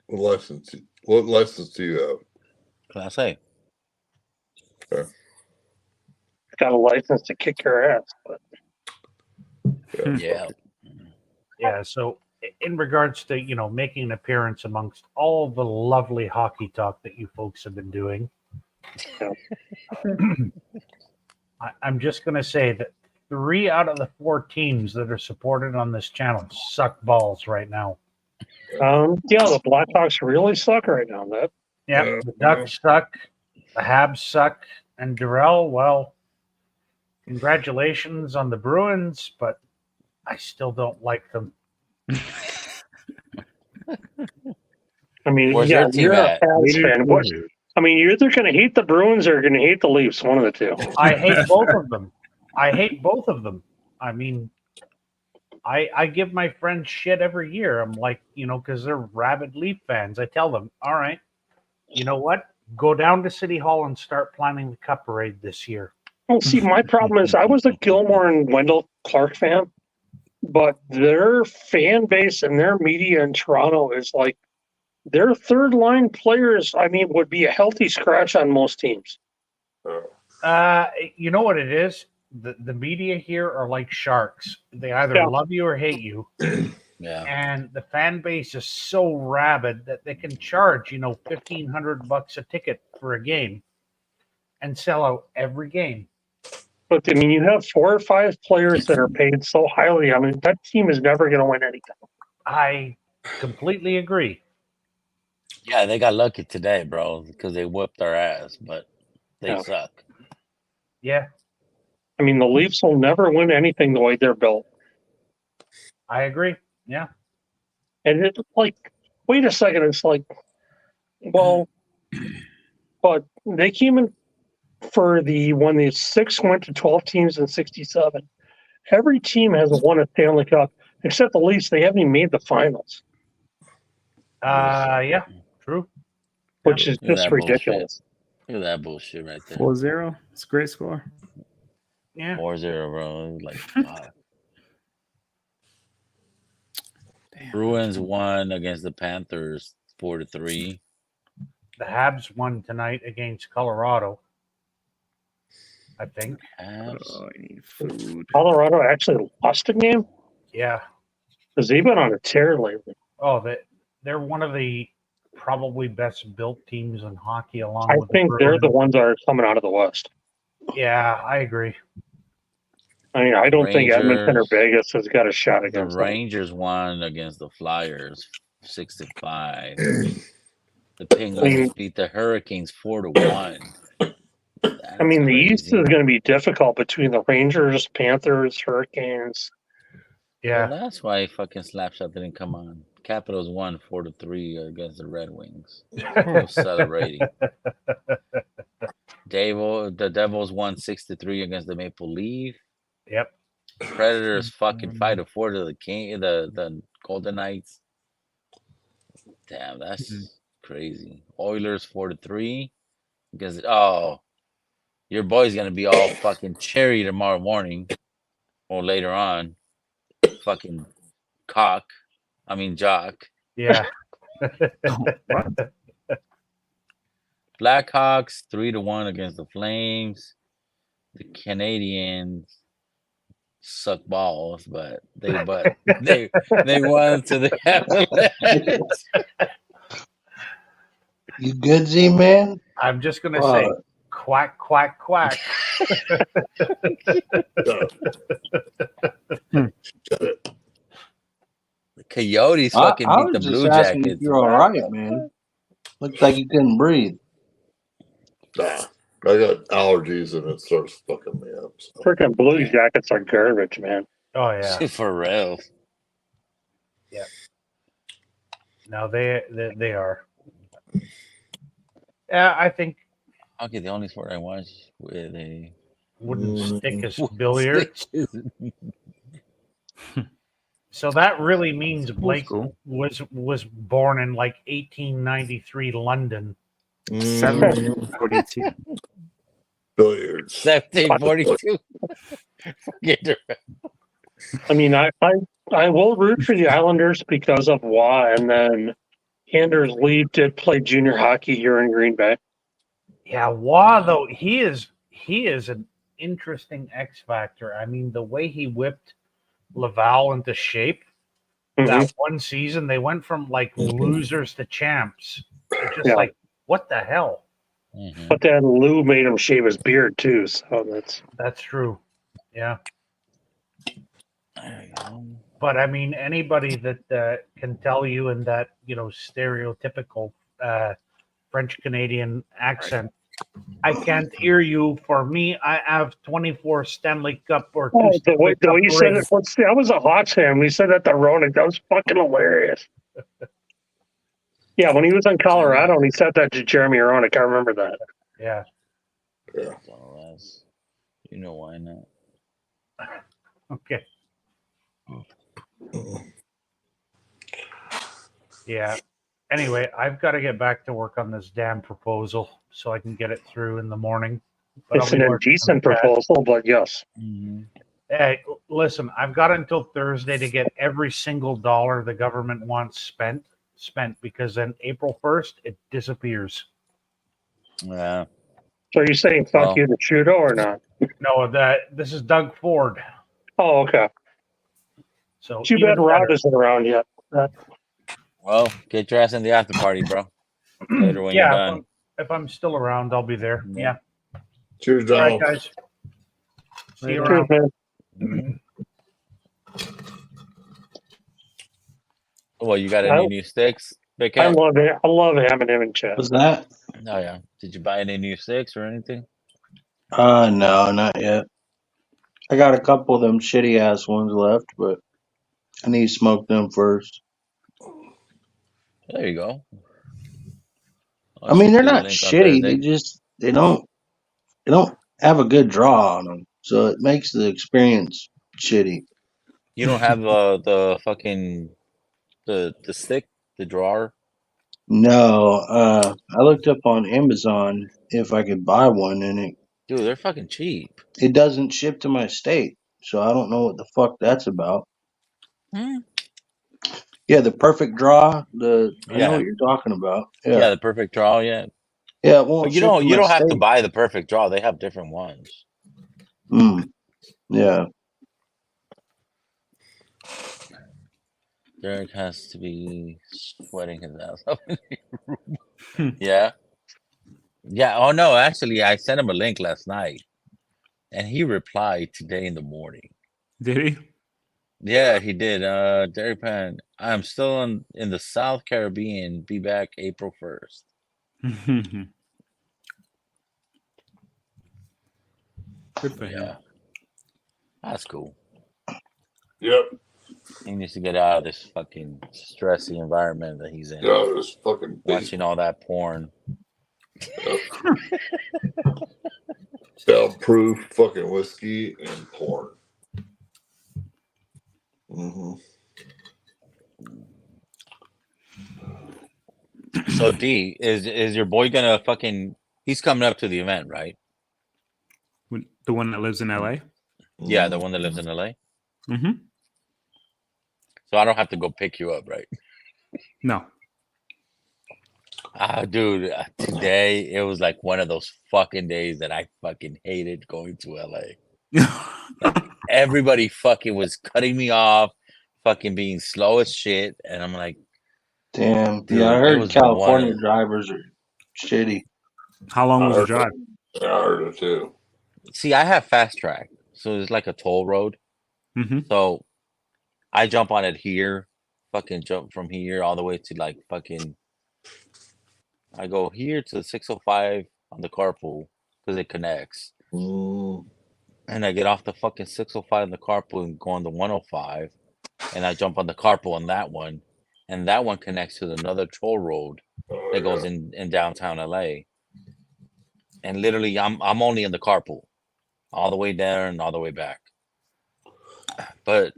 What license do you have? Class A. Okay. got a license to kick your ass, but Yeah. Yeah. So in regards to, making an appearance amongst all the lovely hockey talk that you folks have been doing, I'm just going to say that 3 out of the 4 teams that are supported on this channel suck balls right now. The Blackhawks really suck right now. The Ducks suck, the Habs suck, and Darrell, well, congratulations on the Bruins, but I still don't like them. I mean, Where's yeah, your team you're at? a Habs fan. I mean, you're either going to hate the Bruins or you're going to hate the Leafs. One of the two. I hate both of them. I mean, I give my friends shit every year. I'm like, because they're rabid Leaf fans. I tell them, all right, you know what? Go down to City Hall and start planning the Cup parade this year. Well, see, my problem is I was a Gilmore and Wendell Clark fan, but their fan base and their media in Toronto is like their third line players, I mean, would be a healthy scratch on most teams. You know what it is? The media here are like sharks. They either love you or hate you. Yeah. And the fan base is so rabid that they can charge, $1,500 a ticket for a game and sell out every game. But I mean, you have 4 or 5 players that are paid so highly. I mean, that team is never going to win anything. I completely agree. Yeah, they got lucky today, bro, because they whooped our ass, but they suck. Yeah. I mean, the Leafs will never win anything the way they're built. I agree. Yeah. And it's like, wait a second. It's like, well, but they came in for when the 6 went to 12 teams in 67. Every team has won a Stanley Cup except the Leafs. They haven't even made the finals. Yeah, true. Which is just ridiculous. Look at that bullshit right there. 4-0. It's a great score. Yeah. 4-0, bro. Like, fuck. Bruins won against the Panthers 4-3. The Habs won tonight against Colorado, I think. Oh, I need food. Colorado actually lost a game? Yeah. Because they've been on a tear lately. Oh, they're one of the probably best built teams in hockey, along I with think the they're the Bruins. ones that are coming out of the West. Yeah, I agree. I mean, I don't think Edmonton or Rangers. Vegas has got a shot The against them. Rangers won against the Flyers 6-5. The Penguins beat the Hurricanes 4-1. I mean, the East crazy. is going to be difficult between the Rangers, Panthers, Hurricanes. Yeah. Well, that's why fucking Slapshot didn't come on. Capitals won 4-3 against the Red Wings. No celebrating. The Devils won 6-3 against the Maple Leaf. Yep. Predators fucking 5-4 to the King, the Golden Knights. Damn, that's crazy. Oilers 4-3 because your boy's gonna be all fucking cherry tomorrow morning or later on. Fucking jock. Yeah. Blackhawks 3-1 against the Flames. The Canadians suck balls, but they won to the Avalanche. You good, Z man? I'm just gonna say, quack, quack, quack. The Coyotes I fucking beat the was just Blue asking Jackets. if you're all right, man. Looked like you couldn't breathe. Nah, I got allergies and it starts fucking me up. So. Freaking Blue Jackets are garbage, man. Oh yeah. For real. Yeah. No, they are. Yeah, I think. Okay, the only sport I watch with a wooden stick is billiards. So that really means Blake was born in like 1893 London. 742. Billiards. 1742. I mean, I will root for the Islanders because of why, and then Anders Lee did play junior hockey here in Green Bay. Yeah, Wah though he is an interesting X factor. I mean, the way he whipped Laval into shape that one season, they went from like losers to champs. It's just like, what the hell? But then Lou made him shave his beard too, so that's true. Yeah. But I mean, anybody that can tell you in that stereotypical French Canadian accent, I can't hear you. For me, I have 24 Stanley Cup or two. The way you said it, I was a Hawks fan. We said that to Ronan. That was fucking hilarious. Yeah, when he was in Colorado and he said that to Jeremy Roenick, I remember that. Yeah. You know why not? Okay. Yeah. Anyway, I've got to get back to work on this damn proposal so I can get it through in the morning. But It's an indecent proposal, but yes. Hey, listen, I've got until Thursday to get every single dollar the government wants spent because then April 1st, it disappears. Yeah. So are you saying fuck you to Trudeau or not? No, this is Doug Ford. Oh, okay. So too bad Rob isn't around yet. Well, get your ass in the after party, bro. Later when you're done. If I'm still around, I'll be there. Yeah. Cheers, All right, guys. See you around. Well, you got any new sticks? I love it. I love having him in chat. What's that? Oh yeah. Did you buy any new sticks or anything? No, not yet. I got a couple of them shitty ass ones left, but I need to smoke them first. There you go. I mean, they're not shitty. They don't have a good draw on them, so it makes the experience shitty. You don't have the fucking the stick, the drawer? No, I looked up on Amazon if I could buy one, and Dude, they're fucking cheap. It doesn't ship to my state, so I don't know what the fuck that's about. Yeah, the perfect draw. I know what you're talking about. Yeah, the perfect draw. Yeah. Yeah, it won't. But you don't have to buy the perfect draw. They have different ones. Yeah. Derek has to be sweating his ass off in your room. Yeah. Yeah. Oh no, actually, I sent him a link last night, and he replied today in the morning. Did he? Yeah, he did. Derek Pan, I'm still in the South Caribbean. Be back April 1st. Good for him. Yeah, that's cool. Yep. He needs to get out of this fucking stressy environment that he's in. Yeah, this fucking Watching all that porn. Soundproof fucking whiskey and porn. Mm-hmm. So D, is your boy gonna fucking? He's coming up to the event, right? The one that lives in LA? Yeah, the one that lives in LA. Mm-hmm. So I don't have to go pick you up, right? No. Dude, today it was like one of those fucking days that I fucking hated going to LA. Like, everybody fucking was cutting me off, fucking being slow as shit, and I'm like, damn. dude, Yeah, I it heard was California drivers are shitty. How long was the drive? I heard it too. See, I have fast track, so it's like a toll road. Mm-hmm. So I jump on it here, fucking jump from here all the way to like fucking. I go here to the 605 on the carpool because it connects. And I get off the fucking 605 in the carpool and go on the 105. And I jump on the carpool on that one. And that one connects to another toll road that goes in downtown LA. And literally, I'm only in the carpool all the way there and all the way back. But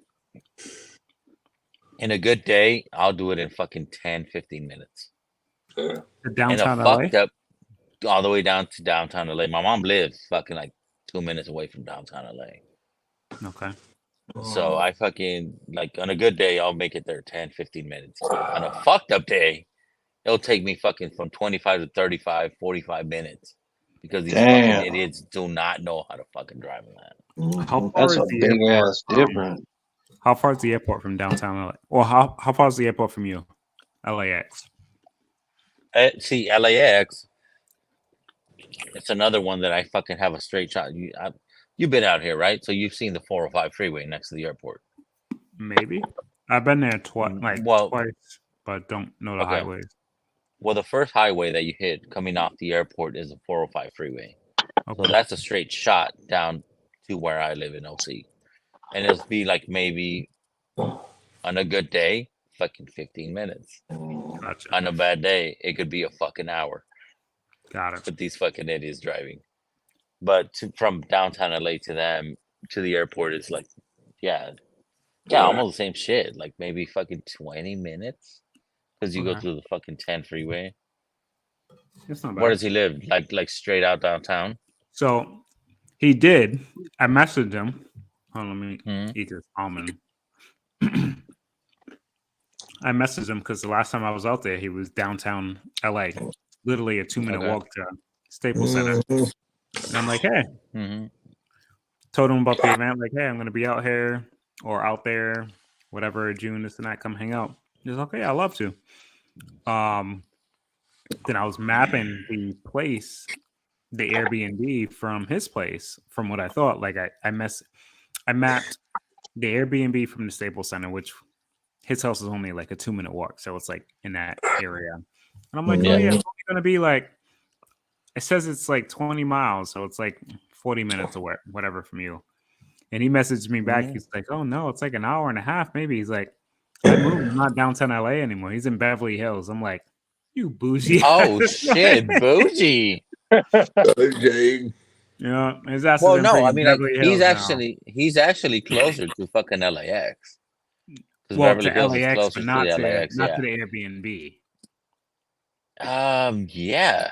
in a good day, I'll do it in fucking 10, 15 minutes. Yeah. Downtown and LA? fucked up all the way down to downtown LA. My mom lives fucking like 2 minutes away from downtown LA. Okay. So I fucking, like, on a good day, I'll make it there 10, 15 minutes. On a fucked up day, it'll take me fucking from 25 to 35, 45 minutes. Because these Damn. fucking idiots do not know how to fucking drive in that. How far That's is a the big airport? ass difference. How far is the airport from downtown LA? Well, how far is the airport from you? LAX. See, LAX, it's another one that I fucking have a straight shot. You've been out here, right? So you've seen the 405 freeway next to the airport. Maybe. I've been there twice, but don't know the Okay. highways. Well, the first highway that you hit coming off the airport is the 405 freeway. Okay. So that's a straight shot down to where I live in OC. And it'll be like maybe on a good day, fucking 15 minutes. Gotcha. On a bad day, it could be a fucking hour. Got it. With these fucking idiots driving. But from downtown LA to them, to the airport, is like, yeah, almost the same shit. Like maybe fucking 20 minutes. Because you go Okay. through the fucking 10 freeway. It's not bad. Where does he live? Like straight out downtown? So he did. I messaged him. Hold on, let me eat this almond. I messaged him because the last time I was out there, he was downtown LA, literally a 2-minute Okay. walk to Staples Center. And I'm like, hey, Mm-hmm. told him about the event, like, hey, I'm gonna be out here or out there, whatever, June, this and that, come hang out. He's like, okay, I'd love to. Then I was mapping the place, the Airbnb from his place, from what I thought. Like I mapped the Airbnb from the Staples Center, which his house is only like a 2-minute walk, so it's like in that area. And I'm like, oh yeah, it's only gonna be like, it says it's like 20 miles, so it's like 40 minutes away, whatever, from you. And he messaged me back. He's like, oh no, it's like an hour and a half, maybe. He's like, I moved. I'm not downtown LA anymore. He's in Beverly Hills. I'm like, you bougie. Oh shit, bougie. Yeah, his ass Well, is in no, I freaking mean, like, Beverly Hills he's actually closer to fucking LAX. Because well, Beverly to Hills is LAX, closer but not to to, the LAX. not Yeah. to the Airbnb. Yeah.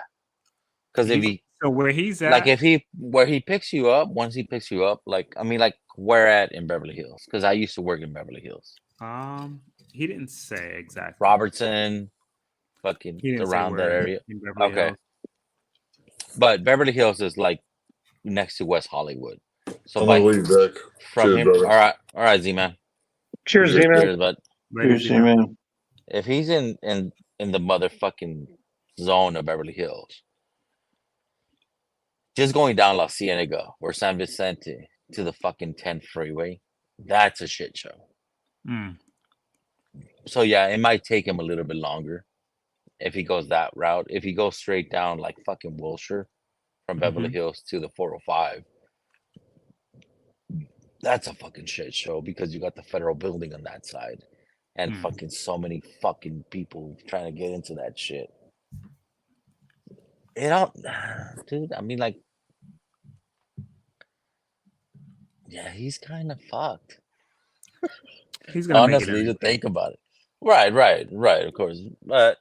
Because if he, so where he's at, like, where he picks you up, once he picks you up, like, I mean, like, where at in Beverly Hills? Because I used to work in Beverly Hills. he didn't say exactly. Robertson, fucking He didn't say around that where area. in Beverly Okay. Hills. But Beverly Hills is like next to West Hollywood. So I'm by gonna leave, Vic. from Cheers, him, brother. all right, Z man. Cheers, Z-Man. Cheers, bud. Seriously, man. If he's in the motherfucking zone of Beverly Hills, just going down La Cienega or San Vicente to the fucking 10th freeway, that's a shit show. Mm. So yeah, it might take him a little bit longer if he goes that route. If he goes straight down like fucking Wilshire from Beverly Hills to the 405, that's a fucking shit show because you got the federal building on that side and fucking so many fucking people trying to get into that shit. You know, dude, I mean, like, yeah, he's kind of fucked. He's gonna make it honestly to think about it. Right, of course. But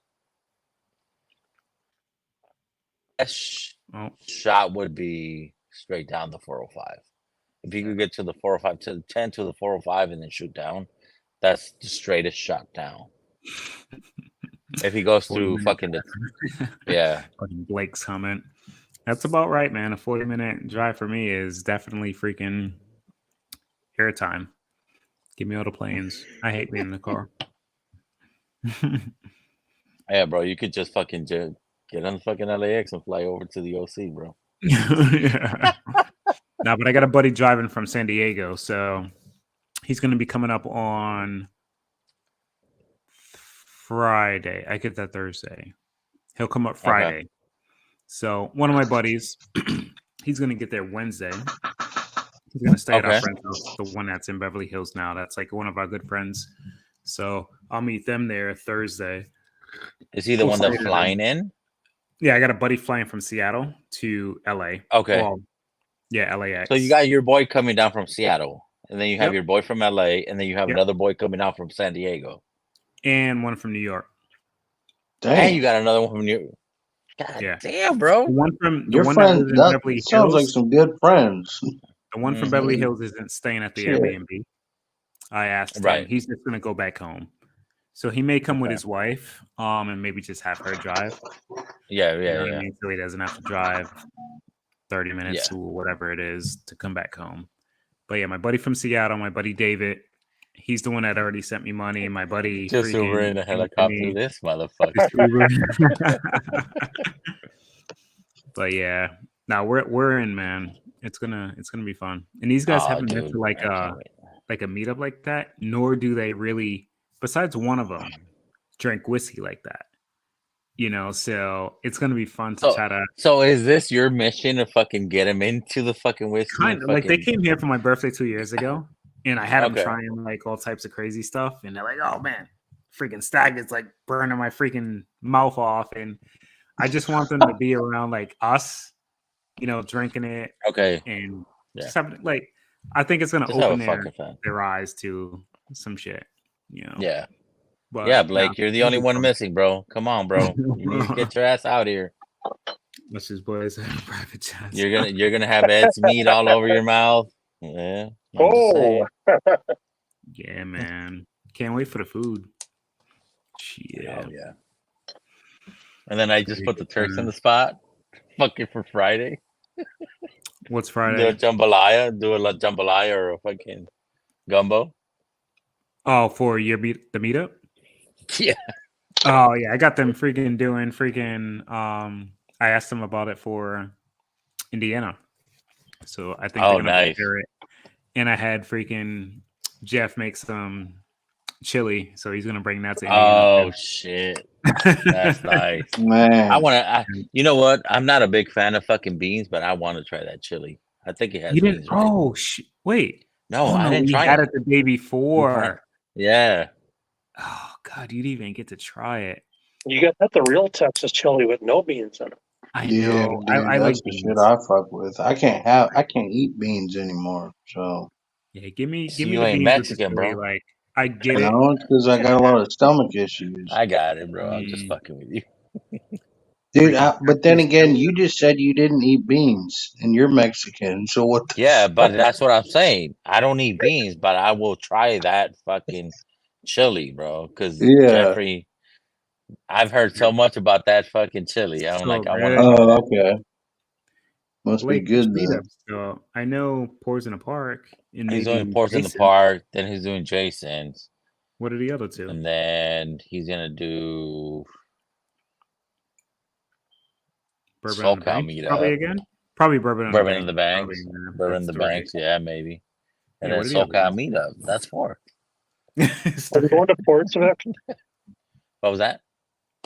a shot would be straight down the 405. If you could get to the 405 to the 10 to the 405 and then shoot down, that's the straightest shot down. If he goes through fucking yeah. Fucking Blake's comment. That's about right, man. A 40-minute drive for me is definitely freaking airtime. Give me all the planes. I hate being in the car. Yeah, bro, you could just fucking get on the fucking LAX and fly over to the OC, bro. Yeah. No, but I got a buddy driving from San Diego, so he's going to be coming up on Friday. I get that Thursday. He'll come up Friday. Okay. So one of my buddies, he's going to get there Wednesday. He's going to stay at our friend's house, the one that's in Beverly Hills now. That's like one of our good friends. So I'll meet them there Thursday. Is he the one that's flying in? Yeah, I got a buddy flying from Seattle to LA. Okay. Well, yeah, LAX. So you got your boy coming down from Seattle, and then you have your boy from LA, and then you have another boy coming out from San Diego. And one from New York. Dang. And you got another one from New York. God damn, bro. The one from your friend that sounds like some good friends. The one from Beverly Hills isn't staying at the Airbnb. I asked him. He's just gonna go back home. So he may come with his wife, and maybe just have her drive. Yeah. I mean? So he doesn't have to drive 30 minutes or whatever it is to come back home. But yeah, my buddy from Seattle, my buddy David, he's the one that already sent me money. My buddy just over in a helicopter, this motherfucker. But yeah, now we're in, man. It's gonna be fun. And these guys haven't been to like a meetup like that, nor do they really. Besides one of them, drink whiskey like that. You know, so it's gonna be fun to try to. So is this your mission to fucking get him into the fucking whiskey? Kind of like they came here for my birthday 2 years ago, and I had them trying like all types of crazy stuff, and they're like, "Oh man, freaking stag is like burning my freaking mouth off," and I just want them to be around like us, you know, drinking it. Okay. And just have, like, I think it's gonna open their eyes to some shit. You know. Yeah. But, yeah, Blake, you're the only one missing, bro. Come on, bro. You need to get your ass out here. Let's just boys have private chats. You're gonna have Ed's meat all over your mouth. Yeah. Yeah, man. Can't wait for the food. Shit. Oh, yeah. And then I just put the Turks in the spot. Fucking for Friday. What's Friday? Do a jambalaya or a fucking gumbo. Oh, for the meetup? Yeah. Oh yeah, I got them freaking doing freaking. I asked them about it for Indiana, so I think they're gonna prepare it. And I had freaking Jeff make some chili, so he's gonna bring that to Indiana. Oh shit, that's nice, man. You know what? I'm not a big fan of fucking beans, but I want to try that chili. I think it has. You didn't? Oh shit! Wait. No, I didn't try it. We had it the day before. Yeah. Oh God, you didn't even get to try it. You got the real Texas chili with no beans in it. I know. Dude, I that's like the shit I fuck with. I can't eat beans anymore. So yeah, give me you the ain't beans Mexican, bro. Like I get it. No, it's because I got a lot of stomach issues. I got it, bro. I'm just fucking with you. Dude, but then again, you just said you didn't eat beans, and you're Mexican. So what? Yeah, but that's what I'm saying. I don't eat beans, but I will try that fucking chili, bro. Because Jeffrey, I've heard so much about that fucking chili. I'm like, I want to. Oh, okay. Must be good then. So I know Pours in the Park. He's doing Pours in the Park. Then he's doing Jason's. What are the other two? And then he's gonna do Bourbon in the SoCal Banks, probably meetup. again. Probably Bourbon in the Bourbon Banks. in the Banks. Probably, yeah, Bourbon in that's the three. Banks, yeah, maybe. And Yeah, then what are the other SoCal ones? meetup. That's 4. Are you going to Forest, Vic? What was that?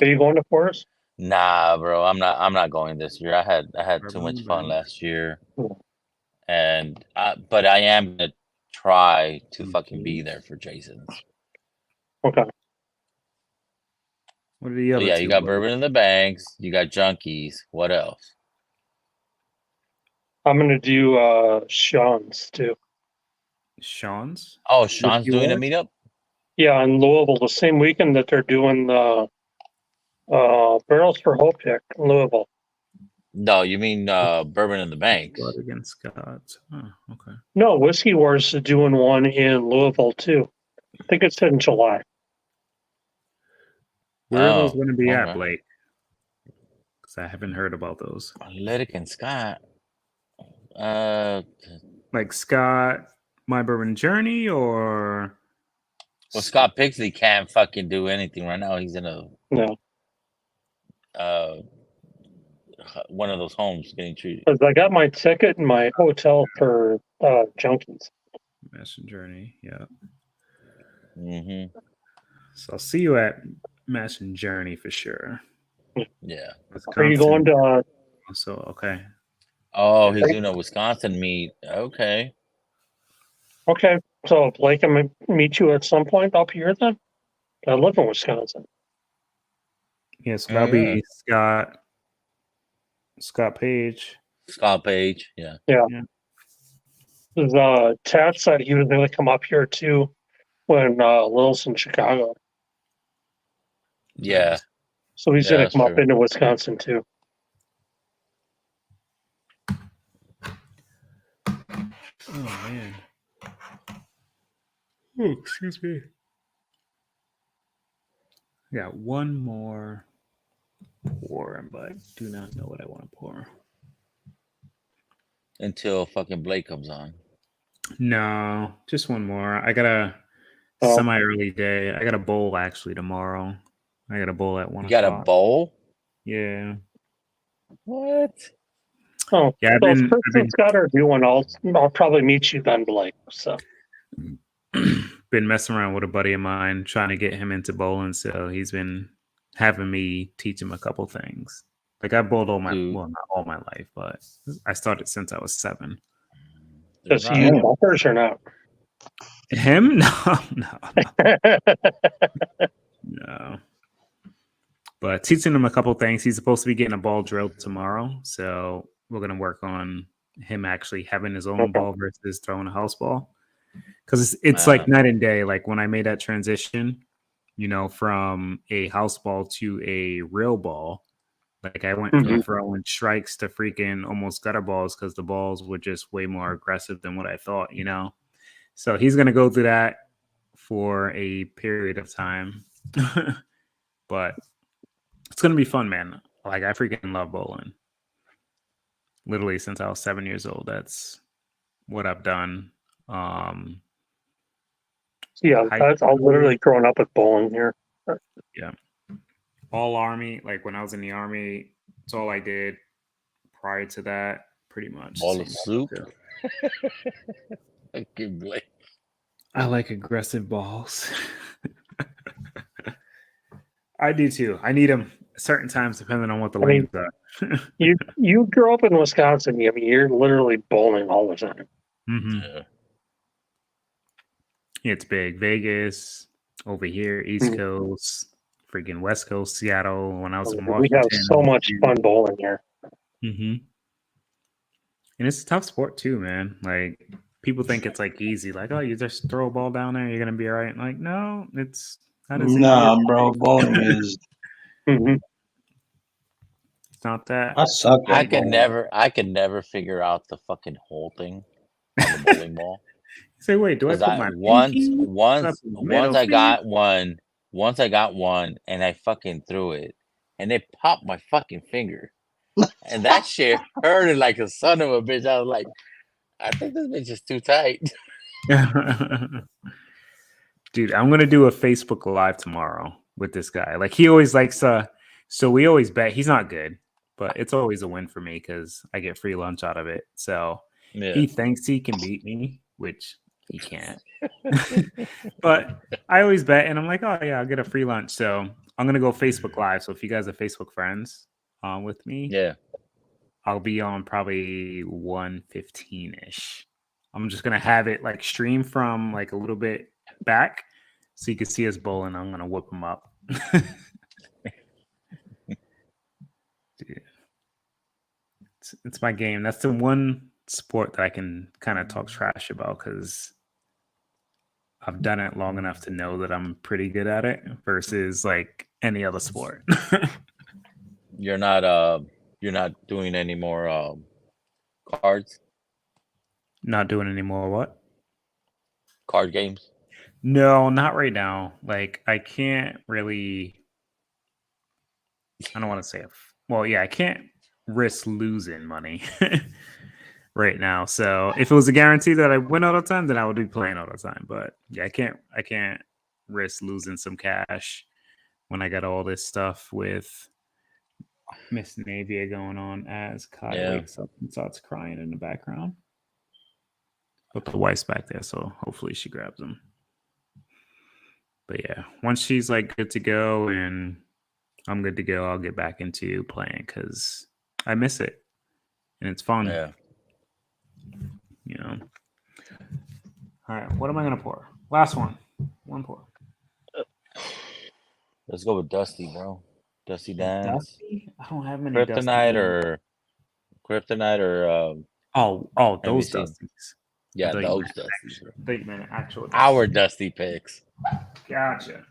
Are you going to Forest? Nah, bro. I'm not going this year. I had too Bourbon in much the fun Banks. last year. Hmm. And but I am gonna try to fucking be Okay. there for Jason's. Okay. What are the So other yeah, two? you got buddy? Bourbon in the Banks, you got Junkies. What else? I'm gonna do Sean's too. Sean's? Oh, Sean's Whiskey doing a Wars? meetup? Yeah, in Louisville, the same weekend that they're doing the Barrels for Hope pick in Louisville. No, you mean Bourbon in the Banks. Blood against Scots. Oh, okay. No, Whiskey Wars is doing one in Louisville too. I think it's in July. Where are those Oh, going to be at, okay. Blake? Because I haven't heard about those. Lytic and Scott. Like Scott, My Bourbon Journey, or Well, Scott Pixley can't fucking do anything right now. He's in a No, one of those homes getting treated. because I got my ticket and my hotel for Junkies. Master Journey? Yeah. Mm-hmm. So I'll see you at Master Journey for sure. Yeah. Are you going to? So okay. Oh, he's doing a Wisconsin meet. Okay. Okay, so Blake, I'm gonna meet you at some point up here then. I live in Wisconsin. Yeah, so that'll be Scott Page. Scott Page. Yeah. Yeah. Tat said he was going to come up here too when Lil's in Chicago. Yeah. So he's Yeah, going to that's come up true. into Wisconsin too. Oh man. Oh, excuse me. I got one more pour, but I do not know what I want to pour. Until fucking Blake comes on. No, just one more. I got a semi-early day. I got a bowl actually tomorrow. I got a bowl at 1 You got a o'clock. bowl? Yeah. What? Oh, Yeah, so if Chris and Scott are doing, I'll probably meet you then, Blake. So been messing around with a buddy of mine, trying to get him into bowling. So he's been having me teach him a couple things. Like I bowled all my, well, not all my life, but I started since I was 7. Does he use bumpers or not? Him? No. But teaching him a couple things. He's supposed to be getting a ball drilled tomorrow. So we're going to work on him actually having his own ball versus throwing a house ball. Because it's like night and day. Like when I made that transition, from a house ball to a real ball, like I went from throwing strikes to freaking almost gutter balls because the balls were just way more aggressive than what I thought, So he's going to go through that for a period of time. But it's going to be fun, man. Like I freaking love bowling. Literally since I was 7 years old. That's what I've done. Yeah, I've literally grown up with bowling here. Yeah. All Army, like when I was in the Army, it's all I did. Prior to that, pretty much. Ball of soup. I like aggressive balls. I do too. I need them certain times depending on what the lanes are. you grew up in Wisconsin. I mean, you're literally bowling all the time. Mm-hmm. Yeah. It's big. Vegas, over here, East Coast, freaking West Coast, Seattle. When I was in Washington. We have so much fun bowling here. Mm-hmm. And it's a tough sport too, man. Like people think it's like easy. Like, oh, you just throw a ball down there, you're going to be all right. Like, no, it's not as easy. Nah, bro. Bowling is... It's not that. I suck at I could never figure out the fucking whole thing on the bowling ball. Say, wait, do I put my once I got one and I fucking threw it and it popped my fucking finger. And that shit hurted like a son of a bitch. I was like, I think this bitch is too tight. Dude, I'm gonna do a Facebook Live tomorrow with this guy. Like he always likes so we always bet. He's not good, but it's always a win for me because I get free lunch out of it. So he thinks he can beat me, which he can't. But I always bet, and I'm like, oh yeah, I'll get a free lunch. So I'm gonna go Facebook Live. So if you guys are Facebook friends with me, Yeah. I'll be on probably 1:15-ish. I'm just gonna have it like stream from like a little bit back so you can see us bowling. I'm gonna whip them up. Dude. It's my game. That's the one sport that I can kind of talk trash about because I've done it long enough to know that I'm pretty good at it versus like any other sport. You're not doing any more cards? Not doing any more what? Card games? No, not right now. Like I can't really. I don't want to say well, yeah, I can't risk losing money right now. So if it was a guarantee that I win all the time, then I would be playing all the time. But yeah, I can't risk losing some cash when I got all this stuff with Miss Navia going on as Kai wakes up and starts crying in the background. But the wife's back there, so hopefully she grabs him. But yeah, once she's like good to go and I'm good to go, I'll get back into playing because I miss it and it's fun. Yeah. You know. All right, what am I gonna pour? Last one. One pour. Let's go with Dusty, bro. Dusty Dance. Dusty? I don't have many Kryptonite Dusty. or those NBC. Dusties. Yeah, The those Dusties. Bro. Actual Our Dusty picks. Gotcha.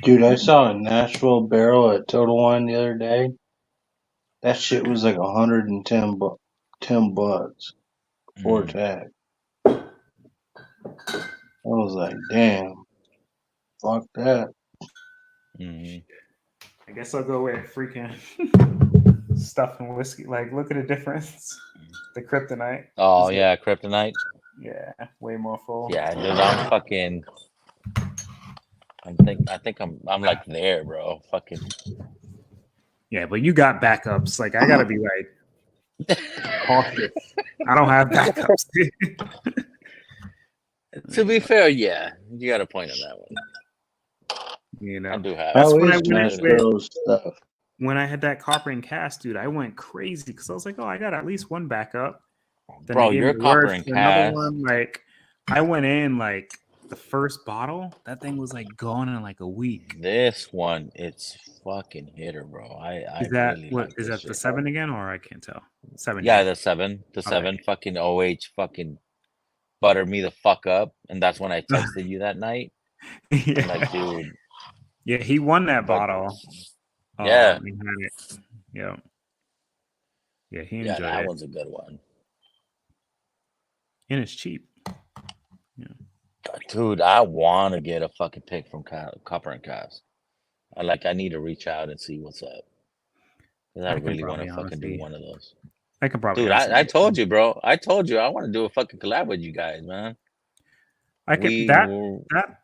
Dude, I saw a Nashville barrel at Total Wine the other day. That shit was like 110 bucks before tax. I was like, damn, fuck that. I guess I'll go with freaking stuff and whiskey. Like, look at the difference. The Kryptonite. Oh yeah, Kryptonite. Yeah, way more full. Yeah, dude, I think I'm like there, bro. Fucking. Yeah, but you got backups. Like I gotta be like cautious. I don't have backups. To be fair, yeah, you got a point on that one. You know, I do have. That's when I had that copper and cast, dude. I went crazy because I was like, oh, I got at least one backup. Then Bro, your copper and cast. One, like I went in like the first bottle, that thing was like gone in like a week. This one, it's fucking hitter, bro. Is that really what? like Is that shit, the 7 again, or I can't tell? 7. Yeah, the 7. The 7 fucking OH fucking buttered me the fuck up, and that's when I texted you that night. Yeah. I'm like, dude. Yeah, he won that bottle. Yeah. He had it. Yeah. Yeah, he Yeah, enjoyed that it. one's a good one. And it's cheap. Yeah. Dude, I want to get a fucking pick from Copper and Cast. I need to reach out and see what's up. Because I really want to fucking do one of those. I can probably. Dude, I told you, bro. I told you I want to do a fucking collab with you guys, man. I can that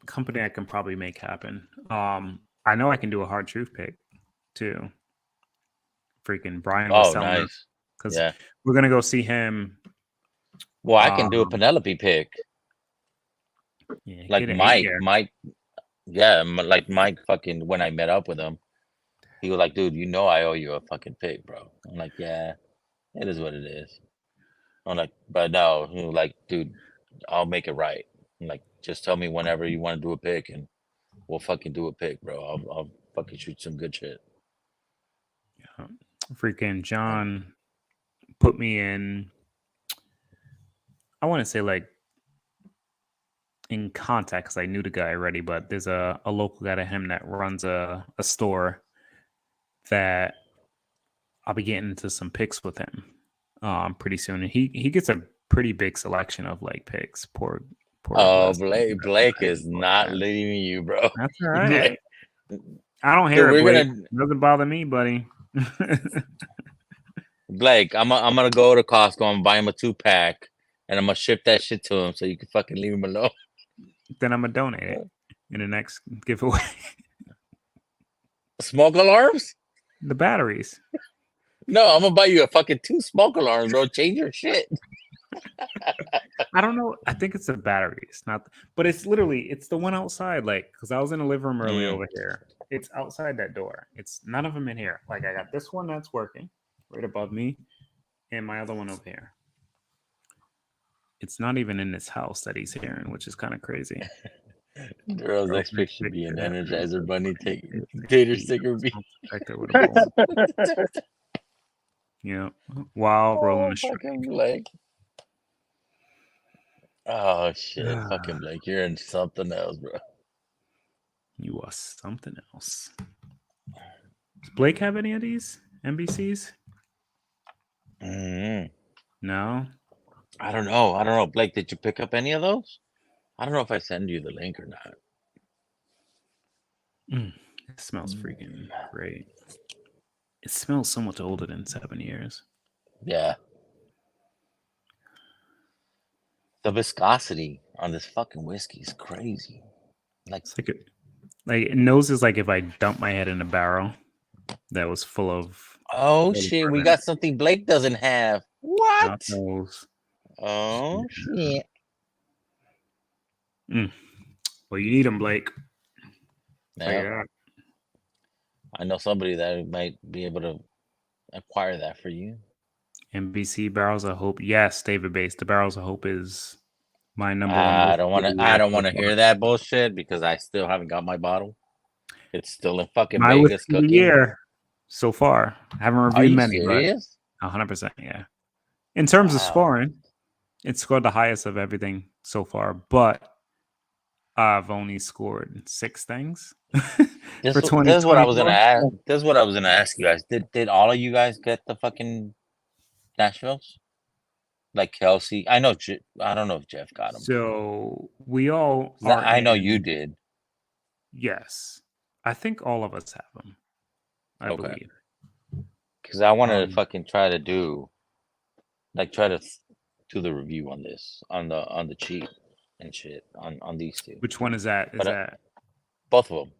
company I can probably make happen. I know I can do a hard truth pick too. Freaking Brian was telling us because we're gonna go see him. Well, I can do a Penelope pick. Yeah, like Mike, like Mike fucking when I met up with him, he was like, dude, you know I owe you a fucking pick, bro. I'm like, yeah, it is what it is. I'm like, but no, he was like, dude, I'll make it right. I'm like, just tell me whenever you want to do a pick and we'll fucking do a pick, bro. I'll fucking shoot some good shit. Yeah. Freaking John put me in, I want to say like in contact because I knew the guy already, but there's a local guy to him that runs a store that I'll be getting into some picks with him pretty soon. And he gets a pretty big selection of like picks. Poor oh, Blake is not leaving you, bro. That's all right. I don't hear it, Blake. It doesn't bother me, buddy. Blake, I'm gonna go to Costco and buy him a 2-pack, and I'm gonna ship that shit to him so you can fucking leave him alone. Then I'm gonna donate it in the next giveaway. Smoke alarms? The batteries. No, I'm gonna buy you a fucking 2 smoke alarms, bro. Change your shit. I don't know. I think it's the batteries, not. But it's the one outside. Like, because I was in the living room early over here. It's outside that door. It's none of them in here. Like, I got this one that's working right above me, and my other one over here. It's not even in this house that he's hearing, which is kind of crazy. Girl's next picture should be an Energizer Bunny tater sticker. Yeah, while rolling the fucking Blake. Oh shit, fucking Blake, you're in something else, bro. You are something else. Does Blake have any of these NBCs? No. I don't know. Blake, did you pick up any of those? I don't know if I send you the link or not. It smells freaking great. It smells so much older than 7 years. Yeah. The viscosity on this fucking whiskey is crazy. Like, it's like it knows is like if I dump my head in a barrel that was full of. Oh shit, we got something Blake doesn't have. What? Oh shit. Well, you need them, Blake. Yeah. I know somebody that might be able to acquire that for you. NBC Barrels of Hope. Yes, David Bates. The Barrels of Hope is my number one. I don't want to hear that bullshit because I still haven't got my bottle. It's still in fucking my Vegas cooking. cooking. Year so far. I haven't reviewed many, serious? But 100%. Yeah. In terms of scoring, it scored the highest of everything so far, but I've only scored 6 things. This is what I was gonna ask. This is what I was gonna ask you guys. Did all of you guys get the fucking Nashvilles? Like Kelsey, I know. I don't know if Jeff got them. So we all. I know you did. Yes, I think all of us have them. I believe. Because I want to fucking try to do the review on this on the cheap and shit on these 2. Which one is that? Is that both of them?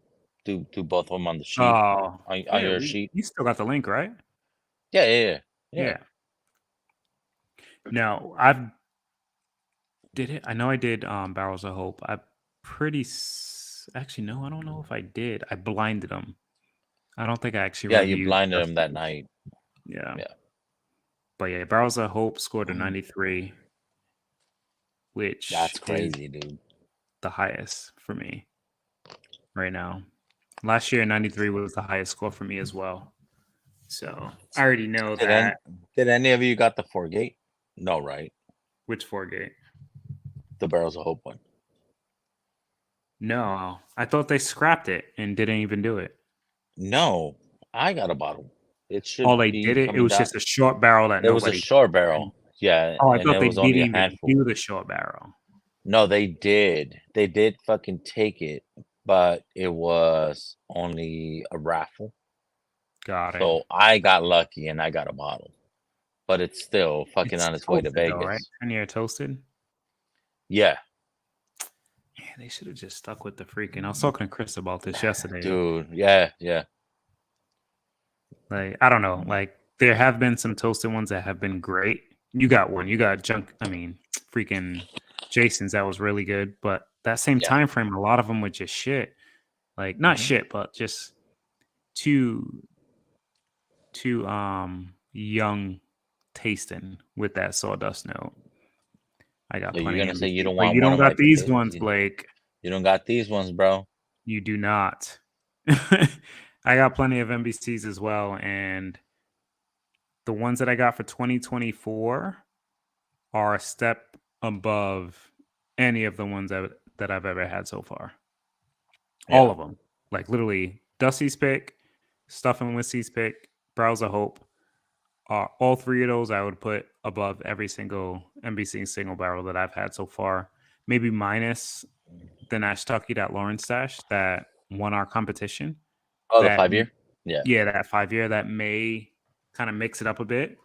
Do both of them on the sheet. Oh, on your sheet. You still got the link, right? Yeah. Now did it. I know I did Barrels of Hope. Actually no, I don't know if I did. I blinded them. I don't think I actually. Yeah, you blinded them that night. Yeah. But yeah, Barrels of Hope scored a 93, which that's crazy, dude. The highest for me right now. Last year, 93 was the highest score for me as well. So I already know that. Did any of you got the 4-gate? No, right? Which 4-gate? The Barrels of Hope one. No, I thought they scrapped it and didn't even do it. No, I got a bottle. It should. Oh, they did it. It was just a short barrel that it was a short barrel. Yeah. Oh, I thought they didn't even do the short barrel. No, they did. They did fucking take it, but it was only a raffle. Got it. So I got lucky and I got a bottle, but it's still fucking on its way to Vegas. Though, right? And you're toasted. Yeah. Yeah, they should have just stuck with the freaking. I was talking to Chris about this yesterday, dude. Yeah. Like I don't know. Like there have been some toasted ones that have been great. You got one. You got freaking Jason's that was really good. But that same time frame, a lot of them were just shit. Like not shit, but just too young tasting with that sawdust note. I got plenty. You're gonna say you don't want. You don't got these ones, Blake. You don't got these ones, bro. You do not. I got plenty of NBCs as well, and the ones that I got for 2024 are a step above any of the ones that I've ever had so far. Yeah. All of them, like literally, Dusty's pick, Stuff and Whiskey's pick, Barrels of Hope. All 3 of those I would put above every single NBC single barrel that I've had so far. Maybe minus the Nash Tucky that Lauren stashed that won our competition. Oh, the 5-year? Yeah. Yeah, that 5-year that may kind of mix it up a bit.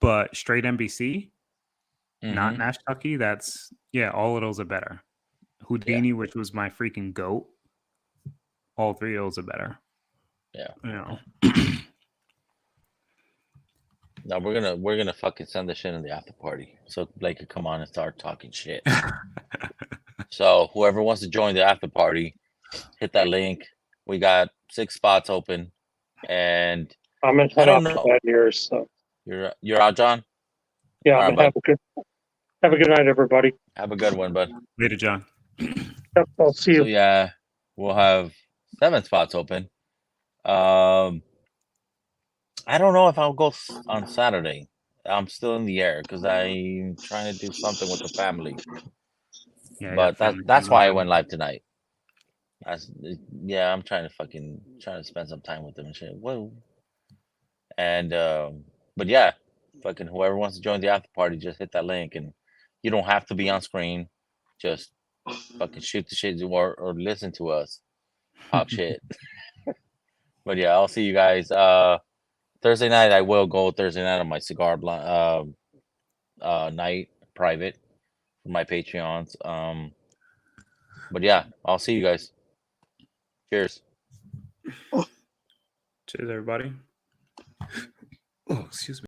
But straight NBC, not Nash Tucky, all of those are better. Houdini, which was my freaking goat. All three of those are better. Yeah. You know. No, we're gonna fucking send the shit in the after party. So Blake could come on and start talking shit. So whoever wants to join the after party, hit that link. We got 6 spots open, and I'm gonna I head don't off to know. bed here. So You're out, John. yeah, All right, bud. have a good night, everybody. Have a good one, bud. Later, John. Yep, I'll see So you. yeah, we'll have 7 spots open. I don't know if I'll go on Saturday. I'm still in the air because I'm trying to do something with the family. Yeah, I But got family that's coming why I over. went live tonight. Yeah, I'm trying to spend some time with them and shit. Whoa. And but yeah, fucking whoever wants to join the after party, just hit that link, and you don't have to be on screen. Just fucking shoot the shit or listen to us pop shit. But yeah, I'll see you guys. Thursday night I will go Thursday night on my cigar night private for my Patreons. But yeah, I'll see you guys. Cheers. Cheers, everybody. Oh, excuse me.